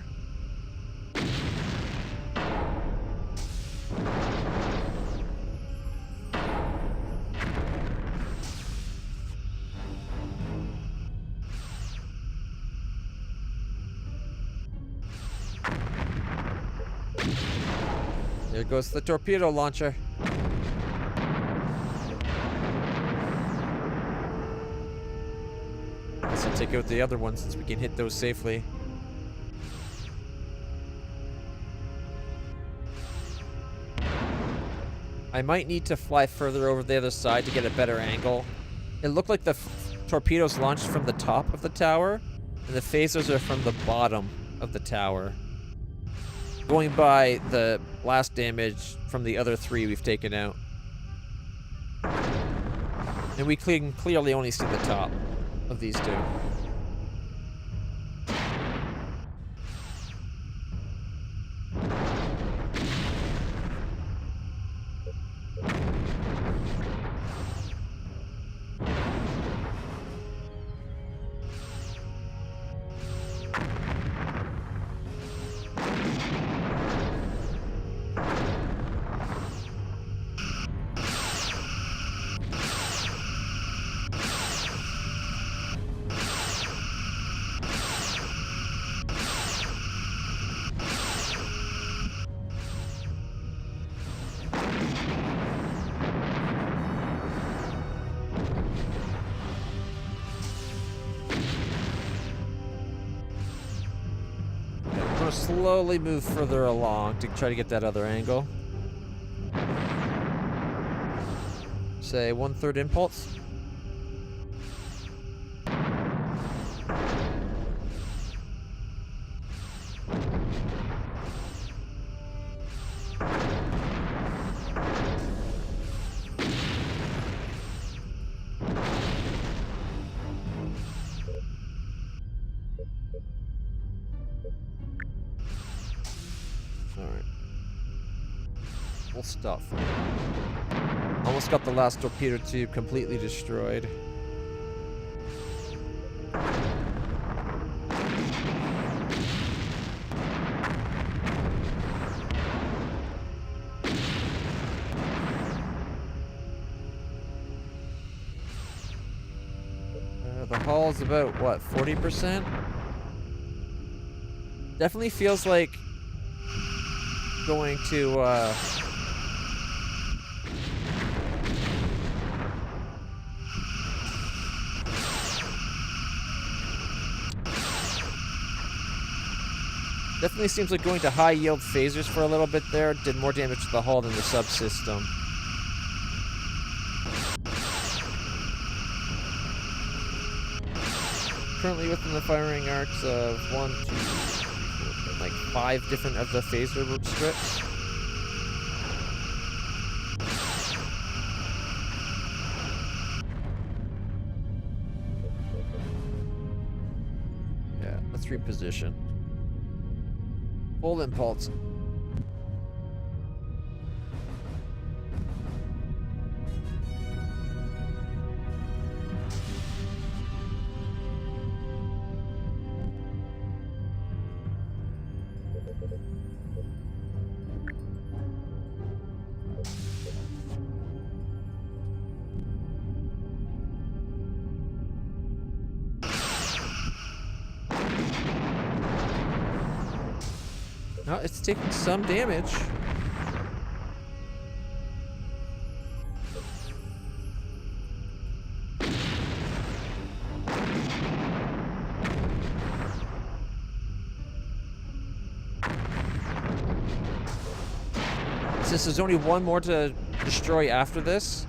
There goes the torpedo launcher. Guess I'll take out the other one since we can hit those safely. I might need to fly further over the other side to get a better angle. It looked like the torpedoes launched from the top of the tower, and the phasers are from the bottom of the tower. Going by the blast damage from the other three we've taken out. And we can clearly only see the top of these two. Slowly move further along to try to get that other angle. Say 1/3 impulse. Stuff. Almost got the last torpedo tube completely destroyed. The hull's about, what, 40%? Definitely feels like going to, definitely seems like going to high yield phasers for a little bit there did more damage to the hull than the subsystem. Currently within the firing arcs of 1, 2, 3, 4, like 5 different of the phaser strips. Yeah, let's reposition. Full impulse. No, it's taking some damage. Since there's only one more to destroy after this.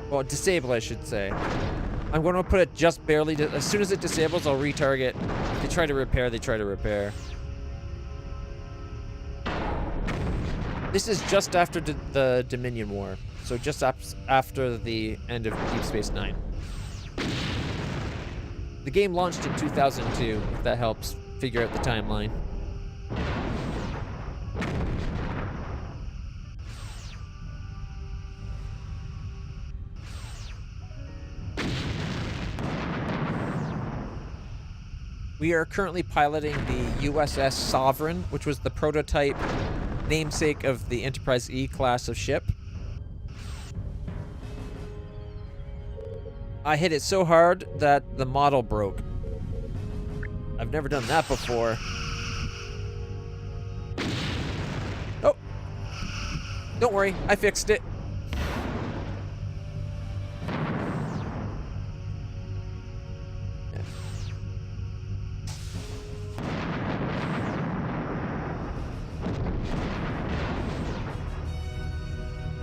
Well, disable, I should say. I'm going to put it just barely. As soon as it disables, I'll retarget. If they try to repair, they try to repair. This is just after the Dominion War, so just after the end of Deep Space Nine. The game launched in 2002, if that helps figure out the timeline. We are currently piloting the USS Sovereign, which was the prototype namesake of the Enterprise E class of ship. I hit it so hard that the model broke. I've never done that before. Oh! Don't worry, I fixed it.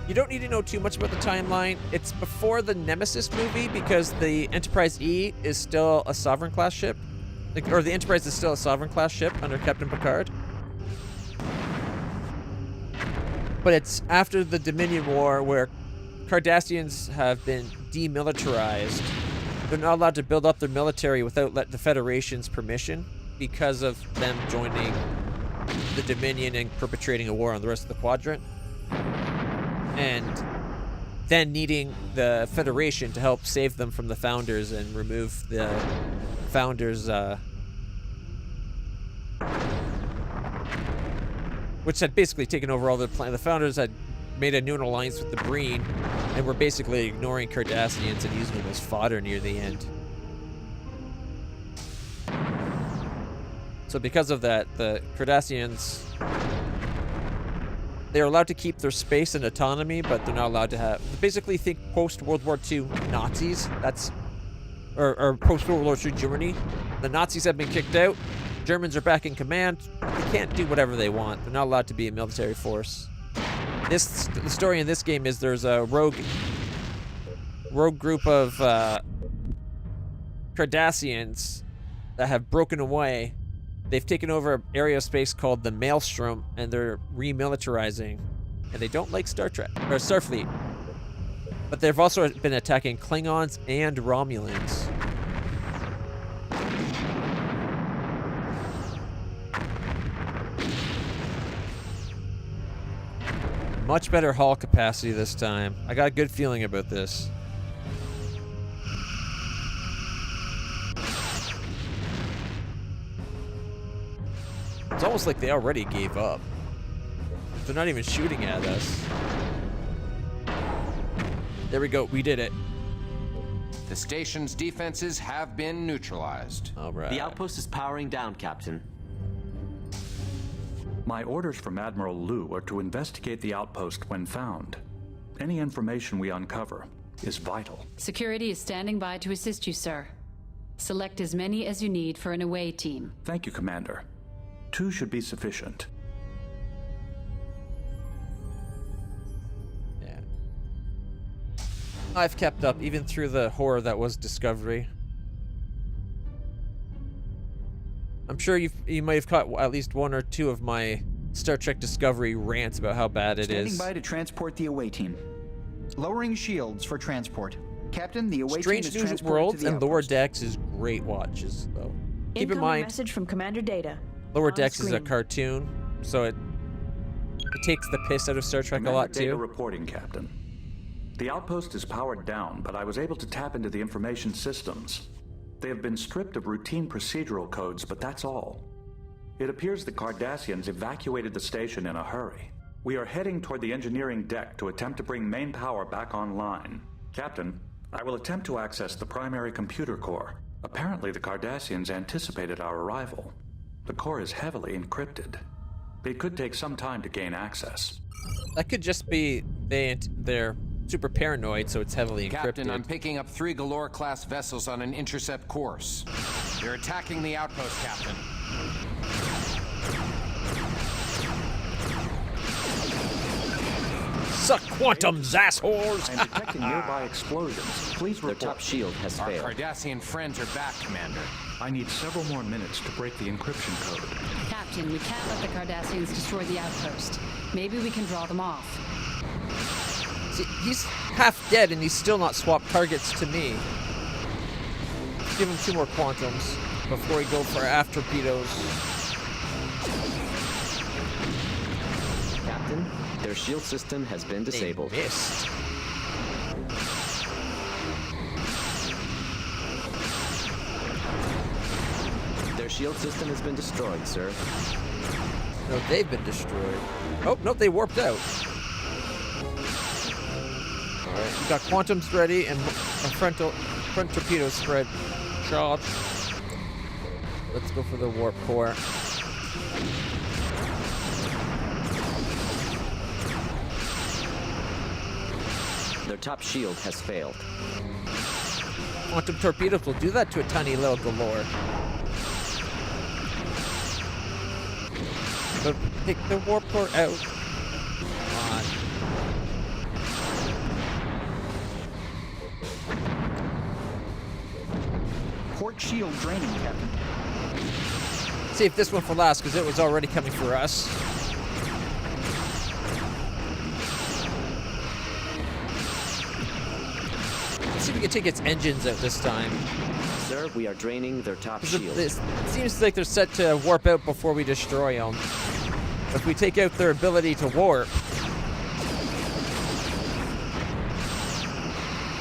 You don't need to know too much about the timeline. It's before the Nemesis movie because the Enterprise E is still a Sovereign class ship. Or the Enterprise is still a Sovereign class ship under Captain Picard. But it's after the Dominion War where Cardassians have been demilitarized. They're not allowed to build up their military without the Federation's permission because of them joining the Dominion and perpetrating a war on the rest of the Quadrant. And then needing the Federation to help save them from the Founders and remove the Founders, which had basically taken over all the planet. The Founders had made a new alliance with the Breen and were basically ignoring Cardassians and using them as fodder near the end. So because of that, the Cardassians, they're allowed to keep their space and autonomy, but they're not allowed to have... Basically, think post-World War II Nazis. That's... Or post-World War II Germany. The Nazis have been kicked out. Germans are back in command. But they can't do whatever they want. They're not allowed to be a military force. The story in this game is there's a rogue group of Cardassians that have broken away. They've taken over an area of space called the Maelstrom, and they're remilitarizing. And they don't like Star Trek, or Starfleet. But they've also been attacking Klingons and Romulans. Much better hull capacity this time. I got a good feeling about this. It's almost like they already gave up. They're not even shooting at us. There we go. We did it.
The station's defenses have been neutralized.
All right.
The outpost is powering down, Captain.
My orders from Admiral Liu are to investigate the outpost when found. Any information we uncover is vital.
Security is standing by to assist you, sir. Select as many as you need for an away team.
Thank you, Commander. 2 should be sufficient.
Yeah. I've kept up even through the horror that was Discovery. I'm sure you might have caught at least 1 or 2 of my Star Trek Discovery rants about how bad it is.
Standing by to transport the away team. Lowering shields for transport. Captain, the away
Strange
team is
New
transported
Worlds
to the
and Lower
outpost.
Decks is great watches, though. Keep in mind,
message from Commander Data.
Lower
On
Decks is a
screen.
cartoon, so it takes the piss out of Star Trek a lot
Data
too.
reporting, Captain. The outpost is powered down, but I was able to tap into the information systems. They have been stripped of routine procedural codes, but that's all. It appears the Cardassians evacuated the station in a hurry. We are heading toward the engineering deck to attempt to bring main power back online. Captain, I will attempt to access the primary computer core. Apparently, the Cardassians anticipated our arrival. The core is heavily encrypted. It could take some time to gain access.
That could just be they're super paranoid, so it's heavily encrypted.
Captain, I'm picking up 3 Galore-class vessels on an intercept course. They're attacking the outpost, Captain.
Suck quantums, assholes!
I am detecting nearby explosions. Please report.
Their top shield has
Our
failed.
Cardassian friends are back, Commander.
I need several more minutes to break the encryption code.
Captain, we can't let the Cardassians destroy the outpost. Maybe we can draw them off.
See, he's half dead and he's still not swapped targets to me. Let's give him 2 more quantums before we go for our torpedoes.
Captain, their shield system has been disabled.
They missed.
Their shield system has been destroyed, sir.
No, they've been destroyed. Oh, no, they warped out. Alright, we got quantums ready and front torpedo spread charged. Let's go for the warp core.
Their top shield has failed.
Quantum torpedoes will do that to a tiny little galore. But take the warp core out. Come on.
Port shield draining, Captain.
Save this one for last because it was already coming for us. Let's see if we can take its engines out this time.
Sir, we are draining their top shield.
It seems like they're set to warp out before we destroy them. If we take out their ability to warp.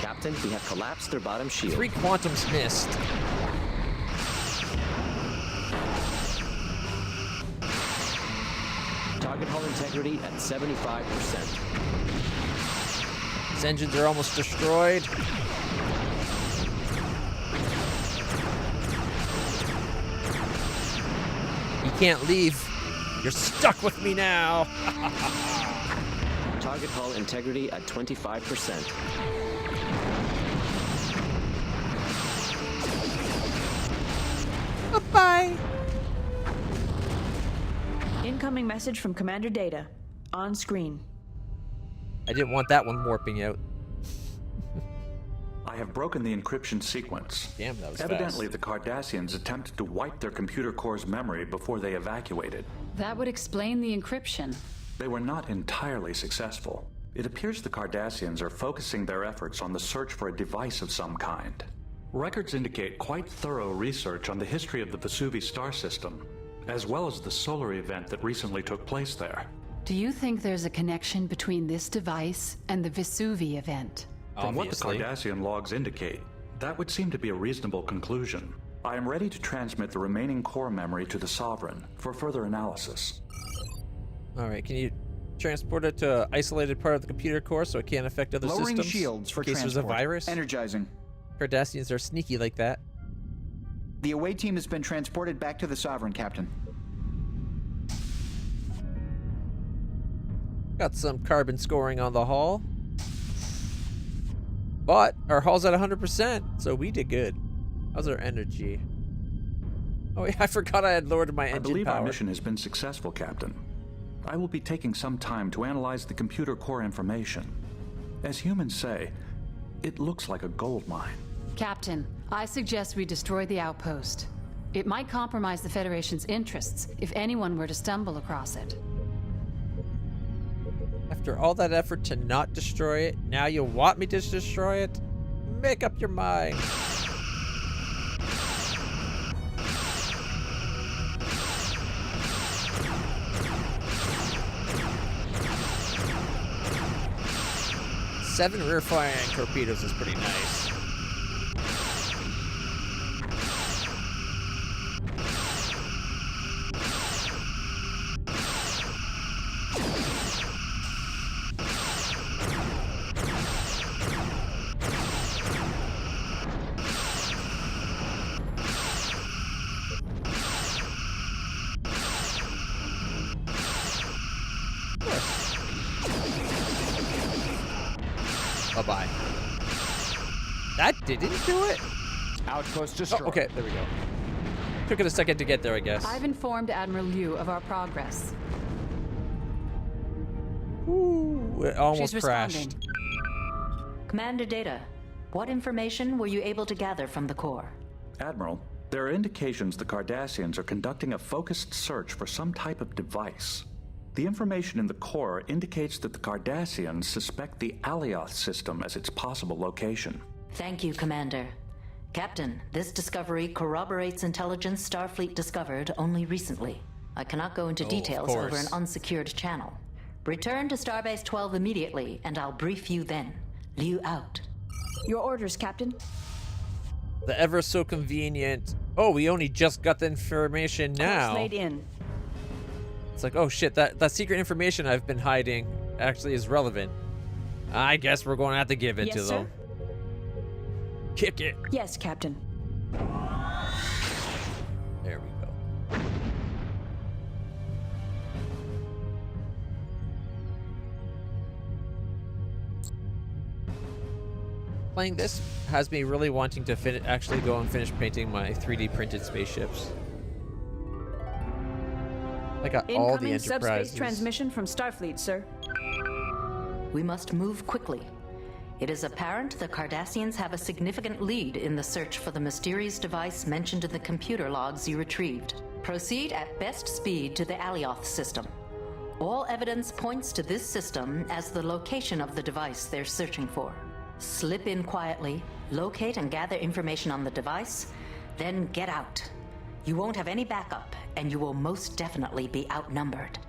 Captain, we have collapsed their bottom shield.
3 quantums missed.
Target hull integrity at 75%.
His engines are almost destroyed. You can't leave. You're stuck with me now.
Target hull integrity at 25%.
Bye-bye.
Incoming message from Commander Data. On screen.
I didn't want that one warping out.
I have broken the encryption sequence.
Damn, that was
Evidently,
fast.
the Cardassians attempted to wipe their computer core's memory before they evacuated.
That would explain the encryption.
They were not entirely successful. It appears the Cardassians are focusing their efforts on the search for a device of some kind. Records indicate quite thorough research on the history of the Vesuvi star system, as well as the solar event that recently took place there.
Do you think there's a connection between this device and the Vesuvi event?
From what the
Obviously.
Cardassian logs indicate, that would seem to be a reasonable conclusion. I am ready to transmit the remaining core memory to the Sovereign for further analysis.
Alright, can you transport it to an isolated part of the computer core so it can't affect other
Lowering
systems?
shields for
in case
transport.
there's a virus?
Energizing.
Cardassians are sneaky like that.
The away team has been transported back to the Sovereign, Captain.
Got some carbon scoring on the hull. But our hull's at 100%, so we did good. How's our energy? Oh yeah, I forgot I had lowered my engine
I believe
power.
our mission has been successful, Captain. I will be taking some time to analyze the computer core information. As humans say, it looks like a gold mine.
Captain, I suggest we destroy the outpost. It might compromise the Federation's interests if anyone were to stumble across it.
After all that effort to not destroy it, now you want me to destroy it? Make up your mind. Seven rear firing torpedoes is pretty nice. Bye-bye. That didn't do it?
Outpost destroyed.
Oh, okay, there we go. Took it a second to get there, I guess.
I've informed Admiral Liu of our progress.
Ooh, it almost
She's
crashed.
responding.
Commander Data, what information were you able to gather from the core?
Admiral, There are indications the Cardassians are conducting a focused search for some type of device. The information in the core indicates that the Cardassians suspect the Alioth system as its possible location.
Thank you, Commander. Captain, this discovery corroborates intelligence Starfleet discovered only recently. I cannot go into details over an unsecured channel. Return to Starbase 12 immediately, and I'll brief you then. Liu out.
Your orders, Captain.
The ever so convenient, oh, we only just got the information now.
Course laid in.
It's like, oh shit, that secret information I've been hiding actually is relevant. I guess we're going to have to give it to them. Kick it.
Yes, Captain.
There we go. Playing this has me really wanting to actually go and finish painting my 3D printed spaceships. I got all the
Incoming
Enterprises.
subspace transmission from Starfleet, sir.
We must move quickly. It is apparent the Cardassians have a significant lead in the search for the mysterious device mentioned in the computer logs you retrieved. Proceed at best speed to the Alioth system. All evidence points to this system as the location of the device they're searching for. Slip in quietly, locate and gather information on the device, then get out. You won't have any backup, and you will most definitely be outnumbered.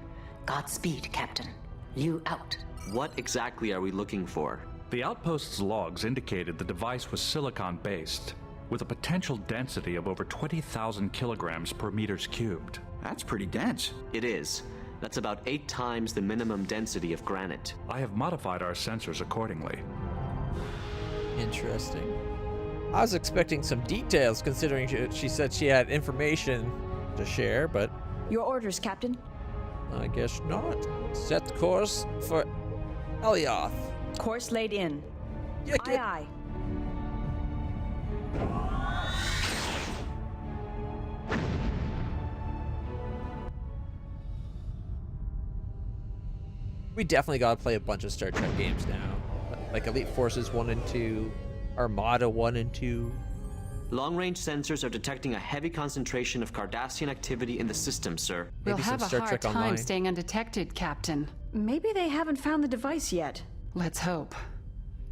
Godspeed, Captain. Liu out.
What exactly are we looking for?
The outpost's logs indicated the device was silicon-based, with a potential density of over 20,000 kilograms per meters cubed.
That's pretty dense.
It is. That's about 8 times the minimum density of granite.
I have modified our sensors accordingly.
Interesting. I was expecting some details, considering she said she had information to share, but...
Your orders, Captain.
I guess not. Set course for Alioth.
Course laid in. Aye, aye.
We definitely gotta play a bunch of Star Trek games now. Like Elite Forces 1 and 2, Armada 1 and 2.
Long-range sensors are detecting a heavy concentration of Cardassian activity in the system, sir.
We'll have a hard time staying undetected, Captain.
Maybe they haven't found the device yet.
Let's hope.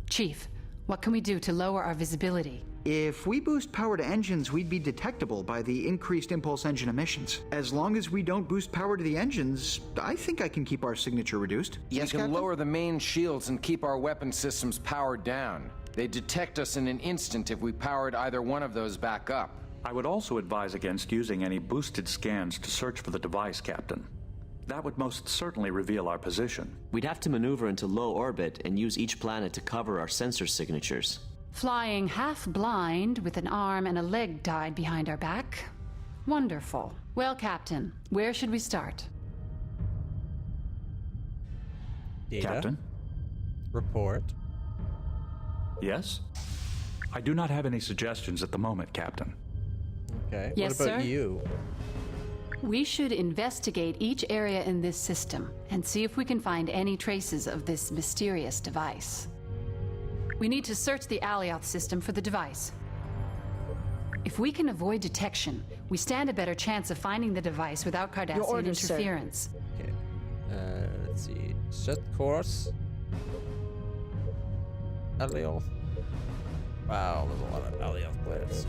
Chief, what can we do to lower our visibility?
If we boost power to engines, we'd be detectable by the increased impulse engine emissions. As long as we don't boost power to the engines, I think I can keep our signature reduced.
You can lower the main shields and keep our weapon systems powered down. They'd detect us in an instant if we powered either one of those back up.
I would also advise against using any boosted scans to search for the device, Captain. That would most certainly reveal our position.
We'd have to maneuver into low orbit and use each planet to cover our sensor signatures.
Flying half blind with an arm and a leg tied behind our back? Wonderful. Well, Captain, where should we start?
Data.
Captain?
Report.
Yes? I do not have any suggestions at the moment, Captain.
Okay.
Yes,
what about
sir?
you?
We should investigate each area in this system and see if we can find any traces of this mysterious device. We need to search the Alioth system for the device. If we can avoid detection, we stand a better chance of finding the device without Cardassian
orders,
interference.
Okay. Let's see. Set course. Alioth. Wow, there's a lot of Alioth planets.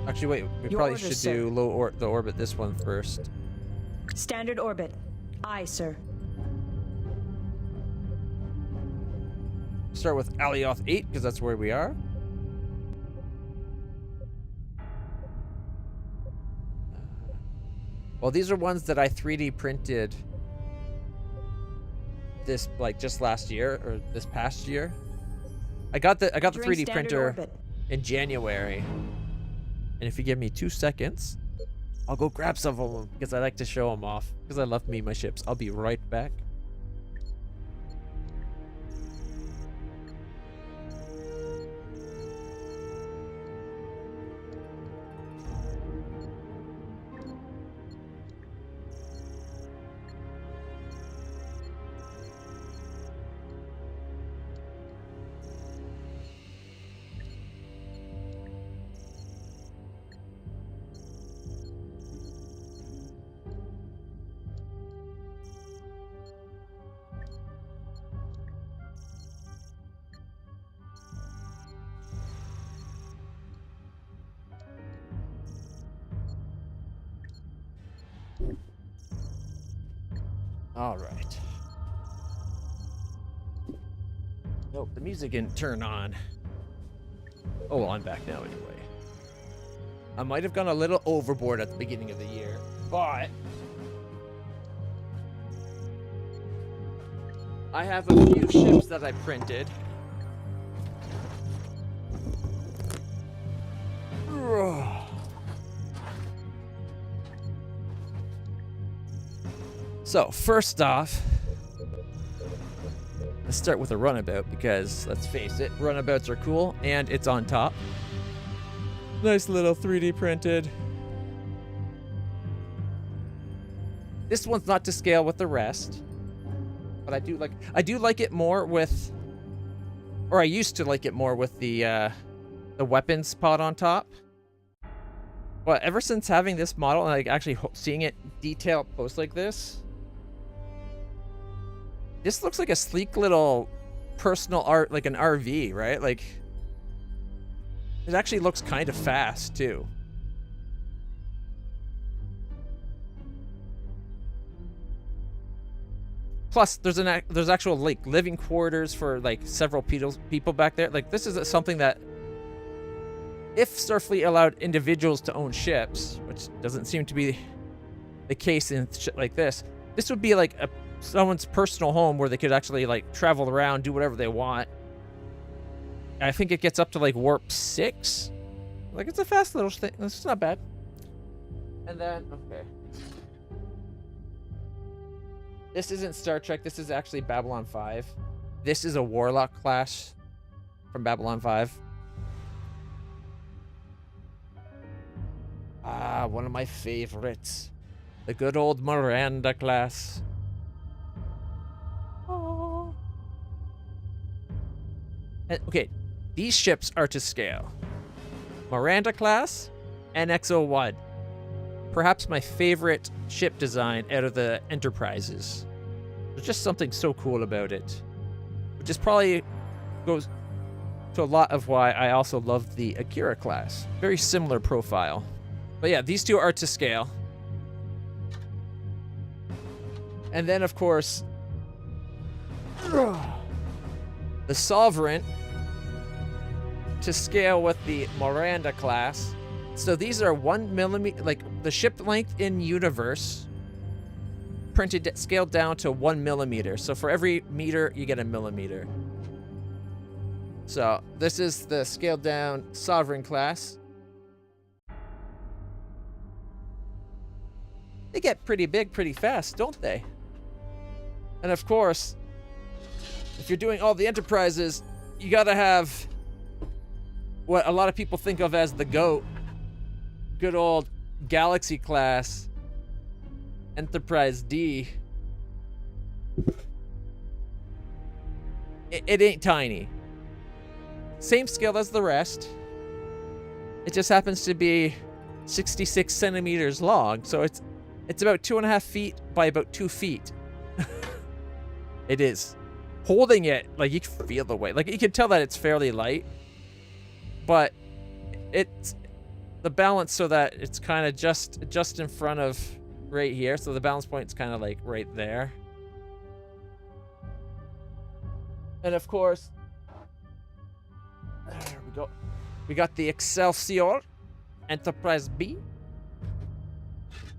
Actually, wait. We
Your
probably
orders,
should
sir.
do the orbit this one first.
Standard orbit. Aye, sir.
Start with Alioth 8 because that's where we are. Well, these are ones that I 3D printed this just last year or this past year. I got the 3D printer
orbit.
in January. And if you give me 2 seconds, I'll go grab some of them because I like to show them off because I love my ships. I'll be right back. All right. Nope, the music didn't turn on. Oh, well, I'm back now anyway. I might have gone a little overboard at the beginning of the year, but I have a few ships that I printed. So, first off, let's start with a runabout because, let's face it, runabouts are cool and it's on top. Nice little 3D printed. This one's not to scale with the rest, but I do like it more with, or I used to like it more with the weapons pod on top. But ever since having this model and like actually seeing it detailed close like this looks like a sleek little personal art, like an RV, right? Like, it actually looks kind of fast too. Plus, there's actual like living quarters for like several people back there. Like, this is something that, if Starfleet allowed individuals to own ships, which doesn't seem to be the case in shit like this would be like someone's personal home where they could actually like travel around, do whatever they want. I think it gets up to like warp 6. Like, it's a fast little thing. It's not bad. And then, okay. This isn't Star Trek. This is actually Babylon 5. This is a Warlock class from Babylon 5. Ah, one of my favorites. The good old Miranda class. Oh. And, okay, these ships are to scale. Miranda class, NX-01. Perhaps my favorite ship design out of the Enterprises. There's just something so cool about it. Which is probably goes to a lot of why I also love the Akira class. Very similar profile. But yeah, these two are to scale. And then, of course, the Sovereign to scale with the Miranda class. So these are 1 millimeter, like the ship length in universe, printed, scaled down to 1 millimeter. So for every meter, you get a millimeter. So this is the scaled down Sovereign class. They get pretty big pretty fast, don't they? And of course, if you're doing all the Enterprises, you gotta have what a lot of people think of as the GOAT. Good old Galaxy class Enterprise D. It ain't tiny. Same scale as the rest. It just happens to be 66 centimeters long, so it's about 2.5 feet by about 2 feet. It is. Holding it, like, you can feel the weight. Like, you can tell that it's fairly light, but it's the balance so that it's kind of just in front of right here. So the balance point's kind of like right there. And of course, there we go. We got the Excelsior Enterprise B.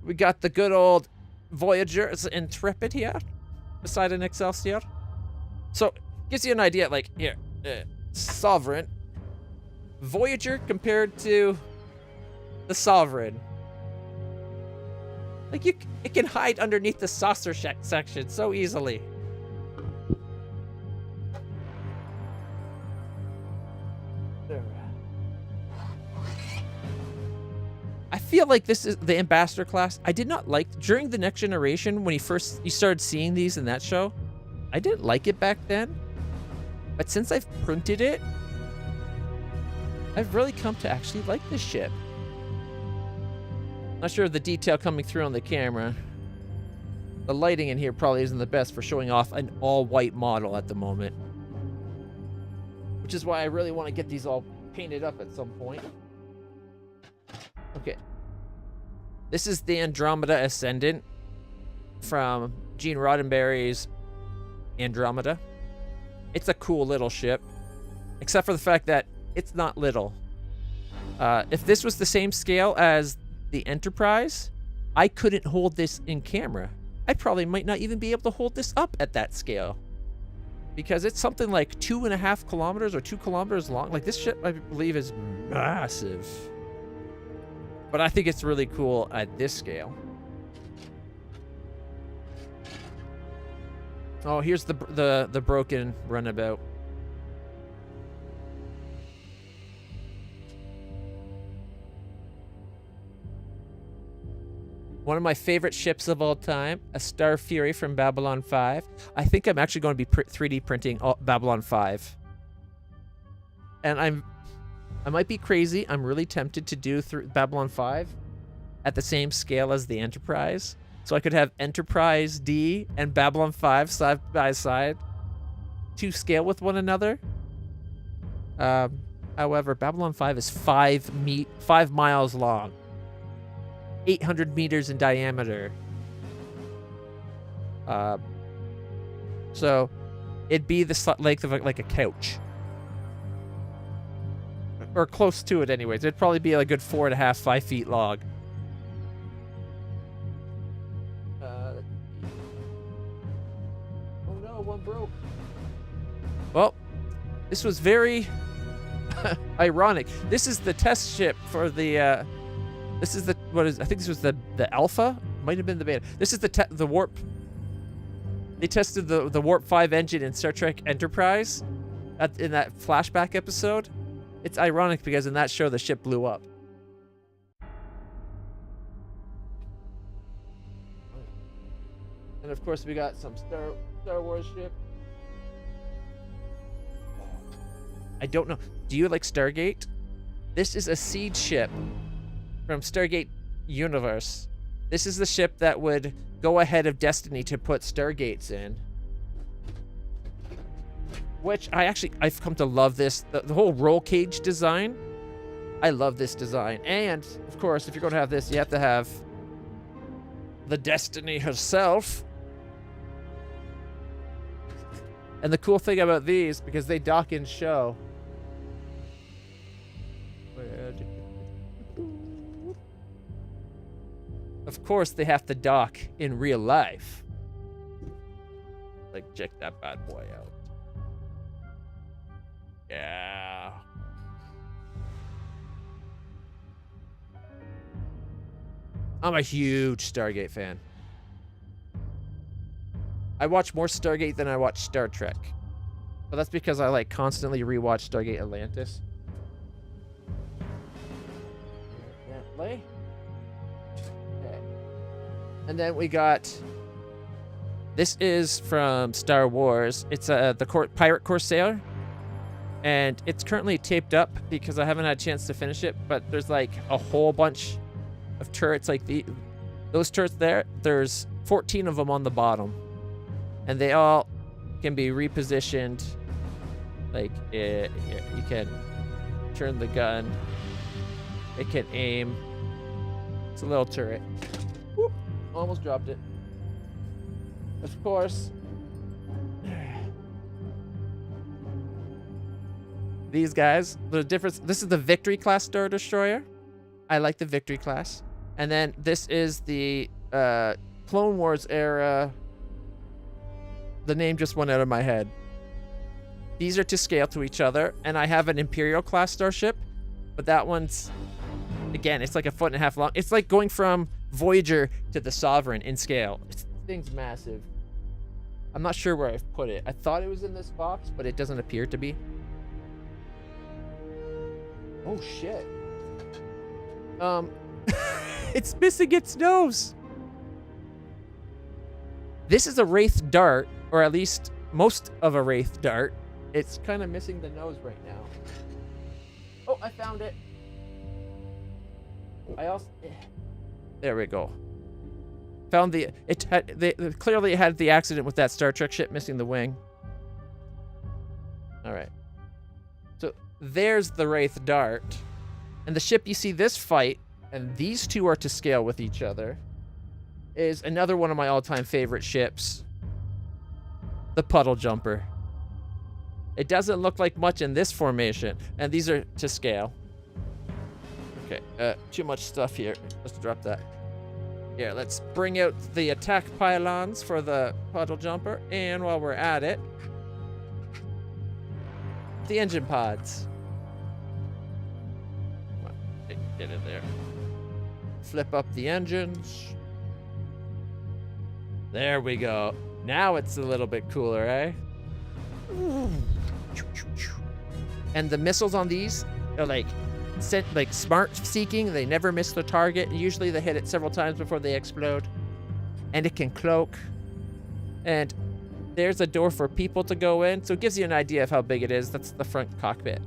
We got the good old Voyager. It's an Intrepid here beside an Excelsior. So gives you an idea, like, here, Sovereign, Voyager compared to the Sovereign. Like, it can hide underneath the saucer section so easily. I feel like this is the Ambassador class. I did not like, during the Next Generation, when you started seeing these in that show, I didn't like it back then. But since I've printed it, I've really come to actually like this ship. Not sure of the detail coming through on the camera. The lighting in here probably isn't the best for showing off an all-white model at the moment. Which is why I really want to get these all painted up at some point. Okay. This is the Andromeda Ascendant from Gene Roddenberry's Andromeda. It's a cool little ship, except for the fact that it's not little. If this was the same scale as the Enterprise, I couldn't hold this in camera. I probably might not even be able to hold this up at that scale, because it's something like 2.5 kilometers or 2 kilometers long. Like, this ship, I believe, is massive. But I think it's really cool at this scale. Oh, here's the broken runabout. One of my favorite ships of all time, a Star Fury from Babylon 5. I think I'm actually going to be 3D printing Babylon 5. And I might be crazy. I'm really tempted to do Babylon 5 at the same scale as the Enterprise. So I could have Enterprise D and Babylon 5 side by side to scale with one another. However, Babylon 5 is 5 miles long. 800 meters in diameter. So it'd be the length of like a couch. Or close to it anyways. It'd probably be a good 4.5, 5 feet long. Oh no, one broke. Well, this was very ironic. This is the test ship for the this is the, I think this was the Alpha? Might have been the Beta. This is the Warp. They tested the Warp 5 engine in Star Trek Enterprise in that flashback episode. It's ironic because in that show, the ship blew up. And of course, we got some Star Wars ship. I don't know. Do you like Stargate? This is a seed ship from Stargate Universe. This is the ship that would go ahead of Destiny to put Stargates in. Which I've come to love this. The whole roll cage design. I love this design. And, of course, if you're going to have this, you have to have the Destiny herself. And the cool thing about these, because they dock in show. Of course, they have to dock in real life. Like, check that bad boy out. Yeah. I'm a huge Stargate fan. I watch more Stargate than I watch Star Trek. But that's because I like constantly rewatch Stargate Atlantis. Okay. And then we got, this is from Star Wars. It's the Pirate Corsair. And it's currently taped up because I haven't had a chance to finish it. But there's like a whole bunch of turrets like those turrets there. There's 14 of them on the bottom. And they all can be repositioned. Like, you can turn the gun. It can aim. It's a little turret. Whoop, almost dropped it. Of course, these guys, the difference, this is the Victory class Star Destroyer. I like the Victory class. And then this is the Clone Wars era. The name just went out of my head. These are to scale to each other. And I have an Imperial class starship. But that one's, again, it's like 1.5 feet long. It's like going from Voyager to the Sovereign in scale. This thing's massive. I'm not sure where I've put it. I thought it was in this box, but it doesn't appear to be. Oh, shit. It's missing its nose. This is a Wraith Dart, or at least most of a Wraith Dart. It's kind of missing the nose right now. Oh, I found it. There we go. Found clearly it had the accident with that Star Trek ship missing the wing. All right. So there's the Wraith Dart. And the ship you see this fight, and these two are to scale with each other, is another one of my all-time favorite ships, the Puddle Jumper. It doesn't look like much in this formation, and these are to scale. Okay, too much stuff here. Let's drop that. Here, let's bring out the attack pylons for the Puddle Jumper, and while we're at it, the engine pods. Come on, get in there. Flip up the engines. There we go. Now it's a little bit cooler, eh? And the missiles on these are like smart seeking. They never miss their target. Usually they hit it several times before they explode. And it can cloak. And there's a door for people to go in, so it gives you an idea of how big it is. That's the front cockpit.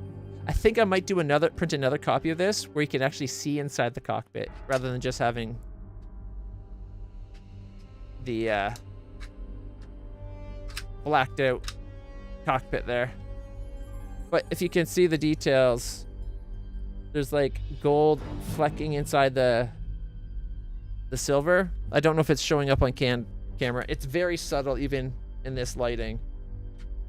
I think I might do print another copy of this where you can actually see inside the cockpit rather than just having the blacked out cockpit there. But if you can see the details, there's like gold flecking inside the silver. I don't know if it's showing up on camera. It's very subtle even in this lighting,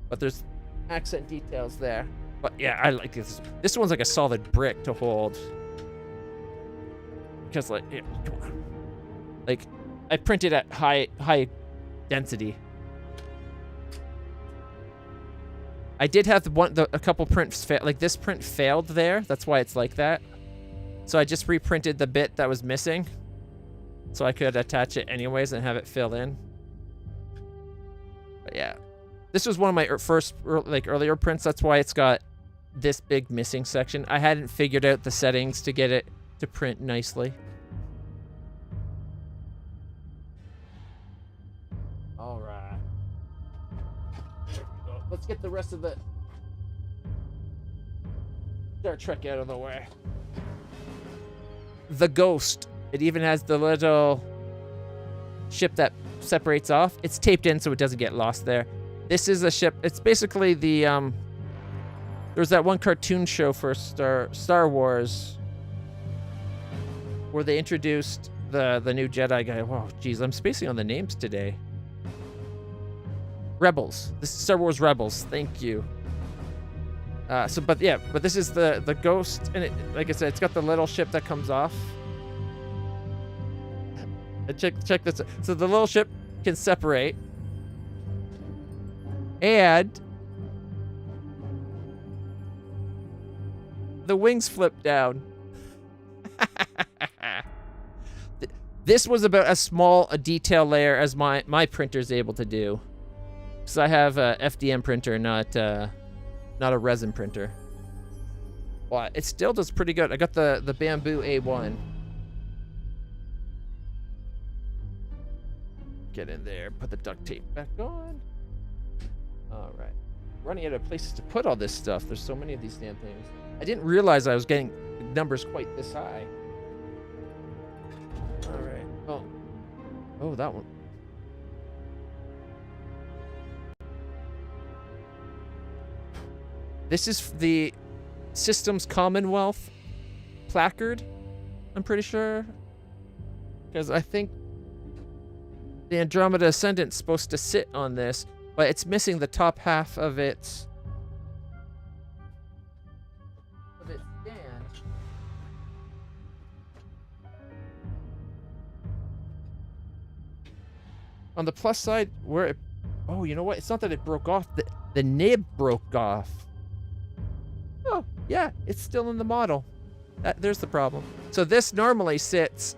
but there's accent details there. But yeah, I like this. This one's like a solid brick to hold. Because like, yeah, come on. Like, I printed at high density. I did have a couple prints like this print failed there. That's why it's like that. So I just reprinted the bit that was missing, so I could attach it anyways and have it fill in. But yeah, this was one of my first earlier prints. That's why it's got this big missing section. I hadn't figured out the settings to get it to print nicely. All right. There we go. Let's get the rest of the Star Trek out of the way. The Ghost. It even has the little ship that separates off. It's taped in so it doesn't get lost there. This is a ship. It's basically the there's that one cartoon show for Star Wars where they introduced the new Jedi guy. Whoa, geez, I'm spacing on the names today. Rebels. This is Star Wars Rebels. Thank you. But this is the Ghost, and like I said, it's got the little ship that comes off. Check this. So the little ship can separate, and the wings flip down. This was about as small a detail layer as my printer's able to do, because I have a FDM printer, not a resin printer. But it still does pretty good. I got the Bamboo A1. Get in there, put the duct tape back on. All right. Running out of places to put all this stuff. There's so many of these damn things. I didn't realize I was getting numbers quite this high. All right. Oh, that one. This is the Systems Commonwealth placard, I'm pretty sure. Because I think the Andromeda Ascendant's supposed to sit on this, but it's missing the top half of its stand. On the plus side, where it... Oh, you know what? It's not that it broke off. The nib broke off. Oh, yeah. It's still in the model. There's the problem. So this normally sits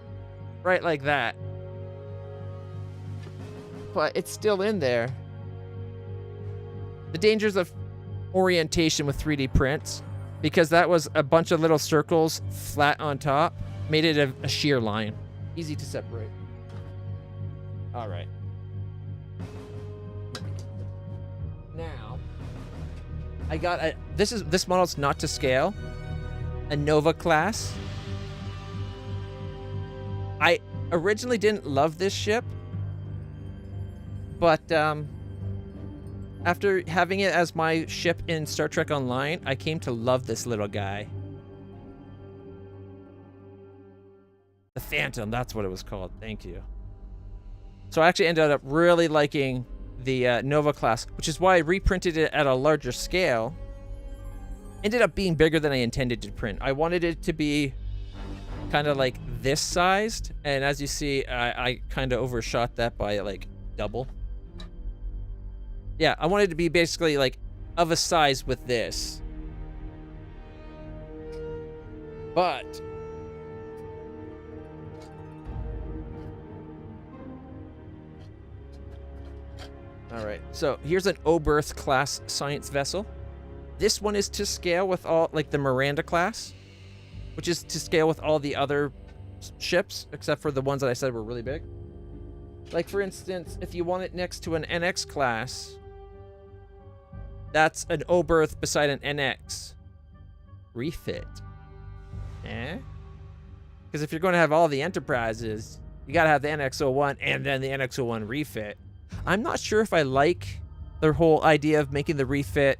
right like that. But it's still in there. The dangers of orientation with 3D prints, because that was a bunch of little circles flat on top, made it a sheer line. Easy to separate. All right. Now, I got this model's not to scale. A Nova class. I originally didn't love this ship, but after having it as my ship in Star Trek Online, I came to love this little guy. The Phantom, that's what it was called. Thank you. So I actually ended up really liking the Nova class, which is why I reprinted it at a larger scale. Ended up being bigger than I intended to print. I wanted it to be kind of like this sized, and as you see, I kind of overshot that by like double. Yeah, I wanted it to be basically like of a size with this. But all right, so here's an Oberth class science vessel. This one is to scale with all, like the Miranda class, which is to scale with all the other ships, except for the ones that I said were really big. Like, for instance, if you want it next to an NX class, that's an Oberth beside an NX. Refit. Eh? Because if you're going to have all the Enterprises, you got to have the NX-01 and then the NX-01 refit. I'm not sure if I like their whole idea of making the refit,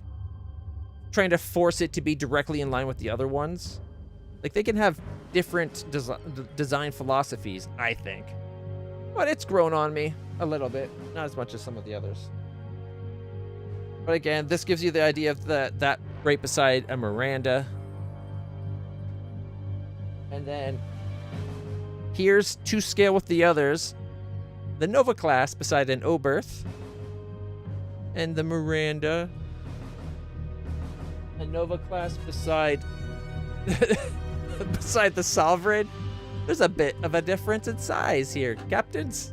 trying to force it to be directly in line with the other ones. Like, they can have different design philosophies, I think. But it's grown on me a little bit. Not as much as some of the others. But again, this gives you the idea of that right beside a Miranda. And then here's to scale with the others. The Nova class beside an Oberth. And the Miranda. A Nova class beside beside the Sovereign. There's a bit of a difference in size here, captains.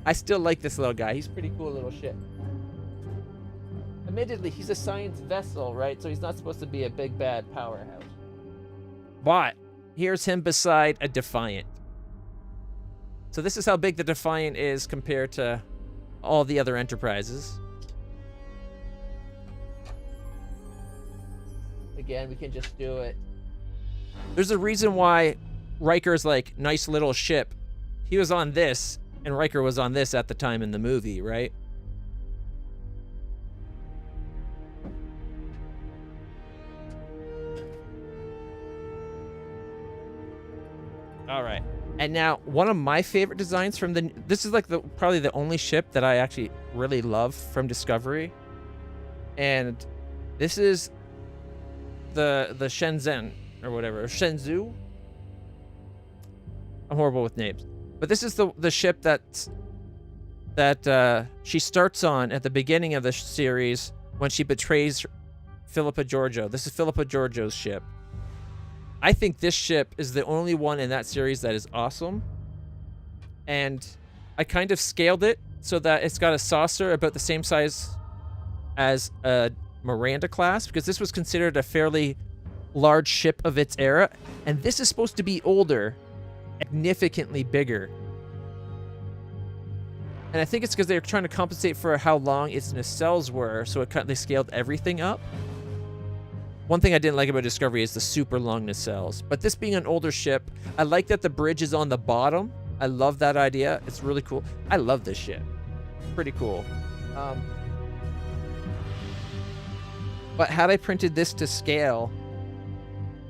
I still like this little guy. He's a pretty cool little ship. Admittedly, he's a science vessel, right? So he's not supposed to be a big bad powerhouse. But here's him beside a Defiant. So this is how big the Defiant is compared to all the other Enterprises. Again, we can just do it. There's a reason why Riker's like, nice little ship. He was on this, and Riker was on this at the time in the movie, right? All right. And now, one of my favorite designs from the... This is like probably the only ship that I actually really love from Discovery. And this is the Shenzhen, or whatever. Shenzhou? I'm horrible with names. But this is the ship that she starts on at the beginning of the series when she betrays Philippa Georgiou. This is Philippa Georgiou's ship. I think this ship is the only one in that series that is awesome. And I kind of scaled it so that it's got a saucer about the same size as a Miranda class, because this was considered a fairly large ship of its era. And this is supposed to be older, significantly bigger. And I think it's because they were trying to compensate for how long its nacelles were, so they scaled everything up. One thing I didn't like about Discovery is the super long nacelles. But this being an older ship, I like that the bridge is on the bottom. I love that idea. It's really cool. I love this ship. Pretty cool. But had I printed this to scale,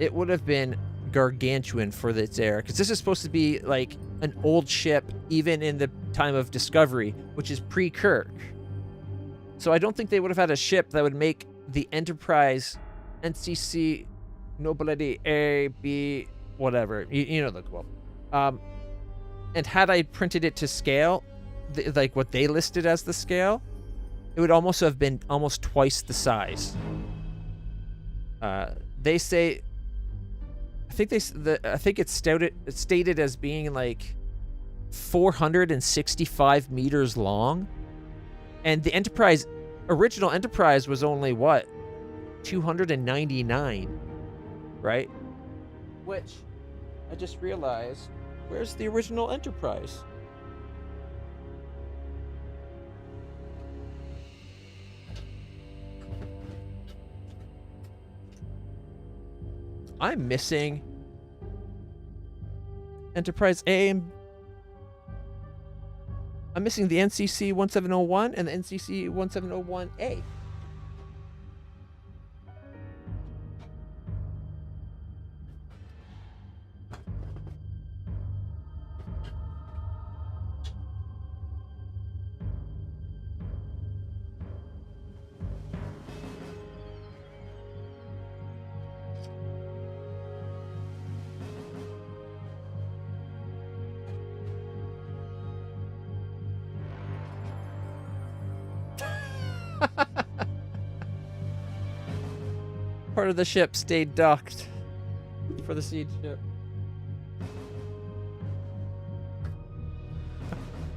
it would have been gargantuan for its era. Because this is supposed to be like an old ship, even in the time of Discovery, which is pre-Kirk. So I don't think they would have had a ship that would make the Enterprise... NCC, Nobility A, B, whatever. You know the quote. And had I printed it to scale, like what they listed as the scale, it would almost have been almost twice the size. They say, I think it's stated as being like 465 meters long, and the original Enterprise was only what? 299, right? Which I just realized, where's the original Enterprise? I'm missing Enterprise A. I'm missing the NCC 1701 and the NCC 1701A. part of the ship stayed docked for the siege ship.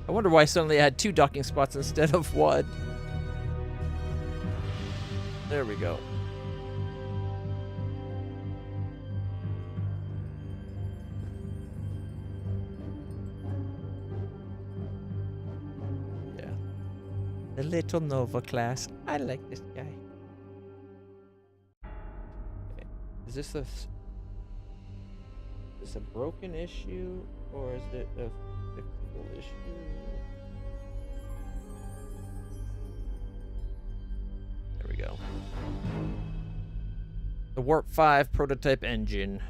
I wonder why suddenly I had 2 docking spots instead of 1. There we go. Yeah. The little Nova class. I like this guy. Okay. Is this a broken issue or is it a fixable issue? There we go. The Warp 5 prototype engine.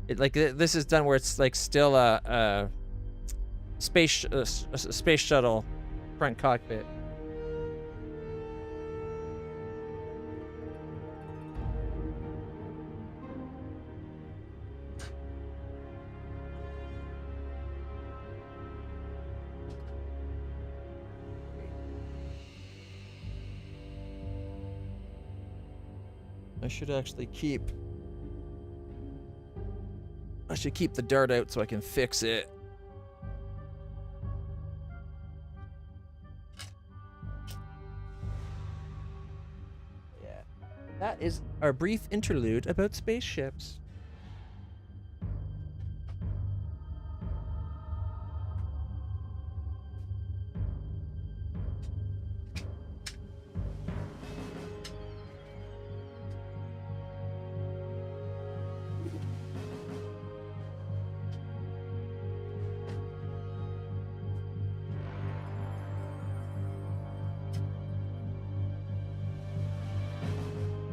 It like this is done where it's like still a space shuttle front cockpit. I should actually keep the dart out so I can fix it. Yeah. That is our brief interlude about spaceships.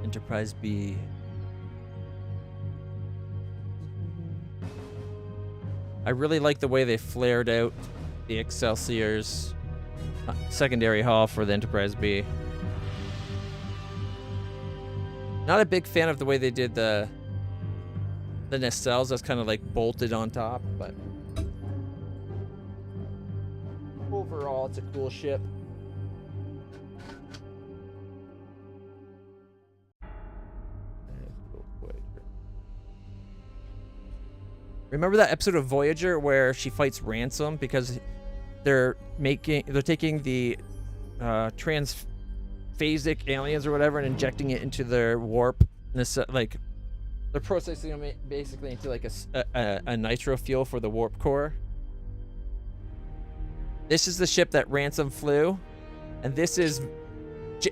Enterprise B. I really like the way they flared out the Excelsier's secondary hull for the Enterprise B. Not a big fan of the way they did the nacelles. That's kind of like bolted on top, but overall, it's a cool ship. Remember that episode of Voyager where she fights Ransom because they're taking the transphasic aliens or whatever and injecting it into their warp. Like they're processing them basically into like a nitro fuel for the warp core. This is the ship that Ransom flew, and this is,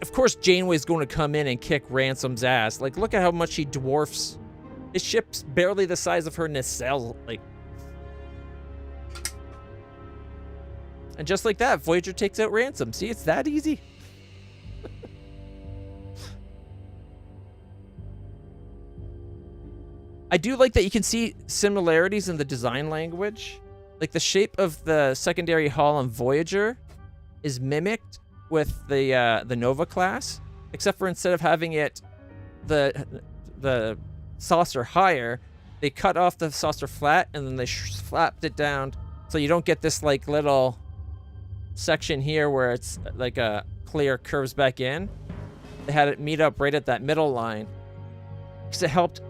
of course, Janeway's going to come in and kick Ransom's ass. Like, look at how much he dwarfs. His ship's barely the size of her nacelle, like. And just like that, Voyager takes out Ransom. See, it's that easy. I do like that you can see similarities in the design language. Like the shape of the secondary hull on Voyager is mimicked with the Nova class, except for instead of having it the saucer higher, they cut off the saucer flat and then they flapped it down so you don't get this like little section here where it's like a clear curves back in. They had it meet up right at that middle line because it helped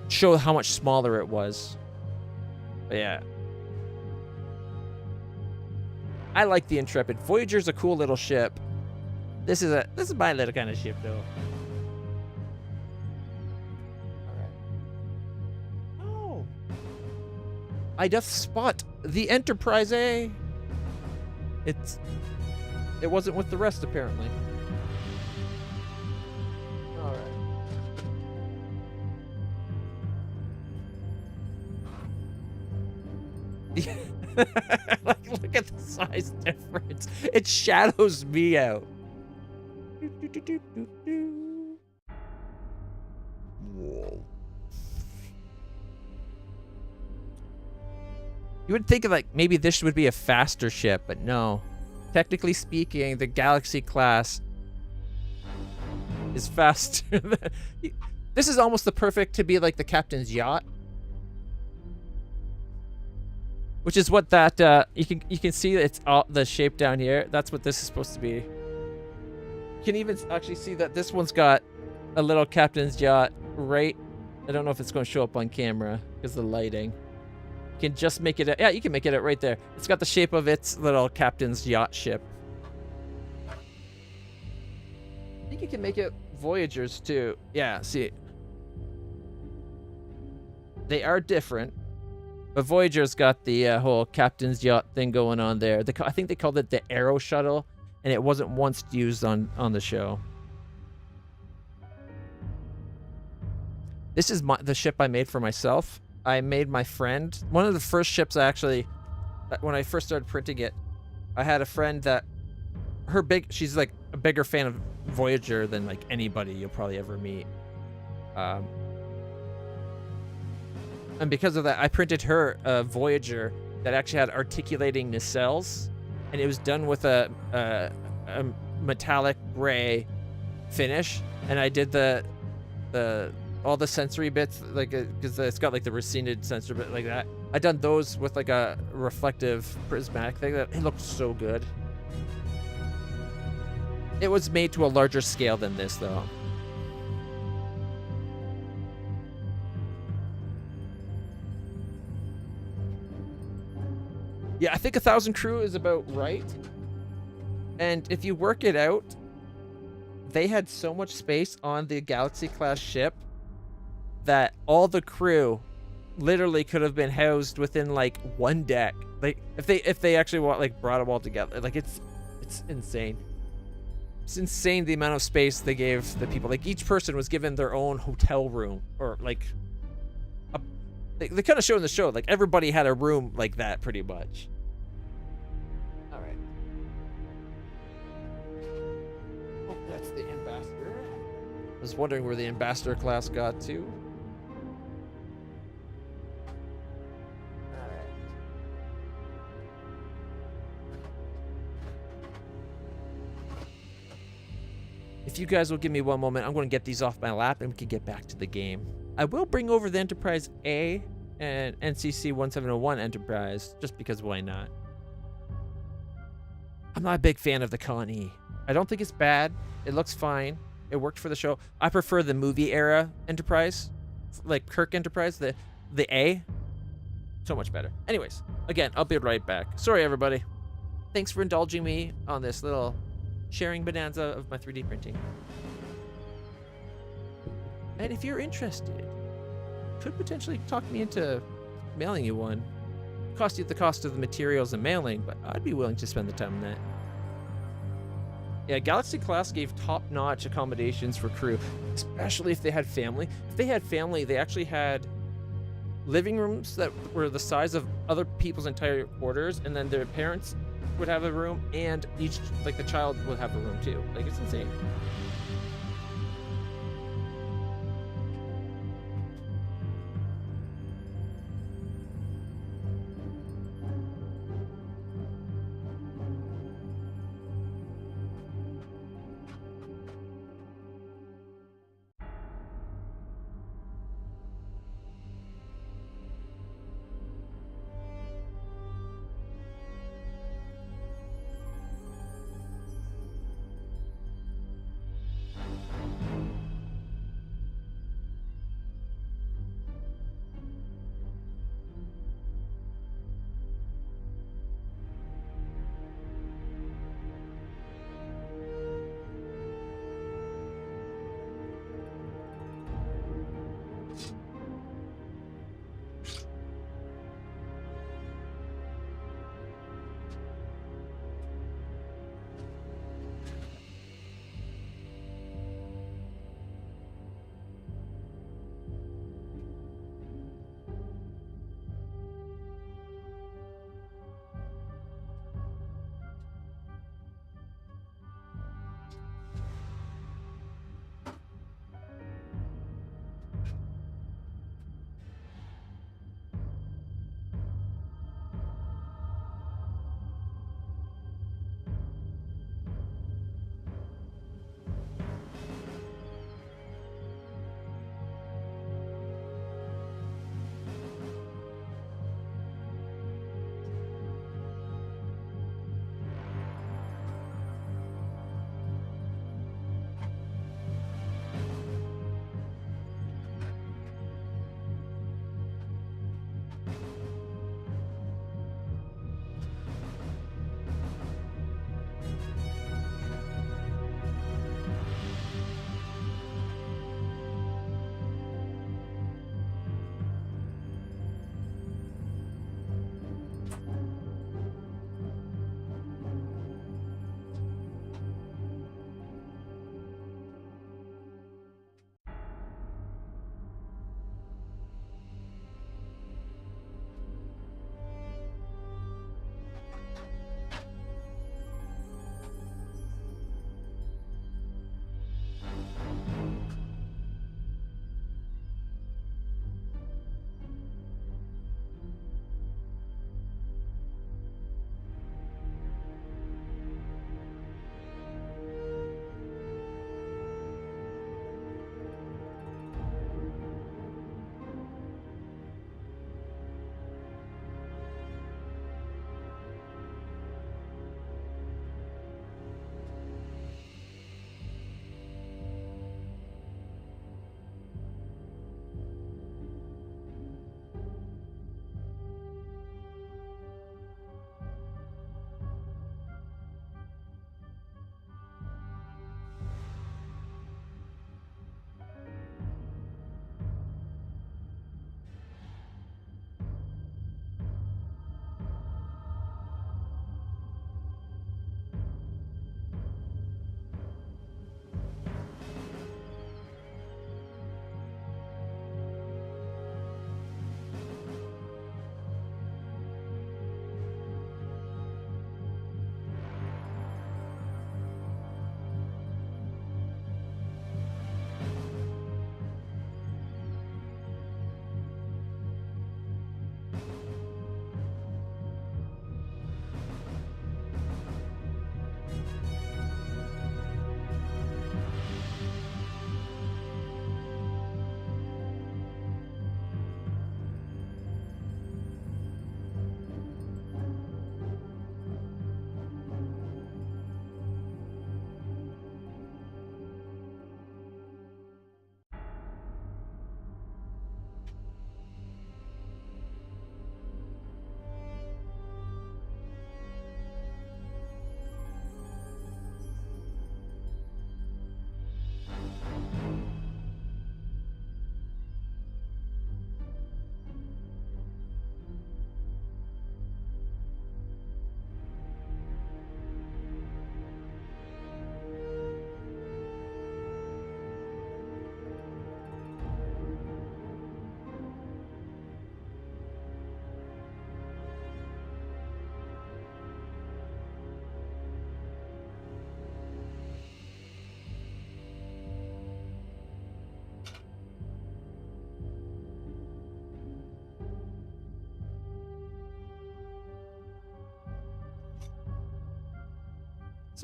show how much smaller it was. But yeah, I like the Intrepid. Voyager's a cool little ship. This is my little kind of ship though. I doth spot the Enterprise A. It wasn't with the rest apparently. All right. Like, look at the size difference. It shadows me out. Whoa. You would think of like maybe this would be a faster ship, but no. Technically speaking, the Galaxy class is faster. This is almost the perfect to be like the captain's yacht, which is what that you can see it's all the shape down here. That's what this is supposed to be. You can even actually see that this one's got a little captain's yacht right. I don't know if it's going to show up on camera because of the lighting. You can just make it. Yeah, you can make it out right there. It's got the shape of its little captain's yacht ship. I think you can make it Voyagers too. Yeah, see. They are different. But Voyager's got the whole captain's yacht thing going on there. I think they called it the Aero Shuttle, and it wasn't once used on the show. This is the ship I made for myself. I made my friend. One of the first ships when I first started printing it, I had a friend that she's like a bigger fan of Voyager than like anybody you'll probably ever meet. And because of that, I printed her a Voyager that actually had articulating nacelles, and it was done with a metallic gray finish. And I did all the sensory bits, like because it's got like the racined sensor bit like that. I done those with like a reflective prismatic thing. It looked so good. It was made to a larger scale than this, though. Yeah, I think 1,000 crew is about right. And if you work it out, they had so much space on the Galaxy-class ship that all the crew literally could have been housed within like one deck. Like if they actually brought them all together. Like it's insane. It's insane the amount of space they gave the people. Like each person was given their own hotel room, or like they kind of show in the show, like everybody had a room like that pretty much. All right. Oh, that's the ambassador. I was wondering where the ambassador class got to. If you guys will give me one moment, I'm going to get these off my lap and we can get back to the game. I will bring over the Enterprise A and NCC 1701 Enterprise, just because why not? I'm not a big fan of the Con E. I don't think it's bad. It looks fine. It worked for the show. I prefer the movie era Enterprise, like Kirk Enterprise, the A. So much better. Anyways, again, I'll be right back. Sorry, everybody. Thanks for indulging me on this little sharing bonanza of my 3D printing. And if you're interested, could potentially talk me into mailing you one. Cost you the cost of the materials and mailing, but I'd be willing to spend the time on that. Yeah, Galaxy Class gave top-notch accommodations for crew, especially if they had family. If they had family, they actually had living rooms that were the size of other people's entire quarters, and then their parents would have a room, and each, like, the child would have a room too. Like, it's insane.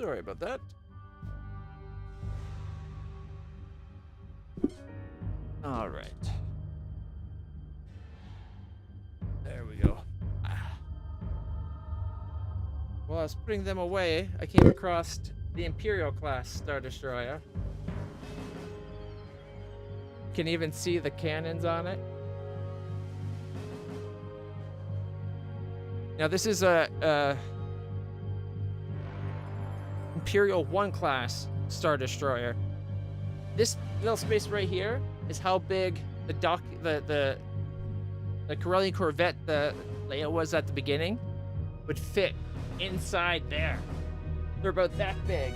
Sorry about that. All right. There we go. While I was putting them away, I came across the Imperial class Star Destroyer. Can even see the cannons on it. Now this is a Imperial 1 class Star Destroyer. This little space right here is how big the Corellian Corvette the Leia was at the beginning would fit inside there. They're about that big.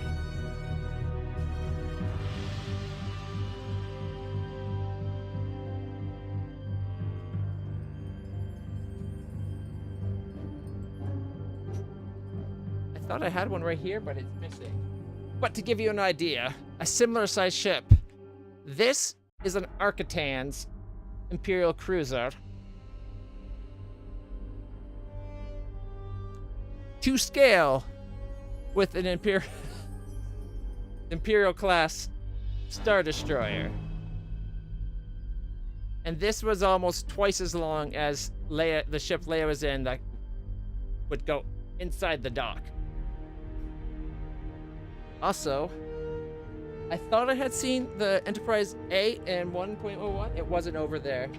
I thought I had one right here, but it's missing. But to give you an idea, a similar sized ship. This is an Arcatan's Imperial cruiser. To scale with an Imperial class Star Destroyer. And this was almost twice as long as the ship Leia was in that would go inside the dock. Also, I thought I had seen the Enterprise A in 1.01. It wasn't over there.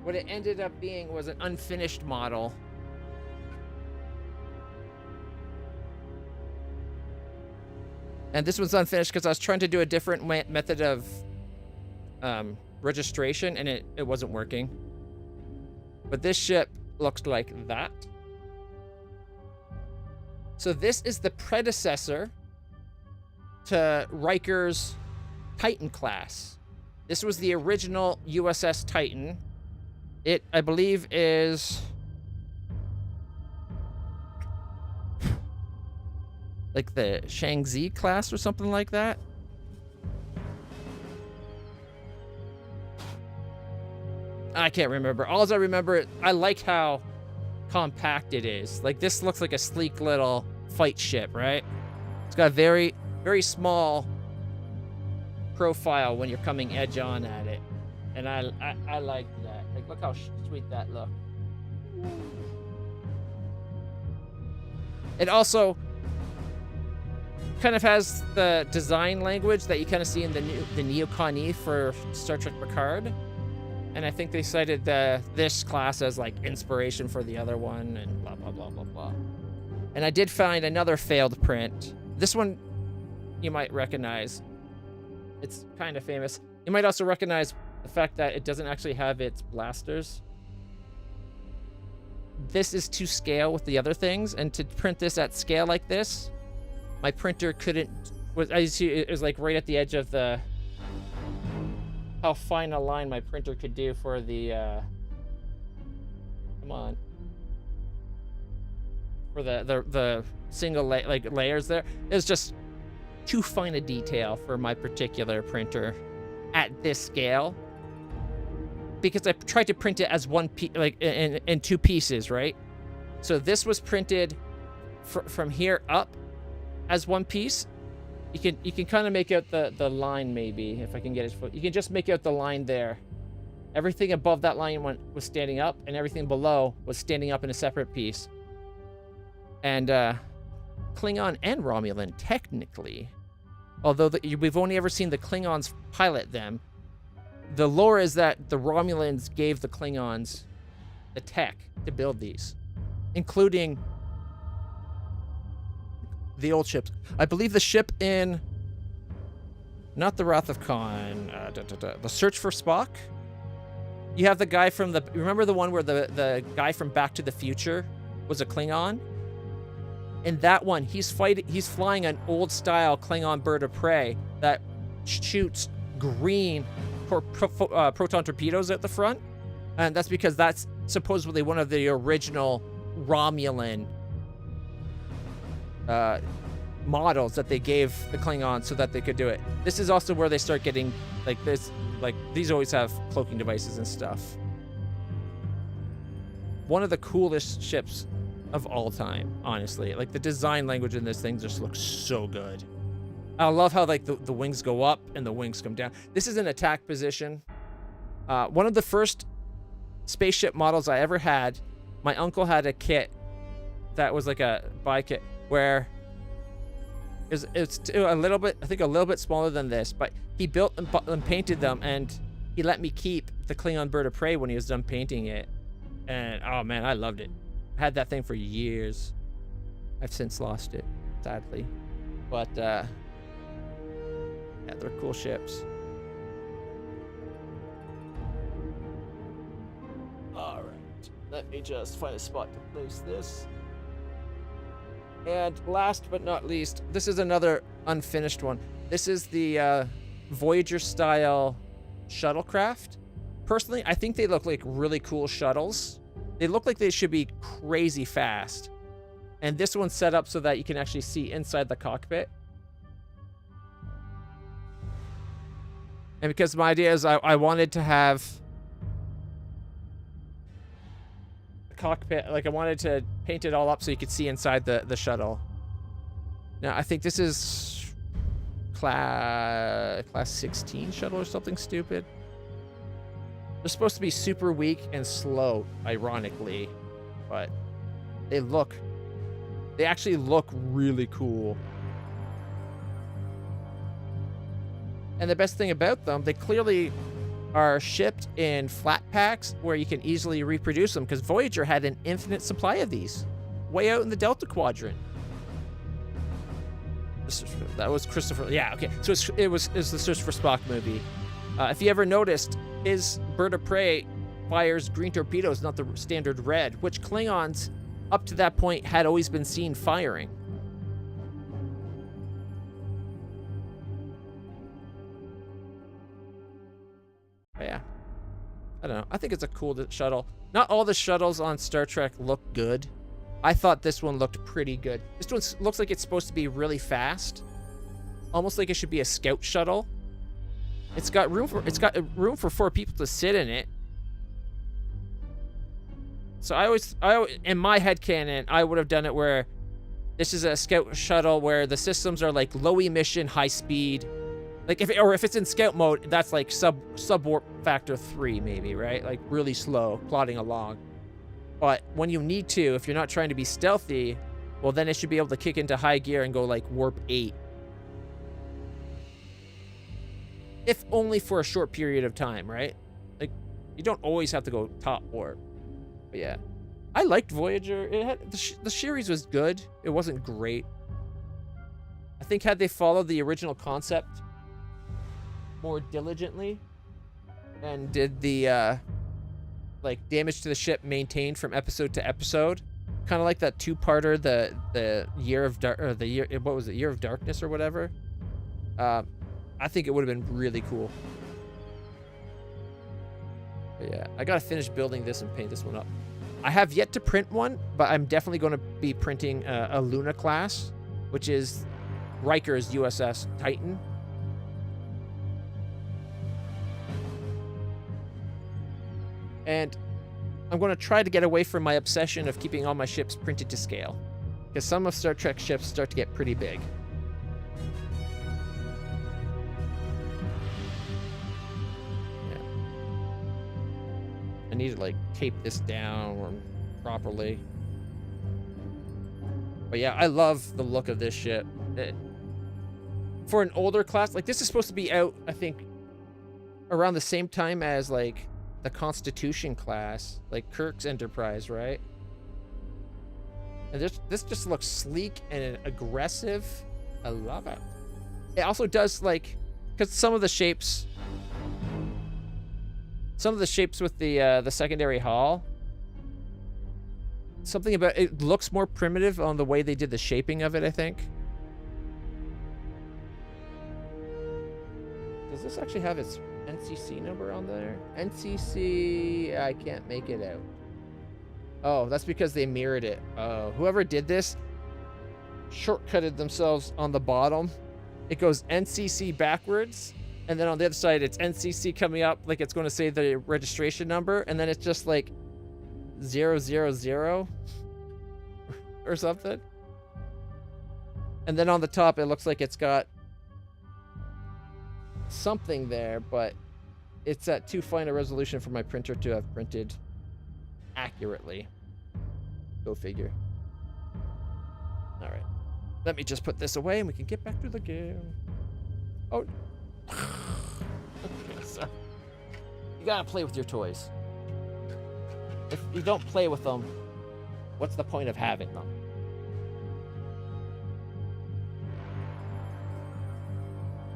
What it ended up being was an unfinished model. And this one's unfinished because I was trying to do a different method of registration, and it wasn't working. But this ship looks like that. So this is the predecessor to Riker's Titan class. This was the original USS Titan. It, I believe, is like the Shang-Chi class or something like that. I can't remember. All I remember, I like how compact it is. Like, this looks like a sleek little fight ship, right? It's got a very, very small profile when you're coming edge on at it. And I like that. Like, look how sweet that looks. It also kind of has the design language that you kind of see in the Neocon for Star Trek Picard. And I think they cited this class as like inspiration for the other one and blah, blah, blah, blah, blah. And I did find another failed print. This one you might recognize. It's kind of famous. You might also recognize the fact that it doesn't actually have its blasters. This is to scale with the other things, and to print this at scale like this, my printer couldn't. It was like right at the edge of the how fine a line my printer could do for the. Come on. For the single layers there, it was just too fine a detail for my particular printer at this scale. Because I tried to print it as one piece, like in two pieces, right? So this was printed from here up as one piece. You can kind of make out the line, maybe, if I can get it. You can just make out the line there. Everything above that line was standing up, and everything below was standing up in a separate piece. And Klingon and Romulan, technically, although we've only ever seen the Klingons pilot them. The lore is that the Romulans gave the Klingons the tech to build these, including the old ships. I believe the ship in, not the Wrath of Khan, the Search for Spock. You have the guy from remember the one where the guy from Back to the Future was a Klingon? In that one, he's flying an old style Klingon bird of prey that shoots green proton torpedoes at the front, and that's because that's supposedly one of the original Romulan models that they gave the Klingons so that they could do it. This is also where they start getting like this, like these always have cloaking devices and stuff. One of the coolest ships of all time, honestly. Like, the design language in this thing just looks so good. I love how, like, the wings go up and the wings come down. This is an attack position. One of the first spaceship models I ever had, my uncle had a kit that was like a buy kit where it's a little bit, I think a little bit smaller than this, but he built and painted them, and he let me keep the Klingon bird of prey when he was done painting it. And oh man, I loved it. I had that thing for years. I've since lost it, sadly. But yeah, they're cool ships. All right, let me just find a spot to place this. And last but not least, this is another unfinished one. This is the Voyager style shuttlecraft. Personally, I think they look like really cool shuttles. They look like they should be crazy fast. And this one's set up so that you can actually see inside the cockpit. And because my idea is I wanted to have the cockpit, like I wanted to paint it all up so you could see inside the shuttle. Now, I think this is class 16 shuttle or something stupid. They're supposed to be super weak and slow, ironically, but they actually look really cool. And the best thing about them, they clearly are shipped in flat packs where you can easily reproduce them, because Voyager had an infinite supply of these way out in the Delta Quadrant. That was Christopher. Yeah, okay. So it was the Search for Spock movie. If you ever noticed, his bird of prey fires green torpedoes, not the standard red, which Klingons up to that point had always been seen firing. But yeah, I don't know. I think it's a cool shuttle. Not all the shuttles on Star Trek look good. I thought this one looked pretty good. This one looks like it's supposed to be really fast, almost like it should be a scout shuttle. It's got room for 4 people to sit in it. So I in my headcanon, I would have done it where this is a scout shuttle where the systems are like low emission, high speed. Like if it's in scout mode, that's like sub warp factor 3 maybe, right? Like really slow, plodding along. But when you need to, if you're not trying to be stealthy, well then it should be able to kick into high gear and go like warp 8. If only for a short period of time, right? Like, you don't always have to go top warp. But yeah, I liked Voyager. It had the series was good. It wasn't great. I think had they followed the original concept more diligently and did the like damage to the ship maintained from episode to episode, kind of like that 2-parter, the Year of Year of Darkness or whatever. I think it would have been really cool. But yeah, I gotta finish building this and paint this one up. I have yet to print one, but I'm definitely going to be printing a Luna class, which is Riker's USS Titan. And I'm going to try to get away from my obsession of keeping all my ships printed to scale, because some of Star Trek ships start to get pretty big. I need to like tape this down properly. But yeah, I love the look of this ship. For an older class, like this is supposed to be out, I think, around the same time as like the Constitution class, like Kirk's Enterprise, right? And this just looks sleek and aggressive. I love it. It also does like, because some of the shapes with the secondary hull, something about it looks more primitive on the way they did the shaping of it, I think. Does this actually have its NCC number on there? NCC, I can't make it out. Oh, that's because they mirrored it. Whoever did this shortcutted themselves on the bottom. It goes NCC backwards, and then on the other side, it's NCC coming up like it's going to say the registration number, and then it's just like 000 or or something. And then on the top, it looks like it's got something there, but it's at too fine a resolution for my printer to have printed accurately. Go figure. All right. Let me just put this away and we can get back to the game. Oh. Okay, so you gotta play with your toys. If you don't play with them, what's the point of having them?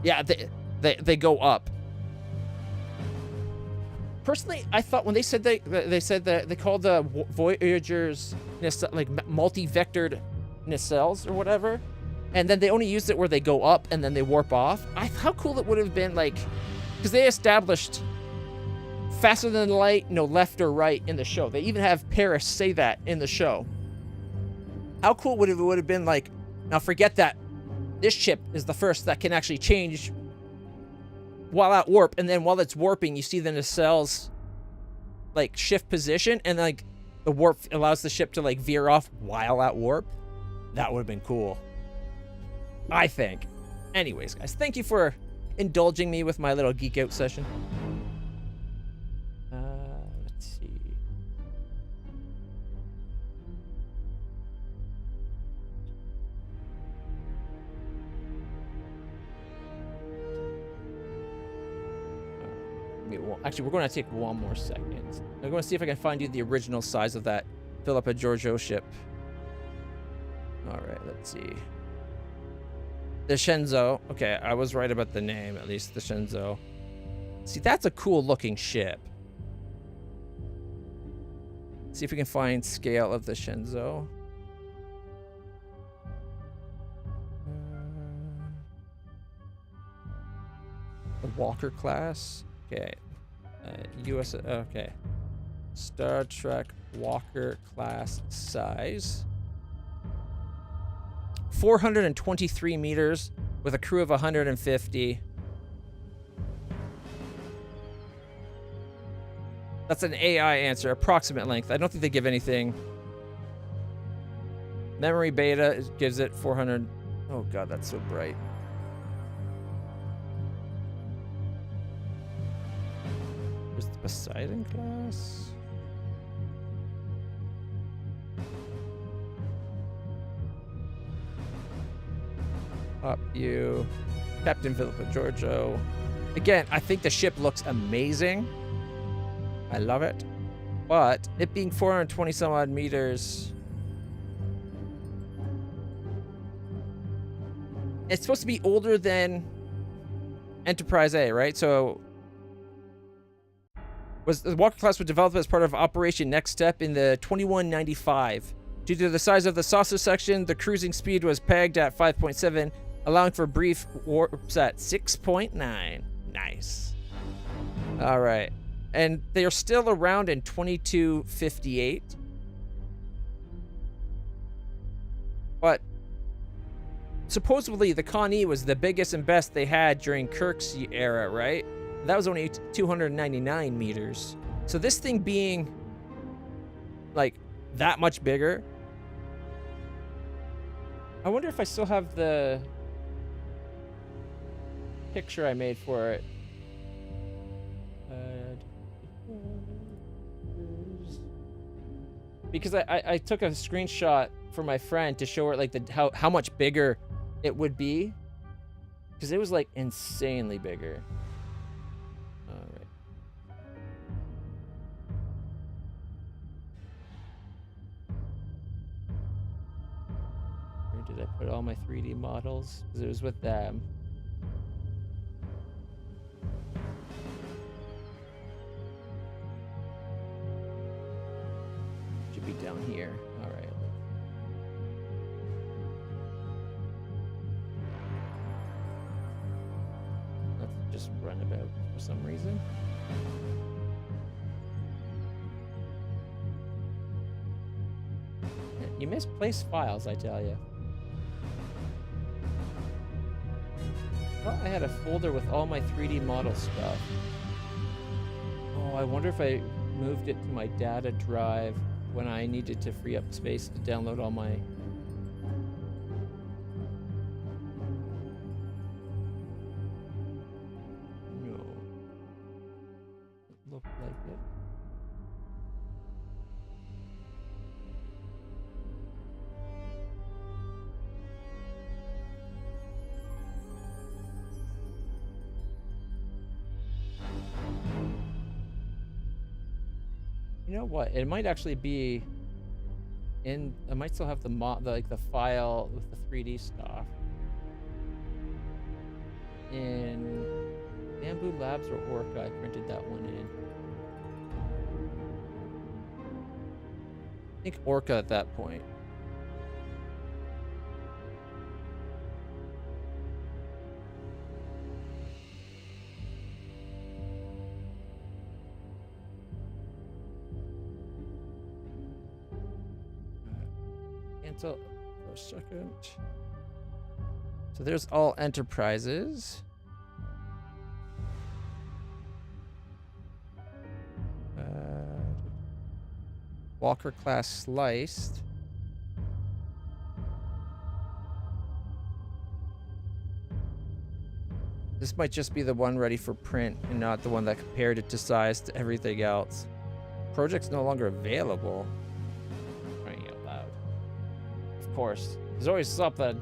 Yeah, they go up. Personally, I thought when they said they said that they called the Voyagers like multi-vectored nacelles or whatever, and then they only used it where they go up and then they warp off. How cool it would have been, like, because they established faster than light, no left or right in the show. They even have Paris say that in the show. How cool would it have been, like, now forget that this ship is the first that can actually change while at warp, and then while it's warping, you see the nacelles like shift position, and like the warp allows the ship to like veer off while at warp. That would have been cool, I think. Anyways, guys, thank you for indulging me with my little geek out session. Let's see. Actually, we're going to take one more second. I'm going to see if I can find you the original size of that Philippa Georgiou ship. All right, let's see. The Shenzhou. Okay, I was right about the name, at least the Shenzhou. See, that's a cool looking ship. See if we can find scale of the Shenzhou. The Walker class. Okay. US. Okay. Star Trek Walker class size. 423 meters with a crew of 150. That's an AI answer. Approximate length. I don't think they give anything. Memory beta gives it 400. Oh god, that's so bright. Where's the Poseidon class? Up you. Captain Philippa Georgiou. Again, I think the ship looks amazing. I love it. But it being 420 some odd meters. It's supposed to be older than Enterprise A, right? So the Walker class was developed as part of Operation Next Step in the 2195. Due to the size of the saucer section, the cruising speed was pegged at 5.7, allowing for brief warps at 6.9. Nice. All right. And they are still around in 2258. But supposedly the Connie was the biggest and best they had during Kirk's era, right? That was only 299 meters. So this thing being like that much bigger. I wonder if I still have the picture I made for it. Because I took a screenshot for my friend to show her like how much bigger it would be. Because it was like insanely bigger. Alright. Where did I put all my 3D models? Because it was with them. Should be down here. All right. Let's just run about for some reason. You misplaced files, I tell you. Well, I had a folder with all my 3D model stuff. Oh, I wonder if I moved it to my data drive when I needed to free up space to download all my You know what? It might actually be in. I might still have the file with the 3D stuff in Bamboo Labs or Orca. I printed that one in. I think Orca at that point. Cancel for a second. So there's all enterprises. Walker class sliced. This might just be the one ready for print and not the one that compared it to size to everything else. Project's no longer available. Crying out loud. Of course. There's always something.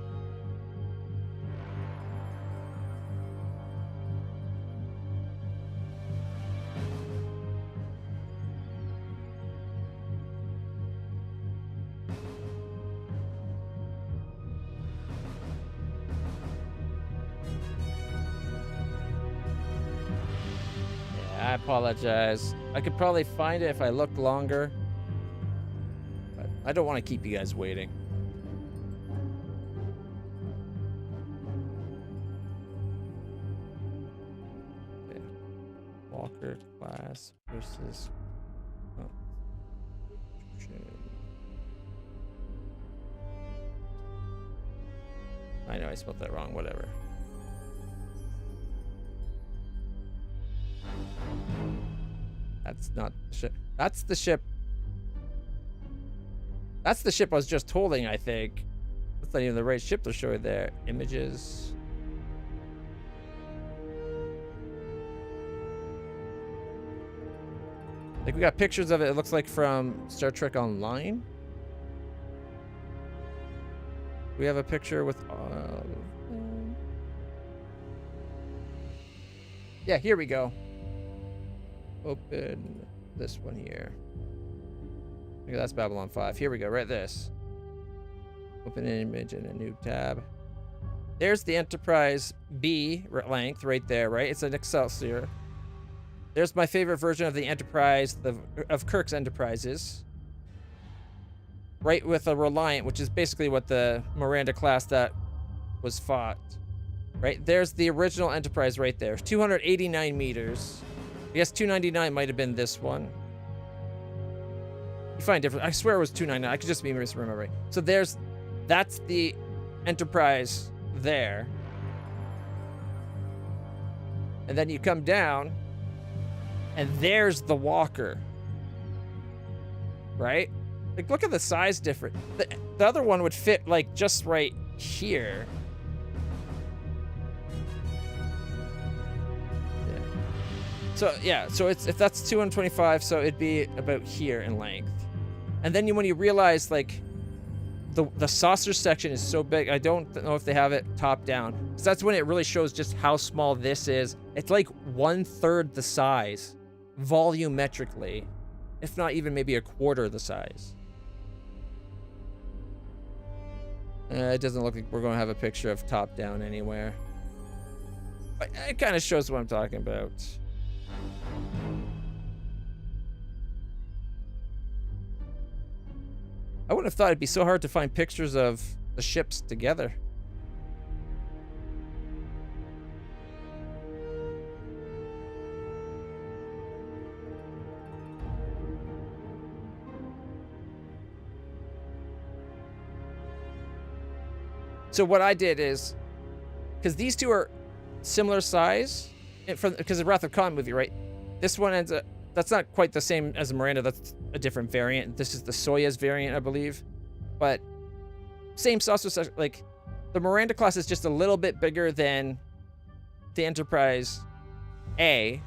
I apologize. I could probably find it if I looked longer. But I don't want to keep you guys waiting. Okay. Walker class versus... Oh. I know I spelled that wrong, whatever. That's not the ship. That's the ship. That's the ship I was just holding, I think. That's not even the right ship to show you there. Images. Like, we got pictures of it, it looks like from Star Trek Online. We have a picture with... yeah, here we go. Open this one here. Okay, that's Babylon 5. Here we go, right this. Open an image in a new tab. There's the Enterprise B length right there, right? It's an Excelsior. There's my favorite version of the Enterprise, of Kirk's Enterprises. Right with a Reliant, which is basically what the Miranda class that was fought. Right? There's the original Enterprise right there. 289 meters. I guess 299 might have been this one. You find different. I swear it was 299. I could just be misremembering. So that's the Enterprise there. And then you come down, and there's the Walker. Right? Like, look at the size difference. The other one would fit, like, just right here. So yeah, so if that's 225, so it'd be about here in length. And then when you realize, like, the saucer section is so big, I don't know if they have it top down. So that's when it really shows just how small this is. It's like 1/3 the size, volumetrically, if not even maybe 1/4 the size. It doesn't look like we're going to have a picture of top down anywhere. But it kind of shows what I'm talking about. I wouldn't have thought it'd be so hard to find pictures of the ships together. So what I did is, because these two are similar size, because the Wrath of Khan movie, right? This one ends up, that's not quite the same as the Miranda, that's a different variant. This is the Soyuz variant, I believe. But same saucer, like, the Miranda class is just a little bit bigger than the Enterprise A.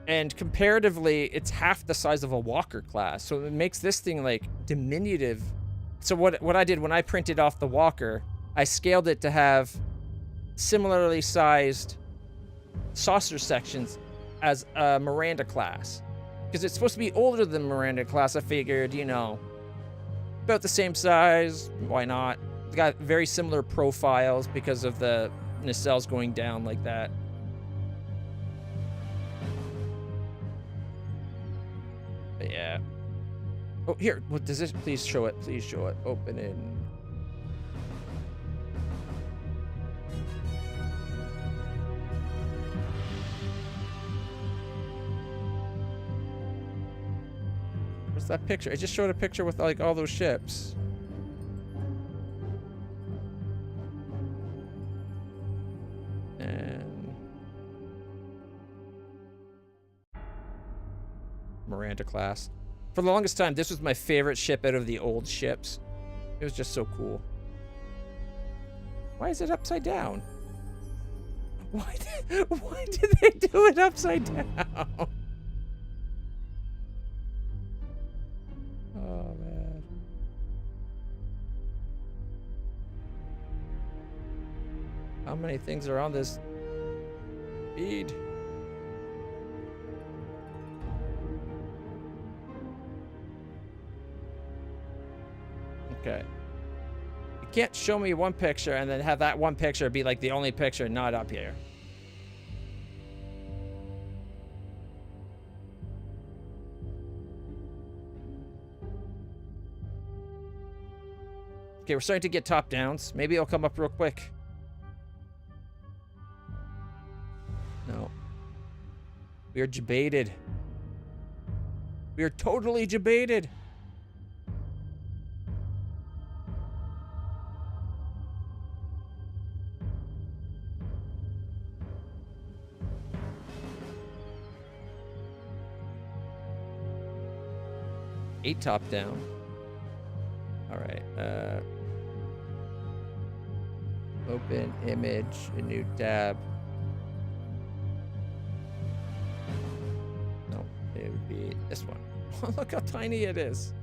And comparatively, it's half the size of a Walker class. So it makes this thing, like, diminutive. So what I did when I printed off the Walker, I scaled it to have similarly sized saucer sections as a Miranda class. Because it's supposed to be older than Miranda class. I figured, you know, about the same size. Why not? It's got very similar profiles because of the nacelles going down like that. But yeah. Oh, here. What does this? Please show it. Please show it. Open it. Where's that picture? I just showed a picture with like all those ships. And Miranda class. For the longest time, this was my favorite ship out of the old ships. It was just so cool. Why is it upside down? Why did they do it upside down? Oh, man. How many things are on this feed? Okay. You can't show me one picture and then have that one picture be like the only picture not up here. Okay, we're starting to get top downs. Maybe it'll come up real quick. No. We are jebaited. We are totally jebaited. Eight top down. All right. Open image, a new tab. No, it would be this one. Look how tiny it is.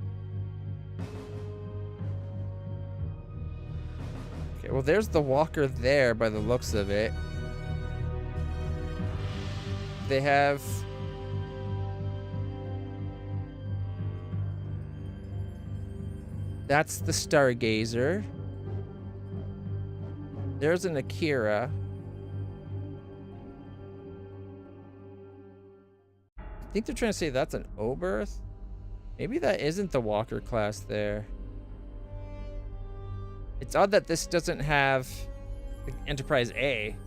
Okay, well, there's the walker there by the looks of it. They have... That's the Stargazer. There's an Akira. I think they're trying to say that's an Oberth. Maybe that isn't the Walker class there. It's odd that this doesn't have Enterprise A.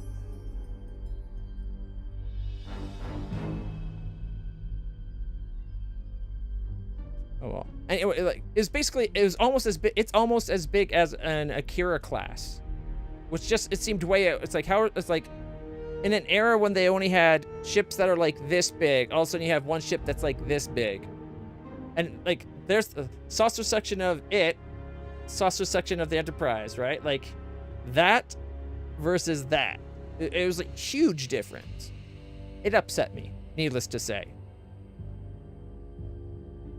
Oh well. Anyway, like it was almost as big. It's almost as big as an Akira class, which just it seemed way out. It's like how it's like in an era when they only had ships that are like this big. All of a sudden you have one ship that's like this big, and like there's the saucer section of it, saucer section of the Enterprise, right? Like that versus that. It was like huge difference. It upset me, needless to say.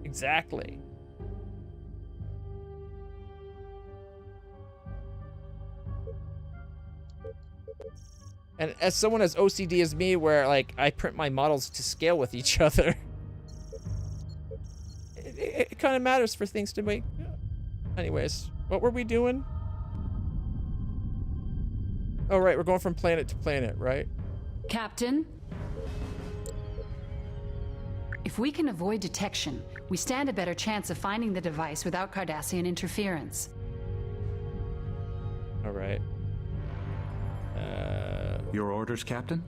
Exactly. And as someone as OCD as me, where like I print my models to scale with each other, it kind of matters for things to make. Anyways, what were we doing? Oh, right, we're going from planet to planet, right?
Captain? If we can avoid detection, we stand a better chance of finding the device without Cardassian interference.
All right.
Your orders, Captain?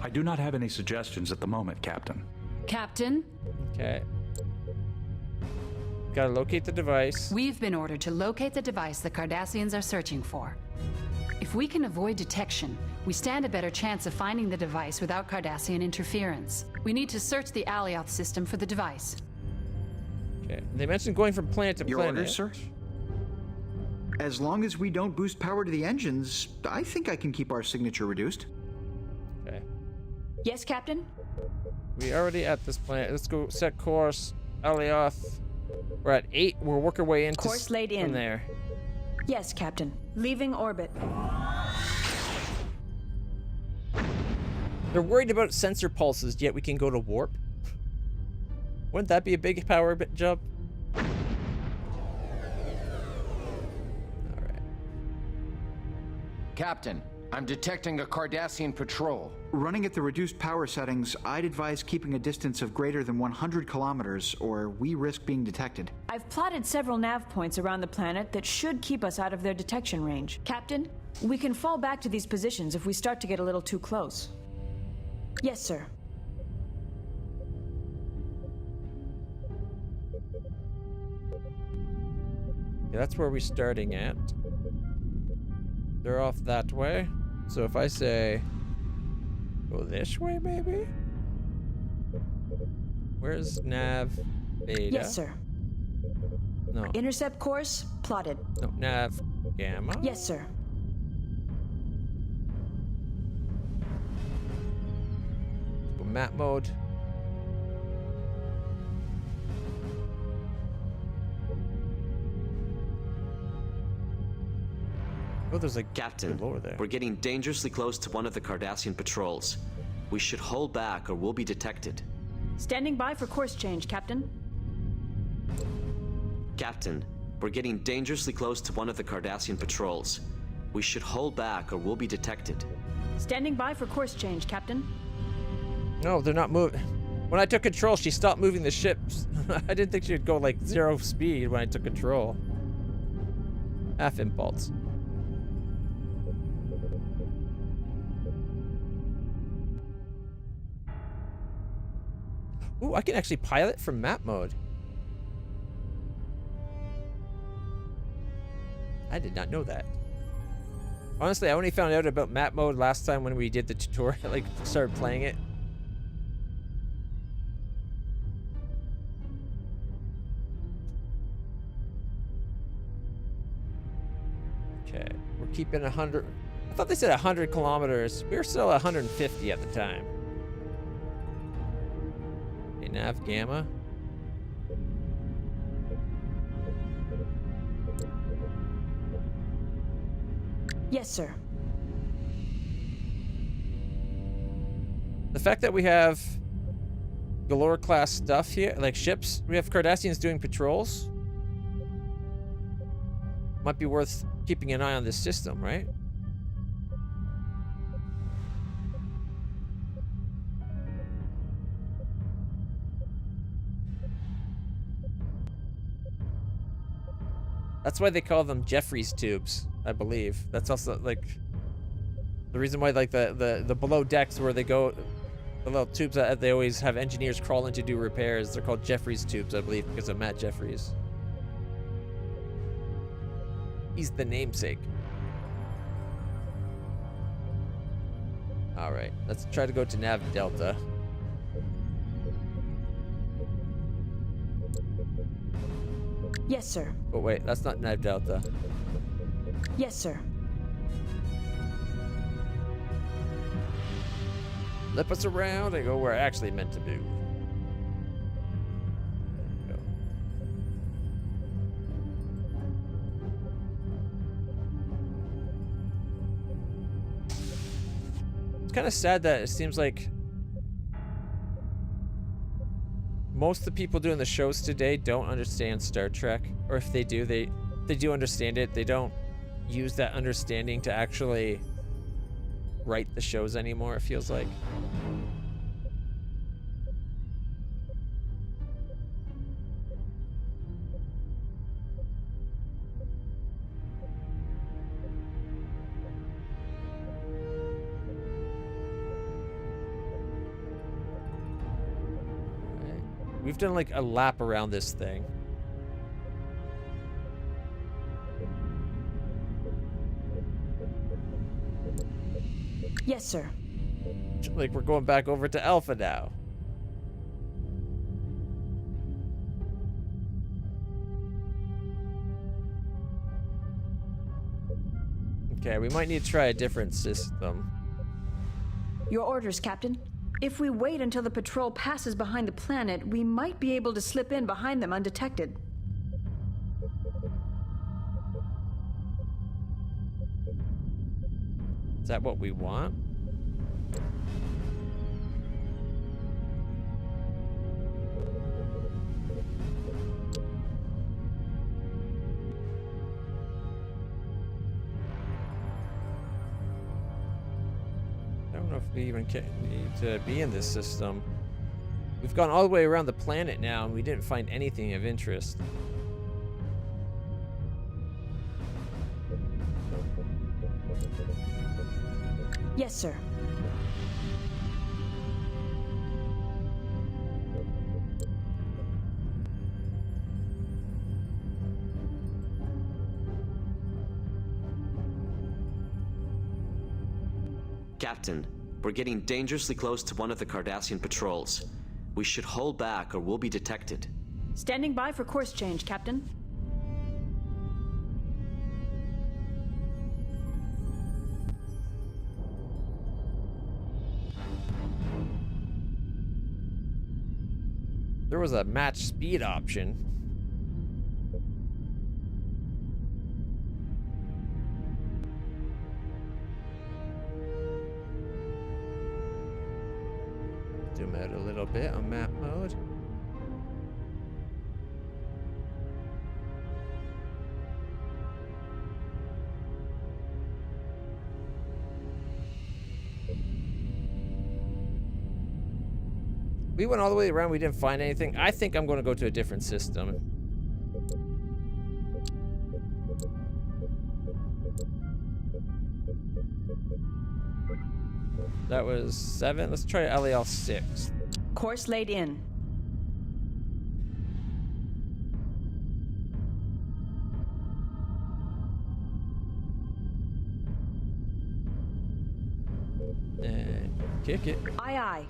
I do not have any suggestions at the moment, Captain.
Captain?
Okay. Gotta locate the device.
We've been ordered to locate the device the Cardassians are searching for. If we can avoid detection, we stand a better chance of finding the device without Cardassian interference. We need to search the Alioth system for the device.
Okay. They mentioned going from planet to
Your
planet.
orders, sir? As long as we don't boost power to the engines, I think I can keep our signature reduced.
Okay.
Yes, Captain?
We already at this planet. Let's go set course. Alioth. We're at 8. We'll work our way into
Course laid in.
from there.
Yes, Captain. Leaving orbit.
They're worried about sensor pulses, yet we can go to warp. Wouldn't that be a big power jump?
Captain, I'm detecting a Cardassian patrol.
Running at the reduced power settings, I'd advise keeping a distance of greater than 100 kilometers, or we risk being detected.
I've plotted several nav points around the planet that should keep us out of their detection range. Captain, we can fall back to these positions if we start to get a little too close. Yes, sir.
Yeah, that's where we're starting at. They're off that way. So if I say, go this way, maybe? Where's nav beta?
Yes, sir.
No.
Intercept course plotted.
No, nav gamma?
Yes, sir.
Go map mode. Oh, there's a
Captain,
galore there.
We're getting dangerously close to one of the Cardassian patrols. We should hold back or we'll be detected.
Standing by for course change, Captain.
Captain, we're getting dangerously close to one of the Cardassian patrols. We should hold back or we'll be detected.
Standing by for course change, Captain.
No, they're not moving. When I took control, she stopped moving the ships. I didn't think she'd go like 0 speed when I took control. Half impulse. Ooh, I can actually pilot from map mode. I did not know that. Honestly, I only found out about map mode last time when we did the tutorial, like started playing it. Okay, we're keeping 100. I thought they said 100 kilometers. We were still 150 at the time. Okay, nav gamma.
Yes, sir.
The fact that we have Galore class stuff here, like ships, we have Cardassians doing patrols, might be worth keeping an eye on this system, right? That's why they call them Jeffries tubes, I believe. That's also like the reason why, like the below decks where they go, the little tubes that they always have engineers crawl in to do repairs. They're called Jeffries tubes, I believe, because of Matt Jeffries. He's the namesake. All right, let's try to go to Nav Delta.
Yes, sir.
But wait, that's not Nav Delta.
Yes, sir.
Flip us around and go where I actually meant to do. There we go. It's kind of sad that it seems like most of the people doing the shows today don't understand Star Trek, or if they do, they do understand it. They don't use that understanding to actually write the shows anymore, it feels like. We've done like a lap around this thing.
Yes, sir.
Like we're going back over to Alpha now. Okay, we might need to try a different system.
Your orders, Captain. If we wait until the patrol passes behind the planet, we might be able to slip in behind them undetected.
Is that what we want? we even need to be in this system. We've gone all the way around the planet now, and we didn't find anything of interest.
Yes, sir.
Captain, we're getting dangerously close to one of the Cardassian patrols. We should hold back or we'll be detected.
Standing by for course change, Captain.
There was a match speed option. Zoom out a little bit on map mode. We went all the way around, we didn't find anything. I think I'm going to go to a different system. That was 7. Let's try LEL 6.
Course laid in.
And kick it.
Aye, aye.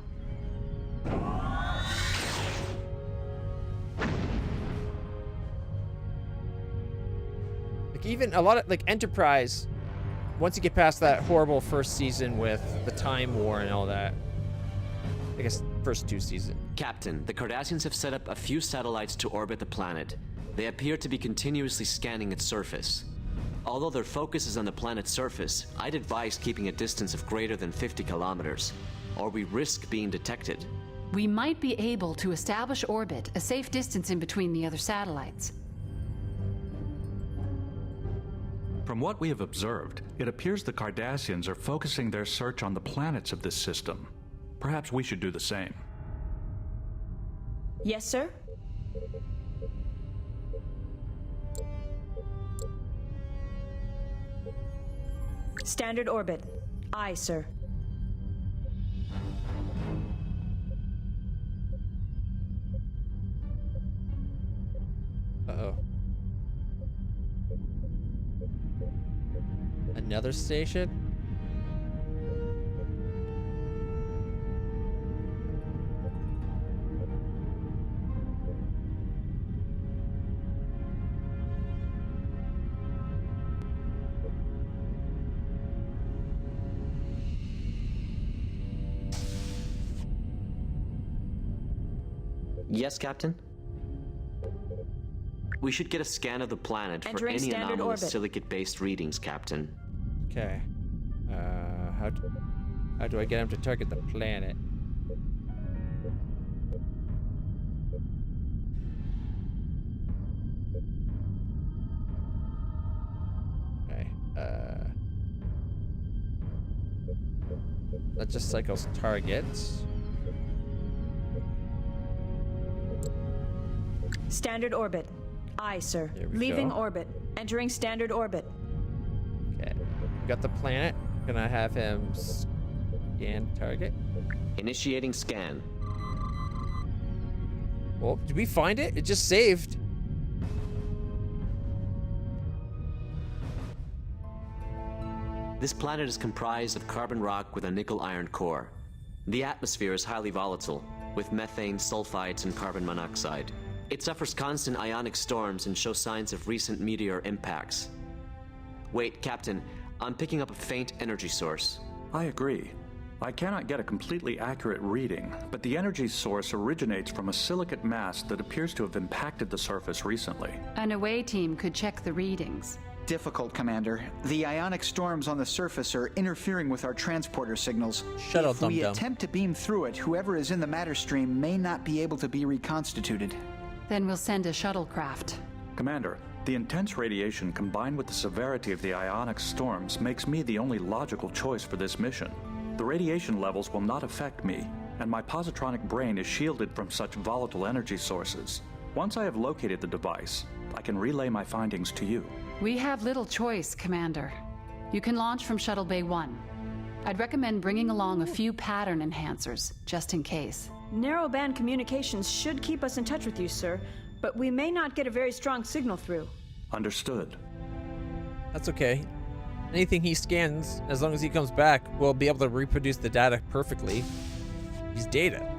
Like even a lot of like Enterprise, once you get past that horrible first season with the Time War and all that, I guess first 2 seasons.
Captain, the Cardassians have set up a few satellites to orbit the planet. They appear to be continuously scanning its surface. Although their focus is on the planet's surface, I'd advise keeping a distance of greater than 50 kilometers, or we risk being detected.
We might be able to establish orbit, a safe distance in between the other satellites.
From what we have observed, it appears the Cardassians are focusing their search on the planets of this system. Perhaps we should do the same.
Yes, sir? Standard orbit. Aye, sir.
Uh-oh. Another station?
Yes, Captain? We should get a scan of the planet for any
standard
anomalous
orbit.
silicate-based readings, Captain.
Okay. How do I get him to target the planet? Okay. That just cycles targets.
Standard orbit. Aye, sir.
There we
Leaving
go.
orbit. Entering standard orbit.
Okay. We got the planet. Gonna have him scan target.
Initiating scan.
Oh, did we find it? It just saved.
This planet is comprised of carbon rock with a nickel-iron core. The atmosphere is highly volatile, with methane, sulfides, and carbon monoxide. It suffers constant ionic storms and shows signs of recent meteor impacts. Wait, Captain, I'm picking up a faint energy source.
I agree. I cannot get a completely accurate reading, but the energy source originates from a silicate mass that appears to have impacted the surface recently.
An away team could check the readings.
Difficult, Commander. The ionic storms on the surface are interfering with our transporter signals.
Shut up,
If we
dum-dum.
attempt to beam through it, whoever is in the matter stream may not be able to be reconstituted.
Then we'll send a shuttlecraft.
Commander, the intense radiation combined with the severity of the ionic storms makes me the only logical choice for this mission. The radiation levels will not affect me, and my positronic brain is shielded from such volatile energy sources. Once I have located the device, I can relay my findings to you.
We have little choice, Commander. You can launch from Shuttle Bay 1. I'd recommend bringing along a few pattern enhancers, just in case.
Narrowband communications should keep us in touch with you, sir, but we may not get a very strong signal through.
Understood.
That's okay. Anything he scans, as long as he comes back, we'll be able to reproduce the data perfectly. He's Data.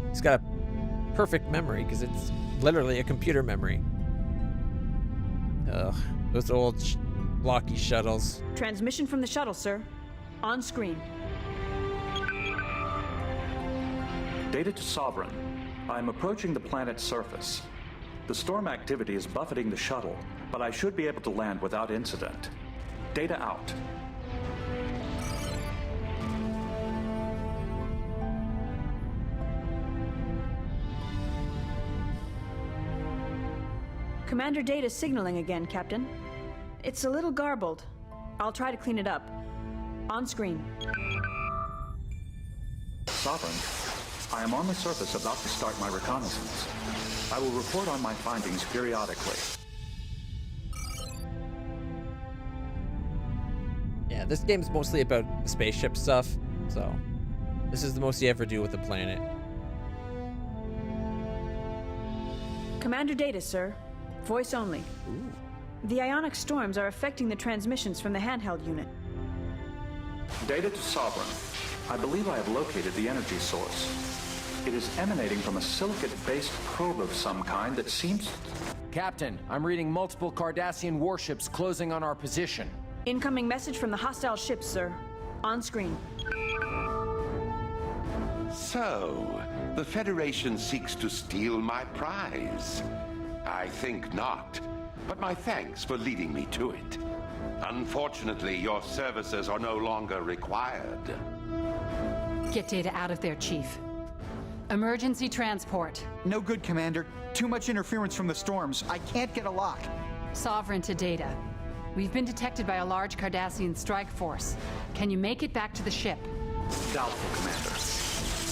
He's got a perfect memory, because it's literally a computer memory. Ugh, those old blocky shuttles.
Transmission from the shuttle, sir. On screen.
Data to Sovereign. I am approaching the planet's surface. The storm activity is buffeting the shuttle, but I should be able to land without incident. Data out.
Commander Data signaling again, Captain. It's a little garbled. I'll try to clean it up. On screen.
Sovereign, I am on the surface about to start my reconnaissance. I will report on my findings periodically.
Yeah, this game's mostly about spaceship stuff, so this is the most you ever do with the planet.
Commander Data, sir. Voice only.
Ooh.
The ionic storms are affecting the transmissions from the handheld unit.
Data to Sovereign. I believe I have located the energy source. It is emanating from a silicate-based probe of some kind that seems...
Captain, I'm reading multiple Cardassian warships closing on our position.
Incoming message from the hostile ships, sir. On screen.
So, the Federation seeks to steal my prize. I think not, but my thanks for leading me to it. Unfortunately, your services are no longer required.
Get Data out of there, Chief. Emergency transport.
No good, Commander. Too much interference from the storms. I can't get a lock.
Sovereign to Data. We've been detected by a large Cardassian strike force. Can you make it back to the ship?
Doubtful, Commander.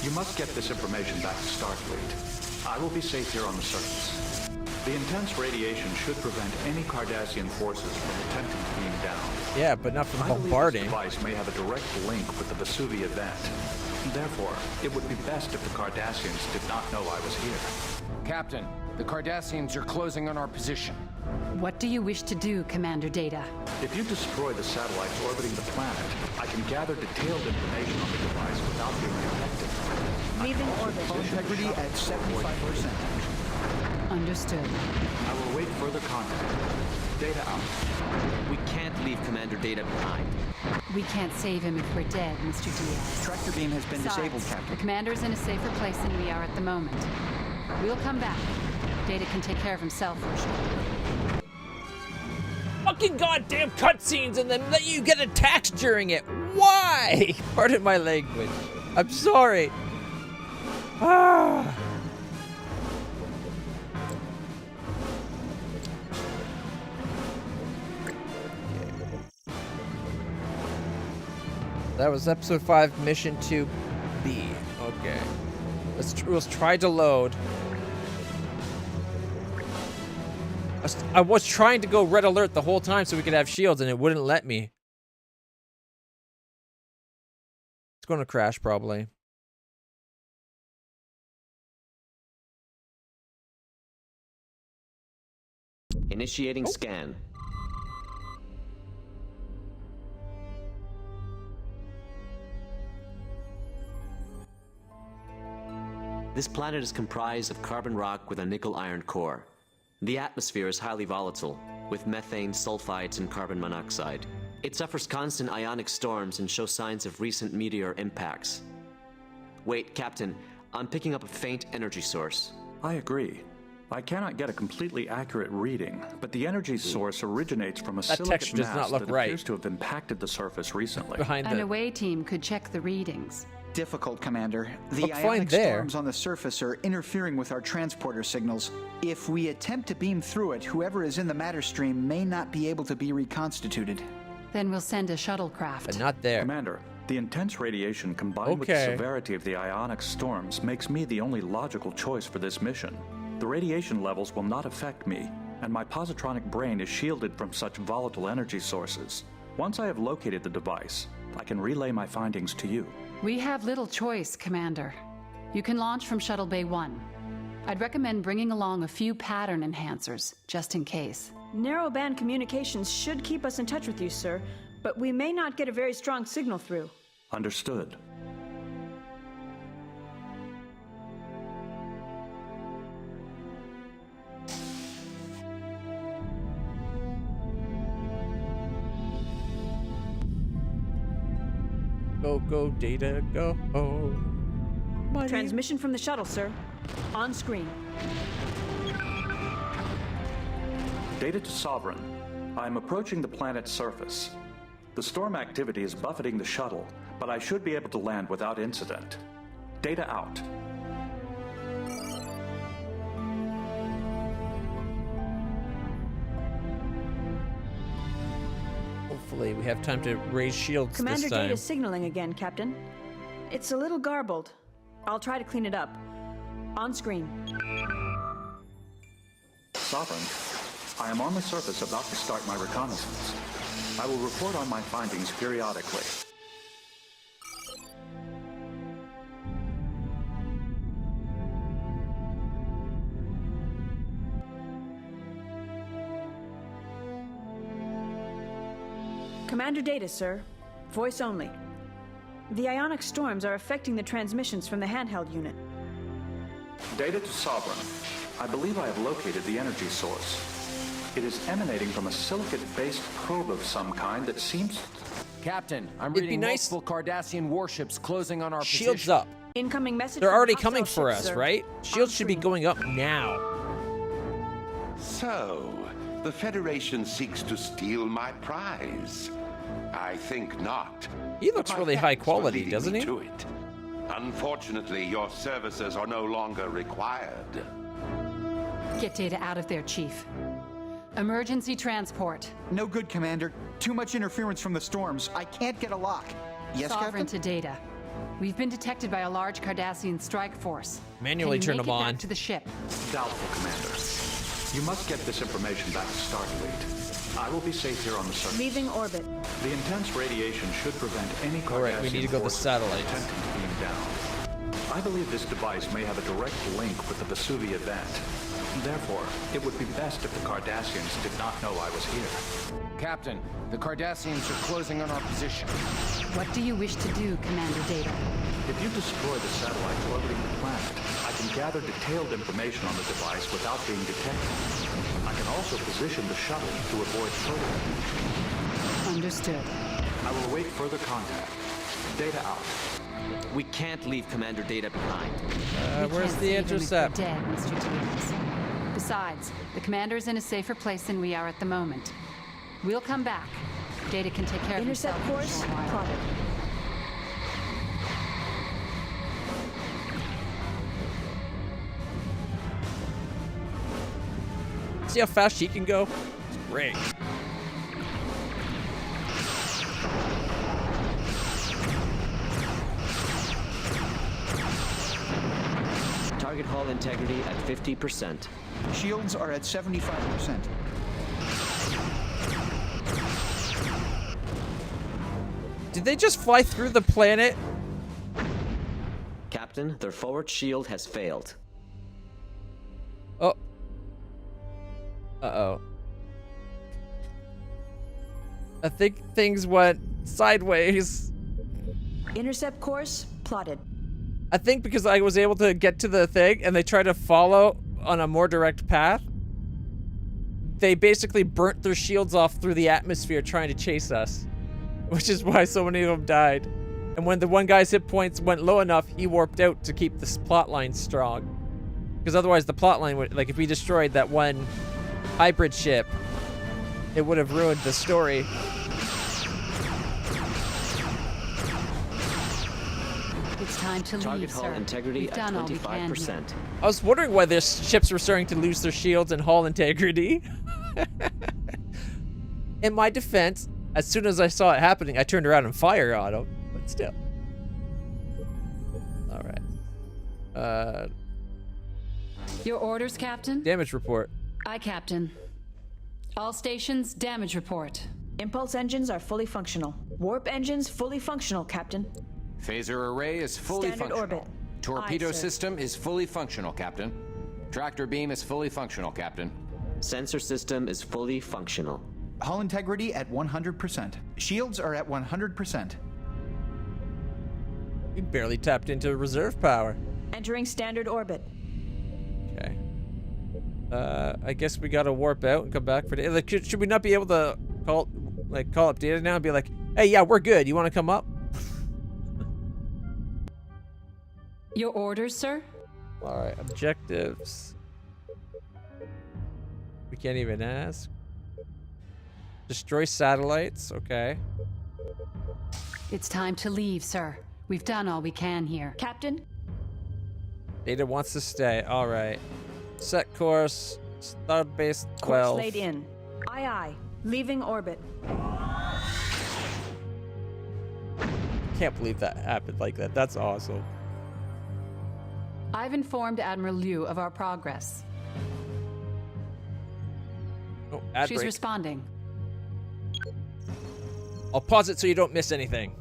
You must get this information back to Starfleet. I will be safe here on the surface. The intense radiation should prevent any Cardassian forces from attempting to beam down.
Yeah, but not from bombarding.
I believe this device may have a direct link with the Vesuvi event. Therefore, it would be best if the Cardassians did not know I was here.
Captain, the Cardassians are closing on our position.
What do you wish to do, Commander Data?
If you destroy the satellites orbiting the planet, I can gather detailed information on the device without being detected.
Leaving orbit.
Integrity at 75%.
Understood.
I will await further contact. Data out.
We can't leave Commander Data behind.
We can't save him if we're dead, Mr. Diaz.
Tractor beam has been disabled, Captain.
The Commander's in a safer place than we are at the moment. We'll come back. Data can take care of himself for sure.
Fucking goddamn cutscenes and then let you get attacked during it. Why? Pardon my language. I'm sorry. Ah. That was episode 5, mission 2B. Okay. Let's try to load. I was trying to go red alert the whole time so we could have shields and it wouldn't let me. It's going to crash probably.
Initiating scan. This planet is comprised of carbon rock with a nickel-iron core. The atmosphere is highly volatile, with methane, sulfides, and carbon monoxide. It suffers constant ionic storms and shows signs of recent meteor impacts. Wait, Captain, I'm picking up a faint energy source.
I agree. I cannot get a completely accurate reading, but the energy source originates from a silicate mass that appears to have impacted the surface recently.
An away team could check the readings.
Difficult, Commander. The ionic storms on the surface are interfering with our transporter signals. If we attempt to beam through it, whoever is in the matter stream may not be able to be reconstituted.
Then we'll send a shuttlecraft.
But not there.
Commander, The intense radiation combined with the severity of the ionic storms makes me the only logical choice for this mission. The radiation levels will not affect me, and my positronic brain is shielded from such volatile energy sources. Once I have located the device, I can relay my findings to you.
We have little choice, Commander. You can launch from Shuttle Bay 1. I'd recommend bringing along a few pattern enhancers, just in case.
Narrowband communications should keep us in touch with you, sir, but we may not get a very strong signal through.
Understood.
Go, Data, go. Money.
Transmission from the shuttle, sir. On screen.
Data to Sovereign. I am approaching the planet's surface. The storm activity is buffeting the shuttle, but I should be able to land without incident. Data out.
Hopefully we have time to raise shields
Commander
this time.
Data signaling again, Captain. It's a little garbled. I'll try to clean it up. On screen.
Sovereign, I am on the surface about to start my reconnaissance. I will report on my findings periodically.
Commander Data, sir. Voice only. The ionic storms are affecting the transmissions from the handheld unit.
Data to Sovereign. I believe I have located the energy source. It is emanating from a silicate-based probe of some kind that seems...
Captain, I'm reading multiple Cardassian warships closing on our
Shields
position.
up.
Incoming message.
They're
from
already
hostile
coming for
ships,
us,
sir.
right? Shields should be going up now.
So, the Federation seeks to steal my prize. I think not.
He looks
But my
really high
thanks for
quality,
leading
doesn't
me
he?
to it. Unfortunately, your services are no longer required.
Get Data out of there, Chief. Emergency transport.
No good, Commander. Too much interference from the storms. I can't get a lock. Yes,
Sovereign
Captain?
to Data. We've been detected by a large Cardassian strike force.
Manually
Can you
turn
make
them
it
on.
back to the ship?
Doubtful, Commander. You must get this information back to Starfleet. I will be safe here on the surface.
Leaving orbit.
The intense radiation should prevent any Cardassian
Alright, we need to go to the
forces
satellite.
attempting to beam down. I believe this device may have a direct link with the Vesuvi event. Therefore, it would be best if the Cardassians did not know I was here.
Captain, the Cardassians are closing on our position.
What do you wish to do, Commander Data?
If you destroy the satellites orbiting the planet, I can gather detailed information on the device without being detected. I can also position the shuttle to avoid further damage.
Understood.
I will await further contact. Data out.
We can't leave Commander Data behind.
Where's the intercept?
Dead, Mr. Diaz. Besides, the commander is in a safer place than we are at the moment. We'll come back. Data can take care of
Intercept
himself
course
in a short while.
plotted.
See how fast she can go? It's great.
Target hull integrity at 50%.
Shields are at 75%.
Did they just fly through the planet?
Captain, their forward shield has failed.
Oh. Uh-oh. I think things went sideways.
Intercept course plotted.
I think because I was able to get to the thing and they tried to follow on a more direct path, they basically burnt their shields off through the atmosphere trying to chase us, which is why so many of them died. And when the one guy's hit points went low enough, he warped out to keep this plot line strong. Because otherwise the plot line would, like if we destroyed that one hybrid ship, it would have ruined the story.
It's time to
Target
leave,
hull
sir.
integrity
We've
at
done all we can
25%.
here.
I was wondering why their ships were starting to lose their shields and hull integrity. In my defense, as soon as I saw it happening, I turned around and fired on them. But still. All right.
Your orders, Captain?
Damage report.
Aye, Captain. All stations, damage report.
Impulse engines are fully functional. Warp engines fully functional, Captain.
Phaser array is fully
Standard
functional.
orbit.
Torpedo
Aye, sir.
system is fully functional, Captain. Tractor beam is fully functional, Captain.
Sensor system is fully functional.
Hull integrity at 100%. Shields are at 100%.
We barely tapped into reserve power.
Entering standard orbit.
Okay. I guess we gotta warp out and come back for data. Like, should we not be able to call up data now and be like, hey, yeah, we're good. You want to come up?
Your orders, sir?
All right, objectives. We can't even ask. Destroy satellites. Okay.
It's time to leave, sir. We've done all we can here.
Captain?
Data wants to stay. All right. Set course. Starbase 12.
Course laid in. Aye, aye. Leaving orbit.
Can't believe that happened like that. That's awesome.
I've informed Admiral Liu of our progress.
Oh, ad
She's
break.
responding.
I'll pause it so you don't miss anything.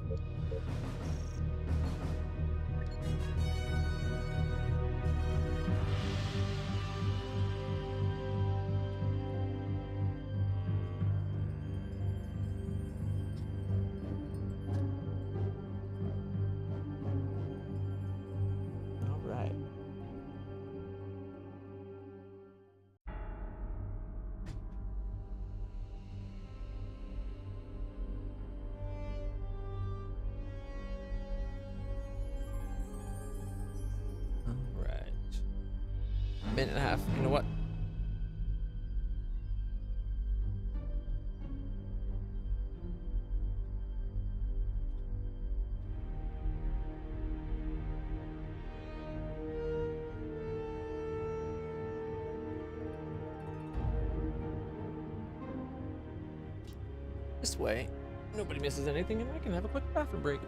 All right. Minute and a half. You know what? This way, nobody misses anything, and I can have a quick bathroom break.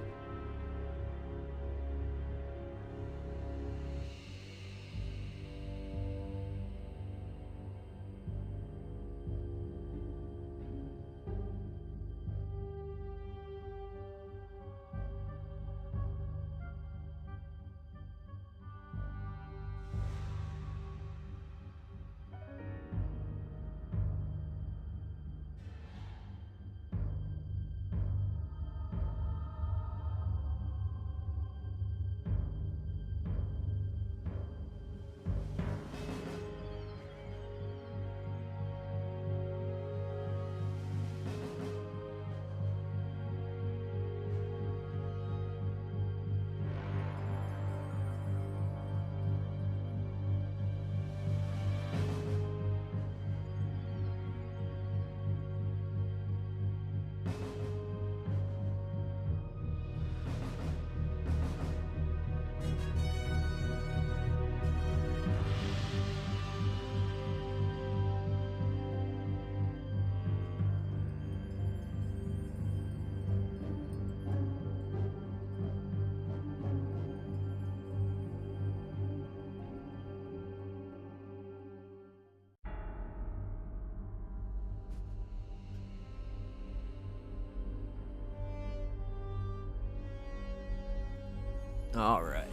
All right.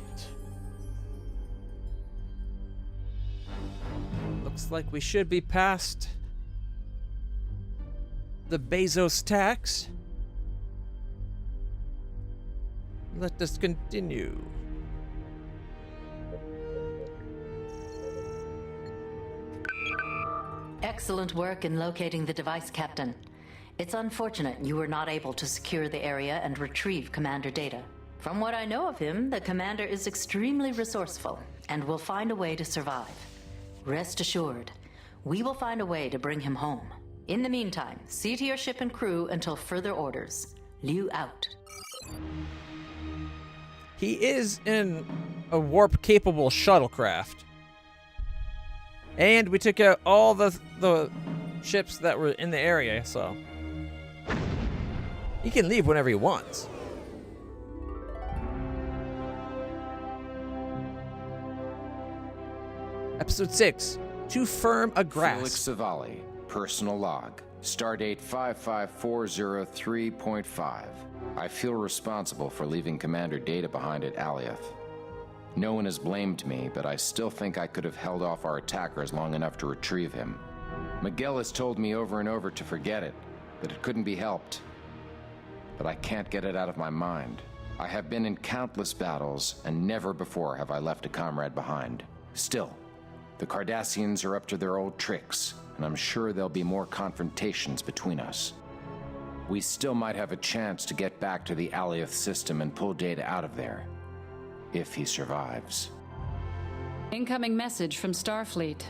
Looks like we should be past the Bezos tax. Let us continue.
Excellent work in locating the device, Captain. It's unfortunate you were not able to secure the area and retrieve Commander data. From what I know of him, the Commander is extremely resourceful and will find a way to survive. Rest assured, we will find a way to bring him home. In the meantime, see to your ship and crew until further orders. Liu out.
He is in a warp-capable shuttlecraft. And we took out all the ships that were in the area, so... he can leave whenever he wants. Episode 6. Too firm a grasp.
Felix Savali, personal log. Stardate 55403.5. I feel responsible for leaving Commander Data behind at Alioth. No one has blamed me, but I still think I could have held off our attackers long enough to retrieve him. Miguel has told me over and over to forget it, that it couldn't be helped. But I can't get it out of my mind. I have been in countless battles, and never before have I left a comrade behind. Still, the Cardassians are up to their old tricks, and I'm sure there'll be more confrontations between us. We still might have a chance to get back to the Alioth system and pull Data out of there. If he survives.
Incoming message from Starfleet.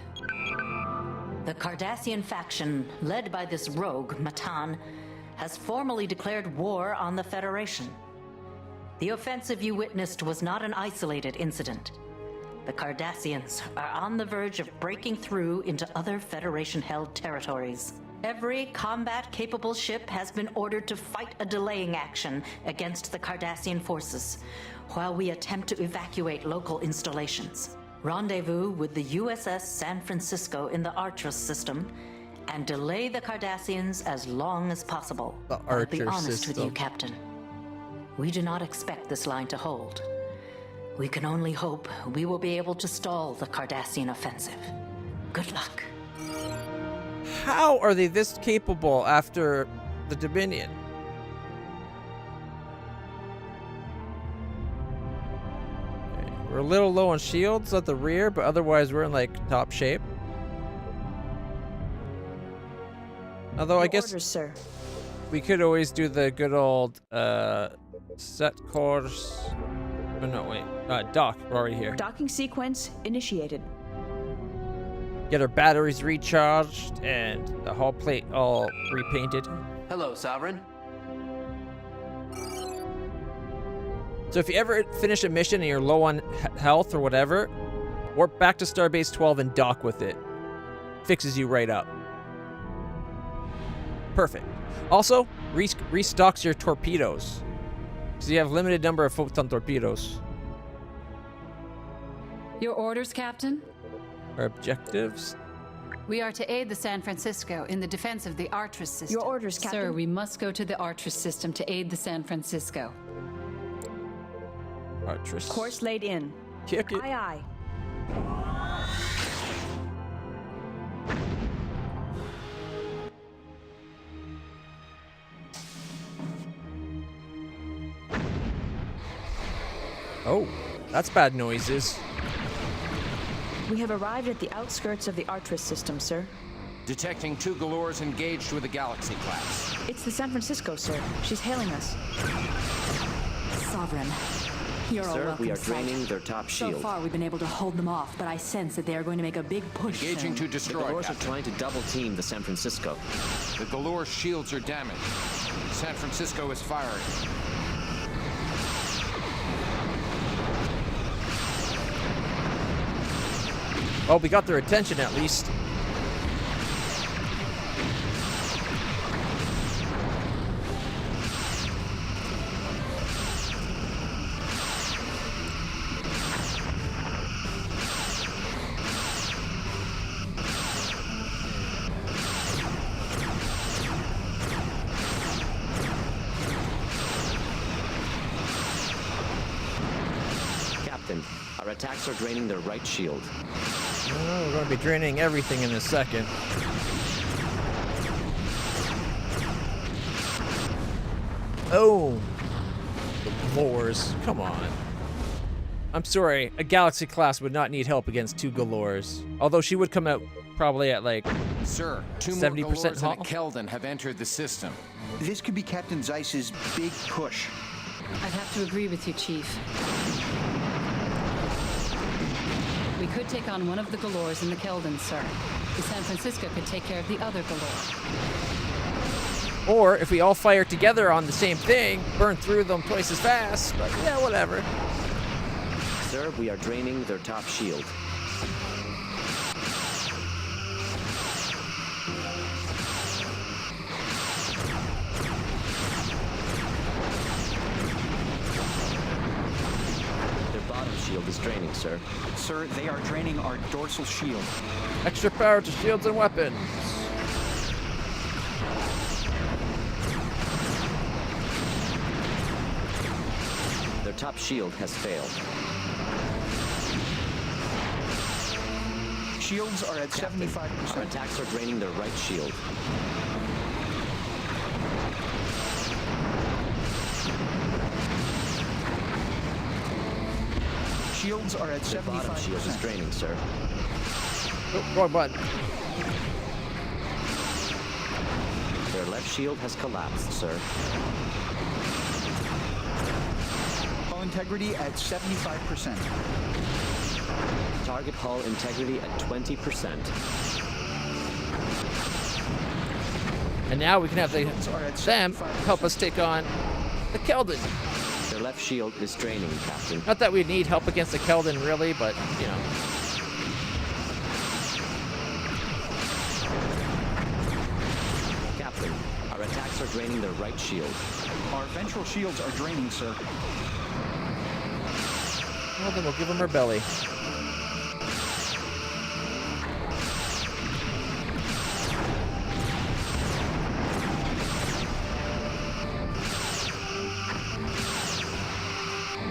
The Cardassian faction, led by this rogue, Matan, has formally declared war on the Federation. The offensive you witnessed was not an isolated incident. The Cardassians are on the verge of breaking through into other Federation-held territories. Every combat-capable ship has been ordered to fight a delaying action against the Cardassian forces, while we attempt to evacuate local installations. Rendezvous with the USS San Francisco in the Artrus system, and delay the Cardassians as long as possible. I'll be honest with you, Captain. We do not expect this line to hold. We can only hope we will be able to stall the Cardassian offensive. Good luck.
How are they this capable after the Dominion? Okay. We're a little low on shields at the rear, but otherwise we're in like top shape. Although I guess
orders, sir.
We could always do the good old set course. Oh, no, wait. Dock. We're already here.
Docking sequence initiated.
Get our batteries recharged and the hull plate all repainted.
Hello, Sovereign.
So if you ever finish a mission and you're low on health or whatever, warp back to Starbase 12 and dock with it. Fixes you right up. Perfect. Also, restocks your torpedoes. Because you have limited number of photon torpedoes.
Your orders, Captain?
Our objectives?
We are to aid the San Francisco in the defense of the Artrus system.
Your orders, Captain.
Sir, we must go to the Artrus system to aid the San Francisco.
Artrus.
Course laid in.
Kick it.
Aye, aye.
Oh, that's bad noises.
We have arrived at the outskirts of the Artrus system, sir.
Detecting 2 Galors engaged with a Galaxy class.
It's the San Francisco, sir. She's hailing us.
Sovereign, you're a
Sir,
welcome
we are
sight.
draining their top shield.
So far, we've been able to hold them off, but I sense that they are going to make a big push
Engaging
soon.
to destroy.
The Galors are trying to double team the San Francisco.
The Galore shields are damaged. San Francisco is firing.
Oh, we got their attention at least.
Captain, our attacks are draining their right shield.
Oh, we're going to be draining everything in a second. Oh, the Galores. Come on. I'm sorry, a Galaxy class would not need help against 2 Galores. Although she would come out probably at like
Sir, 2 more
70%
Galores
hull.
and a Keldon have entered the system.
This could be Captain Zeiss's big push.
I'd have to agree with you, Chief. We could take on one of the Galores in the Keldon, sir. The San Francisco could take care of the other Galore.
Or if we all fire together on the same thing, burn through them twice as fast. But yeah, whatever.
Sir, we are draining their top shield. Their bottom shield is draining, sir.
Sir, they are draining our dorsal shield.
Extra power to shields and weapons.
Their top shield has failed.
Shields are at 75%.
Our attacks are draining their right shield.
Shields are at 75%.
The bottom shield is draining, sir.
Oh, wrong button.
Their left shield has collapsed, sir.
Hull integrity at 75%.
Target hull integrity at 20%.
And now we can have them help us take on the Keldon.
Their left shield is draining, Captain.
Not that we need help against the Keldon, really, but, you know.
Captain, our attacks are draining their right shield.
Our ventral shields are draining, sir.
Well, then we'll give them her belly.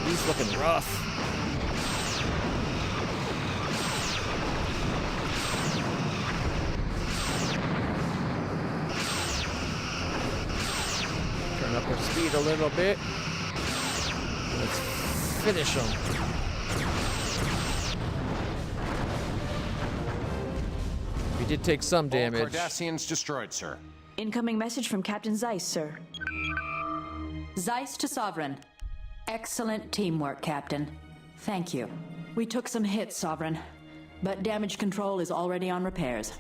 He's looking rough. Turn up our speed a little bit. Let's finish them. We did take some damage.
All Cardassians destroyed, sir.
Incoming message from Captain Zeiss, sir.
Zeiss to Sovereign. Excellent teamwork, Captain. Thank you. We took some hits, Sovereign, but damage control is already on repairs.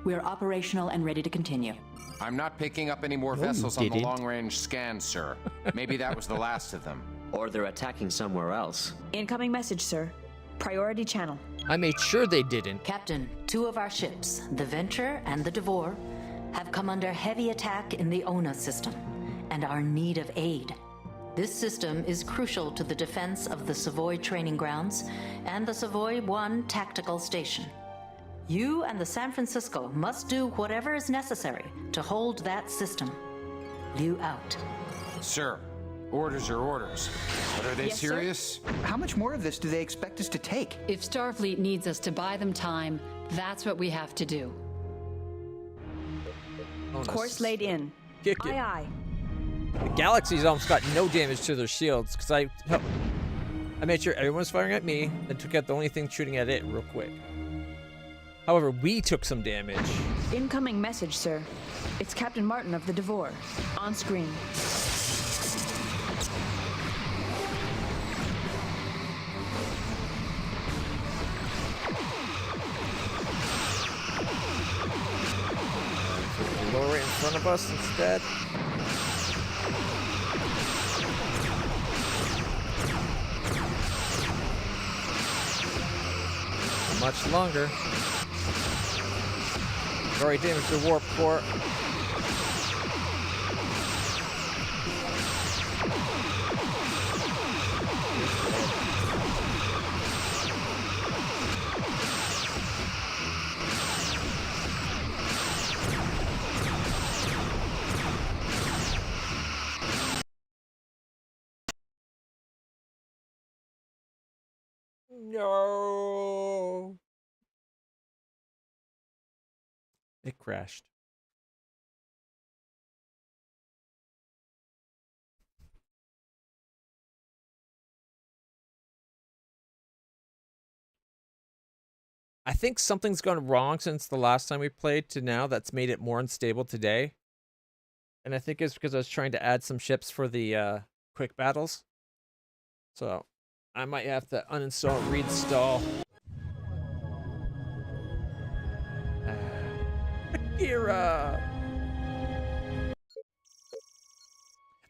We're operational and ready to continue.
I'm not picking up any more vessels on the long-range scans, sir. Maybe that was the last of them.
Or they're attacking somewhere else.
Incoming message, sir. Priority channel.
I made sure they didn't.
Captain, 2 of our ships, the Venture and the Devore, have come under heavy attack in the Ona system and are in need of aid. This system is crucial to the defense of the Savoy training grounds and the Savoy 1 tactical station. You and the San Francisco must do whatever is necessary to hold that system. Liu out.
Sir, orders are orders. But are they
Yes, sir?
serious?
How much more of this do they expect us to take?
If Starfleet needs us to buy them time, that's what we have to do.
Course laid in.
Kick it.
Aye, aye.
The Galaxy's almost got no damage to their shields because I made sure everyone was firing at me, then took out the only thing shooting at it real quick. However, we took some damage.
Incoming message, sir. It's Captain Martin of the Devore. On screen.
Lower it in front of us instead. Much longer. Already damaged the warp core. No. It crashed. I think something's gone wrong since the last time we played to now that's made it more unstable today. And I think it's because I was trying to add some ships for the quick battles. So I might have to uninstall and reinstall. Akira!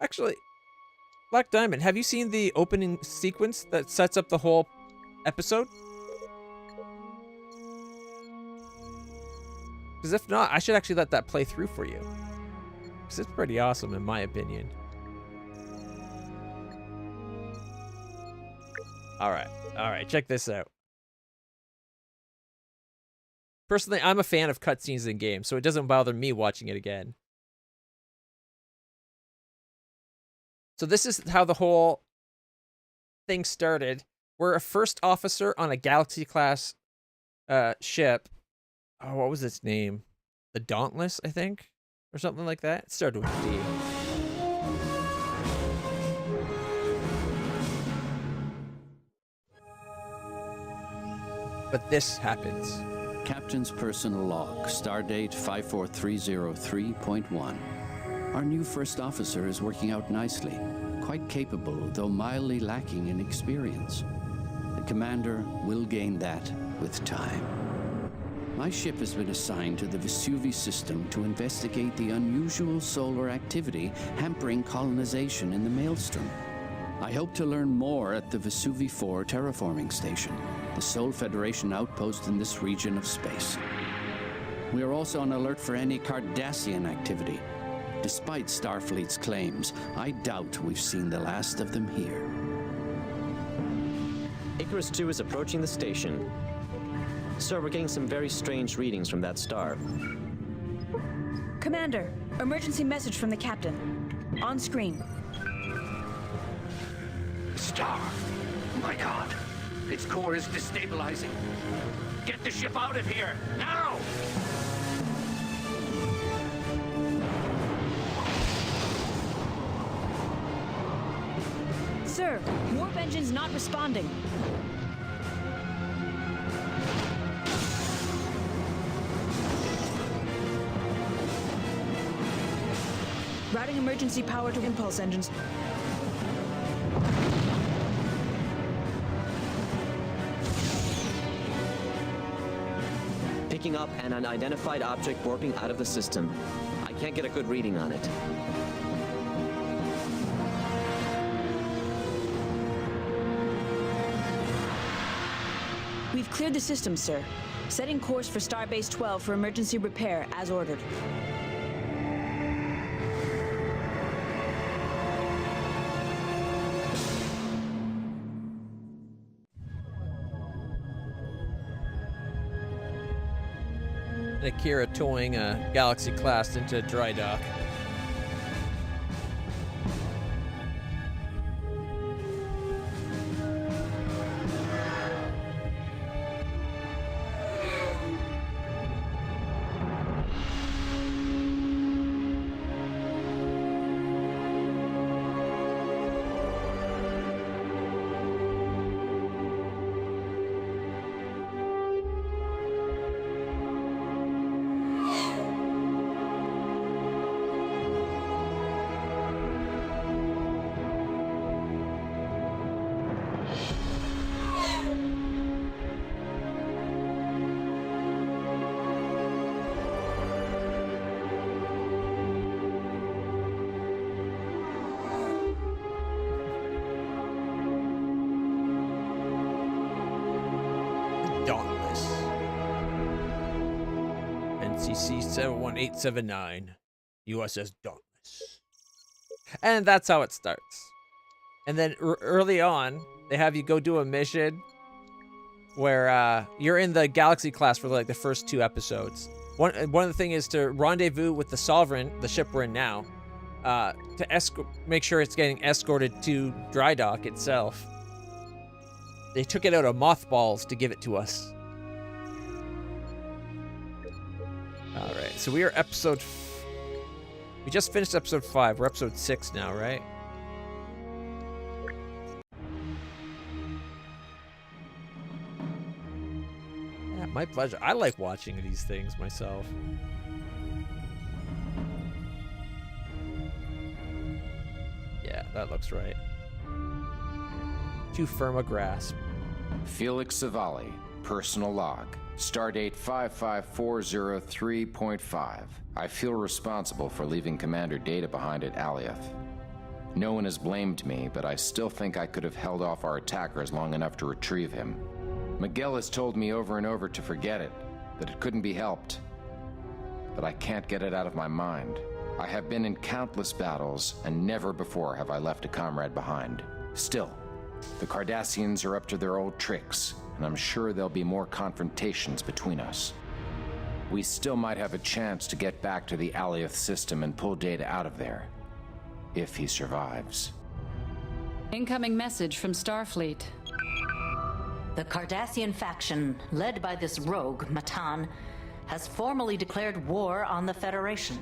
Actually, Black Diamond, have you seen the opening sequence that sets up the whole episode? Because if not, I should actually let that play through for you. Because it's pretty awesome in my opinion. Alright. Alright, check this out. Personally, I'm a fan of cutscenes in games, so it doesn't bother me watching it again. So this is how the whole thing started. We're a first officer on a Galaxy-class ship. Oh, what was its name? The Dauntless, I think? Or something like that? It started with D. But this happens.
Captain's personal log, stardate 54303.1. Our new first officer is working out nicely, quite capable, though mildly lacking in experience. The commander will gain that with time. My ship has been assigned to the Vesuvi system to investigate the unusual solar activity hampering colonization in the Maelstrom. I hope to learn more at the Vesuvi 4 terraforming station, the sole Federation outpost in this region of space. We are also on alert for any Cardassian activity. Despite Starfleet's claims, I doubt we've seen the last of them here.
Icarus 2 is approaching the station. Sir, we're getting some very strange readings from that star.
Commander, emergency message from the captain. On screen.
Star. My God. Its core is destabilizing. Get the ship out of here, now!
Sir, warp engine's not responding. Routing emergency power to impulse engines.
Picking up an unidentified object warping out of the system. I can't get a good reading on it.
We've cleared the system, sir. Setting course for Starbase 12 for emergency repair, as ordered.
Akira towing a Galaxy class into dry dock. Dauntless. NCC 71879. USS Dauntless. And that's how it starts. And then early on, they have you go do a mission where you're in the Galaxy class for like the first 2 episodes. One of the things is to rendezvous with the Sovereign, the ship we're in now, to make sure it's getting escorted to dry dock itself. They took it out of mothballs to give it to us. All right, so we are we just finished episode 5. We're episode 6 now, right? Yeah, my pleasure. I like watching these things myself. Yeah, that looks right. Too firm a grasp.
Felix Savali, personal log. Stardate 55403.5. I feel responsible for leaving Commander Data behind at Alioth. No one has blamed me, but I still think I could have held off our attackers long enough to retrieve him. Miguel has told me over and over to forget it, that it couldn't be helped. But I can't get it out of my mind. I have been in countless battles, and never before have I left a comrade behind. Still, The Cardassians are up to their old tricks, and I'm sure there'll be more confrontations between us. We still might have a chance to get back to the Alioth system and pull Data out of there. If he survives.
Incoming message from Starfleet.
The Cardassian faction, led by this rogue, Matan, has formally declared war on the Federation.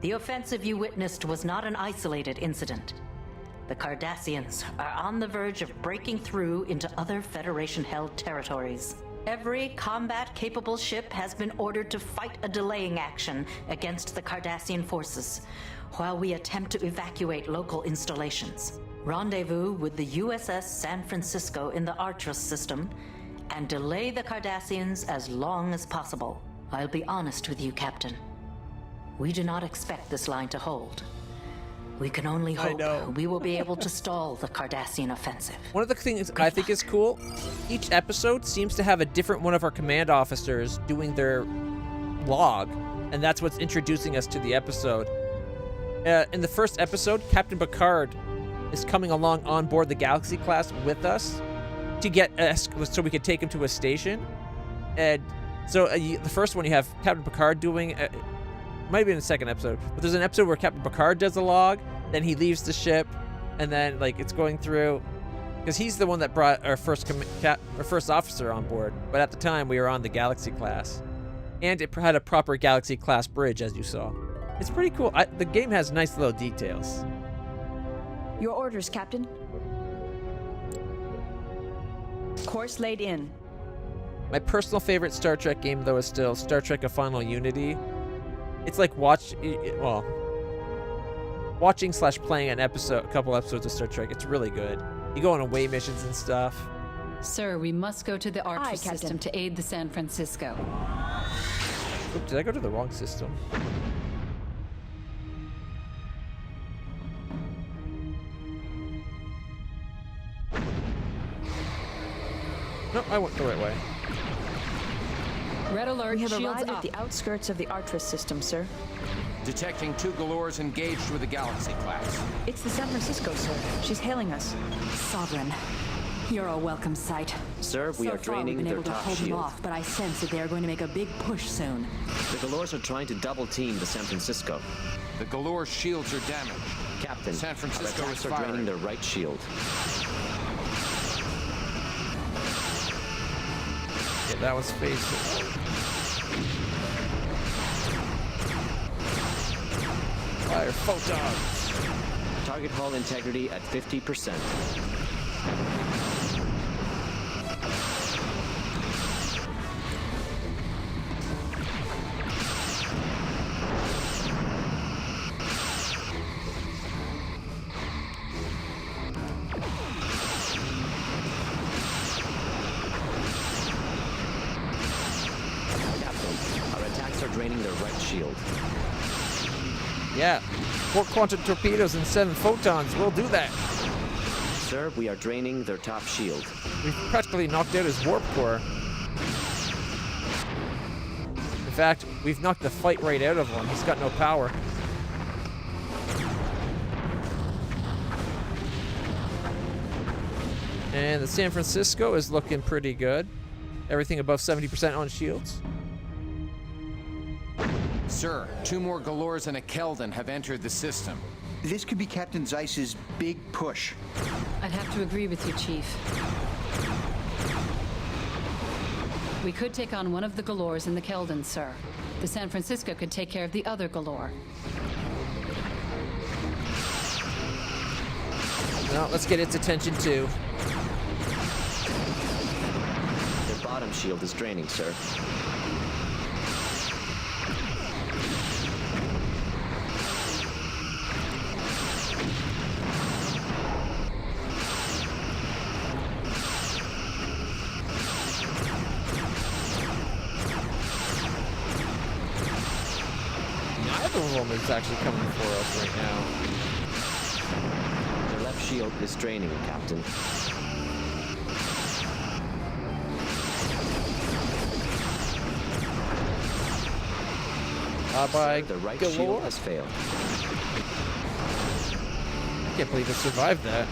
The offensive you witnessed was not an isolated incident. The Cardassians are on the verge of breaking through into other Federation-held territories. Every combat-capable ship has been ordered to fight a delaying action against the Cardassian forces, while we attempt to evacuate local installations. Rendezvous with the USS San Francisco in the Artrus system, and delay the Cardassians as long as possible. I'll be honest with you, Captain. We do not expect this line to hold. We can only hope we will be able to stall the Cardassian offensive.
One of the things I think is cool, each episode seems to have a different one of our command officers doing their log, and that's what's introducing us to the episode. In the first episode, Captain Picard is coming along on board the Galaxy class with us to get us so we could take him to a station. And so the first one you have Captain Picard doing, might be in the second episode, but there's an episode where Captain Picard does a log, then he leaves the ship, and then like it's going through, because he's the one that brought our first officer on board. But at the time we were on the Galaxy class, and it had a proper Galaxy class bridge, as you saw. It's pretty cool. The game has nice little details.
Your orders, Captain. Course laid in.
My personal favorite Star Trek game, though, is still Star Trek: A Final Unity. It's like watching/playing a couple episodes of Star Trek. It's really good. You go on away missions and stuff.
Sir, we must go to the Artrus system to aid the San Francisco.
Oops, did I go to the wrong system? No, I went the right way.
Red alert, we have arrived at the outskirts of the Artrus system, sir.
Detecting 2 Galors engaged with the Galaxy class.
It's the San Francisco, sir. She's hailing us.
Sovereign, you're a welcome sight.
Sir, we are draining their top
hold them
shield.
off, but I sense that they are going to make a big push soon.
The Galors are trying to double team the San Francisco.
The Galore shields are damaged.
Captain,
San Francisco
our
is
attacks are draining
firing.
their right shield.
Yeah, that was facing. Fire photons.
Target hull integrity at 50%. Draining their right shield.
Yeah, 4 quantum torpedoes and 7 photons. We'll do that.
Sir, we are draining their top shield.
We've practically knocked out his warp core. In fact, we've knocked the fight right out of him. He's got no power. And the San Francisco is looking pretty good. Everything above 70% on shields.
Sir, 2 more Galors and a Keldon have entered the system.
This could be Captain Zeiss's big push.
I'd have to agree with you, Chief. We could take on one of the Galors in the Keldon, sir. The San Francisco could take care of the other Galor.
Well, let's get its attention too.
Their bottom shield is draining, sir.
Is actually coming for us right now.
Their left shield is draining, Captain.
Bye-bye.
The right
Galore
shield has failed.
I can't believe it survived that.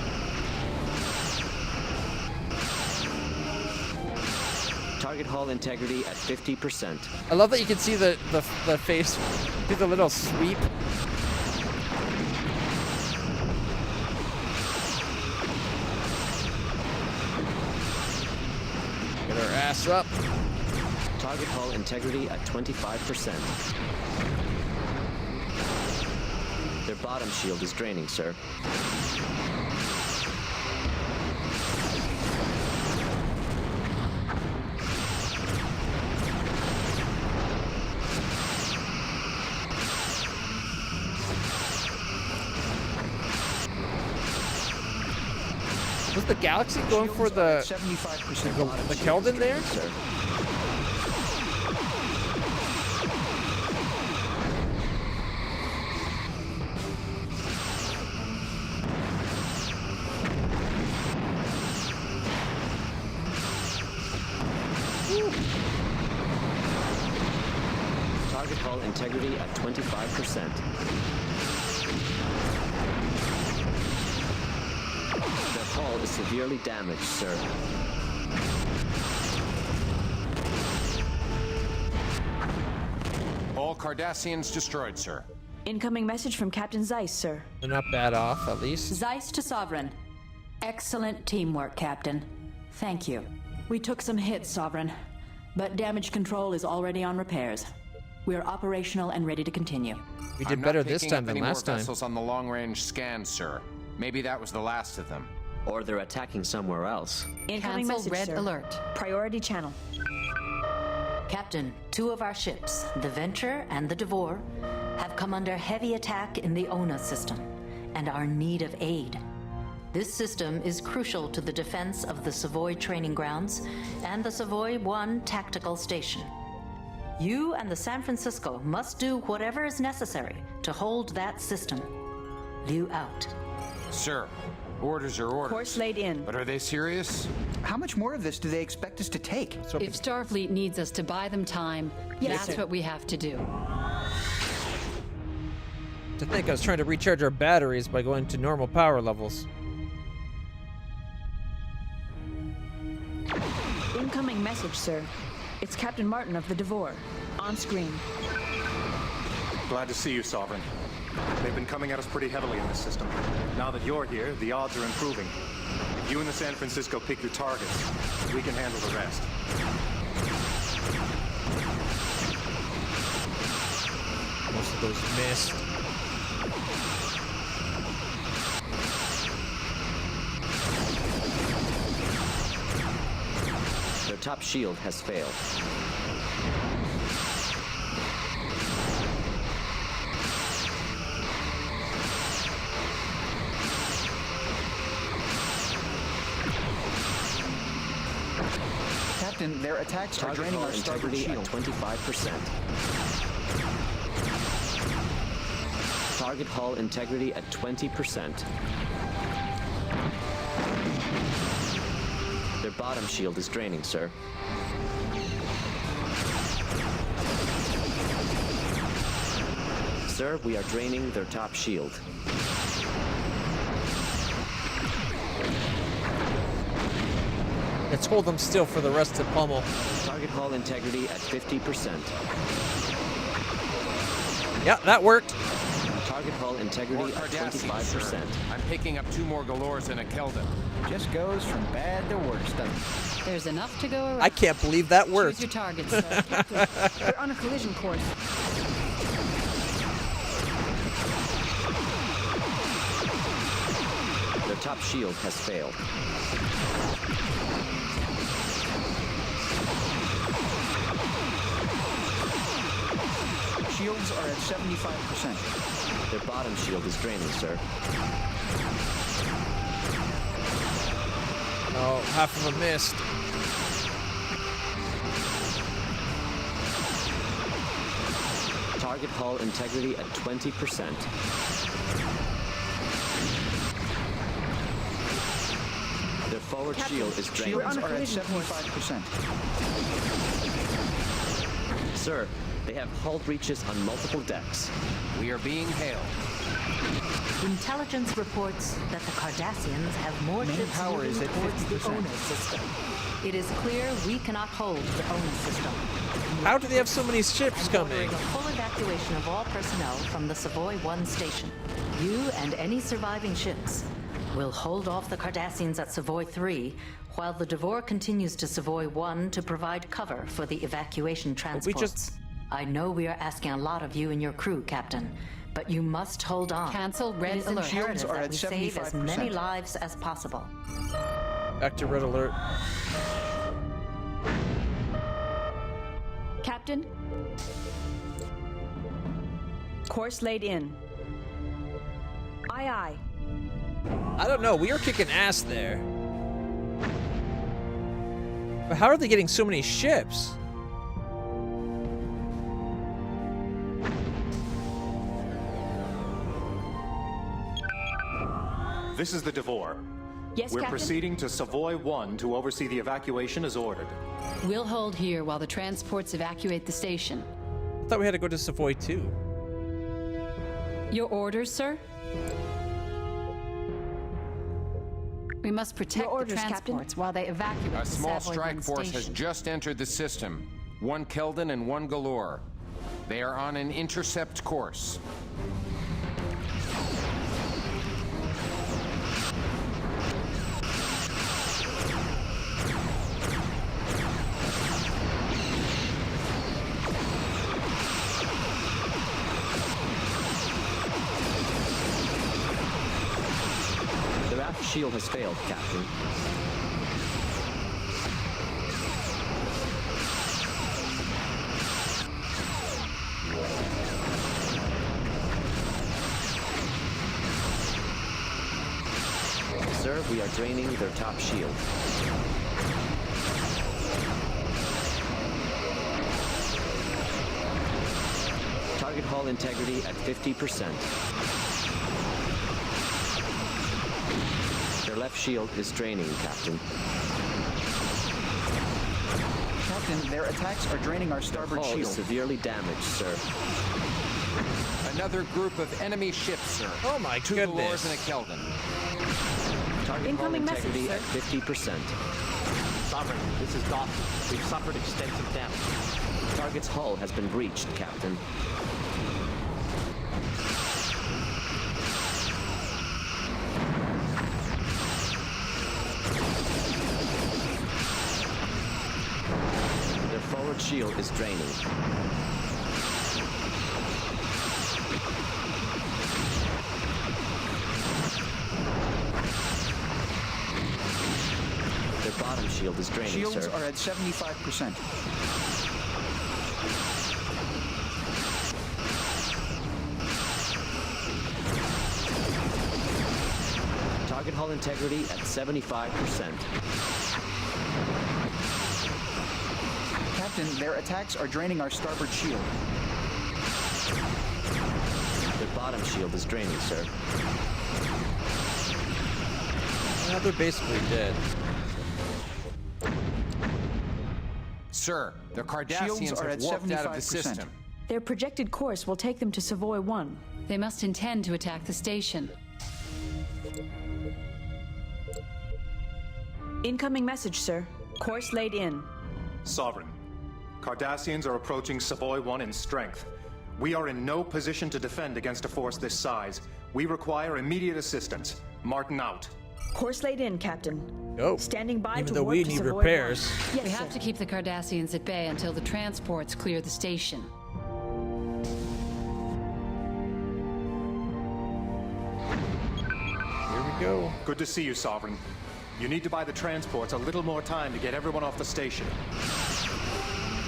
Target hull integrity at 50%.
I love that you can see the face do the little sweep. Get our ass up.
Target hull integrity at 25%. Their bottom shield is draining, sir.
Was the Galaxy going for the
75%
the Keldon there?
Sir. Target hull integrity at 25%. The hull is severely damaged, sir.
All Cardassians destroyed, sir.
Incoming message from Captain Zeiss, sir.
They're not bad off, at least.
Zeiss to Sovereign. Excellent teamwork, Captain. Thank you. We took some hits, Sovereign, but damage control is already on repairs. We are operational and ready to continue.
We did better this time than last time.
Vessels on the long-range scan, sir. Maybe that was the last of them.
Or they're attacking somewhere else.
Incoming
Cancel
message,
red
sir.
alert.
Priority channel.
Captain, 2 of our ships, the Venture and the Devore, have come under heavy attack in the ONA system and are in need of aid. This system is crucial to the defense of the Savoy training grounds and the Savoy 1 tactical station. You and the San Francisco must do whatever is necessary to hold that system. Liu out.
Sir, orders are orders.
Course laid in.
But are they serious?
How much more of this do they expect us to take?
If Starfleet needs us to buy them time,
Yes,
that's
sir.
what we have to do.
To think I was trying to recharge our batteries by going to normal power levels.
Incoming message, sir. It's Captain Martin of the Devore. On screen.
Glad to see you, Sovereign. They've been coming at us pretty heavily in this system. Now that you're here, the odds are improving. If you and the San Francisco pick your targets, we can handle the rest.
Most of those missed.
Their top shield has failed.
Captain, their attacks are
Target
draining
hull
our starboard
integrity
shield.
at 25%. Target hull integrity at 20%. Their bottom shield is draining, sir. Sir, we are draining their top shield.
Let's hold them still for the rest to pummel.
Target hull integrity at 50%.
Yeah, that worked.
Target hull integrity
More
at
Cardassians, sir.
25%.
I'm picking up 2 more Galores and a Keldon.
Just goes from bad to worse, doesn't it?
There's enough to go around.
I can't believe that worked.
Choose your targets, sir.
Captain, we're on a collision course.
Their top shield has failed.
Shields are at 75%.
Their bottom shield is draining, sir.
Oh, half of them missed.
Target hull integrity at 20%. Their forward
Captain,
shield is draining.
we're on
Shields
a
are at
collision course.
75%.
Sir, they have hull breaches on multiple decks.
We are being hailed.
Intelligence reports that the Cardassians have more
Main
ships
power
moving
is at
towards the
50%.
ONA system. It is clear we cannot hold the Omen system.
How do they have so many ships coming?
Ordering a full evacuation of all personnel from the Savoy 1 station. You and any surviving ships will hold off the Cardassians at Savoy 3 while the Devore continues to Savoy 1 to provide cover for the evacuation transports. I know we are asking a lot of you and your crew, Captain, but you must hold on.
Cancel red
It is
alert.
imperative
Shields are
that
at
we save as
75%.
many lives as possible.
Back to red alert.
Captain? Course laid in. Aye, aye.
I don't know. We were kicking ass there. But how are they getting so many ships?
This is the Devore.
Yes,
We're
Captain?
proceeding to Savoy 1 to oversee the evacuation as ordered.
We'll hold here while the transports evacuate the station.
I thought we had to go to Savoy 2.
Your orders, sir? We must protect
orders,
the transports while they evacuate
A
the
small
Savoy
strike
1
force has
station.
just entered the system. 1 Keldon and 1 Galore. They are on an intercept course.
The raft shield has failed, Captain. Sir, we are draining their top shield. Target hull integrity at 50%. Their left shield is draining, Captain.
Captain, their attacks are draining our
Their
starboard
hull
shield.
is severely damaged, sir.
Another group of enemy ships, sir.
Oh my
2
goodness.
Galores and a Keldon.
Target hull
Incoming message,
integrity
sir.
at 50%.
Sovereign, this is Dawson. We've suffered extensive damage.
Target's hull has been breached, Captain. Their forward shield is draining. Their bottom shield is draining,
Shields
sir.
are at 75%.
Target hull integrity at 75%.
Captain, their attacks are draining our starboard shield.
Their bottom shield is draining, sir.
Now they're basically dead.
Sir, the
Shields
Cardassians
are
have
at
warped out of the
75%.
system.
Their projected course will take them to Savoy 1.
They must intend to attack the station.
Incoming message, sir. Course laid in.
Sovereign. Cardassians are approaching Savoy 1 in strength. We are in no position to defend against a force this size. We require immediate assistance. Martin out.
Course laid in, Captain.
Go.
Standing by
Even
to
though
warp
we
to
need
Savoy 1.
repairs.
Yes,
We
sir.
have to keep the Cardassians at bay until the transports clear the station.
Here we go.
Good to see you, Sovereign. You need to buy the transports a little more time to get everyone off the station.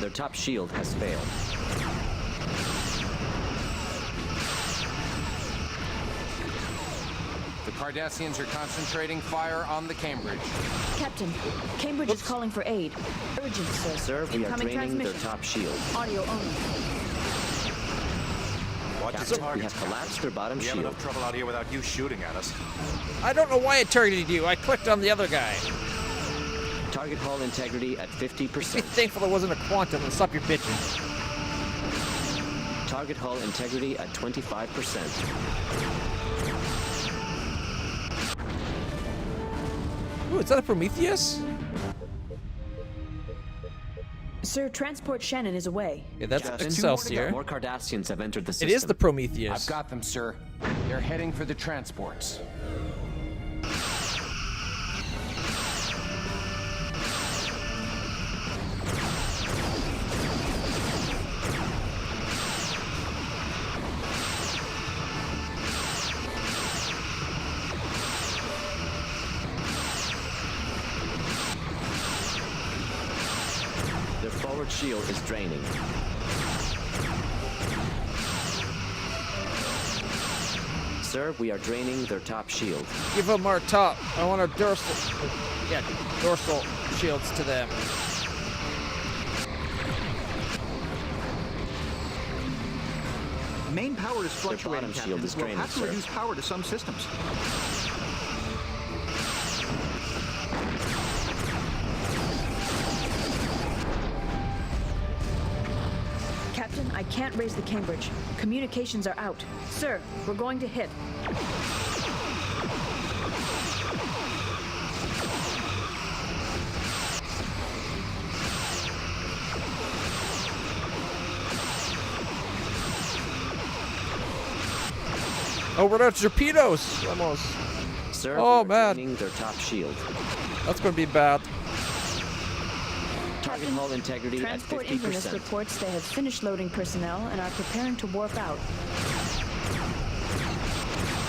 Their top shield has failed.
The Cardassians are concentrating fire on the Cambridge.
Captain, Cambridge is calling for aid. Urgent, sir.
Sir, we are
Incoming
draining their
transmission.
top shield.
Audio only.
Watch
Captain,
the target.
we have collapsed their bottom
We have
shield.
enough trouble out here without you shooting at us.
I don't know why it targeted you. I clicked on the other guy.
Target hull integrity at
Be
50%.
thankful it wasn't a quantum and stop your bitching.
Target hull integrity at 25%.
Ooh, is that a Prometheus?
Sir, transport Shannon is away.
Yeah, that's
Captain,
Excelsior.
more Cardassians have entered the system.
It is the Prometheus.
I've got them, sir. They're heading for the transports.
Their forward shield is draining. Sir, we are draining their top shield.
Give them our top. I want our dorsal. Yeah, dorsal shields to them.
Main power is fluctuating,
bottom
Captain.
shield is
We'll
draining,
have to
sir.
reduce power to some systems.
Captain, I can't raise the Cambridge. Communications are out. Sir, we're going to hit.
Oh, we're out of torpedoes. Almost.
Sir,
Oh,
we are
man.
draining their top shield.
That's going to be bad.
Target hull integrity at
Transport Inverness
50%.
reports they have finished loading personnel and are preparing to warp out.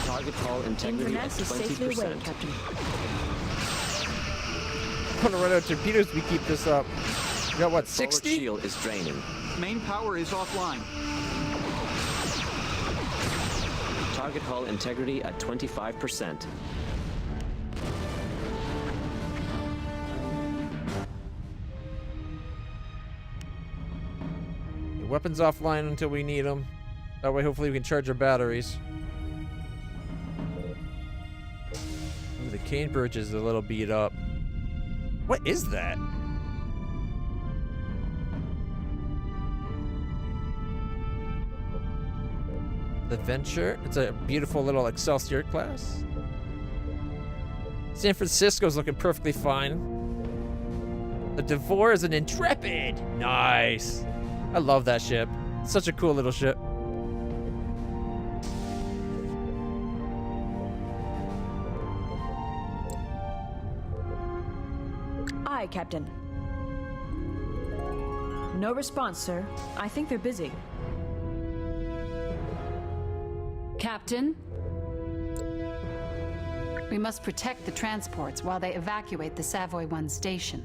Target hull integrity at
Inverness is safely away,
20%.
Captain.
I'm going to run out of torpedoes if we keep this up. We got what,
Forward
60?
shield is draining.
Main power is offline.
Target hull integrity at 25%.
Weapons offline until we need them. That way, hopefully, we can charge our batteries. Ooh, the Cambridge is a little beat up. What is that? The Venture. It's a beautiful little Excelsior class. San Francisco's looking perfectly fine. The Devore is an Intrepid. Nice. I love that ship. Such a cool little ship.
Aye, Captain. No response, sir. I think they're busy.
Captain? We must protect the transports while they evacuate the Savoy 1 station.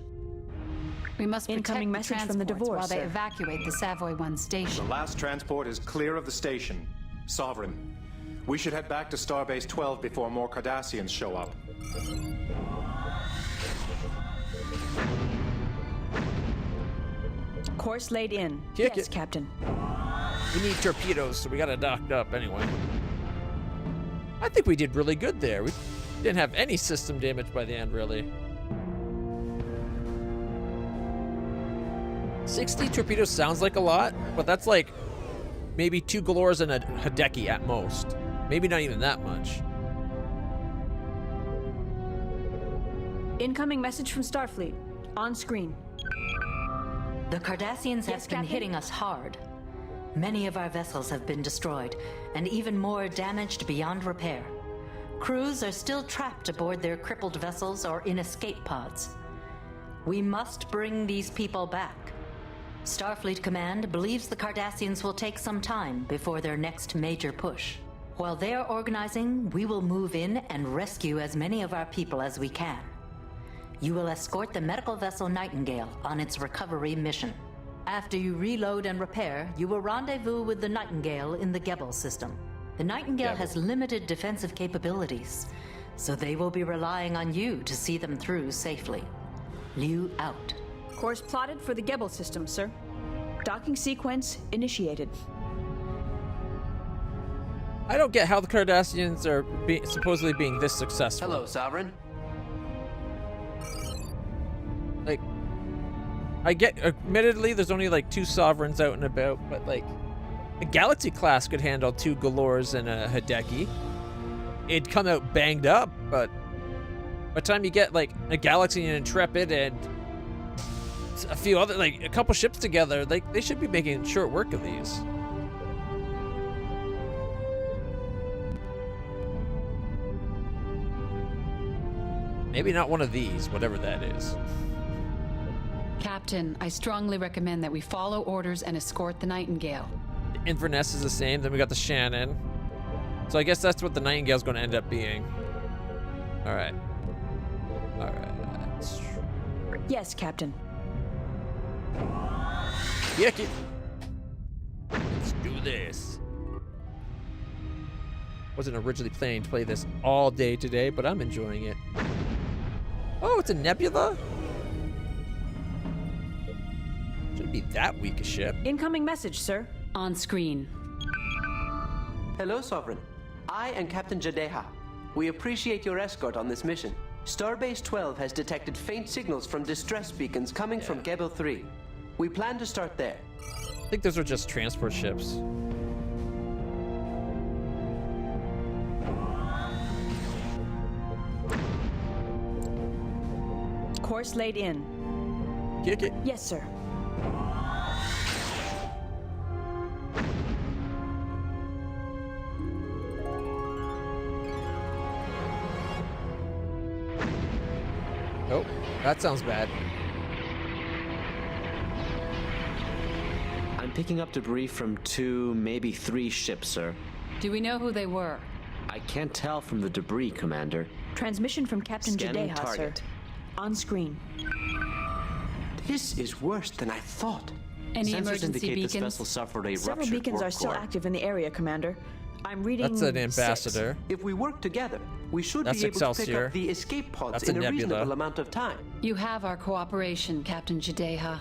We must protect
Incoming
the
message from the
transports
Devore,
while they
sir.
evacuate the Savoy 1
The
station.
last transport is clear of the station. Sovereign. We should head back to Starbase 12 before more Cardassians show up.
Course laid in.
Kick
yes,
it.
Captain.
We need torpedoes, so we got it docked up anyway. I think we did really good there. We didn't have any system damage by the end, really. 60 torpedoes sounds like a lot, but that's like maybe 2 Galores and a Hideki at most. Maybe not even that much.
Incoming message from Starfleet. On screen.
The Cardassians have
Yes,
been
Captain?
hitting us hard. Many of our vessels have been destroyed, and even more damaged beyond repair. Crews are still trapped aboard their crippled vessels or in escape pods. We must bring these people back. Starfleet Command believes the Cardassians will take some time before their next major push. While they are organizing, we will move in and rescue as many of our people as we can. You will escort the medical vessel Nightingale on its recovery mission. After you reload and repair, you will rendezvous with the Nightingale in the Gebel system. The Nightingale has limited defensive capabilities, so they will be relying on you to see them through safely. Liu out.
Course plotted for the Gebel system, sir. Docking sequence initiated.
I don't get how the Cardassians are supposedly being this successful.
Hello, Sovereign.
Like, I get, admittedly, there's only like 2 Sovereigns out and about, but like, a Galaxy class could handle 2 Galores and a Hideki. It'd come out banged up, but by the time you get like a Galaxy and Intrepid and a few other, like a couple ships together, like they should be making short work of these. Maybe not one of these, whatever that is.
Captain, I strongly recommend that we follow orders and escort the Nightingale.
The Inverness is the same. Then we got the Shannon. So I guess that's what the Nightingale's going to end up being. All right. All right.
Yes, Captain.
Let's do this. Wasn't originally planning to play this all day today, but I'm enjoying it. Oh, it's a nebula? Shouldn't be that weak a ship.
Incoming message, sir.
On screen.
Hello, Sovereign. I am Captain Jadeha. We appreciate your escort on this mission. Starbase 12 has detected faint signals from distress beacons coming from Gebel 3. We plan to start there.
I think those are just transport ships.
Course laid in.
Kick it.
Yes, sir.
Oh, that sounds bad.
I'm picking up debris from 2, maybe 3 ships, sir.
Do we know who they were?
I can't tell from the debris, Commander.
Transmission from Captain
Scanning
Jadeha,
target.
sir. On screen.
This is worse than I thought.
Any
Sensors
emergency
indicate
beacons?
this vessel suffered a
Several
ruptured
beacons
warp
are still
core.
active in the area, Commander. I'm reading.
That's an ambassador.
6. If we work together, we should
That's
be able to pick
Excelsior.
up the escape pods
That's
in
a
a
nebula.
reasonable amount of time.
You have our cooperation, Captain Jadeha.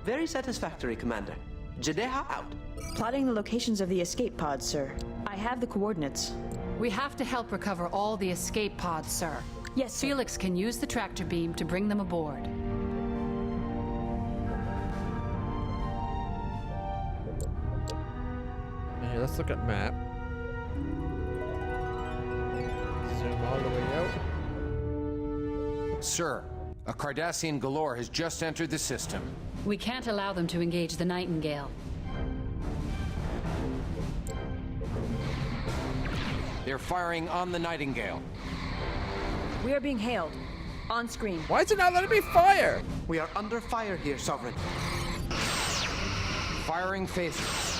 Very satisfactory, Commander. Jadeha out.
Plotting the locations of the escape pods, sir. I have the coordinates.
We have to help recover all the escape pods, sir.
Yes, sir.
Felix can use the tractor beam to bring them aboard.
Here, let's look at map. Zoom all the way out.
Sir, a Cardassian galore has just entered the system.
We can't allow them to engage the Nightingale.
They're firing on the Nightingale.
We are being hailed. On screen.
Why is it not letting me fire?
We are under fire here, Sovereign.
Firing phasers.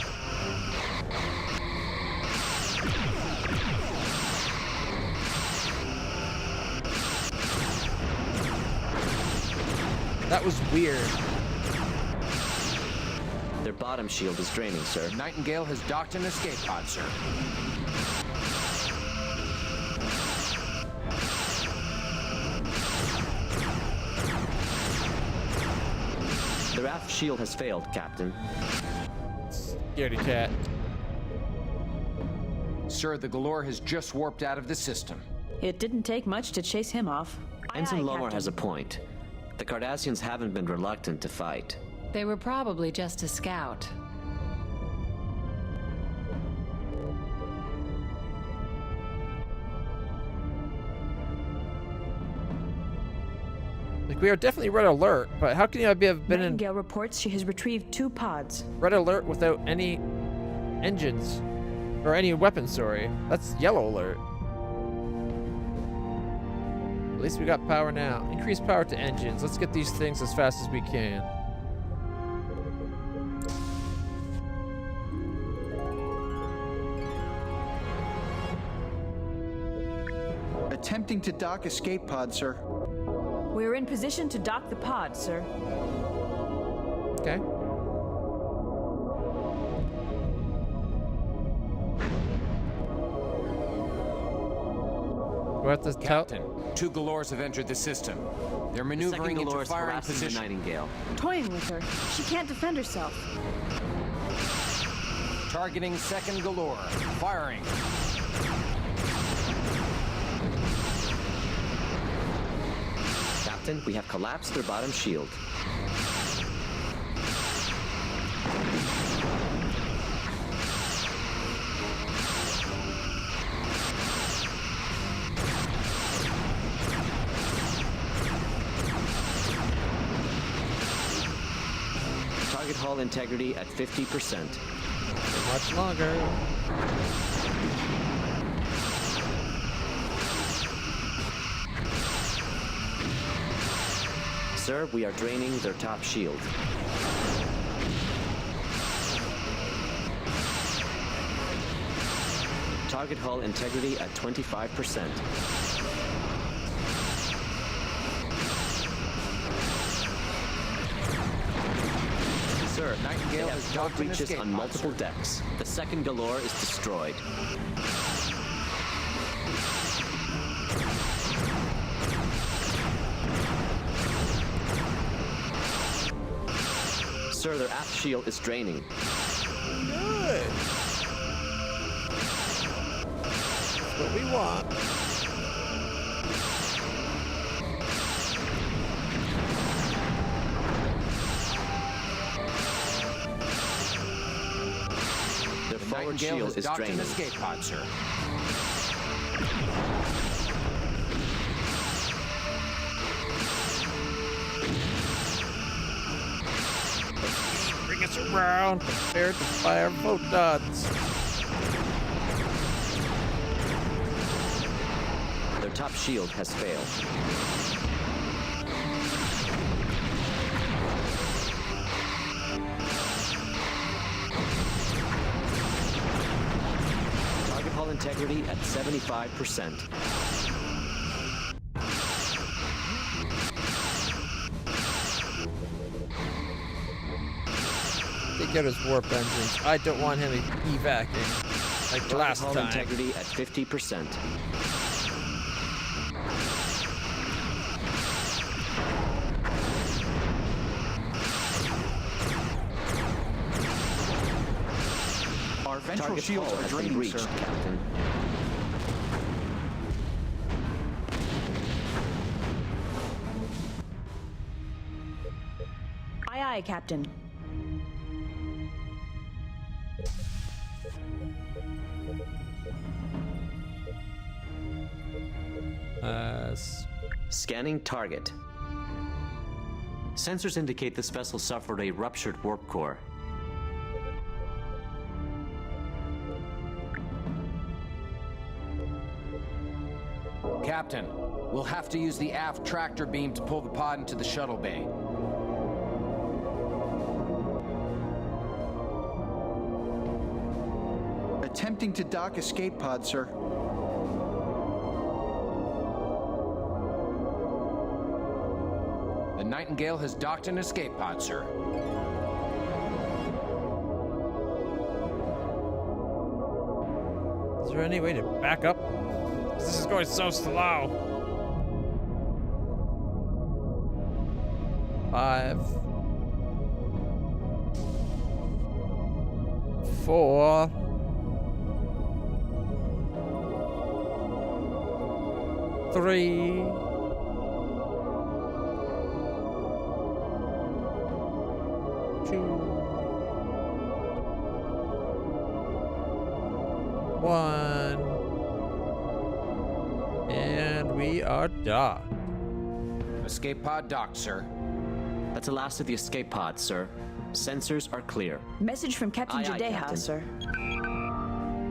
That was weird.
Their bottom shield is draining, sir.
Nightingale has docked an escape pod, sir.
Their aft shield has failed, Captain.
Scaredy cat.
Sir, the galore has just warped out of the system.
It didn't take much to chase him off.
Ensign
Aye, aye,
Lomar
Captain.
has a point. The Cardassians haven't been reluctant to fight.
They were probably just a scout.
Like, we are definitely red alert, but how can you have been in
Nightingale reports she has retrieved 2 pods.
red alert without any engines? Or any weapons, sorry. That's yellow alert. At least we got power now. Increase power to engines. Let's get these things as fast as we can.
Attempting to dock escape pod, sir.
We're in position to dock the pod, sir.
Okay. We have to tell.
Captain, 2 galores have entered the system. They're
The second
maneuvering into
galore is
firing
harassing the
position.
Nightingale.
Toying with her. She can't defend herself.
Targeting second galore. Firing.
Captain, we have collapsed their bottom shield. hull integrity at 50%.
Much longer.
Sir, we are draining their top shield. Target hull integrity at 25%. Sir, Nightingale has dock breaches on multiple decks. The second Galore is destroyed. Sir, their aft shield is draining.
Good. That's what we want.
Their forward shield is draining.
Escape pod, sir.
Bring us around, prepared to fire photons.
Their top shield has failed. Target hull integrity at 75%.
Take out his warp engines. I don't want him evacing like the last
Hull
time.
integrity at 50%.
Our ventral
Target
shields
hull
are
has been
draining,
breached,
sir.
Captain.
Aye, aye, Captain.
Scanning target. Sensors indicate this vessel suffered a ruptured warp core.
Captain, we'll have to use the aft tractor beam to pull the pod into the shuttle bay.
Attempting to dock escape pod, sir.
The Nightingale has docked an escape pod, sir.
Is there any way to back up? This is going so slow. 5, 4, 3, 2, 1, and we are done.
Escape pod docked, sir.
That's the last of the escape pods, sir. Sensors are clear.
Message from Captain
Aye, aye,
Jadeha,
Captain.
sir.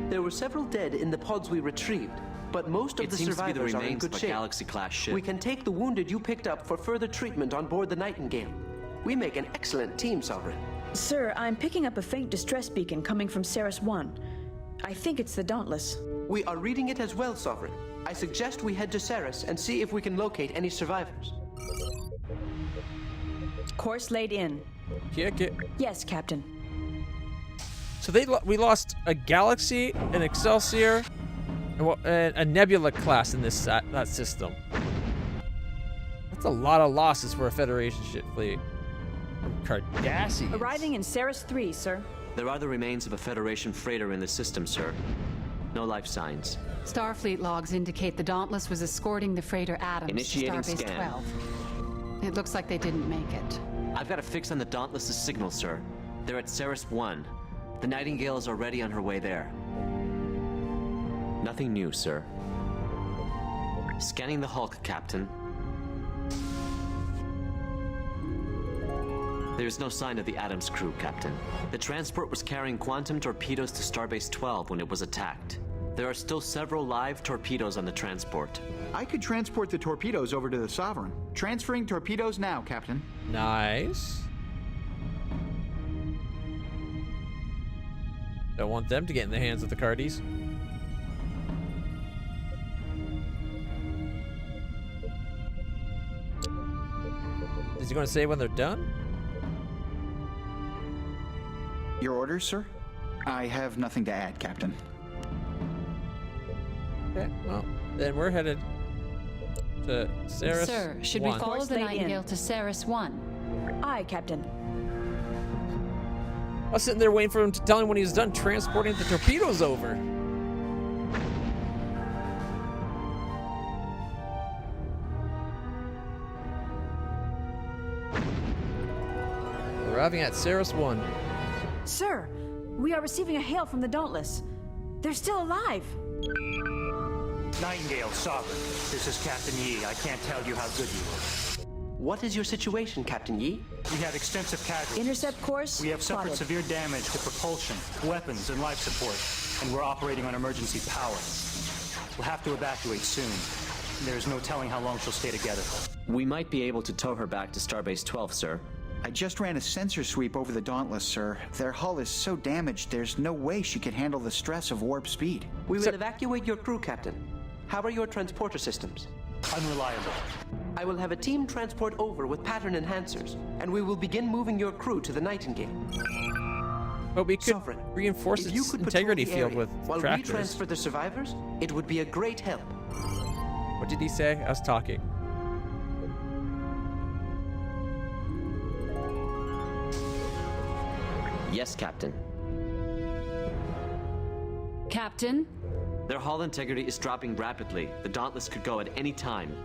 There were several dead in the pods we retrieved, but most of
It
the
seems to be the
survivors are in
remains
good
of a
shape.
Galaxy-class ship.
We can take the wounded you picked up for further treatment on board the Nightingale. We make an excellent team, Sovereign.
Sir, I'm picking up a faint distress beacon coming from Ceres 1. I think it's the Dauntless.
We are reading it as well, Sovereign. I suggest we head to Ceres and see if we can locate any survivors.
Course laid in.
Kick it.
Yes, Captain.
So we lost a Galaxy, an Excelsior, and a Nebula class in this that system. That's a lot of losses for a Federation ship fleet. From Cardassians.
Arriving in Ceres 3, sir.
There are the remains of a Federation freighter in the system, sir. No life signs.
Starfleet logs indicate the Dauntless was escorting the freighter Adams
Initiating
to Starbase
scan.
12. It looks like they didn't make it.
I've got a fix on the Dauntless's signal, sir. They're at Ceres 1. The Nightingale is already on her way there. Nothing new, sir. Scanning the Hulk, Captain. There is no sign of the Adams crew, Captain. The transport was carrying quantum torpedoes to Starbase 12 when it was attacked. There are still several live torpedoes on the transport.
I could transport the torpedoes over to the Sovereign. Transferring torpedoes now, Captain.
Nice. Don't want them to get in the hands of the Cardies. Is he going to say when they're done?
Your orders, sir? I have nothing to add, Captain.
Okay, well, then we're headed to Ceres.
Sir, should we follow the Nightingale to Ceres 1?
Aye, Captain.
I was sitting there waiting for him to tell him when he was done transporting the torpedoes over. Arriving at Ceres 1.
Sir, we are receiving a hail from the Dauntless. They're still alive.
Nightingale, Sovereign. This is Captain Yi. I can't tell you how good you are.
What is your situation, Captain Yi?
We have extensive casualties.
Intercept course
We have suffered
plotted.
severe damage to propulsion, weapons, and life support, and we're operating on emergency power. We'll have to evacuate soon. There's no telling how long she'll stay together.
We might be able to tow her back to Starbase 12, sir.
I just ran a sensor sweep over the Dauntless, sir. Their hull is so damaged, there's no way she could handle the stress of warp speed.
We will evacuate your crew, Captain. How are your transporter systems?
Unreliable.
I will have a team transport over with pattern enhancers, and we will begin moving your crew to the Nightingale.
But we could
Sovereign,
reinforce
if you
its
could
integrity
patrol the
field
area
with
while we
tractors.
transfer the survivors, it would be a great help.
What did he say? I was talking.
Yes, Captain.
Captain?
Their hull integrity is dropping rapidly. The Dauntless could go at any time.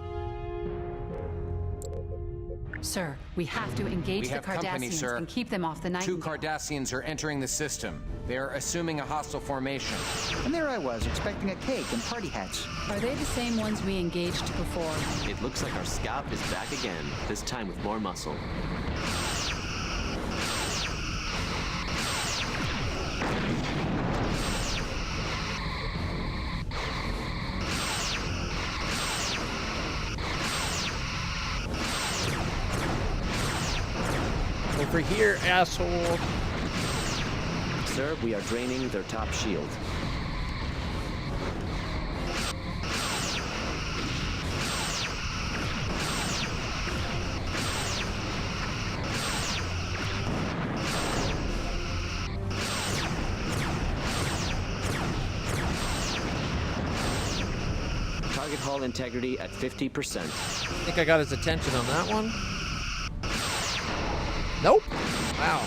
Sir, we have to engage
We
the
have company,
Cardassians
sir.
and keep them off the Nightingale.
2 Cardassians are entering the system. They are assuming a hostile formation.
And there I was, expecting a cake and party hats.
Are they the same ones we engaged before?
It looks like our scout is back again, this time with more muscle.
Over here, asshole.
Sir, we are draining their top shield. Target hull integrity at 50%.
I think I got his attention on that one. Nope. Wow.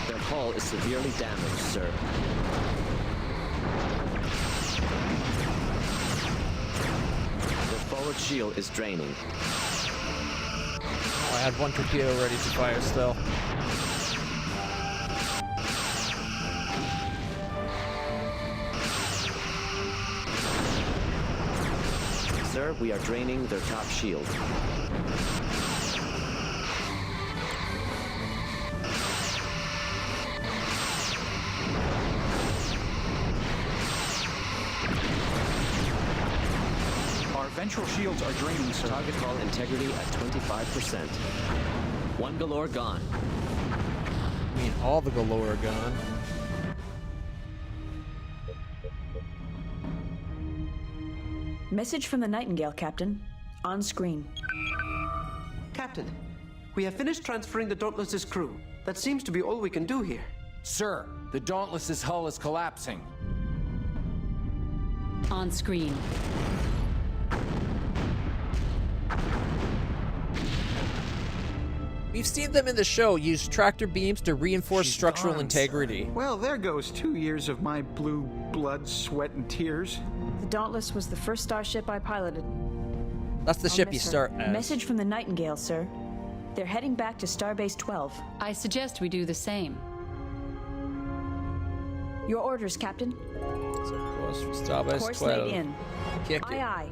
Their hull is severely damaged, sir. The forward shield is draining.
Oh, I had one torpedo ready to fire still.
Sir, we are draining their top shield.
Our ventral shields are draining, sir.
Target hull integrity at 25%. One Galore gone.
I mean, all the Galore are gone.
Message from the Nightingale, Captain. On screen.
Captain, we have finished transferring the Dauntless's crew. That seems to be all we can do here.
Sir, the Dauntless's hull is collapsing.
On screen.
We've seen them in the show use tractor beams to reinforce structural
gone,
integrity.
Well, there goes 2 years of my blue blood, sweat, and tears.
The Dauntless was the first starship I piloted.
That's the
I'll
ship you
miss her.
start as.
Message from the Nightingale, sir. They're heading back to Starbase 12.
I suggest we do the same.
Your orders, Captain.
Starbase
Course
12.
laid in.
Kick
Aye,
it.
aye.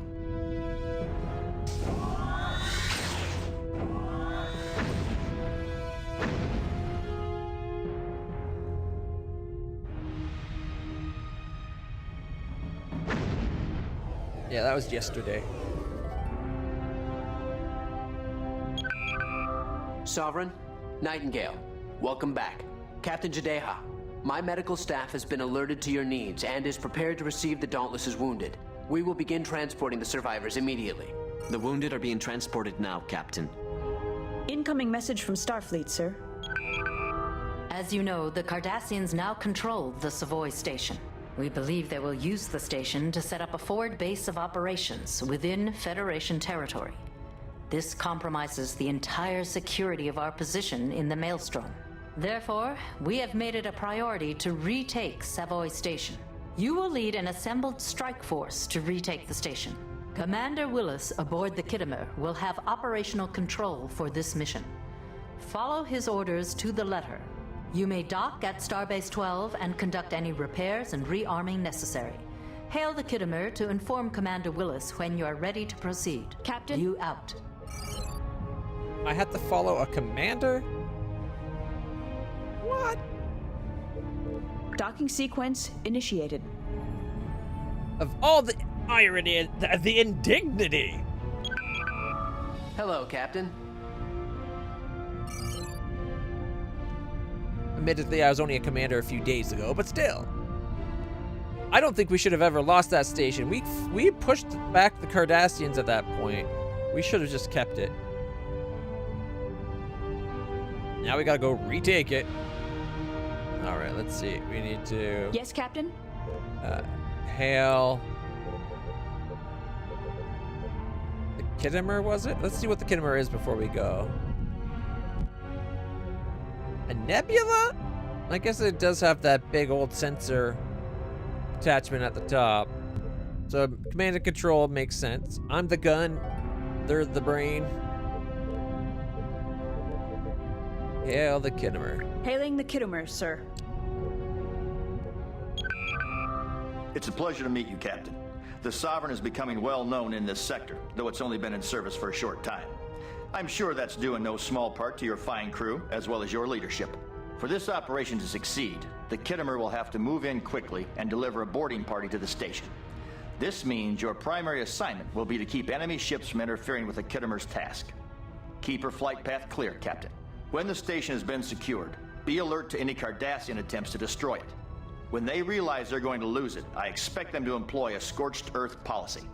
Yeah, that was yesterday.
Sovereign, Nightingale, welcome back. Captain Jadeha, my medical staff has been alerted to your needs and is prepared to receive the Dauntless's wounded. We will begin transporting the survivors immediately.
The wounded are being transported now, Captain.
Incoming message from Starfleet, sir.
As you know, the Cardassians now control the Savoy station. We believe they will use the station to set up a forward base of operations within Federation territory. This compromises the entire security of our position in the Maelstrom. Therefore, we have made it a priority to retake Savoy Station. You will lead an assembled strike force to retake the station. Commander Willis aboard the Kittimer will have operational control for this mission. Follow his orders to the letter. You may dock at Starbase 12 and conduct any repairs and rearming necessary. Hail the Kittimer to inform Commander Willis when you are ready to proceed.
Captain?
You out.
I had to follow a commander? What?
Docking sequence initiated.
Of all the irony, the indignity.
Hello, Captain.
Admittedly, I was only a commander a few days ago, but still. I don't think we should have ever lost that station. We pushed back the Cardassians at that point. We should have just kept it. Now we gotta go retake it. All right, let's see. We need to...
Yes, Captain?
Hail... the Kittimer, was it? Let's see what the Kittimer is before we go. A nebula? I guess it does have that big old sensor attachment at the top. So command and control makes sense. I'm the gun. They're the brain. Hail the Kittimer.
Hailing the Kittimer, sir.
It's a pleasure to meet you, Captain. The Sovereign is becoming well known in this sector, though it's only been in service for a short time. I'm sure that's due in no small part to your fine crew, as well as your leadership. For this operation to succeed, the Kittimer will have to move in quickly and deliver a boarding party to the station. This means your primary assignment will be to keep enemy ships from interfering with the Kittimer's task. Keep her flight path clear, Captain. When the station has been secured, be alert to any Cardassian attempts to destroy it. When they realize they're going to lose it, I expect them to employ a scorched earth policy.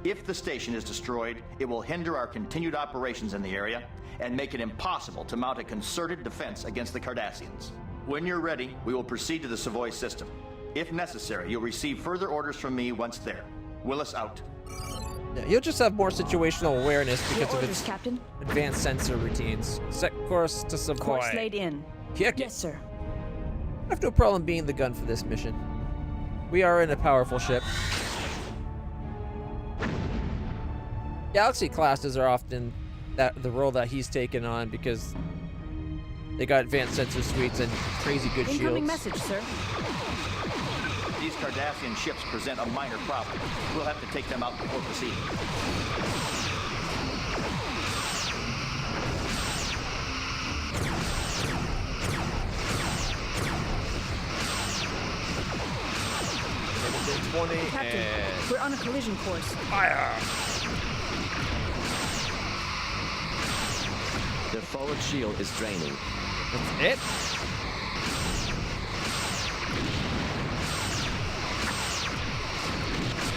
If the station is destroyed, it will hinder our continued operations in the area and make it impossible to mount a concerted defense against the Cardassians. When you're ready, we will proceed to the Savoy system. If necessary, you'll receive further orders from me once there. Willis out.
Yeah, you'll just have more situational awareness because of its
Captain?
advanced sensor routines. Set course to Savoy.
Course laid in.
Kick
yes, sir.
I have no problem being the gun for this mission. We are in a powerful ship. Galaxy classes are often the role that he's taken on because they got advanced sensor suites and crazy good shields.
Incoming message, sir.
These Cardassian ships present a minor problem. We'll have to take them out before proceeding.
Captain, we're on a collision course.
Fire!
Their forward shield is draining.
That's it?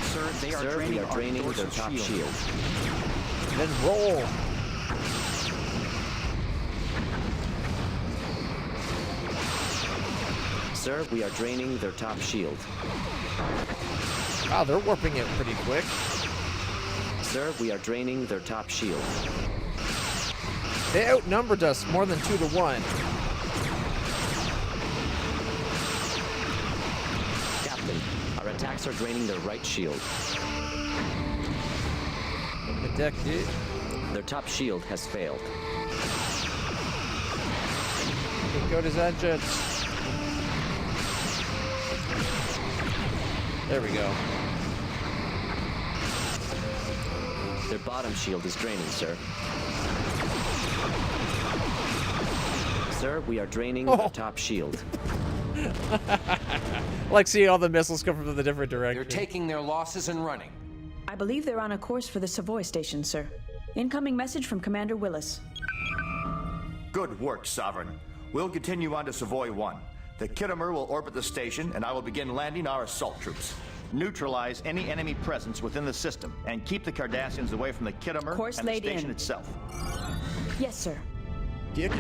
Sir, they are
Sir, we are draining
our
their top shield.
Then roll.
Sir, we are draining their top shield.
Wow, they're warping it pretty quick.
Sir, we are draining their top shield.
They outnumbered us more than 2 to 1.
Captain, our attacks are draining their right shield.
Detected.
Their top shield has failed.
Okay, go to engines. There we go.
Their bottom shield is draining, sir. Sir, we are draining their top shield.
Like seeing all the missiles come from the different directions.
They're taking their losses and running.
I believe they're on a course for the Savoy station, sir. Incoming message from Commander Willis.
Good work, Sovereign. We'll continue on to Savoy 1. The Kittimer will orbit the station, and I will begin landing our assault troops. Neutralize any enemy presence within the system, and keep the Cardassians away from the Kittimer
Course
and the
laid
station
in.
itself.
Yes, sir.
Dick.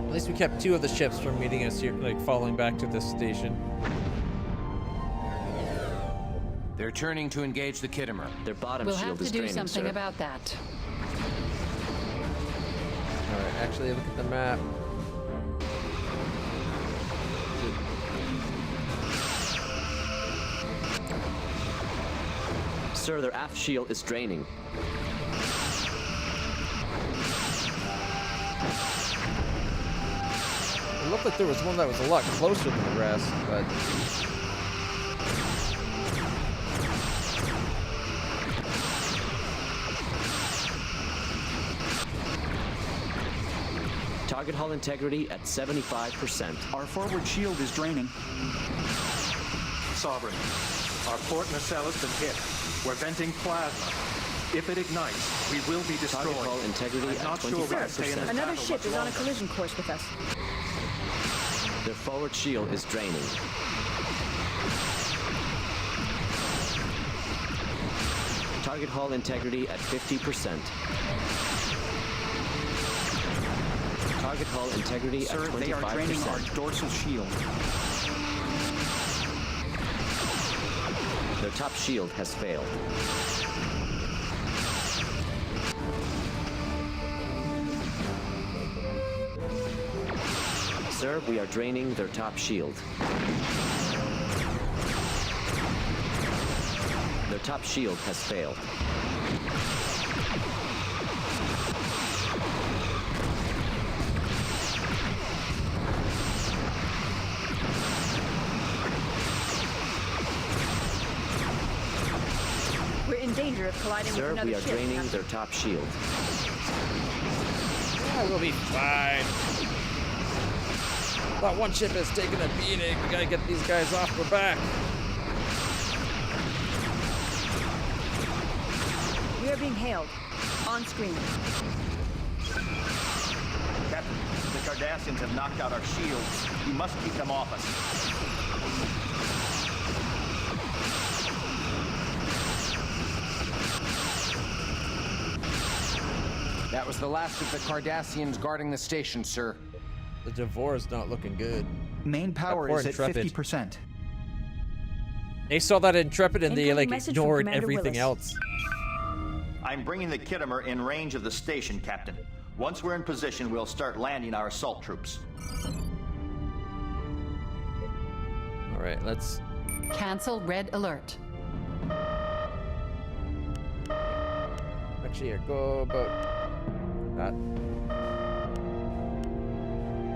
At least we kept 2 of the ships from meeting us here, like falling back to this station.
They're turning to engage the Kittimer.
Their bottom
We'll
shield
have
is
to do
draining,
something
sir.
about that.
Alright, actually look at the map.
Sir, their aft shield is draining.
It looked like there was one that was a lot closer than the rest, but...
Target hull integrity at 75%.
Our forward shield is draining.
Sovereign, our port nacelle has been hit. We're venting plasma. If it ignites, we will be destroyed.
Target hull integrity
I'm
at
not sure we can stay in this
25%.
Another
battle
ship
much
is on a
longer.
collision course with us.
Their forward shield is draining. Target hull integrity at 50%. Target hull integrity
Sir,
at 25%.
they are draining our dorsal shield.
Their top shield has failed. Sir, we are draining their top shield. Their top shield has failed.
We're in danger of colliding
Sir,
with another
we are
ship.
draining their top shield.
Yeah, we'll be fine. That one ship is taking a beating. We gotta get these guys off our back.
We are being hailed. On screen.
Captain, the Cardassians have knocked out our shields. We must keep them off us.
That was the last of the Cardassians guarding the station, sir.
The Devore is not looking good.
Main power
poor
is at
Intrepid.
50%.
They saw that Intrepid and they
Incoming
like
message from
ignored
Commander
everything
Willis.
else.
I'm bringing the Kittimer in range of the station, Captain. Once we're in position, we'll start landing our assault troops.
All right, let's
Cancel red alert.
actually go about that.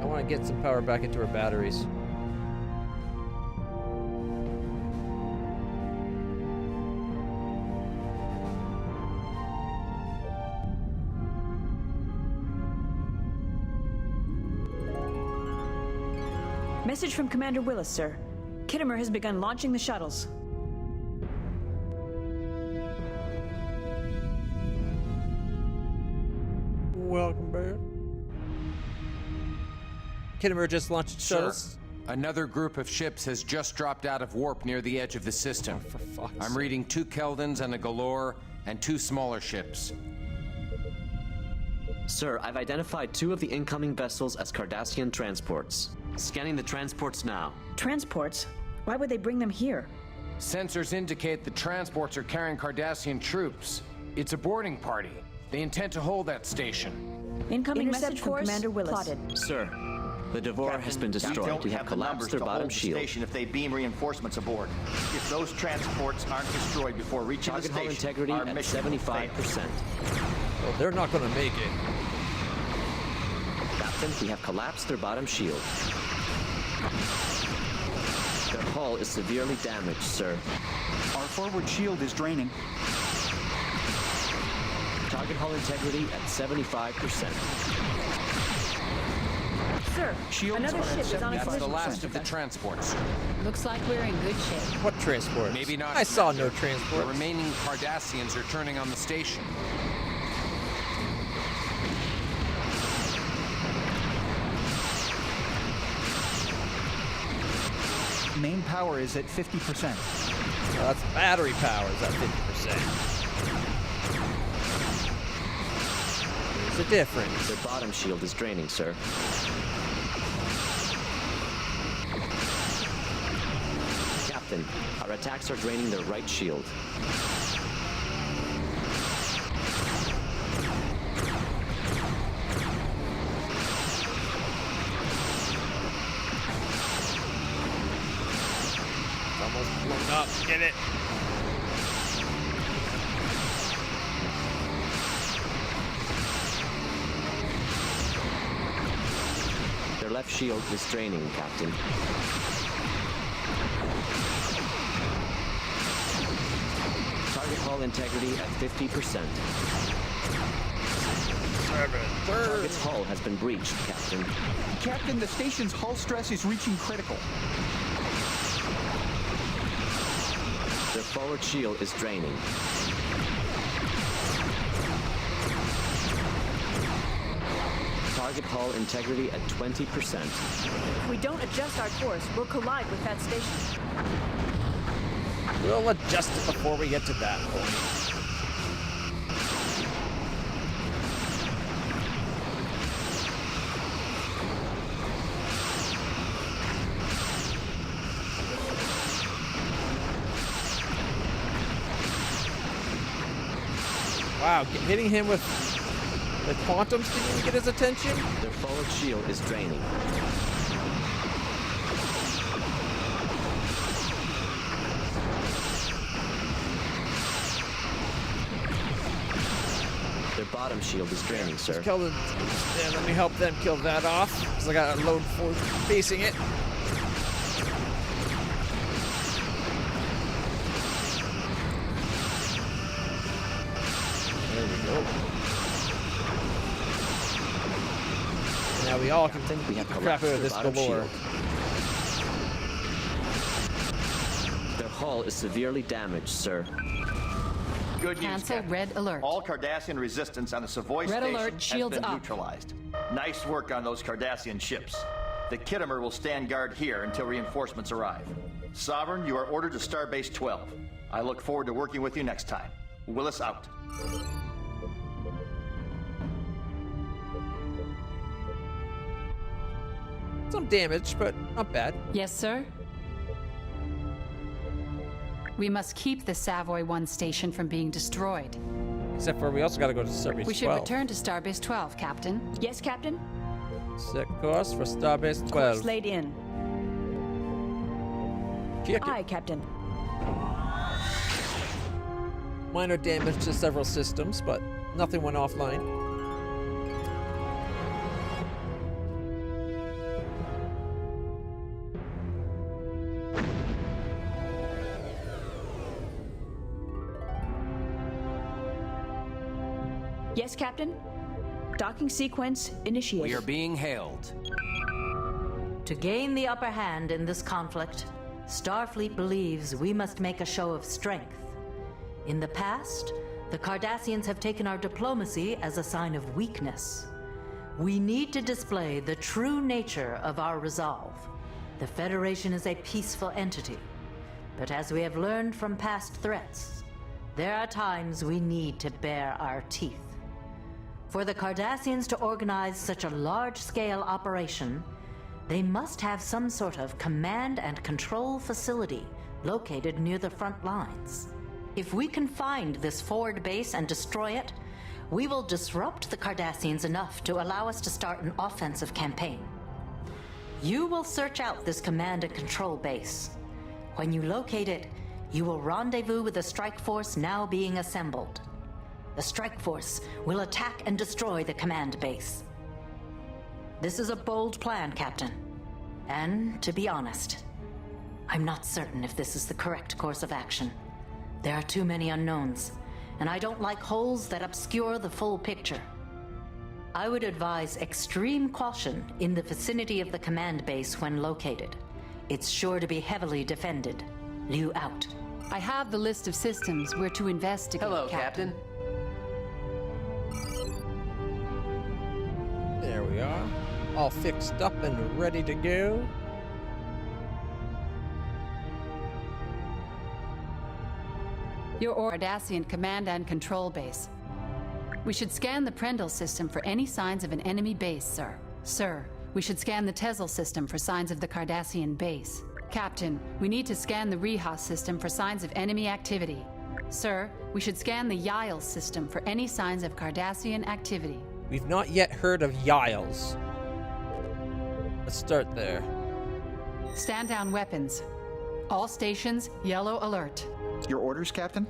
I want to get some power back into our batteries.
Message from Commander Willis, sir. Kittimer has begun launching the shuttles.
Welcome back. Kittimer just launched shuttles.
Another group of ships has just dropped out of warp near the edge of the system.
For fuck's
I'm
sake.
reading 2 Keldons and a Galore, and 2 smaller ships.
Sir, I've identified 2 of the incoming vessels as Cardassian transports. Scanning the transports now.
Transports? Why would they bring them here?
Sensors indicate the transports are carrying Cardassian troops. It's a boarding party. They intend to hold that station.
Incoming
Intercept
message from
course
Commander Willis.
plotted.
Sir, the Devore has been
We
destroyed.
don't
We
have
have
the numbers
collapsed their
to
bottom
hold the
shield.
station if they beam reinforcements aboard. If those transports aren't destroyed before reaching
Target
the
hull
station,
integrity
our
at
mission will fail.
75%.
Well, they're not going to make it.
Captain, we have collapsed their bottom shield. Their hull is severely damaged, sir.
Our forward shield is draining.
Target hull integrity at 75%.
Sir, another ship is on its
That's the
collision
last
course.
of the transports.
Looks like we're in good shape.
What transport?
Maybe not.
I saw no
The
transport.
remaining Cardassians are turning on the station.
Main power is at 50%.
Oh, that's battery power is at 50%. There's a difference.
The bottom shield is draining, sir. Captain, our attacks are draining their right shield.
Almost blown up. Get it.
Their left shield is draining, Captain. Target hull integrity at 50%. Target's hull has been breached, Captain.
Captain, the station's hull stress is reaching critical.
Their forward shield is draining. Target hull integrity at 20%.
If we don't adjust our course, we'll collide with that station.
We'll adjust it before we get to that point. Wow, hitting him with the quantums didn't even get his attention?
Their forward shield is draining. Their bottom shield is draining, sir.
Kill the, yeah, let me help them kill that off, because I got a load full facing it. There we go. Now we all can beat the crap out of this galore.
Their hull is severely damaged, sir.
Good news,
Cancel
Captain.
red alert.
All Cardassian resistance on the Savoy
Red
station
alert,
has
shields
been
up.
neutralized. Nice work on those Cardassian ships. The Kittimer will stand guard here until reinforcements arrive. Sovereign, you are ordered to Starbase 12. I look forward to working with you next time. Willis out.
Some damage, but not bad.
Yes, sir? We must keep the Savoy 1 station from being destroyed.
Except for we also got to go to Starbase 12.
We should return to Starbase 12, Captain.
Yes, Captain?
Set course for Starbase 12.
Course laid in.
Kick it.
Aye, Captain.
Minor damage to several systems, but nothing went offline.
Yes, Captain? Docking sequence initiated.
We are being hailed.
To gain the upper hand in this conflict, Starfleet believes we must make a show of strength. In the past, the Cardassians have taken our diplomacy as a sign of weakness. We need to display the true nature of our resolve. The Federation is a peaceful entity, but as we have learned from past threats, there are times we need to bare our teeth. For the Cardassians to organize such a large-scale operation, they must have some sort of command and control facility located near the front lines. If we can find this forward base and destroy it, we will disrupt the Cardassians enough to allow us to start an offensive campaign. You will search out this command and control base. When you locate it, you will rendezvous with the strike force now being assembled. The strike force will attack and destroy the command base. This is a bold plan, Captain. And to be honest, I'm not certain if this is the correct course of action. There are too many unknowns, and I don't like holes that obscure the full picture. I would advise extreme caution in the vicinity of the command base when located. It's sure to be heavily defended. Liu out.
I have the list of systems we're to investigate.
Hello, Captain.
There we are. All fixed up and ready to go.
Your Cardassian command and control base. We should scan the Prendel system for any signs of an enemy base, sir. Sir, we should scan the Tezel system for signs of the Cardassian base. Captain, we need to scan the Rihas system for signs of enemy activity. Sir, we should scan the Yael system for any signs of Cardassian activity.
We've not yet heard of Yaels. Let's start there.
Stand down weapons. All stations, yellow alert.
Your orders, Captain?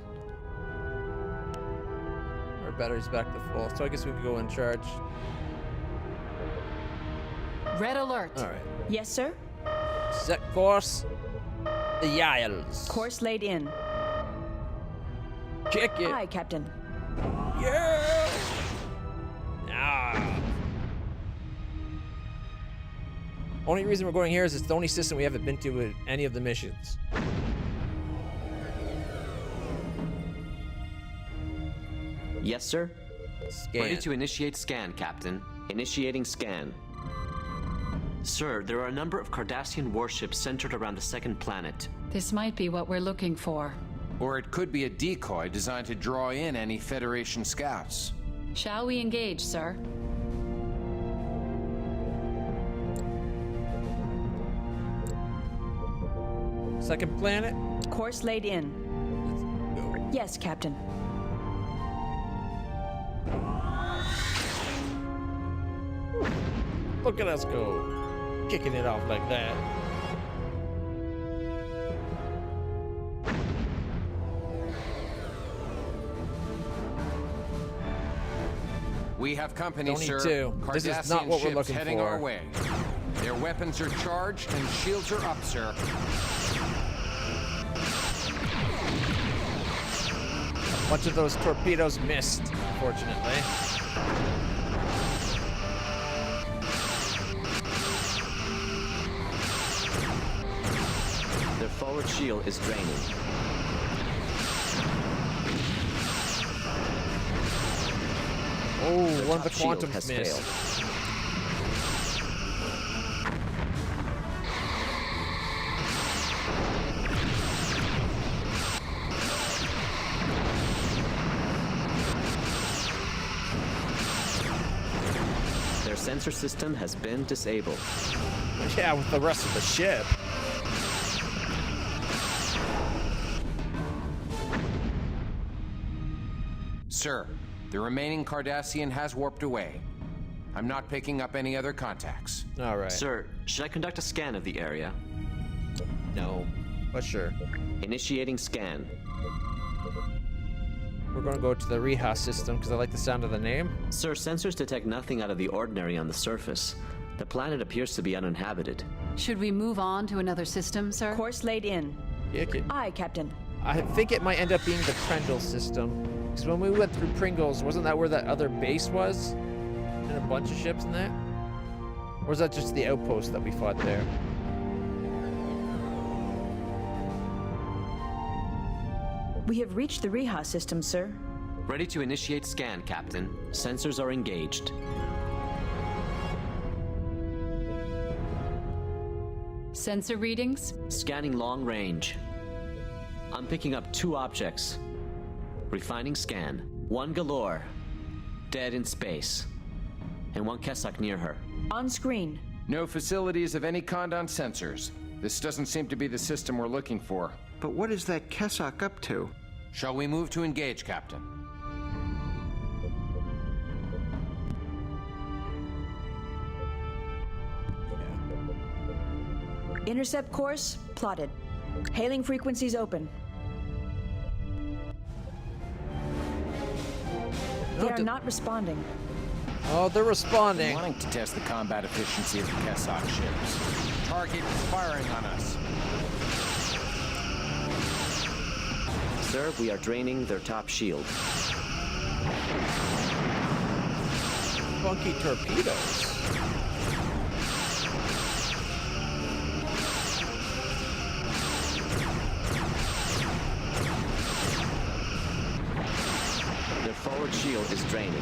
Our battery's back to full, so I guess we can go in charge.
Red alert.
All right.
Yes, sir?
Set course. The Yaels.
Course laid in.
Kick it.
Aye, Captain.
Yeah! Ah. Only reason we're going here is it's the only system we haven't been to with any of the missions.
Yes, sir?
Scan.
Ready to initiate scan, Captain. Initiating scan. Sir, there are a number of Cardassian warships centered around the second planet.
This might be what we're looking for.
Or it could be a decoy designed to draw in any Federation scouts.
Shall we engage, sir?
Second planet?
Course laid in.
Let's go.
Yes, Captain.
Look at us go. Kicking it off like that.
We have company,
Don't need
sir.
to. This is not what we're
ships
looking
heading
for.
our way. Their weapons are charged and shields are up, sir.
A bunch of those torpedoes missed, unfortunately.
Their forward shield is draining.
Oh,
Their
one of the
top shield
quantums
has
missed.
failed. Their sensor system has been disabled.
Yeah, with the rest of the ship.
Sir, the remaining Cardassian has warped away. I'm not picking up any other contacts.
All right.
Sir, should I conduct a scan of the area?
No, but sure.
Initiating scan.
We're going to go to the Rihas system because I like the sound of the name.
Sir, sensors detect nothing out of the ordinary on the surface. The planet appears to be uninhabited.
Should we move on to another system, sir?
Course laid in.
Kick it.
Aye, Captain.
I think it might end up being the Prendel system. Because when we went through Pringles, wasn't that where that other base was? And a bunch of ships in that? Or was that just the outpost that we fought there?
We have reached the Rihas system, sir.
Ready to initiate scan, Captain. Sensors are engaged.
Sensor readings?
Scanning long range. I'm picking up 2 objects. Refining scan. 1 Galore. Dead in space. And 1 Kessak near her.
On screen.
No facilities of any kind on sensors. This doesn't seem to be the system we're looking for.
But what is that Kessak up to?
Shall we move to engage, Captain?
Intercept course plotted. Hailing frequencies open. They are not responding.
Oh, they're responding.
Wanting to test the combat efficiency of the Kessak ships. Target is firing on us.
Sir, we are draining their top shield.
funky torpedoes.
Their forward shield is draining.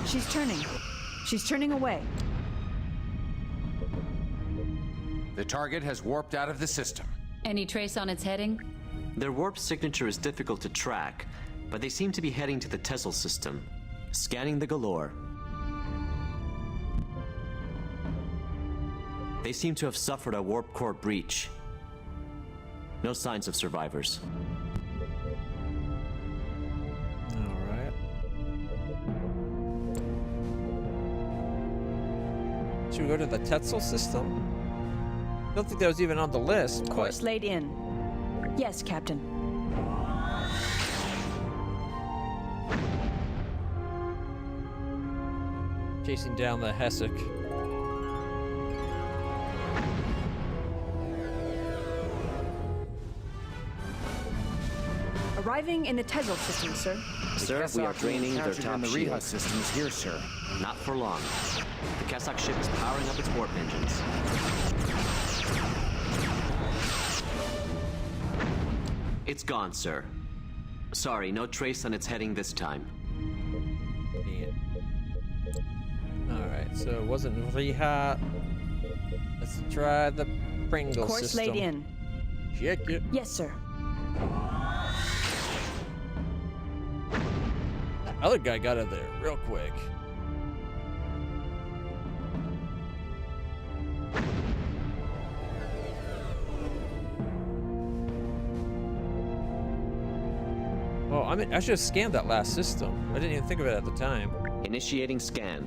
She's turning. She's turning away.
The target has warped out of the system.
Any trace on its heading?
Their warp signature is difficult to track, but they seem to be heading to the Tessel system. Scanning the Galore. They seem to have suffered a warp core breach. No signs of survivors.
Alright. Should we go to the Tetzel system? I don't think that was even on the list.
Course laid in. Yes, Captain.
Chasing down the Hessek.
Arriving in the Tessel system, sir.
Sir, we are draining their top
the
shield.
Reha system is here, sir.
Not for long. The Kessak ship is powering up its warp engines. It's gone, sir. Sorry, no trace on its heading this time.
Alright, so it wasn't Reha. Let's try the Pringle
Course
system.
laid in.
Check it.
Yes, sir.
That other guy got in there real quick. Oh, I should have scanned that last system. I didn't even think of it at the time.
Initiating scan.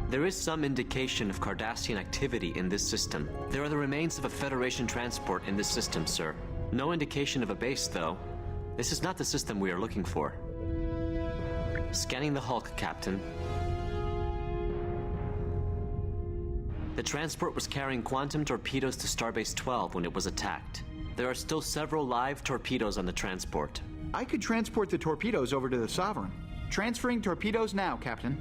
There is some indication of Cardassian activity in this system. There are the remains of a Federation transport in this system, sir. No indication of a base, though. This is not the system we are looking for. Scanning the Hulk, Captain. The transport was carrying quantum torpedoes to Starbase 12 when it was attacked. There are still several live torpedoes on the transport.
I could transport the torpedoes over to the Sovereign. Transferring torpedoes now, Captain.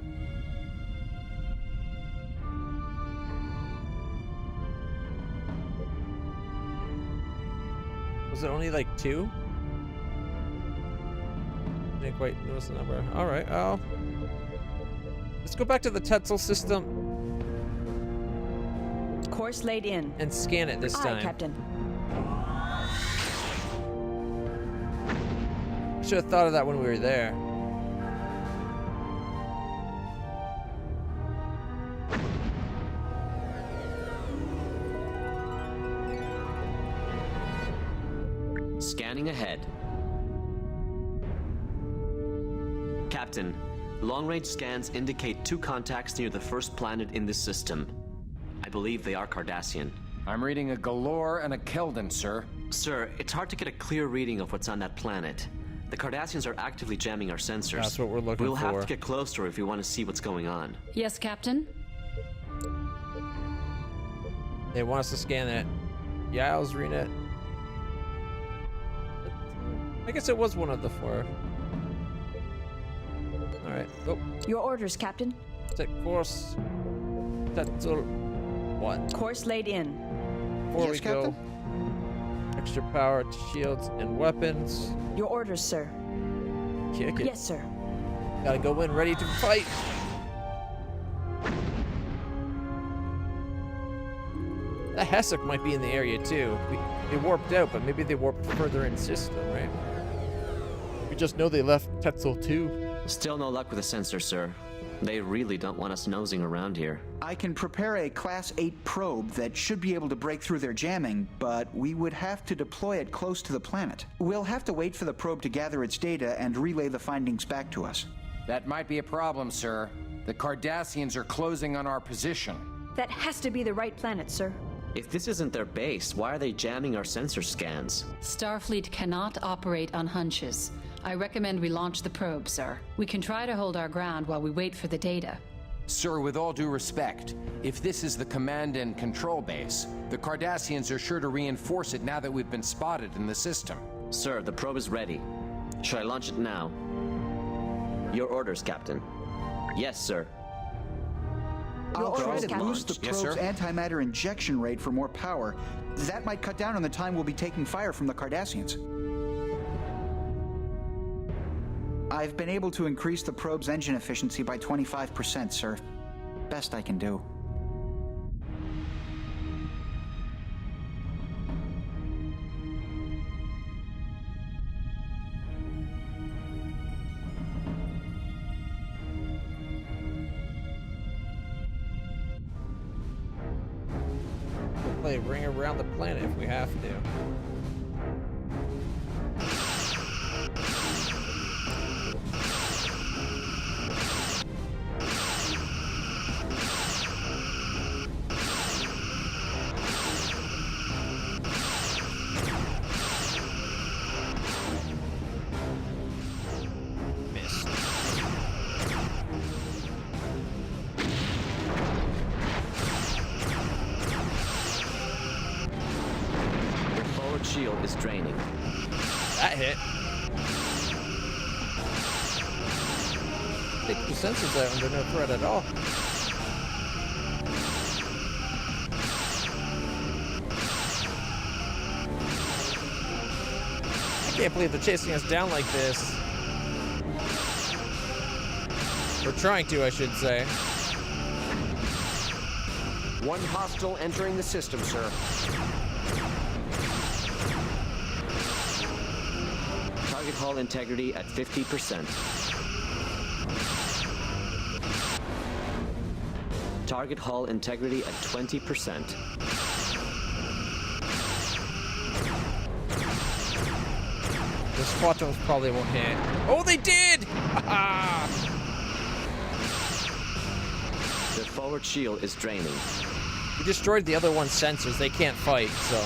Was it only like 2? Didn't quite notice the number. Alright, let's go back to the Tetzel system.
Course laid in.
And scan it this time.
Aye, Captain.
Should have thought of that when we were there.
Scanning ahead. Captain, long-range scans indicate 2 contacts near the first planet in this system. I believe they are Cardassian.
I'm reading a Galore and a Keldon, sir.
Sir, it's hard to get a clear reading of what's on that planet. The Cardassians are actively jamming our sensors.
That's what we're looking
We'll have
for.
to get closer if we want to see what's going on.
Yes, Captain?
They want us to scan it. Yeah, I was reading it. I guess it was one of the 4. Alright, go.
Your orders, Captain.
Set course. Tetzel 1.
Course laid in.
Before we go. Extra power to shields and weapons.
Your orders, sir.
Kick it.
Yes, sir.
Gotta go in ready to fight. The Hessek might be in the area too. They warped out, but maybe they warped further in system, right? We just know they left Tetzel 2.
Still no luck with the sensor, sir. They really don't want us nosing around here.
I can prepare a Class 8 probe that should be able to break through their jamming, but we would have to deploy it close to the planet. We'll have to wait for the probe to gather its data and relay the findings back to us.
That might be a problem, sir. The Cardassians are closing on our position.
That has to be the right planet, sir.
If this isn't their base, why are they jamming our sensor scans?
Starfleet cannot operate on hunches. I recommend we launch the probe, sir. We can try to hold our ground while we wait for the data.
Sir, with all due respect, if this is the command and control base, the Cardassians are sure to reinforce it now that we've been spotted in the system.
Sir, the probe is ready. Should I launch it now? Your orders, Captain. Yes, sir.
I'll try to
Captain.
boost the
Yes,
probe's
sir.
antimatter injection rate for more power. That might cut down on the time we'll be taking fire from the Cardassians. I've been able to increase the probe's engine efficiency by 25%, sir. Best I can do.
We'll play Ring Around the Planet if we have to.
Shield is draining.
That hit. I think the sensors are under no threat at all. I can't believe they're chasing us down like this. We're trying to, I should say.
One hostile entering the system, sir.
Target hull integrity at 50%. Target hull integrity at 20%.
The squadrons probably won't hit. Oh, they did!
The forward shield is draining.
We destroyed the other one's sensors. They can't fight, so...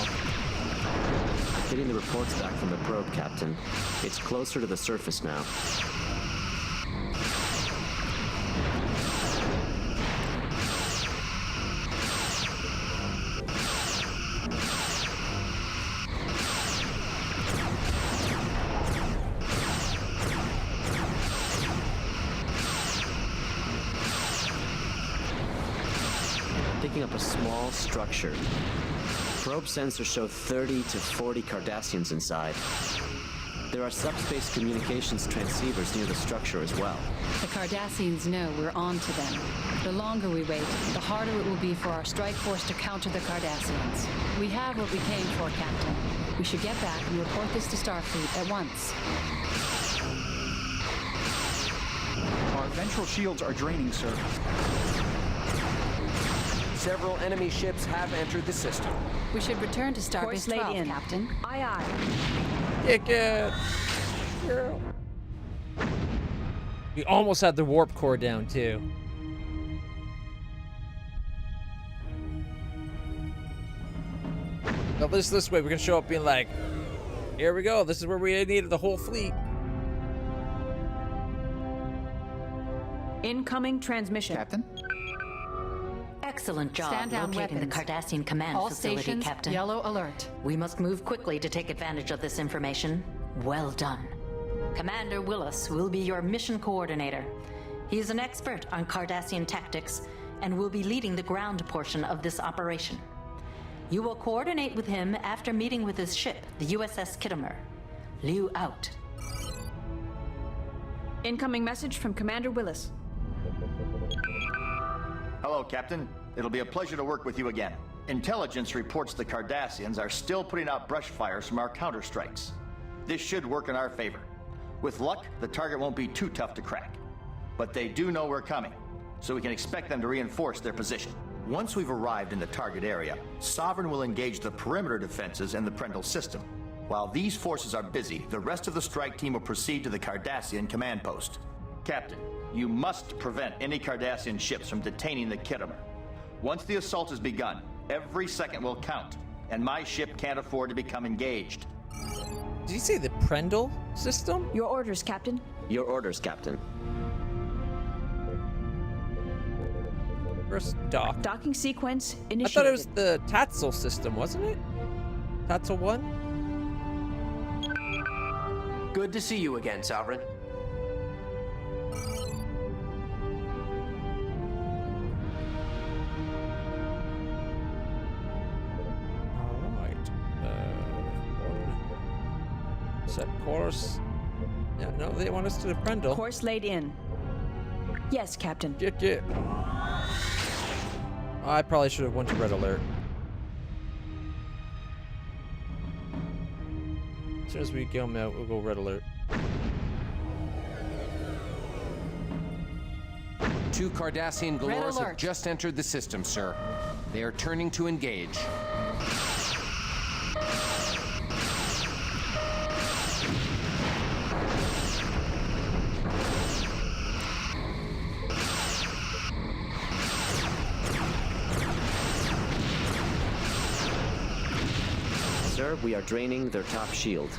Getting the reports back from the probe, Captain. It's closer to the surface now. Picking up a small structure. Probe sensors show 30 to 40 Cardassians inside. There are subspace communications transceivers near the structure as well.
The Cardassians know we're on to them. The longer we wait, the harder it will be for our strike force to counter the Cardassians. We have what we came for, Captain. We should get back and report this to Starfleet at once.
Our ventral shields are draining, sir.
Several enemy ships have entered the system.
We should return to
Course
Starbase
laid
12,
in.
Captain.
Aye, aye.
Kick it! Girl. We almost had the warp core down, too. Now this way, we're gonna show up being like, here we go, this is where we needed the whole fleet.
Incoming transmission.
Captain?
Excellent job
Stand down
locating the
weapons.
Cardassian command
All
facility,
stations,
Captain.
yellow alert.
We must move quickly to take advantage of this information. Well done. Commander Willis will be your mission coordinator. He is an expert on Cardassian tactics and will be leading the ground portion of this operation. You will coordinate with him after meeting with his ship, the USS Kittimer. Liu out.
Incoming message from Commander Willis.
Hello, Captain. It'll be a pleasure to work with you again. Intelligence reports the Cardassians are still putting out brush fires from our counterstrikes. This should work in our favor. With luck, the target won't be too tough to crack. But they do know we're coming, so we can expect them to reinforce their position. Once we've arrived in the target area, Sovereign will engage the perimeter defenses and the Prendle system. While these forces are busy, the rest of the strike team will proceed to the Cardassian command post. Captain, you must prevent any Cardassian ships from detaining the Kittimer. Once the assault has begun, Every second will count, and my ship can't afford to become engaged.
Did you say the Prendle system?
Your orders, Captain.
Your orders, Captain.
First dock.
Docking sequence initiated.
I thought it was the Tatzel system, wasn't it? Tatzel 1?
Good to see you again, Sovereign.
Alright. Set course. Yeah, no, they want us to the Prendle.
Course laid in. Yes, Captain.
Yeah. I probably should have went to red alert. As soon as we get them out, we'll go red alert.
2 Cardassian
Red
Galors have
alert.
just entered the system, sir. They are turning to engage.
Sir, we are draining their top shield.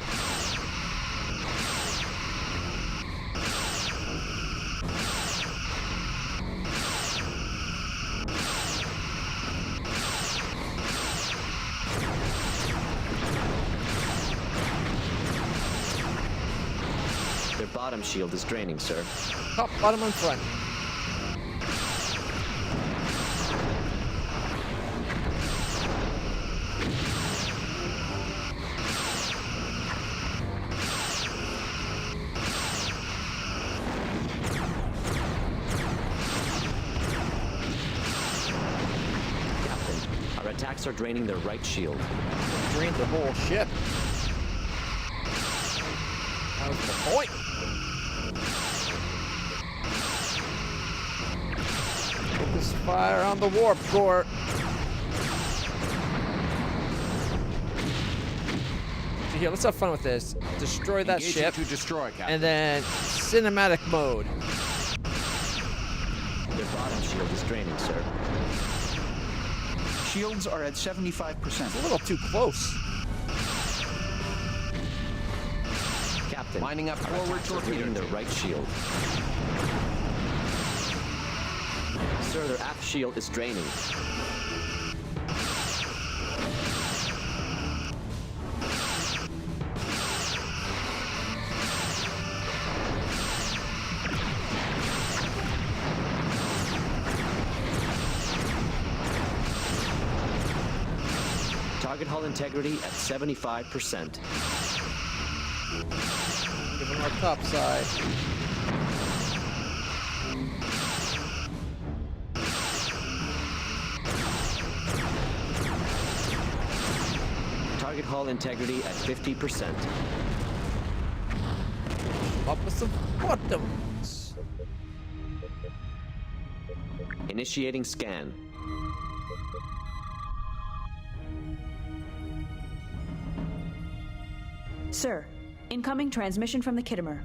Their bottom shield is draining, sir.
Top, bottom, and front.
Our attacks are draining their right shield.
Drained the whole ship. That was the point. Focus fire on the warp core. So here, let's have fun with this. Destroy that
Engaging
ship.
to destroy, Captain.
And then cinematic mode.
Their bottom shield is draining, sir.
Shields are at 75%.
It's a little too close.
Captain,
lining up
our
forward
attacks are
torpedo
draining their
tube.
right shield. Sir, their aft shield is draining. Target hull integrity at 75%.
Give them our top side.
Target hull integrity at 50%.
Up with some bottoms.
Initiating scan.
Sir, incoming transmission from the Kittimer.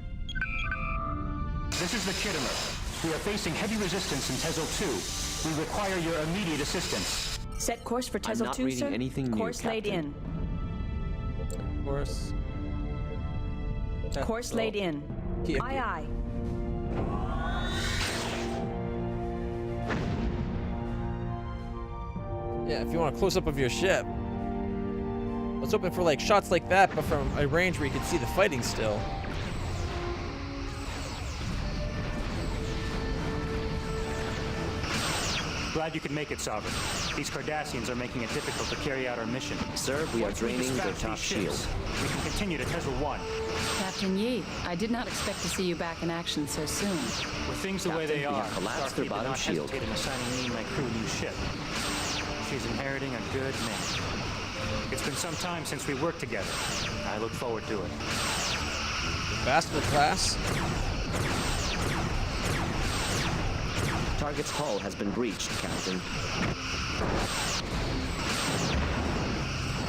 This is the Kittimer. We are facing heavy resistance in Tezel 2. We require your immediate assistance.
Set course for
I'm
Tezel
not
2,
reading
sir.
anything new,
Course laid
Captain.
in.
Course.
Course laid in.
Yeah.
Aye, aye.
Yeah, if you want a close-up of your ship. Let's open for like shots like that, but from a range where you can see the fighting still.
Glad you could make it, Sovereign. These Cardassians are making it difficult to carry out our mission.
Sir, we are
Once we
draining their
dispatch
top
these ships,
shield.
we can continue to Tezel 1.
Captain Yi, I did not expect to see you back in action so soon.
With things the way
Captain,
they
we
are,
have collapsed their
Starfleet did
bottom
not
shield.
hesitate in assigning me and my crew a new ship. She's inheriting a good name. It's been some time since we worked together. I look forward to it.
Bastard class.
Target's hull has been breached, Captain.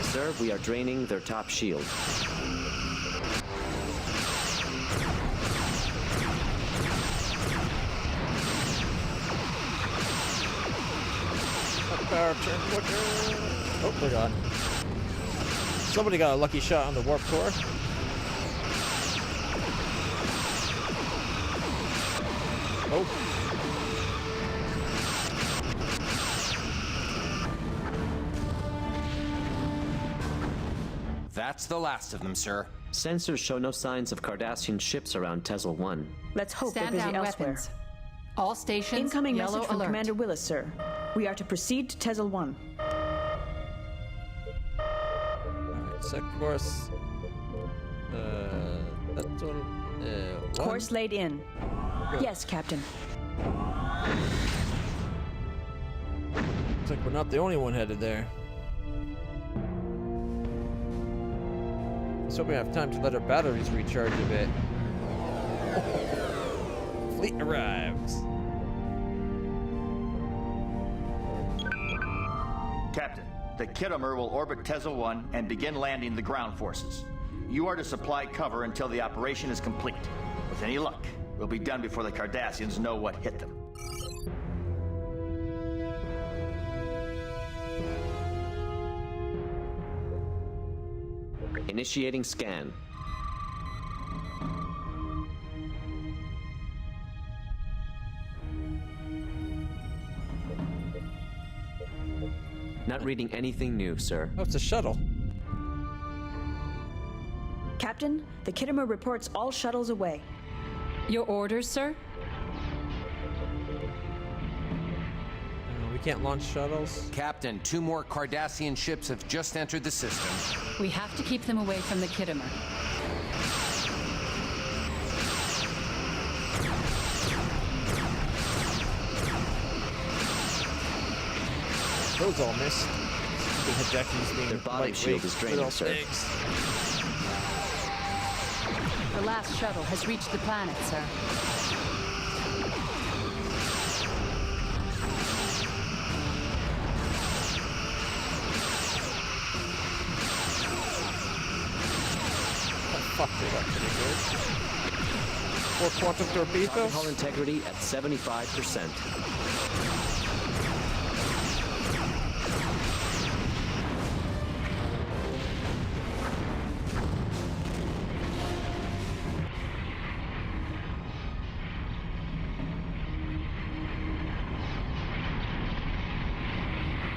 Sir, we are draining their top shield.
power turn quicker. Oh, we're gone. Somebody got a lucky shot on the warp core. Oh.
That's the last of them, sir.
Sensors show no signs of Cardassian ships around Tesla 1.
Let's hope
Stand
they're busy
down
elsewhere.
weapons. All stations,
Incoming
yellow
message from
alert.
Commander Willis, sir. We are to proceed to Tesla 1.
Alright, set course. That's all.
Course laid in.
Good.
Yes, Captain.
Looks like we're not the only one headed there. Let's hope we have time to let our batteries recharge a bit. Fleet arrives.
Captain, the Kittimer will orbit Tesla 1 and begin landing the ground forces. You are to supply cover until the operation is complete. With any luck, we'll be done before the Cardassians know what hit them.
Initiating scan. Not reading anything new, sir.
Oh, it's a shuttle.
Captain, the Kittimer reports all shuttles away.
Your orders, sir?
We can't launch shuttles.
Captain, 2 more Cardassian ships have just entered the system.
We have to keep them away from the Kittimer.
Those all missed. Stupid Hidekis being
Their body shield is draining, sir.
The last shuttle has reached the planet, sir.
Fuck, they got pretty good. 4 quantum torpedoes.
Target hull integrity at 75%.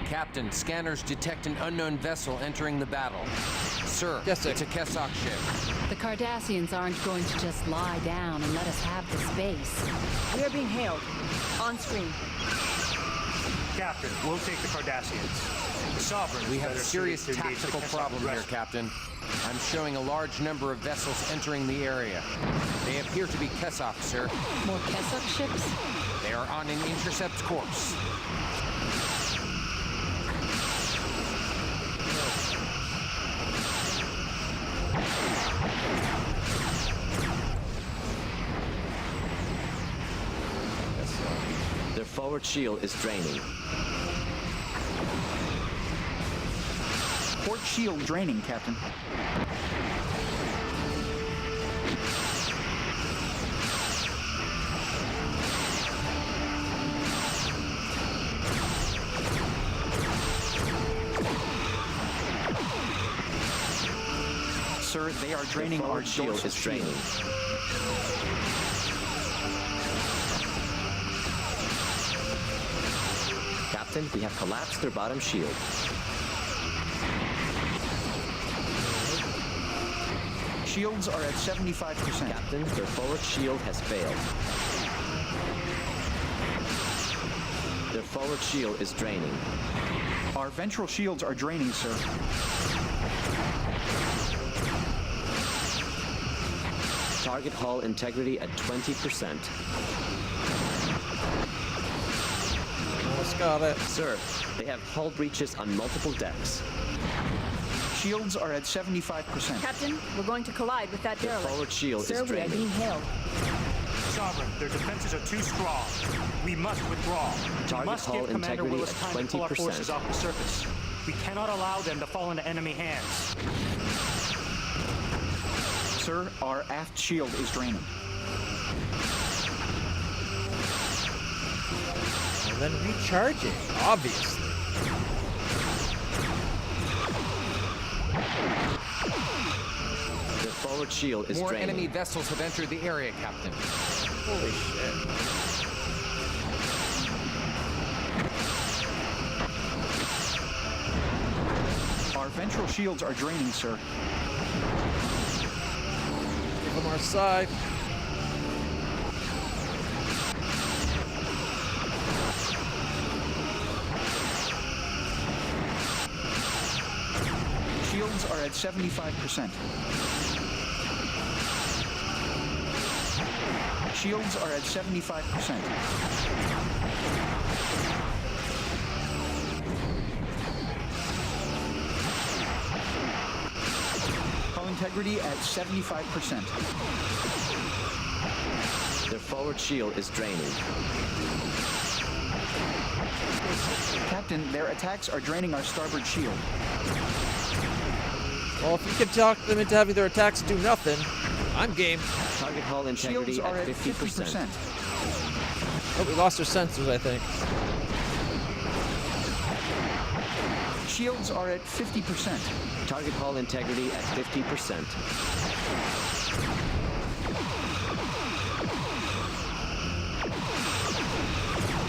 Captain, scanners detect an unknown vessel entering the battle. Sir,
yes, sir.
It's a Kessock ship.
The Cardassians aren't going to just lie down and let us have the space.
We are being hailed. On screen.
Captain, we'll take the Cardassians. The Sovereign.
We have a serious tactical problem here, Captain. I'm showing a large number of vessels entering the area. They appear to be Kessock, sir.
More Kessock ships?
They are on an intercept course.
Their forward shield is draining.
Port shield draining, Captain. Sir, they are draining
Their
our
forward shield
dorsal
is draining. Captain, we have collapsed their bottom shield.
Shields are at 75%.
Captain, their forward shield has failed. Their forward shield is draining.
Our ventral shields are draining, sir.
Target hull integrity at 20%.
Almost got it.
Sir, they have hull breaches on multiple decks.
Shields are at 75%.
Captain, we're going to collide with that
Their
derelict.
forward shield
Sir,
is
we are
draining.
being hailed.
Sovereign, their defenses are too strong. We must withdraw.
Target
We must
hull
give Commander
integrity
Willis
at
time to pull our
20%.
forces off the surface. We cannot allow them to fall into enemy hands.
Sir, our aft shield is draining.
And then recharge it, obviously.
forward shield is
More
draining.
enemy vessels have entered the area, Captain.
Holy shit.
Our ventral shields are draining, sir.
From our side.
Shields are at 75%. Shields are at 75%. Hull integrity at 75%.
Their forward shield is draining.
Captain, their attacks are draining our starboard shield.
Well, if you can talk them into having their attacks do nothing, I'm game.
Target hull integrity
Shields are
at
at
50%.
Oh, we lost our sensors, I think.
Shields are at 50%.
Target hull integrity at 50%.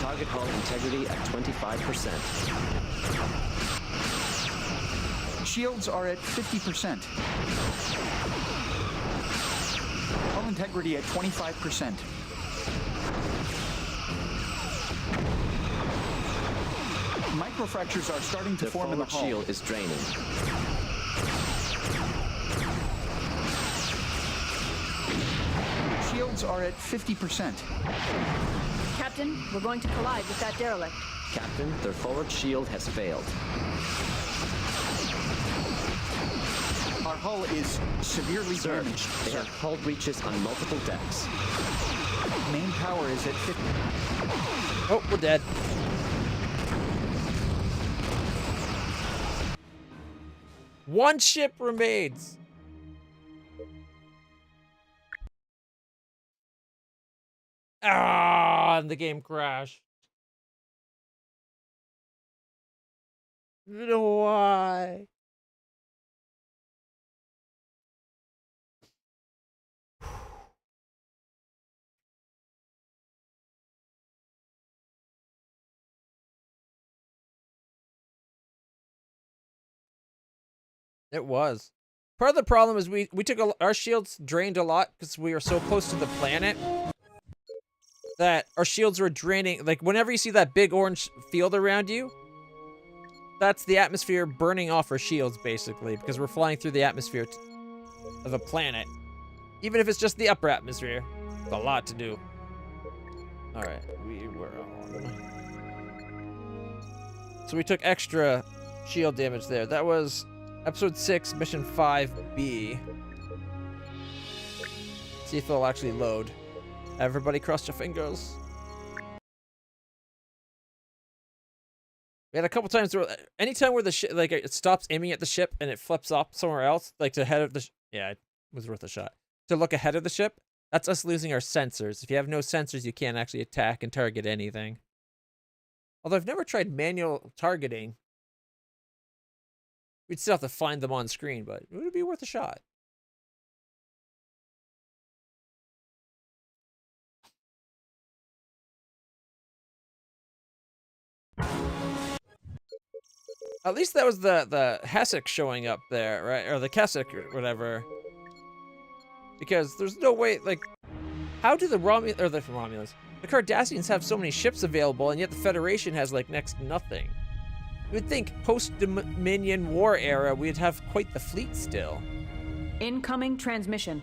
Target hull integrity at 25%.
Shields are at 50%. Hull integrity at 25%. Microfractures are starting to form in the hull.
The shield is draining.
Shields are at 50%.
Captain, we're going to collide with that derelict.
Captain, their forward shield has failed.
Our hull is severely damaged.
They have hull breaches on multiple decks.
Main power is at 50.
Oh, we're dead. One ship remains. Ah, and the game crashed. Why? It was. Part of the problem is we took our shields drained a lot because we were so close to the planet that our shields were draining. Like whenever you see that big orange field around you, that's the atmosphere burning off our shields basically because we're flying through the atmosphere of a planet. Even if it's just the upper atmosphere, it's a lot to do. All right, we were on. So we took extra shield damage there. That was Episode 6, Mission 5B. See if it'll actually load. Everybody cross your fingers. We had a couple times where, anytime where the ship, like it stops aiming at the ship and it flips up somewhere else, like to head of the, yeah, it was worth a shot. To look ahead of the ship, that's us losing our sensors. If you have no sensors, you can't actually attack and target anything. Although I've never tried manual targeting. We'd still have to find them on screen, but it would be worth a shot. At least that was the Hesek showing up there, right? Or the Keswick or whatever. Because there's no way, like, how do the Romulans, the Cardassians have so many ships available, and yet the Federation has, like, next to nothing? You would think post-Dominion War era, we'd have quite the fleet still.
Incoming transmission.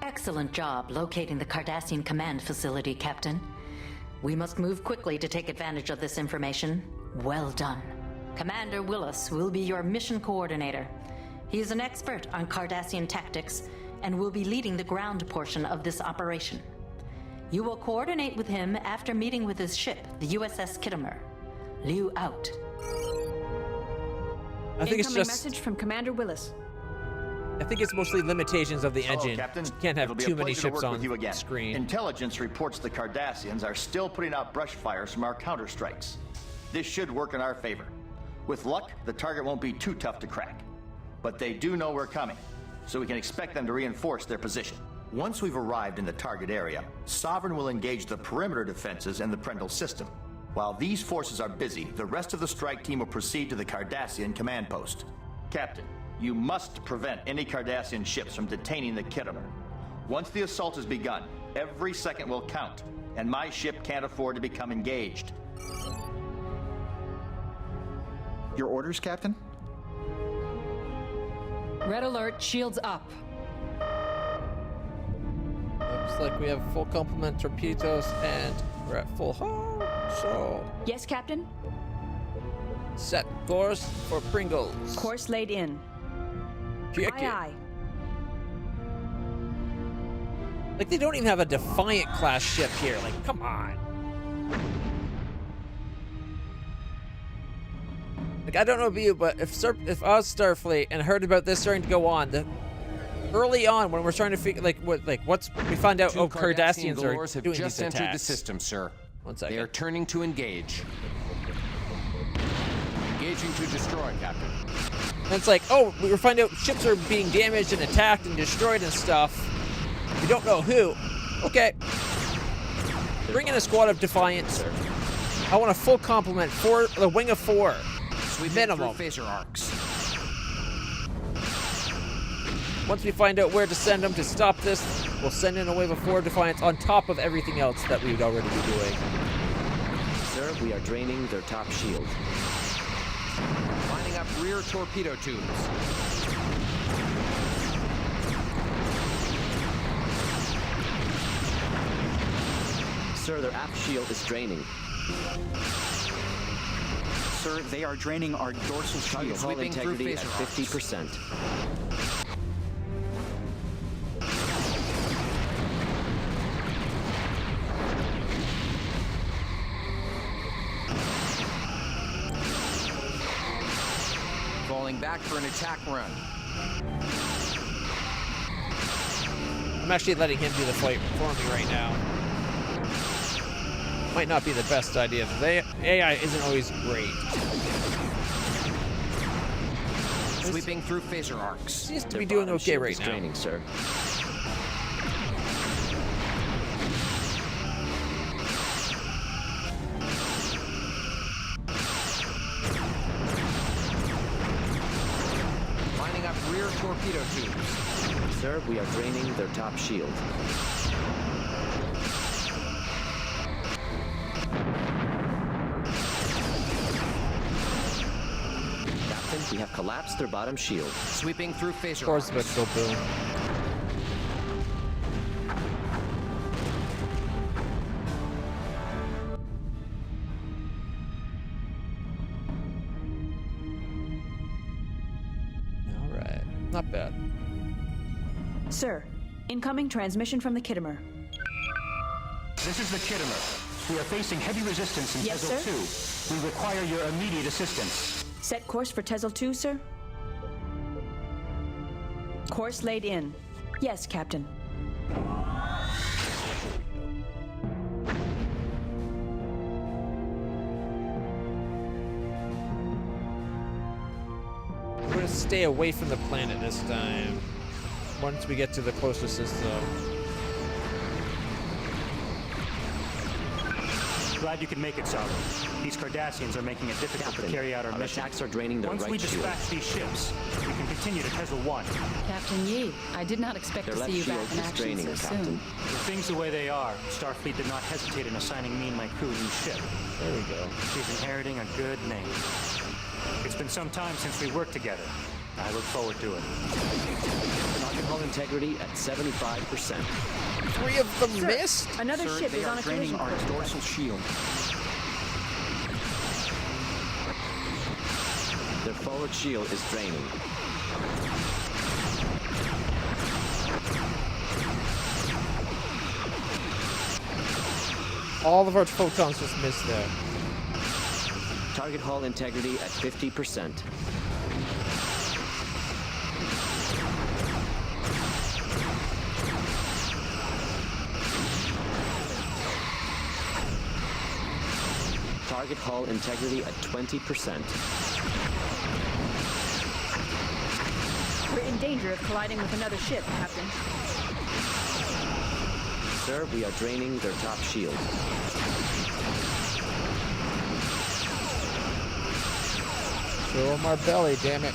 Excellent job locating the Cardassian command facility, Captain. We must move quickly to take advantage of this information. Well done. Commander Willis will be your mission coordinator. He is an expert on Cardassian tactics and will be leading the ground portion of this operation. You will coordinate with him after meeting with his ship, the USS Kittimer. Liu out.
I think
Incoming
it's just
message from Commander Willis.
I think it's mostly limitations of the engine.
Hello, Captain.
You can't have
It'll be
too
a
many
pleasure
ships
to work
on
with you again.
screen.
Intelligence reports the Cardassians are still putting out brush fires from our counterstrikes. This should work in our favor. With luck, the target won't be too tough to crack. But they do know we're coming. so we can expect them to reinforce their position. Once we've arrived in the target area, Sovereign will engage the perimeter defenses and the Prendle system. While these forces are busy, the rest of the strike team will proceed to the Cardassian command post. Captain, you must prevent any Cardassian ships from detaining the Kittimer. Once the assault has begun, every second will count, and my ship can't afford to become engaged.
Your orders, Captain?
Red alert, shields up.
Looks like we have full complement torpedoes and we're at full hull. So
Yes, Captain?
set course for Pringles.
Course laid in.
Check
Aye,
it.
aye.
Like, they don't even have a Defiant class ship here. Like, come on. Like, I don't know about you, but if I was Starfleet and heard about this starting to go on, early on when we're trying to figure, we find out,
Two
Cardassians are
Galores have
doing
just
these
entered the
attacks.
system, sir.
1 second.
They are turning to engage. Engaging to destroy, Captain.
And it's like, oh, we find out ships are being damaged and attacked and destroyed and stuff. We don't know who. Okay. Bring in a squad of Defiants. I want a full complement for the wing of 4. Minimum.
Through phaser arcs.
Once we find out where to send them to stop this, we'll send in a wave of 4 Defiants on top of everything else that we would already be doing.
Sir, we are draining their top shield.
Lining up rear torpedo tubes.
Sir, their aft shield is draining.
Sir, they are draining our dorsal shield.
Hull integrity at 50%.
Falling back for an attack run.
I'm actually letting him do the fight for me right now. Might not be the best idea. The AI isn't always great.
Sweeping through phaser arcs.
Seems to be doing okay right now.
Draining, sir.
Lining up rear torpedo tubes.
Sir, we are draining their top shield. Captain, we have collapsed their bottom shield.
Sweeping through phaser
Of course,
arcs.
let's go boom. All right, not bad.
Sir, incoming transmission from the Kittimer.
This is the Kittimer. We are facing heavy resistance in
Yes,
Tezel 2. We require your immediate assistance.
Set course for Tezel 2, sir? Course laid in. Yes, Captain.
We're gonna stay away from the planet this time. Once we get to the closest system.
Glad you could make it, Sovereign. These Cardassians are making it difficult to carry out our mission.
Attacks are draining their
Once
right
we
shield.
dispatch these ships, we can continue to Tezel 1.
Captain Yi, I did not expect
Their
to
left
see you
shield
back in
is
action
draining,
so
Captain.
soon.
With things the way they are, Starfleet did not hesitate in assigning me and my crew a new ship.
There we go.
She's inheriting a good name. It's been some time since we worked together. I look forward to it.
Target hull integrity at 75%.
3 of them
Sir,
missed?
Another
Sir,
ship
they
is on
are
a
draining
collision
our
course.
dorsal shield.
Their forward shield is draining.
All of our photons just missed there.
Target hull integrity at 50%. Target hull integrity at 20%.
We're in danger of colliding with another ship, Captain.
Sir, we are draining their top shield.
Show him our belly, damn it.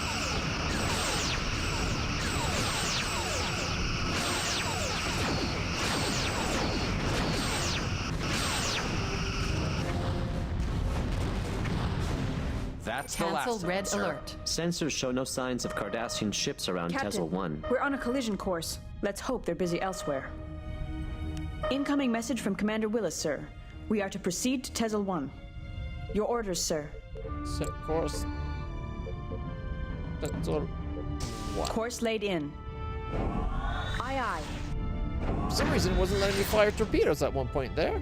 That's
Cancel
the last
red
of it, sir.
alert.
Sensors show no signs of Cardassian ships around Tesla 1.
We're on a collision course. Let's hope they're busy elsewhere. Incoming message from Commander Willis, sir. We are to proceed to Tesla 1. Your orders, sir.
Set course. Tesla 1.
Course laid in. Aye, aye.
For some reason, it wasn't letting me fire torpedoes at one point there.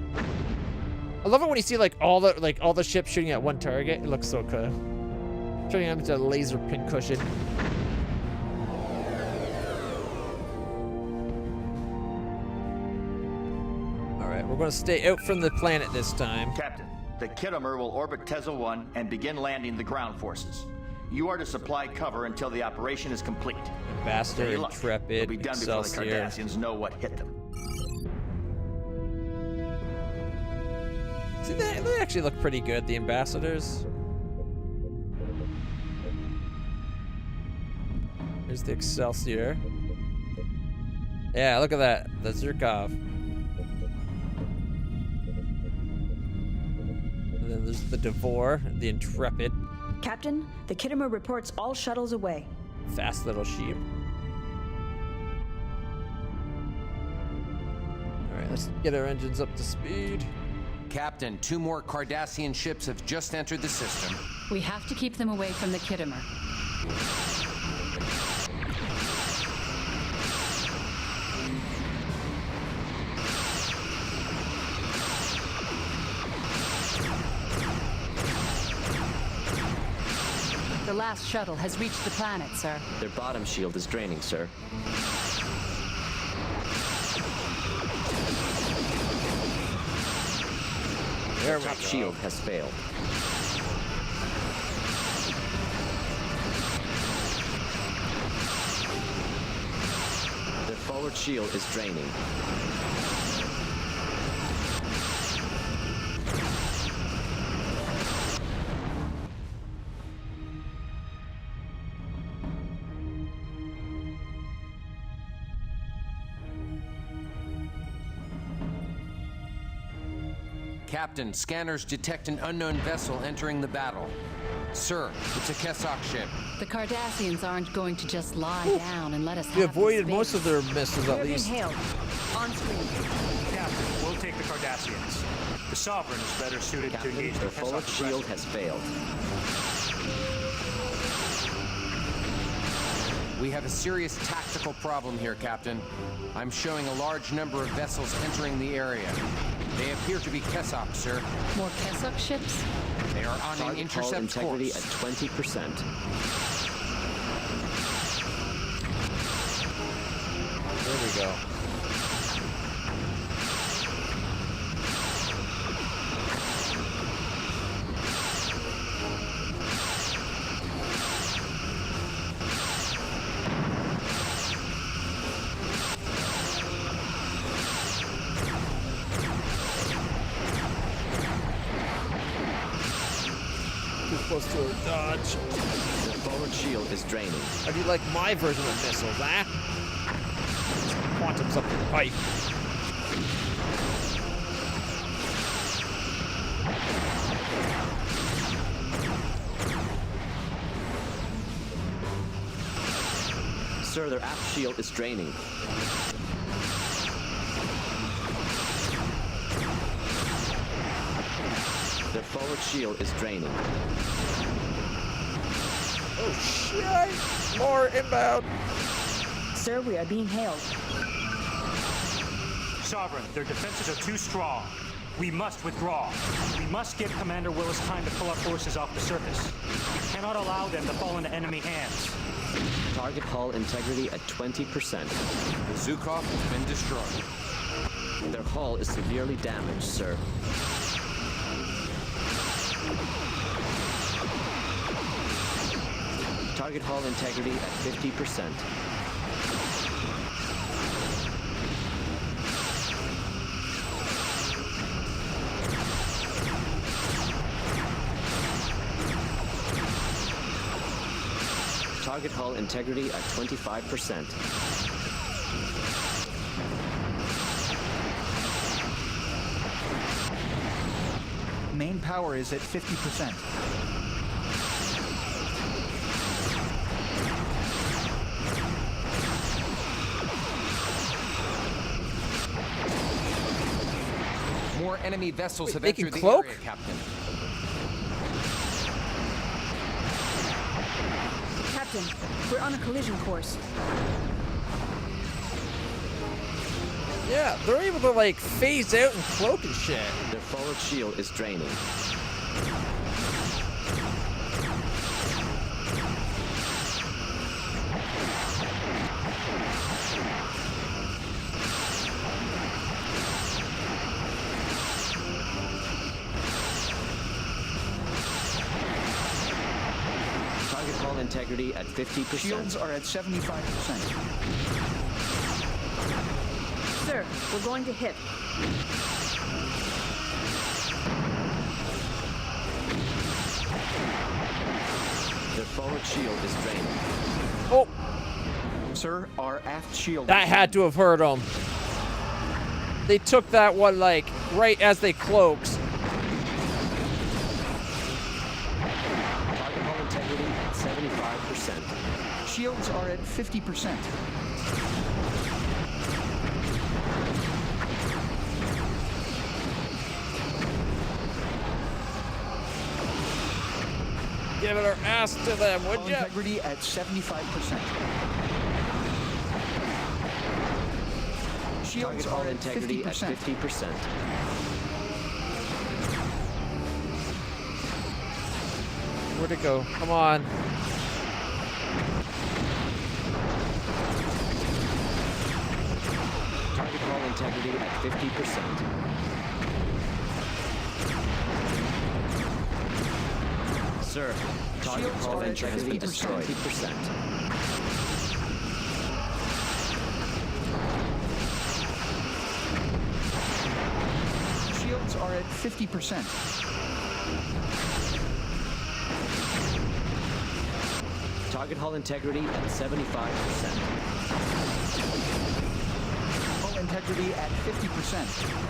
I love it when you see like all the ships shooting at one target. It looks so cool. Turning them into a laser pincushion. All right, we're going to stay out from the planet this time.
Captain, the Kittimer will orbit Tesla 1 and begin landing the ground forces. You are to supply cover until the operation is complete.
Ambassador, Intrepid,
It'll be done before the
Excelsior.
Cardassians know what hit them.
See, they actually look pretty good, the ambassadors. Here's the Excelsior. Yeah, look at that. The Zirkov. And then there's the Devore, the Intrepid.
Captain, the Kittimer reports all shuttles away.
Fast little sheep. Alright, let's get our engines up to speed.
Captain, 2 more Cardassian ships have just entered the system.
We have to keep them away from the Kittimer. The last shuttle has reached the planet, sir.
Their bottom shield is draining, sir. Their top shield has failed. Their forward shield is draining.
Captain, scanners detect an unknown vessel entering the battle. Sir, it's a Kessock ship.
The Cardassians aren't going to just lie down and let us
We
have
avoided
this
most of their missiles at
We're being
least.
hailed. On screen.
Captain, we'll take the Cardassians. The Sovereign is better suited
Captain,
to engage
their
the
forward
Kessock
shield
aggressor.
has failed.
We have a serious tactical problem here, Captain. I'm showing a large number of vessels entering the area. They appear to be Kessock, sir.
More Kessock ships?
They are on an
Target hull
intercept
integrity
course.
at 20%.
There we go. Too close to a dodge.
The forward shield is draining.
How do you like my version of missiles, huh? Quantum's up the pipe.
Sir, their aft shield is draining. Their forward shield is draining.
Oh shit! More inbound.
Sir, we are being hailed.
Sovereign, their defenses are too strong. We must withdraw. We must give Commander Willis time to pull our forces off the surface. We cannot allow them to fall into enemy hands.
Target hull integrity at 20%.
The Zukov has been destroyed.
Their hull is severely damaged, sir. Target hull integrity at 50%. Target hull integrity at 25%.
Main power is at 50%.
More enemy vessels have
they can
entered the
cloak?
area, Captain.
Captain, we're on a collision course.
Yeah, they're able to like phase out and cloak and shit.
Their forward shield is draining. Target hull integrity at 50%.
Shields are at 75%.
Sir, we're going to hit.
Their forward shield is draining.
Oh!
Sir, our aft shield...
That had to have hurt them. They took that one, like, right as they cloaked.
Target hull integrity at 75%.
Shields are at 50%.
Give it our ass to them, would you?
Integrity at 75%. Shields
Target hull
are at
integrity
50%.
at 50%.
Where'd it go? Come on.
Target hull integrity at 50%. Sir, target
Shields
hull
are at
integrity
50%.
destroyed. 50%.
Shields are at 50%.
Target hull integrity at 75%.
Hull integrity at 50%.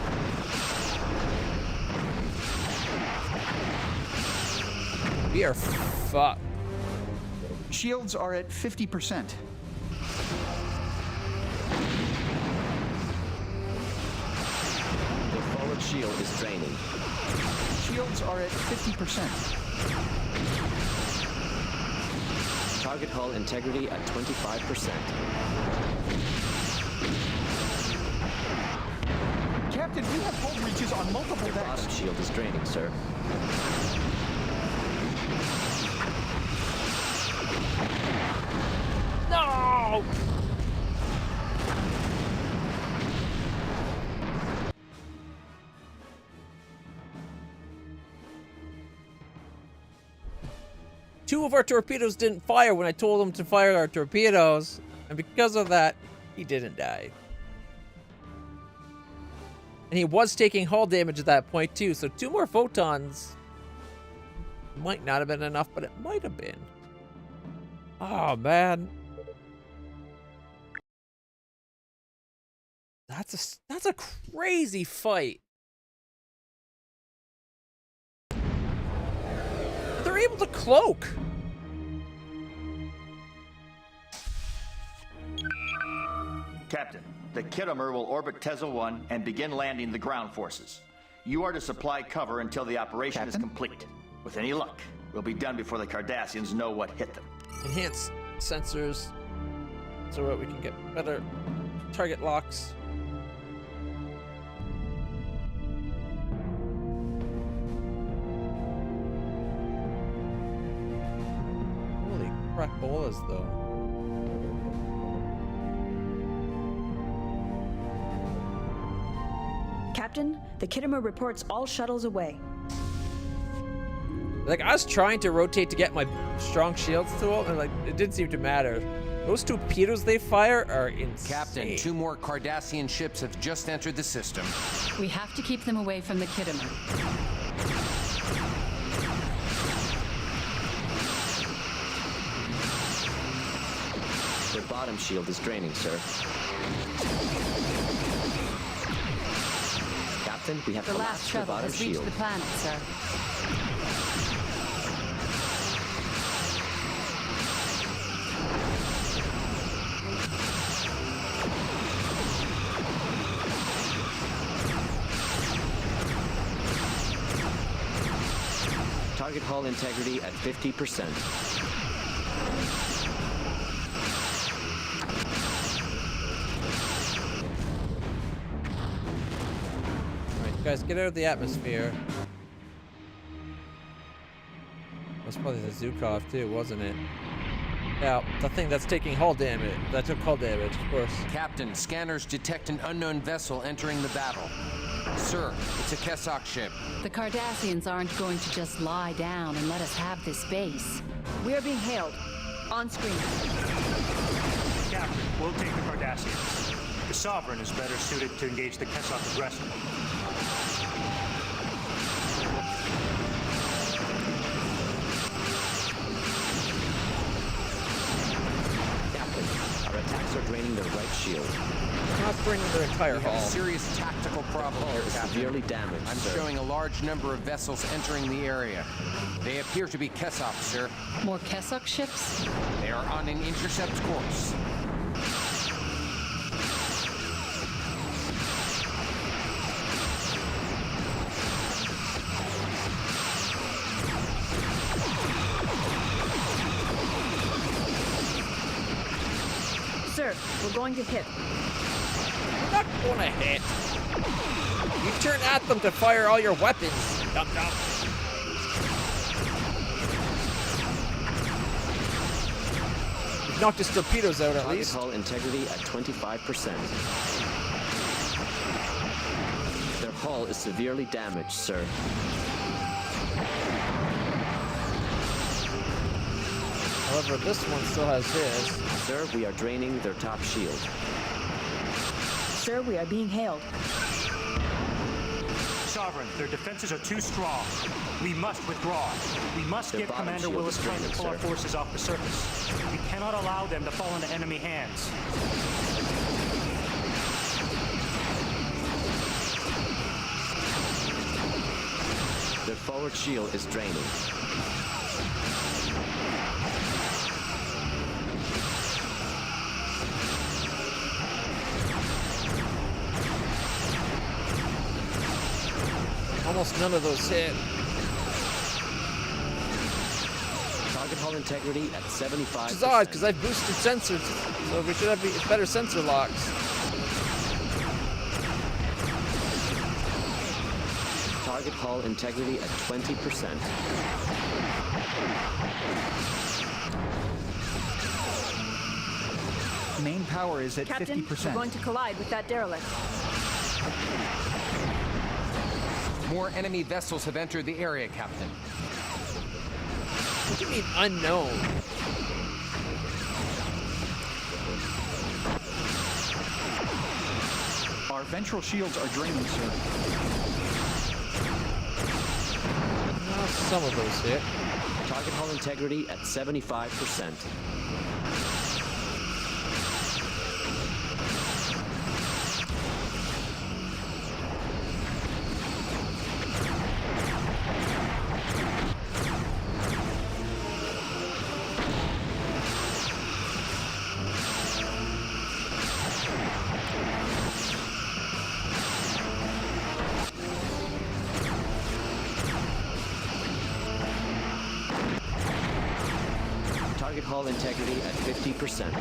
We are fucked.
Shields are at 50%.
The forward shield is draining.
Shields are at 50%.
Target hull integrity at 25%.
Captain, we have hull breaches on multiple
Their
decks.
bottom shield is draining, sir.
No! Two of our torpedoes didn't fire when I told him to fire our torpedoes, and because of that, he didn't die. And he was taking hull damage at that point too, so 2 more photons might not have been enough, but it might have been. Oh man. That's a crazy fight. They're able to cloak.
Captain, the Kittimer will orbit Tesla 1 and begin landing the ground forces. You are to supply cover until the operation is complete. With any luck, we'll be done before the Cardassians know what hit them.
Enhance sensors so that we can get better target locks. Holy crap, bolas though.
Captain, the Kittimer reports all shuttles away.
Like, I was trying to rotate to get my strong shields to them, and like, it didn't seem to matter. Those torpedoes they fire are insane.
Captain, 2 more Cardassian ships have just entered the system.
We have to keep them away from the Kittimer.
Their bottom shield is draining, sir. Captain, we have
The last
collapsed their
shuttle
bottom
has reached
shield.
the planet, sir.
Target hull integrity at 50%.
Alright, guys, get out of the atmosphere. That's probably the Zukov too, wasn't it? Yeah, the thing that's taking hull damage. That took hull damage, of course.
Captain, scanners detect an unknown vessel entering the battle. Sir, it's a Kessock ship.
The Cardassians aren't going to just lie down and let us have this base.
We are being hailed. On screen.
Captain, we'll take the Cardassians. The Sovereign is better suited to engage the Kessock aggressor.
Captain, our attacks are draining their right shield.
Not bringing their entire
We have
hull.
a serious tactical problem here,
is
Captain.
severely damaged,
I'm
sir.
showing a large number of vessels entering the area. They appear to be Kessock, sir.
More Kessock ships?
They are on an intercept course.
Sir, we're going to hit.
We're not gonna hit. You turn at them to fire all your weapons, dum-dum. You've knocked his torpedoes out at
Target
least.
hull integrity at 25%. Their hull is severely damaged, sir.
However, this one still has his.
Sir, we are draining their top shield.
Sir, we are being hailed.
Sovereign, their defenses are too strong. We must withdraw. We must
Their
get
bottom
Commander
shield
Willis
is
time to
draining,
pull our
sir.
forces off the surface. We cannot allow them to fall into enemy hands.
Their forward shield is draining.
Almost none of those hit.
Target hull integrity at 75%.
Which is odd, because I've boosted sensors, so we should have better sensor locks.
Target hull integrity at 20%.
Main power is at
Captain,
50%.
we're going to collide with that derelict.
More enemy vessels have entered the area, Captain.
What do you mean unknown?
Our ventral shields are draining, sir.
Some of those hit.
Target hull integrity at 75%. Target hull integrity at 50%.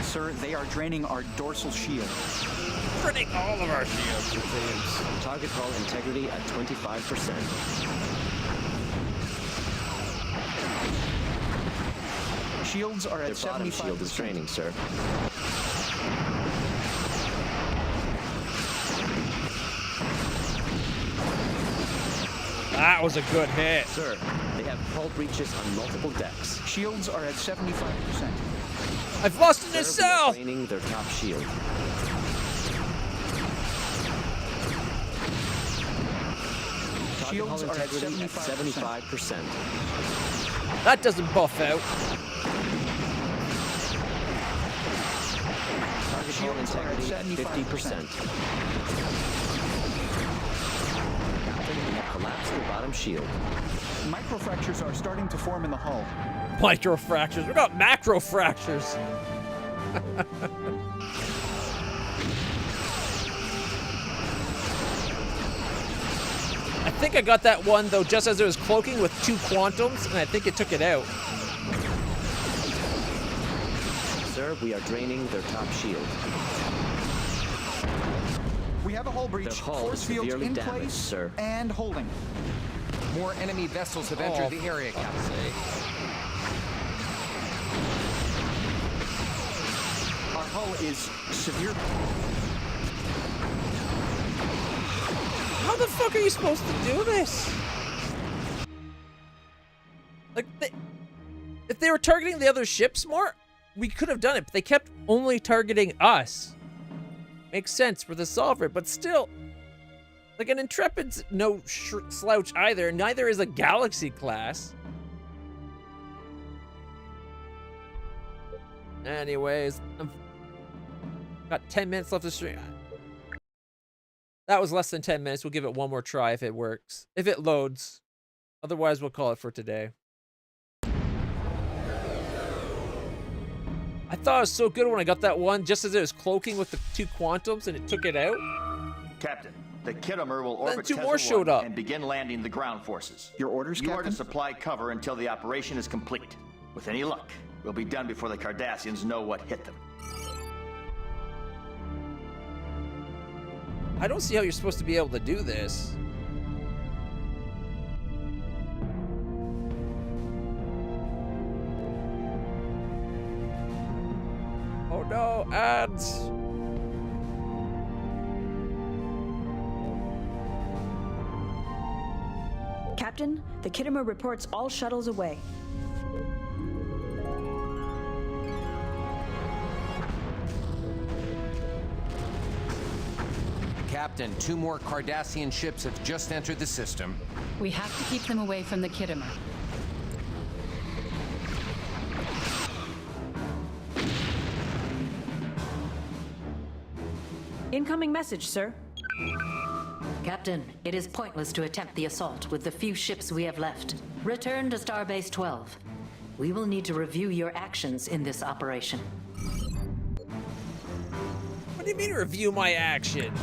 Sir, they are draining our dorsal shield.
Draining all of our shields, it seems.
Target hull integrity at 25%.
Shields are at
Their bottom
75%.
shield is draining, sir.
That was a good hit.
Sir, they have hull breaches on multiple decks.
Shields are at 75%.
I've lost an
Sir, we are
nacelle!
draining their top shield.
Shields are at
75%.
That doesn't buff out.
Target hull integrity at 50%. Captain, we have collapsed the bottom shield.
Microfractures are starting to form in the hull.
Micro fractures. We got macro fractures. I think I got that one though just as it was cloaking with 2 quantums, and I think it took it out.
Sir, we are draining their top shield.
We have a hull breach.
Their hull
Force
is
fields
severely
in
damaged,
place
sir.
and holding.
More enemy vessels have entered the area, Captain.
Our hull is severe.
How the fuck are you supposed to do this? Like, if they were targeting the other ships more, we could have done it, but they kept only targeting us. Makes sense for the Sovereign, but still, like, an Intrepid's no slouch either. Neither is a Galaxy class. Anyways, I've got 10 minutes left to stream. That was less than 10 minutes. We'll give it one more try if it works. If it loads. Otherwise, we'll call it for today. I thought it was so good when I got that one, just as it was cloaking with the 2 quantums and it took it out.
Captain, the Kittimer will
Then
orbit
2
Tesla
more showed
1
up.
and begin landing the ground forces.
Your orders,
You are
Captain?
to supply cover until the operation is complete. With any luck, we'll be done before the Cardassians know what hit them.
I don't see how you're supposed to be able to do this. Oh no, ads!
Captain, the Kittimer reports all shuttles away.
Captain, 2 more Cardassian ships have just entered the system.
We have to keep them away from the Kittimer.
Incoming message, sir.
Captain, it is pointless to attempt the assault with the few ships we have left. Return to Starbase 12. We will need to review your actions in this operation.
What do you mean review my actions?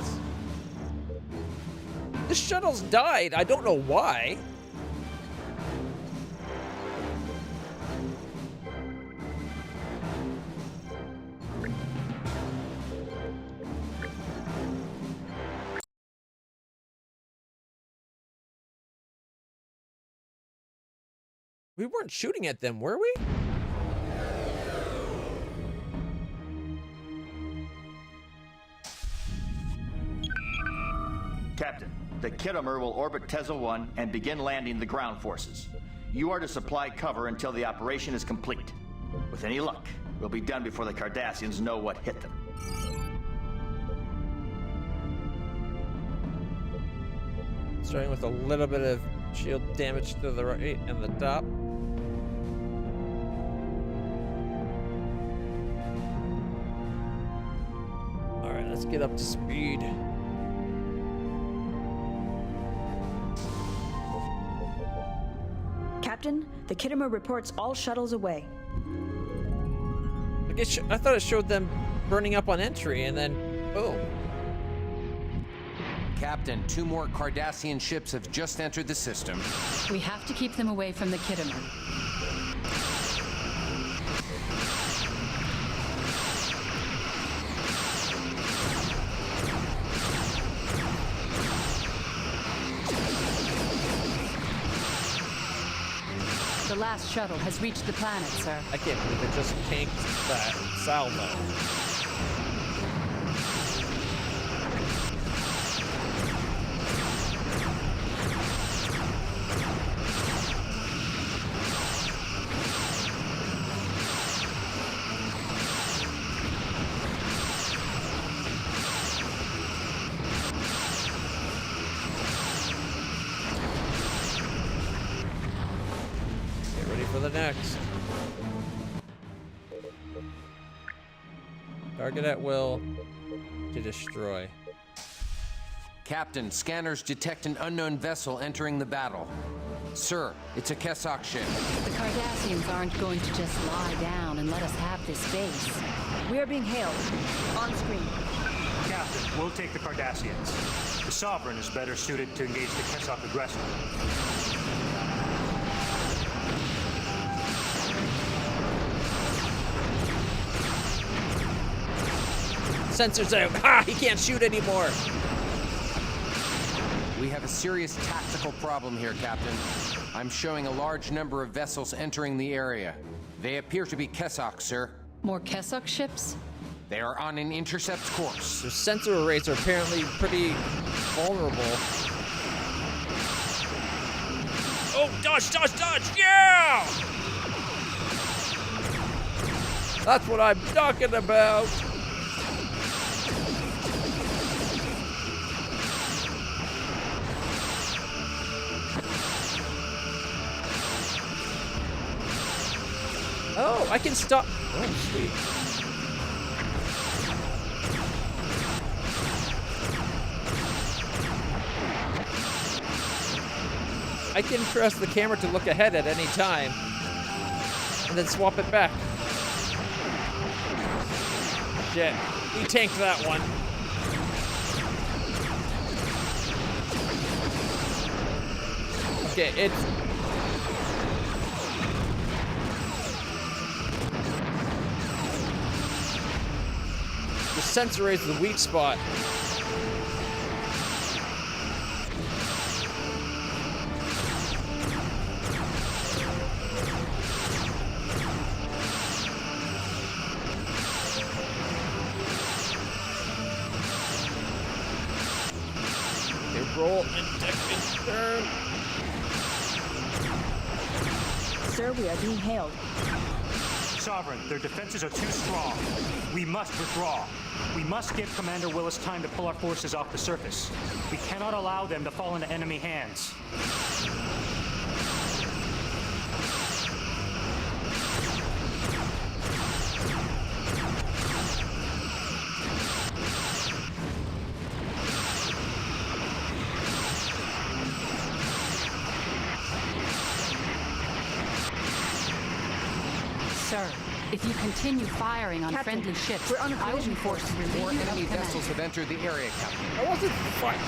The shuttle's died. I don't know why. We weren't shooting at them, were we?
Captain, the Kittimer will orbit Tesla 1 and begin landing the ground forces. You are to supply cover until the operation is complete. With any luck, we'll be done before the Cardassians know what hit them.
Starting with a little bit of shield damage to the right and the top. Alright, let's get up to speed.
Captain, the Kittimer reports all shuttles away.
I thought it showed them burning up on entry and then boom.
Captain, 2 more Cardassian ships have just entered the system.
We have to keep them away from the Kittimer. The last shuttle has reached the planet, sir.
I can't believe it just tanked that salvo. for the next. Target at will to destroy.
Captain, scanners detect an unknown vessel entering the battle. Sir, it's a Kessock ship.
The Cardassians aren't going to just lie down and let us have this base.
We are being hailed. On screen.
Captain, we'll take the Cardassians. The Sovereign is better suited to engage the Kessock aggressor.
Sensors out. Ha! He can't shoot anymore.
We have a serious tactical problem here, Captain. I'm showing a large number of vessels entering the area. They appear to be Kessock, sir.
More Kessock ships?
They are on an intercept course.
Their sensor arrays are apparently pretty vulnerable. Oh, dodge, dodge, dodge! Yeah! That's what I'm talking about. Oh, I can stop. Oh, sweet. I can press the camera to look ahead at any time and then swap it back. Shit. He tanked that one. Okay, it's... The sensor is the weak spot. They roll and deck and turn.
Sir, we are being hailed.
Sovereign, their defenses are too strong. We must withdraw. We must give Commander Willis time to pull our forces off the surface. We cannot allow them to fall into enemy hands.
Sir, if you continue firing on
Captain,
friendly ships,
we're on a
I will be
collision
forced to relieve
More
you
enemy
of command.
vessels have entered the area, Captain.
I wasn't fighting.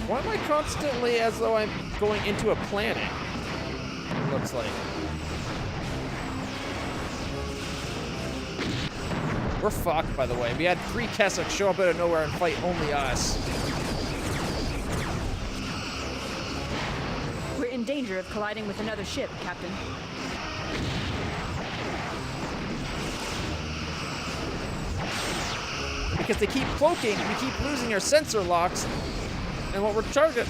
Why am I constantly as though I'm going into a planet? It looks like. We're fucked, by the way. We had 3 Kessock show up out of nowhere and fight only us.
We're in danger of colliding with another ship, Captain.
Because they keep cloaking, we keep losing our sensor locks and what we're targeting.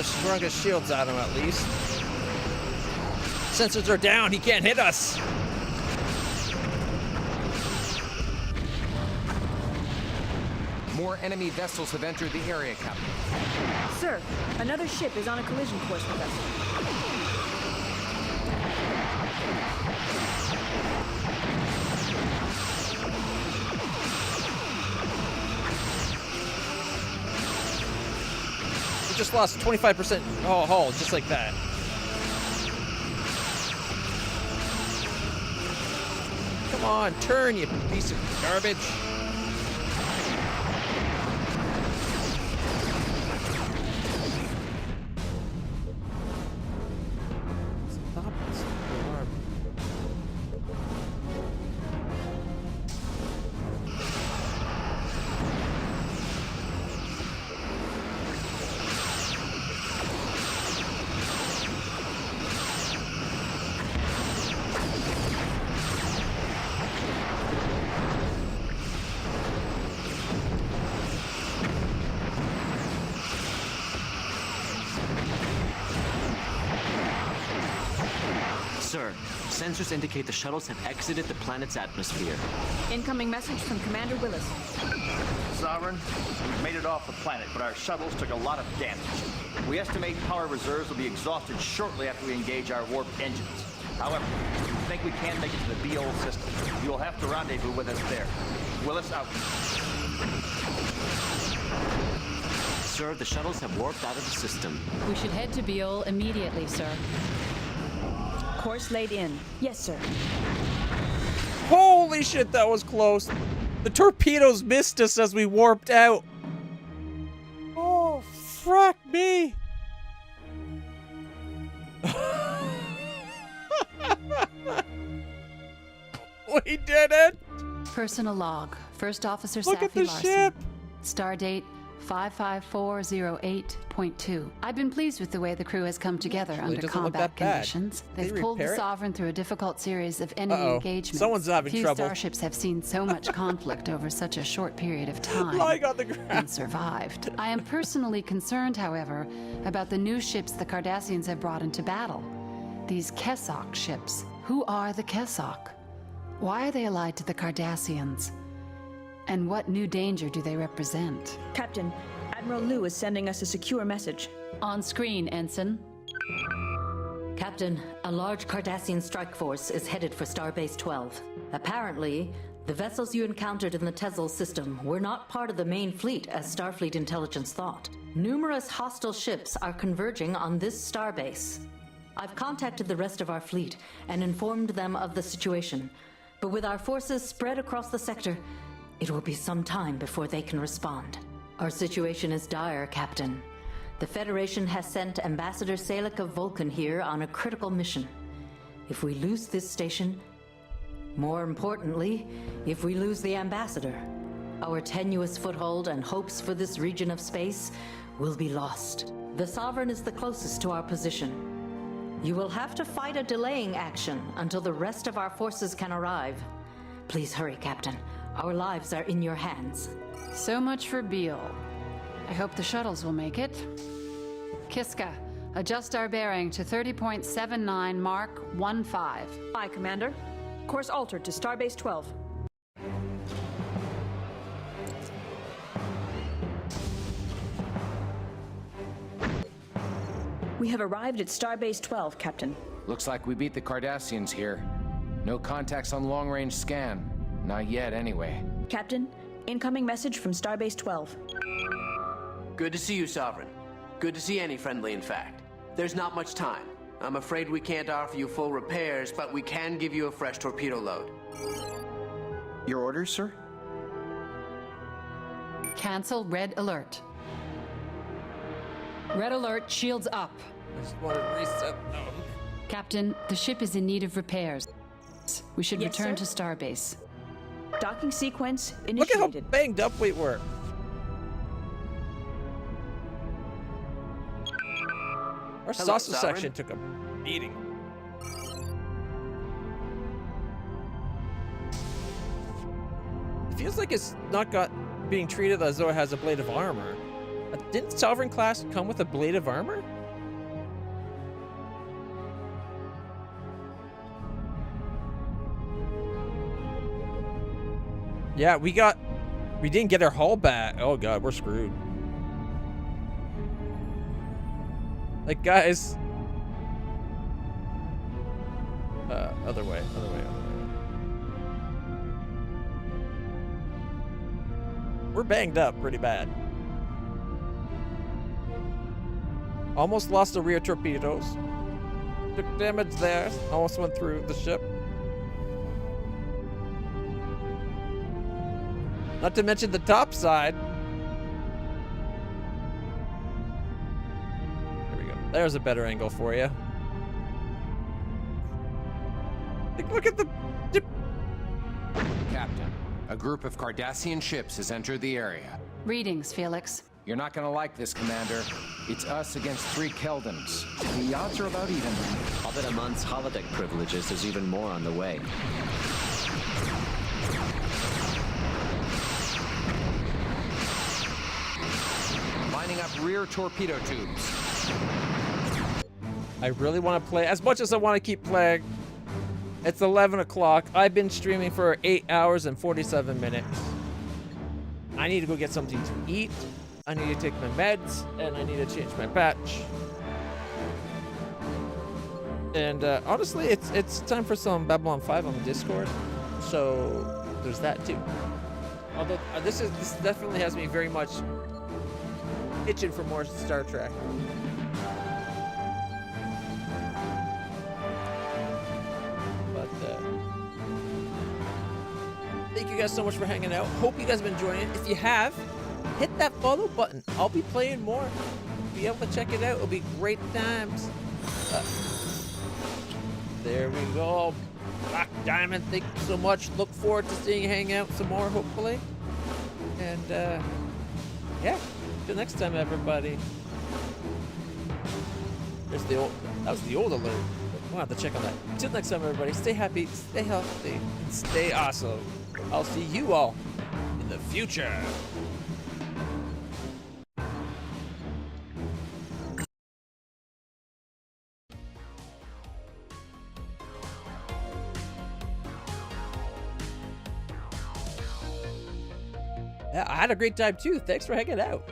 the strongest shields on him, at least. Sensors are down. He can't hit us.
More enemy vessels have entered the area, Captain.
Sir, another ship is on a collision course with us.
We just lost 25% hull, just like that. Come on, turn, you piece of garbage. Stop this alarm.
Sir, sensors indicate the shuttles have exited the planet's atmosphere.
Incoming message from Commander Willis.
Sovereign, we've made it off the planet, but our shuttles took a lot of damage. We estimate power reserves will be exhausted shortly after we engage our warp engines. However, we think we can make it to the BO system. You'll have to rendezvous with us there. Willis out.
Sir, the shuttles have warped out of the system.
We should head to Beol immediately, sir.
Course laid in. Yes, sir.
Holy shit, that was close. The torpedoes missed us as we warped out. Oh, fuck me. We did it.
Personal log. First Officer
Look at
Safi
the
Larson.
ship.
Stardate 55408.2. I've been pleased with the way the crew has come together
Actually,
under
it doesn't look
combat
that bad.
conditions.
Did
They've
they
pulled the
repair it?
Sovereign through a difficult series of enemy engagements.
Someone's having
Few
trouble.
starships have seen so much conflict over such a short period of time
Lying on the ground.
and survived. I am personally concerned, however, about the new ships the Cardassians have brought into battle. These Kessock ships. Who are the Kessock? Why are they allied to the Cardassians? And what new danger do they represent?
Captain, Admiral Liu is sending us a secure message.
On screen, Ensign.
Captain, a large Cardassian strike force is headed for Starbase 12. Apparently, the vessels you encountered in the Tezzel system were not part of the main fleet as Starfleet intelligence thought. Numerous hostile ships are converging on this starbase. I've contacted the rest of our fleet and informed them of the situation, but with our forces spread across the sector, it will be some time before they can respond. Our situation is dire, Captain. The Federation has sent Ambassador Salek of Vulcan here on a critical mission. If we lose this station, more importantly, if we lose the Ambassador, our tenuous foothold and hopes for this region of space will be lost. The Sovereign is the closest to our position. You will have to fight a delaying action until the rest of our forces can arrive. Please hurry, Captain. Our lives are in your hands.
So much for Beol. I hope the shuttles will make it. Kiska, adjust our bearing to 30.79 Mark 15.
Aye, Commander. Course altered to Starbase 12. We have arrived at Starbase 12, Captain.
Looks like we beat the Cardassians here. No contacts on long-range scan. Not yet, anyway.
Captain, incoming message from Starbase 12.
Good to see you, Sovereign. Good to see any friendly, in fact. There's not much time. I'm afraid we can't offer you full repairs, but we can give you a fresh torpedo load.
Your orders, sir?
Cancel red alert. Red alert, shields up.
I just want to reset them.
Captain, the ship is in need of repairs. We should
Yes,
return
sir.
to Starbase.
Docking sequence
Look
initiated.
at how banged up we were. Our
Hello,
sausage
Sovereign.
section took a beating. It feels like it's not being treated as though it has a blade of armor. Didn't Sovereign class come with a blade of armor? Yeah, we didn't get our hull back. Oh god, we're screwed. Like, guys. Other way. We're banged up pretty bad. Almost lost the rear torpedoes. Took damage there. Almost went through the ship. Not to mention the top side. There we go. There's a better angle for you. Look at the...
Captain, a group of Cardassian ships has entered the area.
Readings, Felix.
You're not gonna like this, Commander. It's us against 3 Keldons. The odds are about even.
I'll bet a month's holodeck privileges there's even more on the way.
Lining up rear torpedo tubes.
I really want to play. As much as I want to keep playing, it's 11 o'clock. I've been streaming for 8 hours and 47 minutes. I need to go get something to eat. I need to take my meds, and I need to change my patch. And honestly, it's time for some Babylon 5 on the Discord. So there's that too. Although this definitely has me very much itching for more Star Trek. But thank you guys so much for hanging out. Hope you guys have been enjoying it. If you have, hit that follow button. I'll be playing more. Be able to check it out. It'll be great times. There we go. Black Diamond, thank you so much. Look forward to seeing you hang out some more, hopefully. And yeah, till next time, everybody. There's the old. That was the old alert. We'll have to check on that. Till next time, everybody. Stay happy, stay healthy, and stay awesome. I'll see you all in the future. Yeah, I had a great time too. Thanks for hanging out.